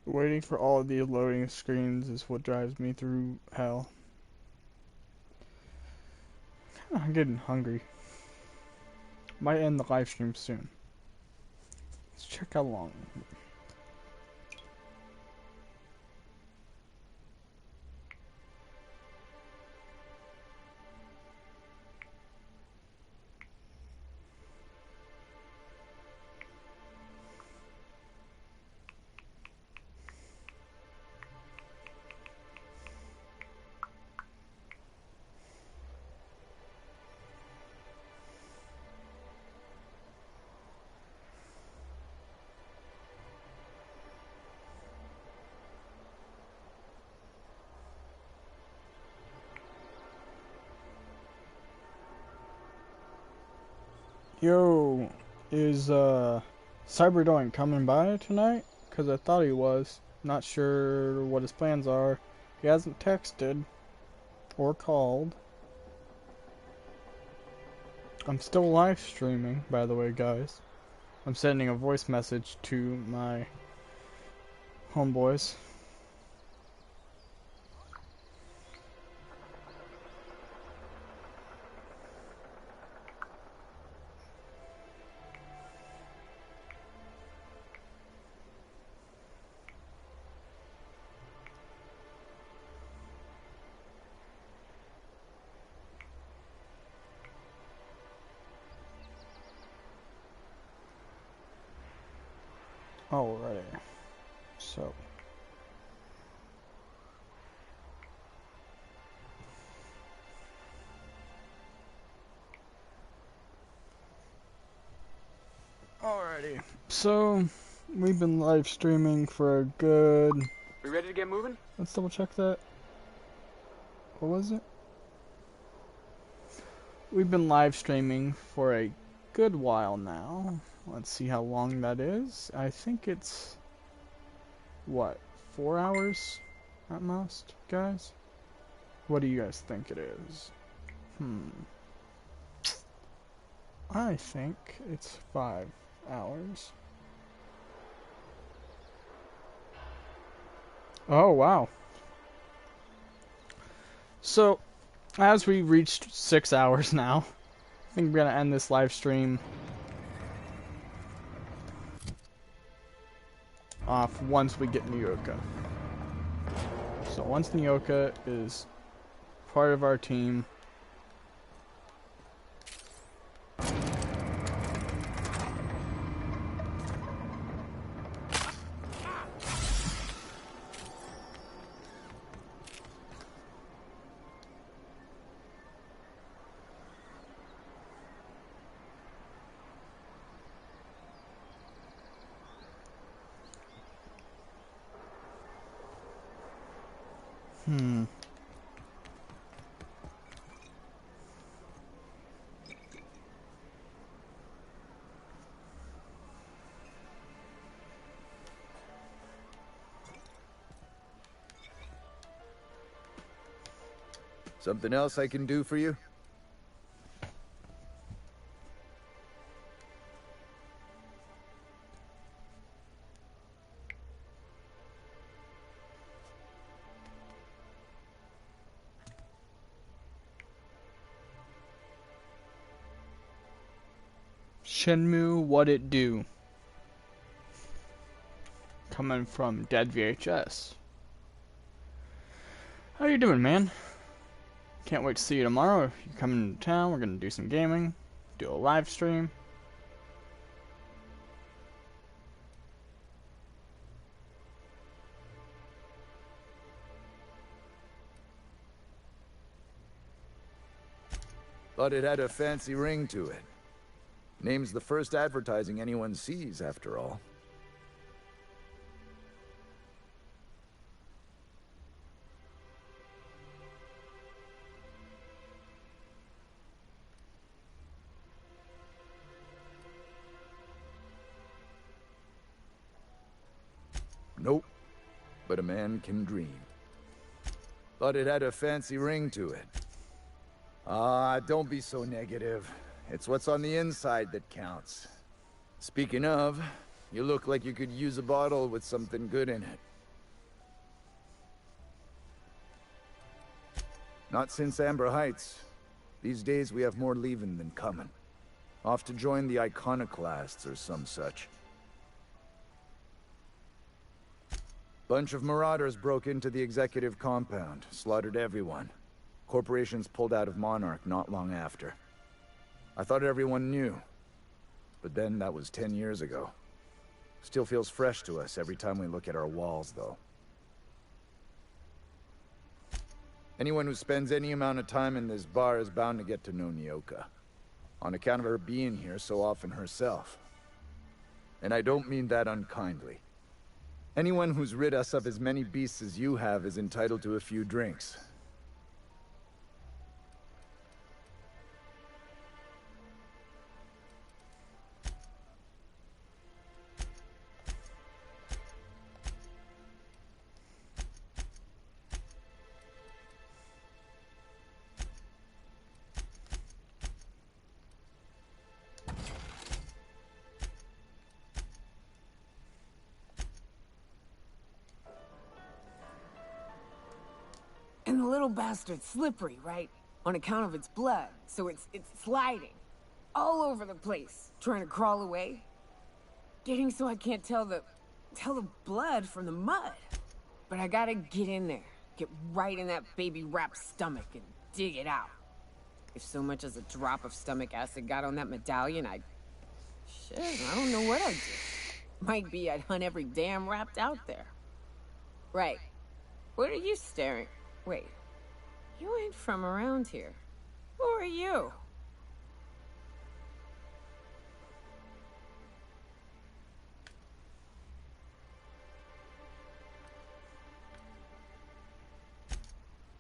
Waiting for all of these loading screens is what drives me through hell. I'm getting hungry. Might end the live stream soon. Let's check how long. Yo, is Cyberdoink coming by tonight? Because I thought he was. Not sure what his plans are. He hasn't texted or called. I'm still live streaming, by the way, guys. I'm sending a voice message to my homeboys. Alrighty, so we've been live streaming for a good... We ready to get moving? Let's double check that. What was it? We've been live streaming for a good while now. Let's see how long that is. I think it's, what, 4 hours at most, guys? What do you guys think it is? I think it's 5 hours. Oh, wow. So, as we reached 6 hours now, I think we're gonna end this live stream off once we get New York. So once Nyoka is part of our team, Something else I can do for you? Shenmue, what it do? Coming from Dead VHS. How you doing, man? Can't wait to see you tomorrow. If you're coming to town, we're gonna do some gaming, do a live stream. Thought it had a fancy ring to it. Name's the first advertising anyone sees, after all. Nope, but a man can dream. Thought it had a fancy ring to it. Ah, don't be so negative. It's what's on the inside that counts. Speaking of, you look like you could use a bottle with something good in it. Not since Amber Heights. These days we have more leaving than coming. Off to join the Iconoclasts or some such. Bunch of marauders broke into the executive compound, slaughtered everyone. Corporations pulled out of Monarch not long after. I thought everyone knew. But then that was 10 years ago. Still feels fresh to us every time we look at our walls, though. Anyone who spends any amount of time in this bar is bound to get to know Nyoka. On account of her being here so often herself. And I don't mean that unkindly. Anyone who's rid us of as many beasts as you have is entitled to a few drinks. And the little bastard's slippery, right? On account of its blood, so it's sliding. All over the place, trying to crawl away. Getting so I can't tell the blood from the mud. But I gotta get in there, get right in that baby-wrapped stomach and dig it out. If so much as a drop of stomach acid got on that medallion, shit, I don't know what I'd do. Might be I'd hunt every damn wrapped out there. Right. What are you staring? Wait, you ain't from around here. Who are you?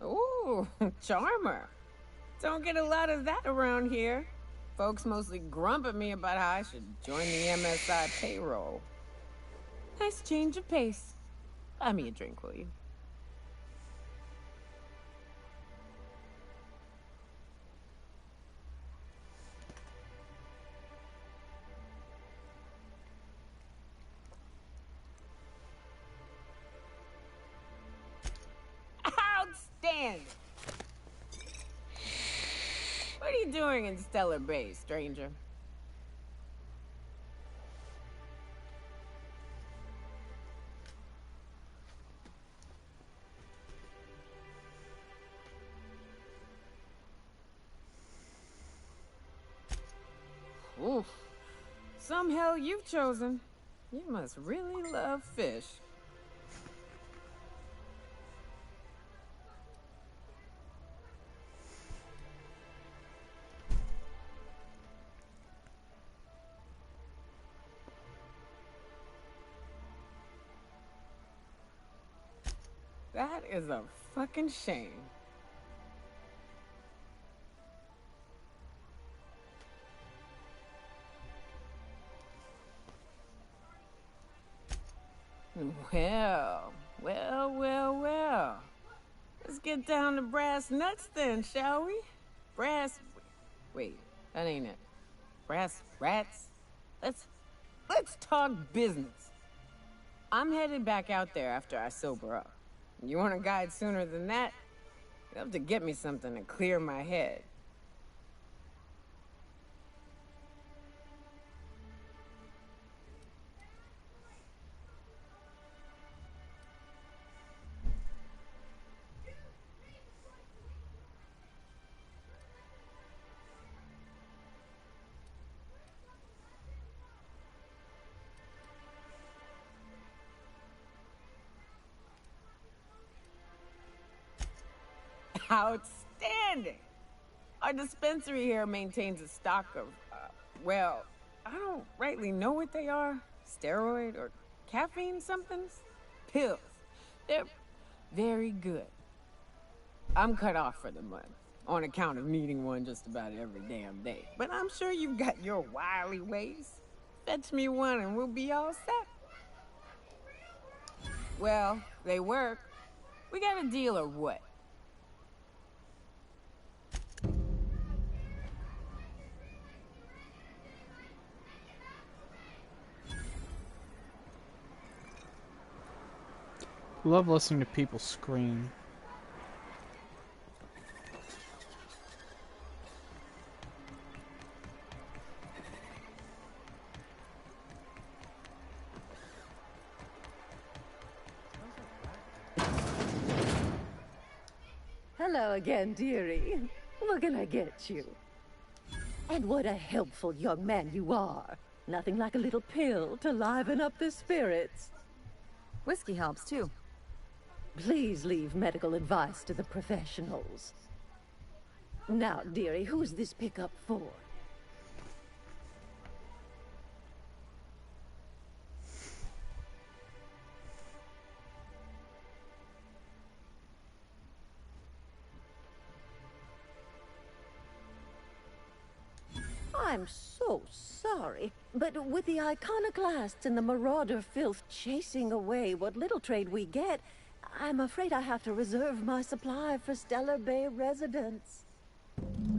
Ooh, charmer. Don't get a lot of that around here. Folks mostly grump at me about how I should join the MSI payroll. Nice change of pace. Buy me a drink, will you? Outstanding! What are you doing in Stellar Bay, stranger? some hell you've chosen. You must really love fish. That is a fucking shame. Well. Let's get down to brass nuts then, shall we? Wait, that ain't it. Brass rats? Let's talk business. I'm headed back out there after I sober up. You want a guide sooner than that? You'll have to get me something to clear my head. Outstanding! Our dispensary here maintains a stock of, well, I don't rightly know what they are. Steroid or caffeine somethings? Pills. They're very good. I'm cut off for the month, on account of needing one just about every damn day. But I'm sure you've got your wily ways. Fetch me one and we'll be all set. Well, they work. We got a deal or what? Love listening to people scream. Hello again, dearie. What can I get you? And what a helpful young man you are. Nothing like a little pill to liven up the spirits. Whiskey helps, too. Please leave medical advice to the professionals. Now, dearie, who's this pickup for? I'm so sorry, but with the iconoclasts and the marauder filth chasing away what little trade we get, I'm afraid I have to reserve my supply for Stellar Bay residents.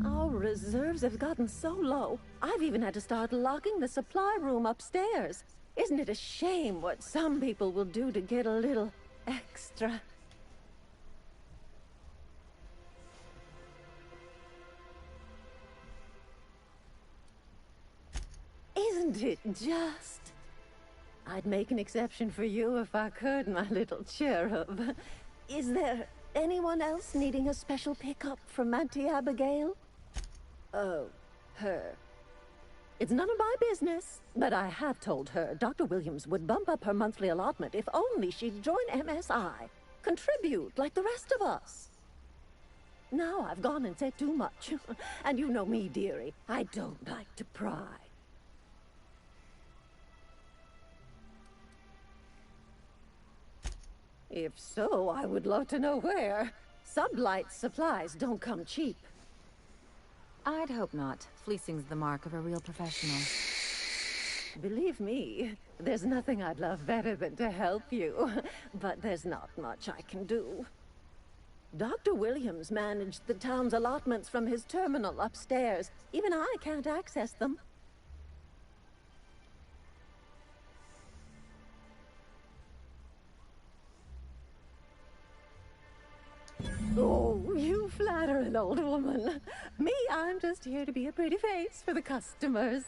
Our reserves have gotten so low, I've even had to start locking the supply room upstairs. Isn't it a shame what some people will do to get a little extra? Isn't it just? I'd make an exception for you if I could, my little cherub. Is there anyone else needing a special pickup from Auntie Abigail? Oh, her. It's none of my business, but I have told her Dr. Williams would bump up her monthly allotment if only she'd join MSI. Contribute like the rest of us. Now I've gone and said too much. And you know me, dearie. I don't like to pry. If so, I would love to know where. Sublight supplies don't come cheap. I'd hope not. Fleecing's the mark of a real professional. Believe me, there's nothing I'd love better than to help you. But there's not much I can do. Dr. Williams managed the town's allotments from his terminal upstairs. Even I can't access them. Oh, you flatter an old woman. Me, I'm just here to be a pretty face for the customers.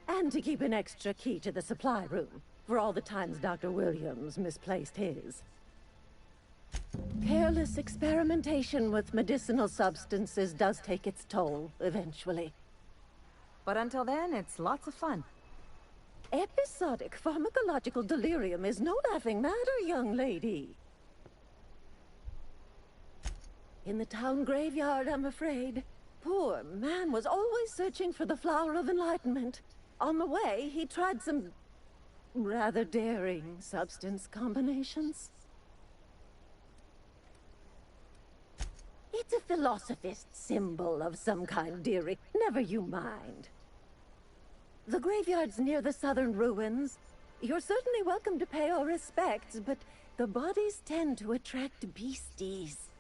And to keep an extra key to the supply room, for all the times Dr. Williams misplaced his. Careless experimentation with medicinal substances does take its toll, eventually. But until then, it's lots of fun. Episodic pharmacological delirium is no laughing matter, young lady. In the town graveyard, I'm afraid. Poor man was always searching for the flower of enlightenment. On the way, he tried some rather daring substance combinations. It's a philosophist symbol of some kind, dearie. Never you mind. The graveyard's near the southern ruins. You're certainly welcome to pay our respects, but the bodies tend to attract beasties.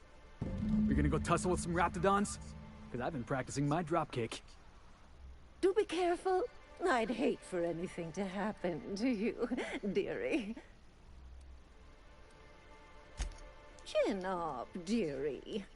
We're gonna go tussle with some raptidons? Because I've been practicing my dropkick. Do be careful. I'd hate for anything to happen to you, dearie. Chin up, dearie.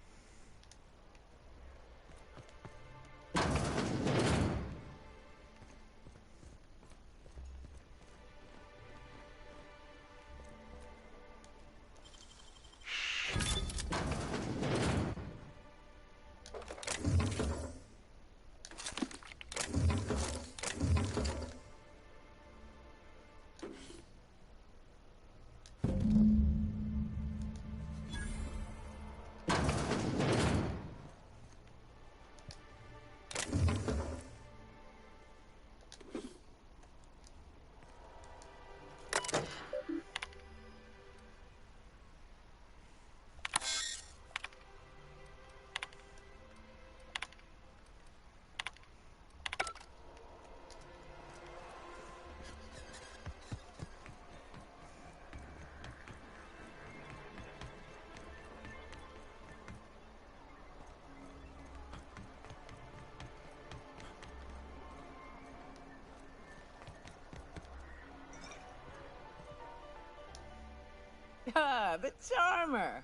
Ah, the Charmer.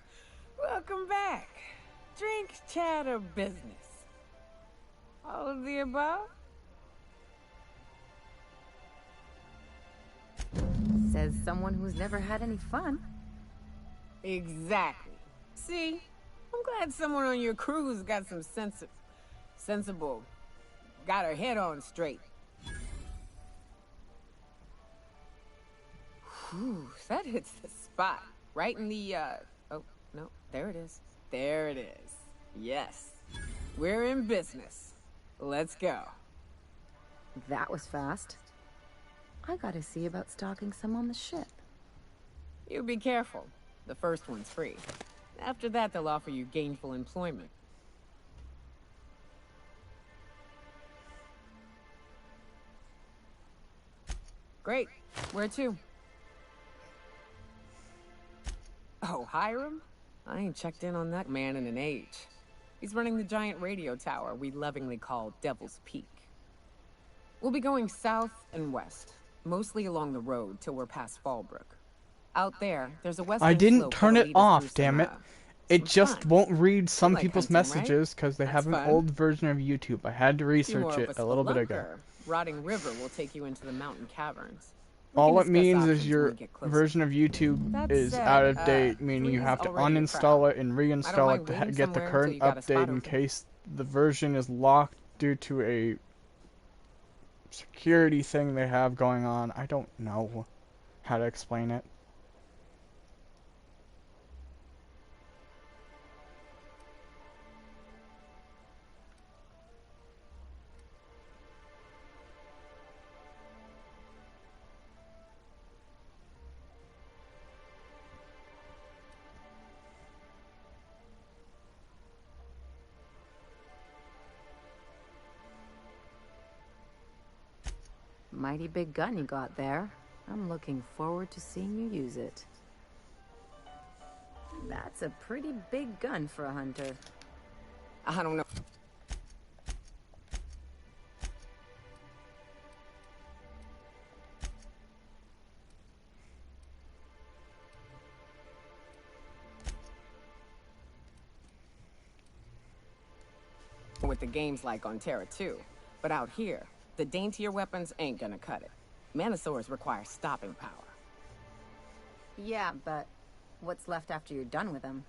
Welcome back. Drink, chat, or business? All of the above? Says someone who's never had any fun. Exactly. See? I'm glad someone on your crew's got some sensible. Got her head on straight. Whew, that hits the spot. Right in the, oh, no, there it is. There it is. Yes. We're in business. Let's go. That was fast. I gotta see about stalking some on the ship. You be careful. The first one's free. After that, they'll offer you gainful employment. Great. Where to? Oh, Hiram? I ain't checked in on that man in an age. He's running the giant radio tower we lovingly call Devil's Peak. We'll be going south and west, mostly along the road till we're past Fallbrook. Out there's a western I didn't slope turn that'll it lead us off, through damn some, it. It just fun. won't read some You like people's hunting, right? messages because they have an fun. old version of YouTube. I had to You're more research of it a little bit ago. spelunker. Rotting River will take you into the mountain caverns. All it discuss means options is when your we get closer. version of YouTube That is said, out of date, meaning you Three's have to already a uninstall it and reinstall mind it to waiting get the somewhere current until you got a spot update in open. case the version is locked due to a security thing they have going on. I don't know how to explain it. Mighty big gun you got there. I'm looking forward to seeing you use it. That's a pretty big gun for a hunter. I don't know. What the game's like on Terra 2, but out here, the daintier weapons ain't gonna cut it. Manosaurs require stopping power. Yeah, but what's left after you're done with them?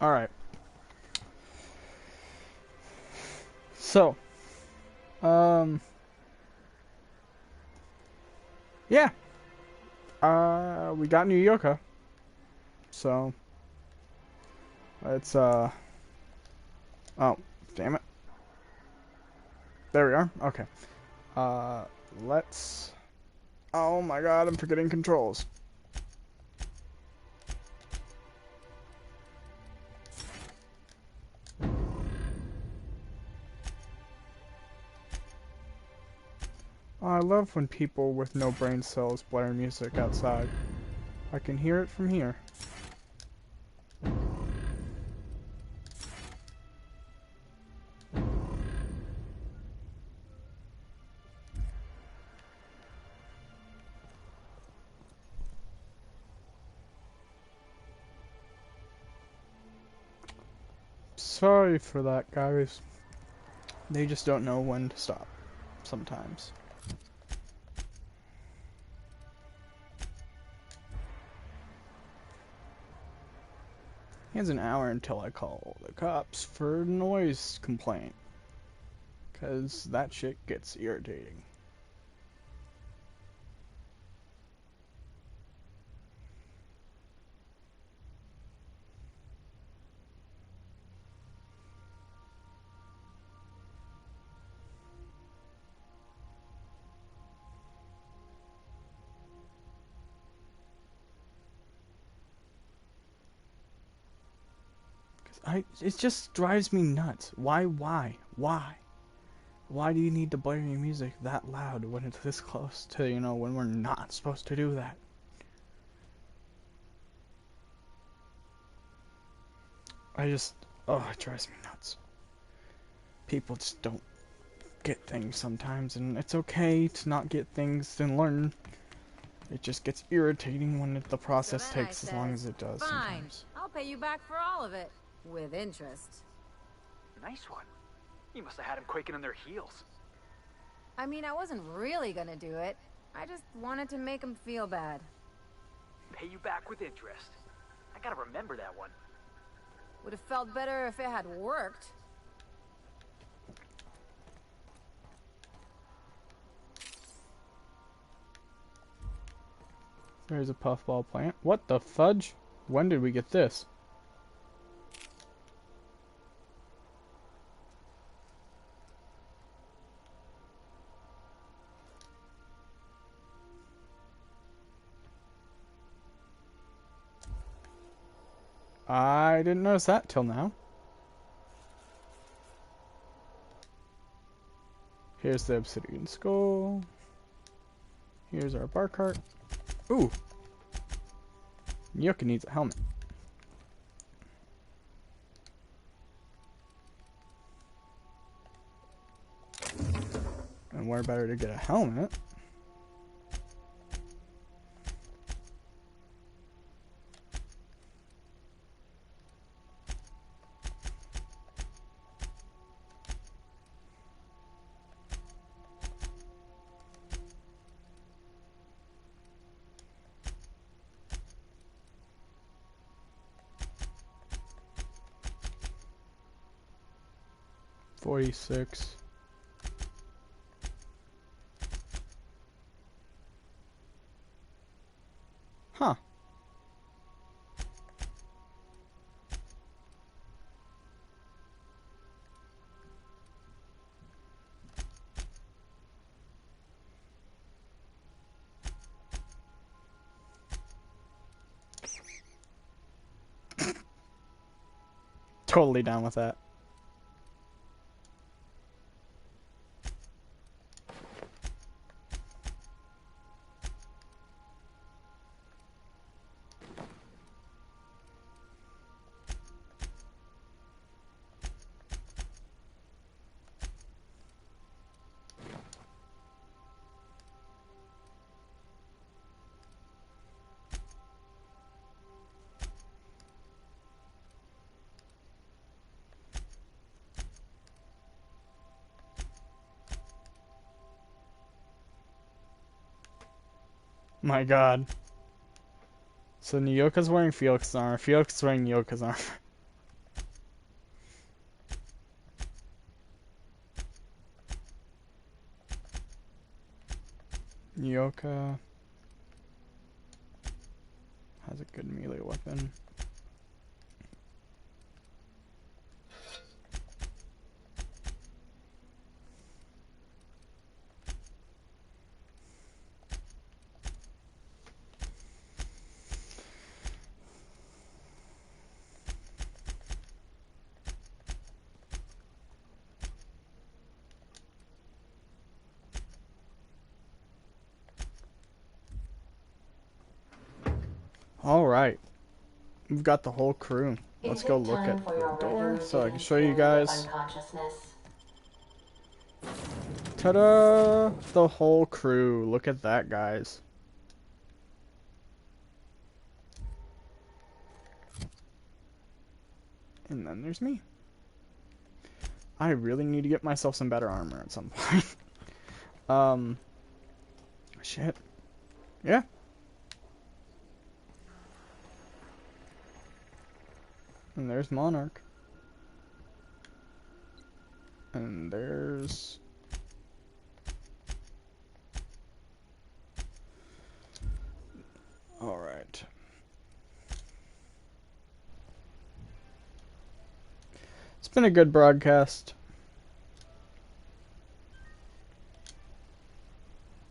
Alright. So, Yeah. We got New Yorker. So let's oh, damn it. There we are. Okay. Let's, oh my god, I'm forgetting controls. I love when people with no brain cells blare music outside. I can hear it from here. Sorry for that, guys. They just don't know when to stop sometimes. It's an hour until I call the cops for noise complaint, 'cause that shit gets irritating. It just drives me nuts. Why? Why do you need to blare your music that loud when it's this close to, you know, when we're not supposed to do that? Oh, it drives me nuts. People just don't get things sometimes, and it's okay to not get things and learn. It just gets irritating when the process takes as long as it does. Fine, sometimes. I'll pay you back for all of it. With interest. Nice one. You must have had him quaking in their heels. I mean, I wasn't really gonna do it. I just wanted to make him feel bad. Pay you back with interest. I gotta remember that one. Would have felt better if it had worked. There's a puffball plant. What the fudge? When did we get this? I didn't notice that till now. Here's the obsidian skull. Here's our bar cart. Ooh! Nyoka needs a helmet. And where better to get a helmet? $46. Huh. Totally down with that. My god. So Nyoka's wearing Felix's armor. Felix is wearing Nyoka's armor. Yoka has a good melee weapon. Alright, we've got the whole crew. Let's go look at the door so I can show you guys. Ta-da! The whole crew. Look at that, guys. And then there's me. I really need to get myself some better armor at some point. Shit. Yeah. And there's Monarch. And there's... Alright. It's been a good broadcast.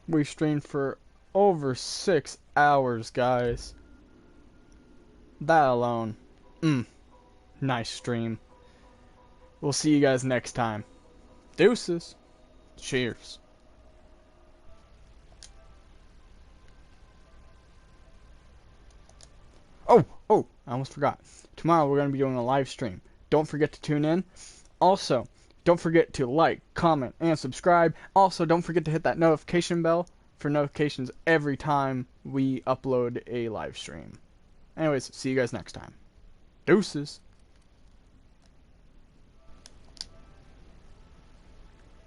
We streamed for over 6 hours, guys. That alone. Nice stream. We'll see you guys next time. Deuces. Cheers. Oh, I almost forgot. Tomorrow we're going to be doing a live stream. Don't forget to tune in. Also, don't forget to like, comment, and subscribe. Also, don't forget to hit that notification bell for notifications every time we upload a live stream. Anyways, see you guys next time. Deuces.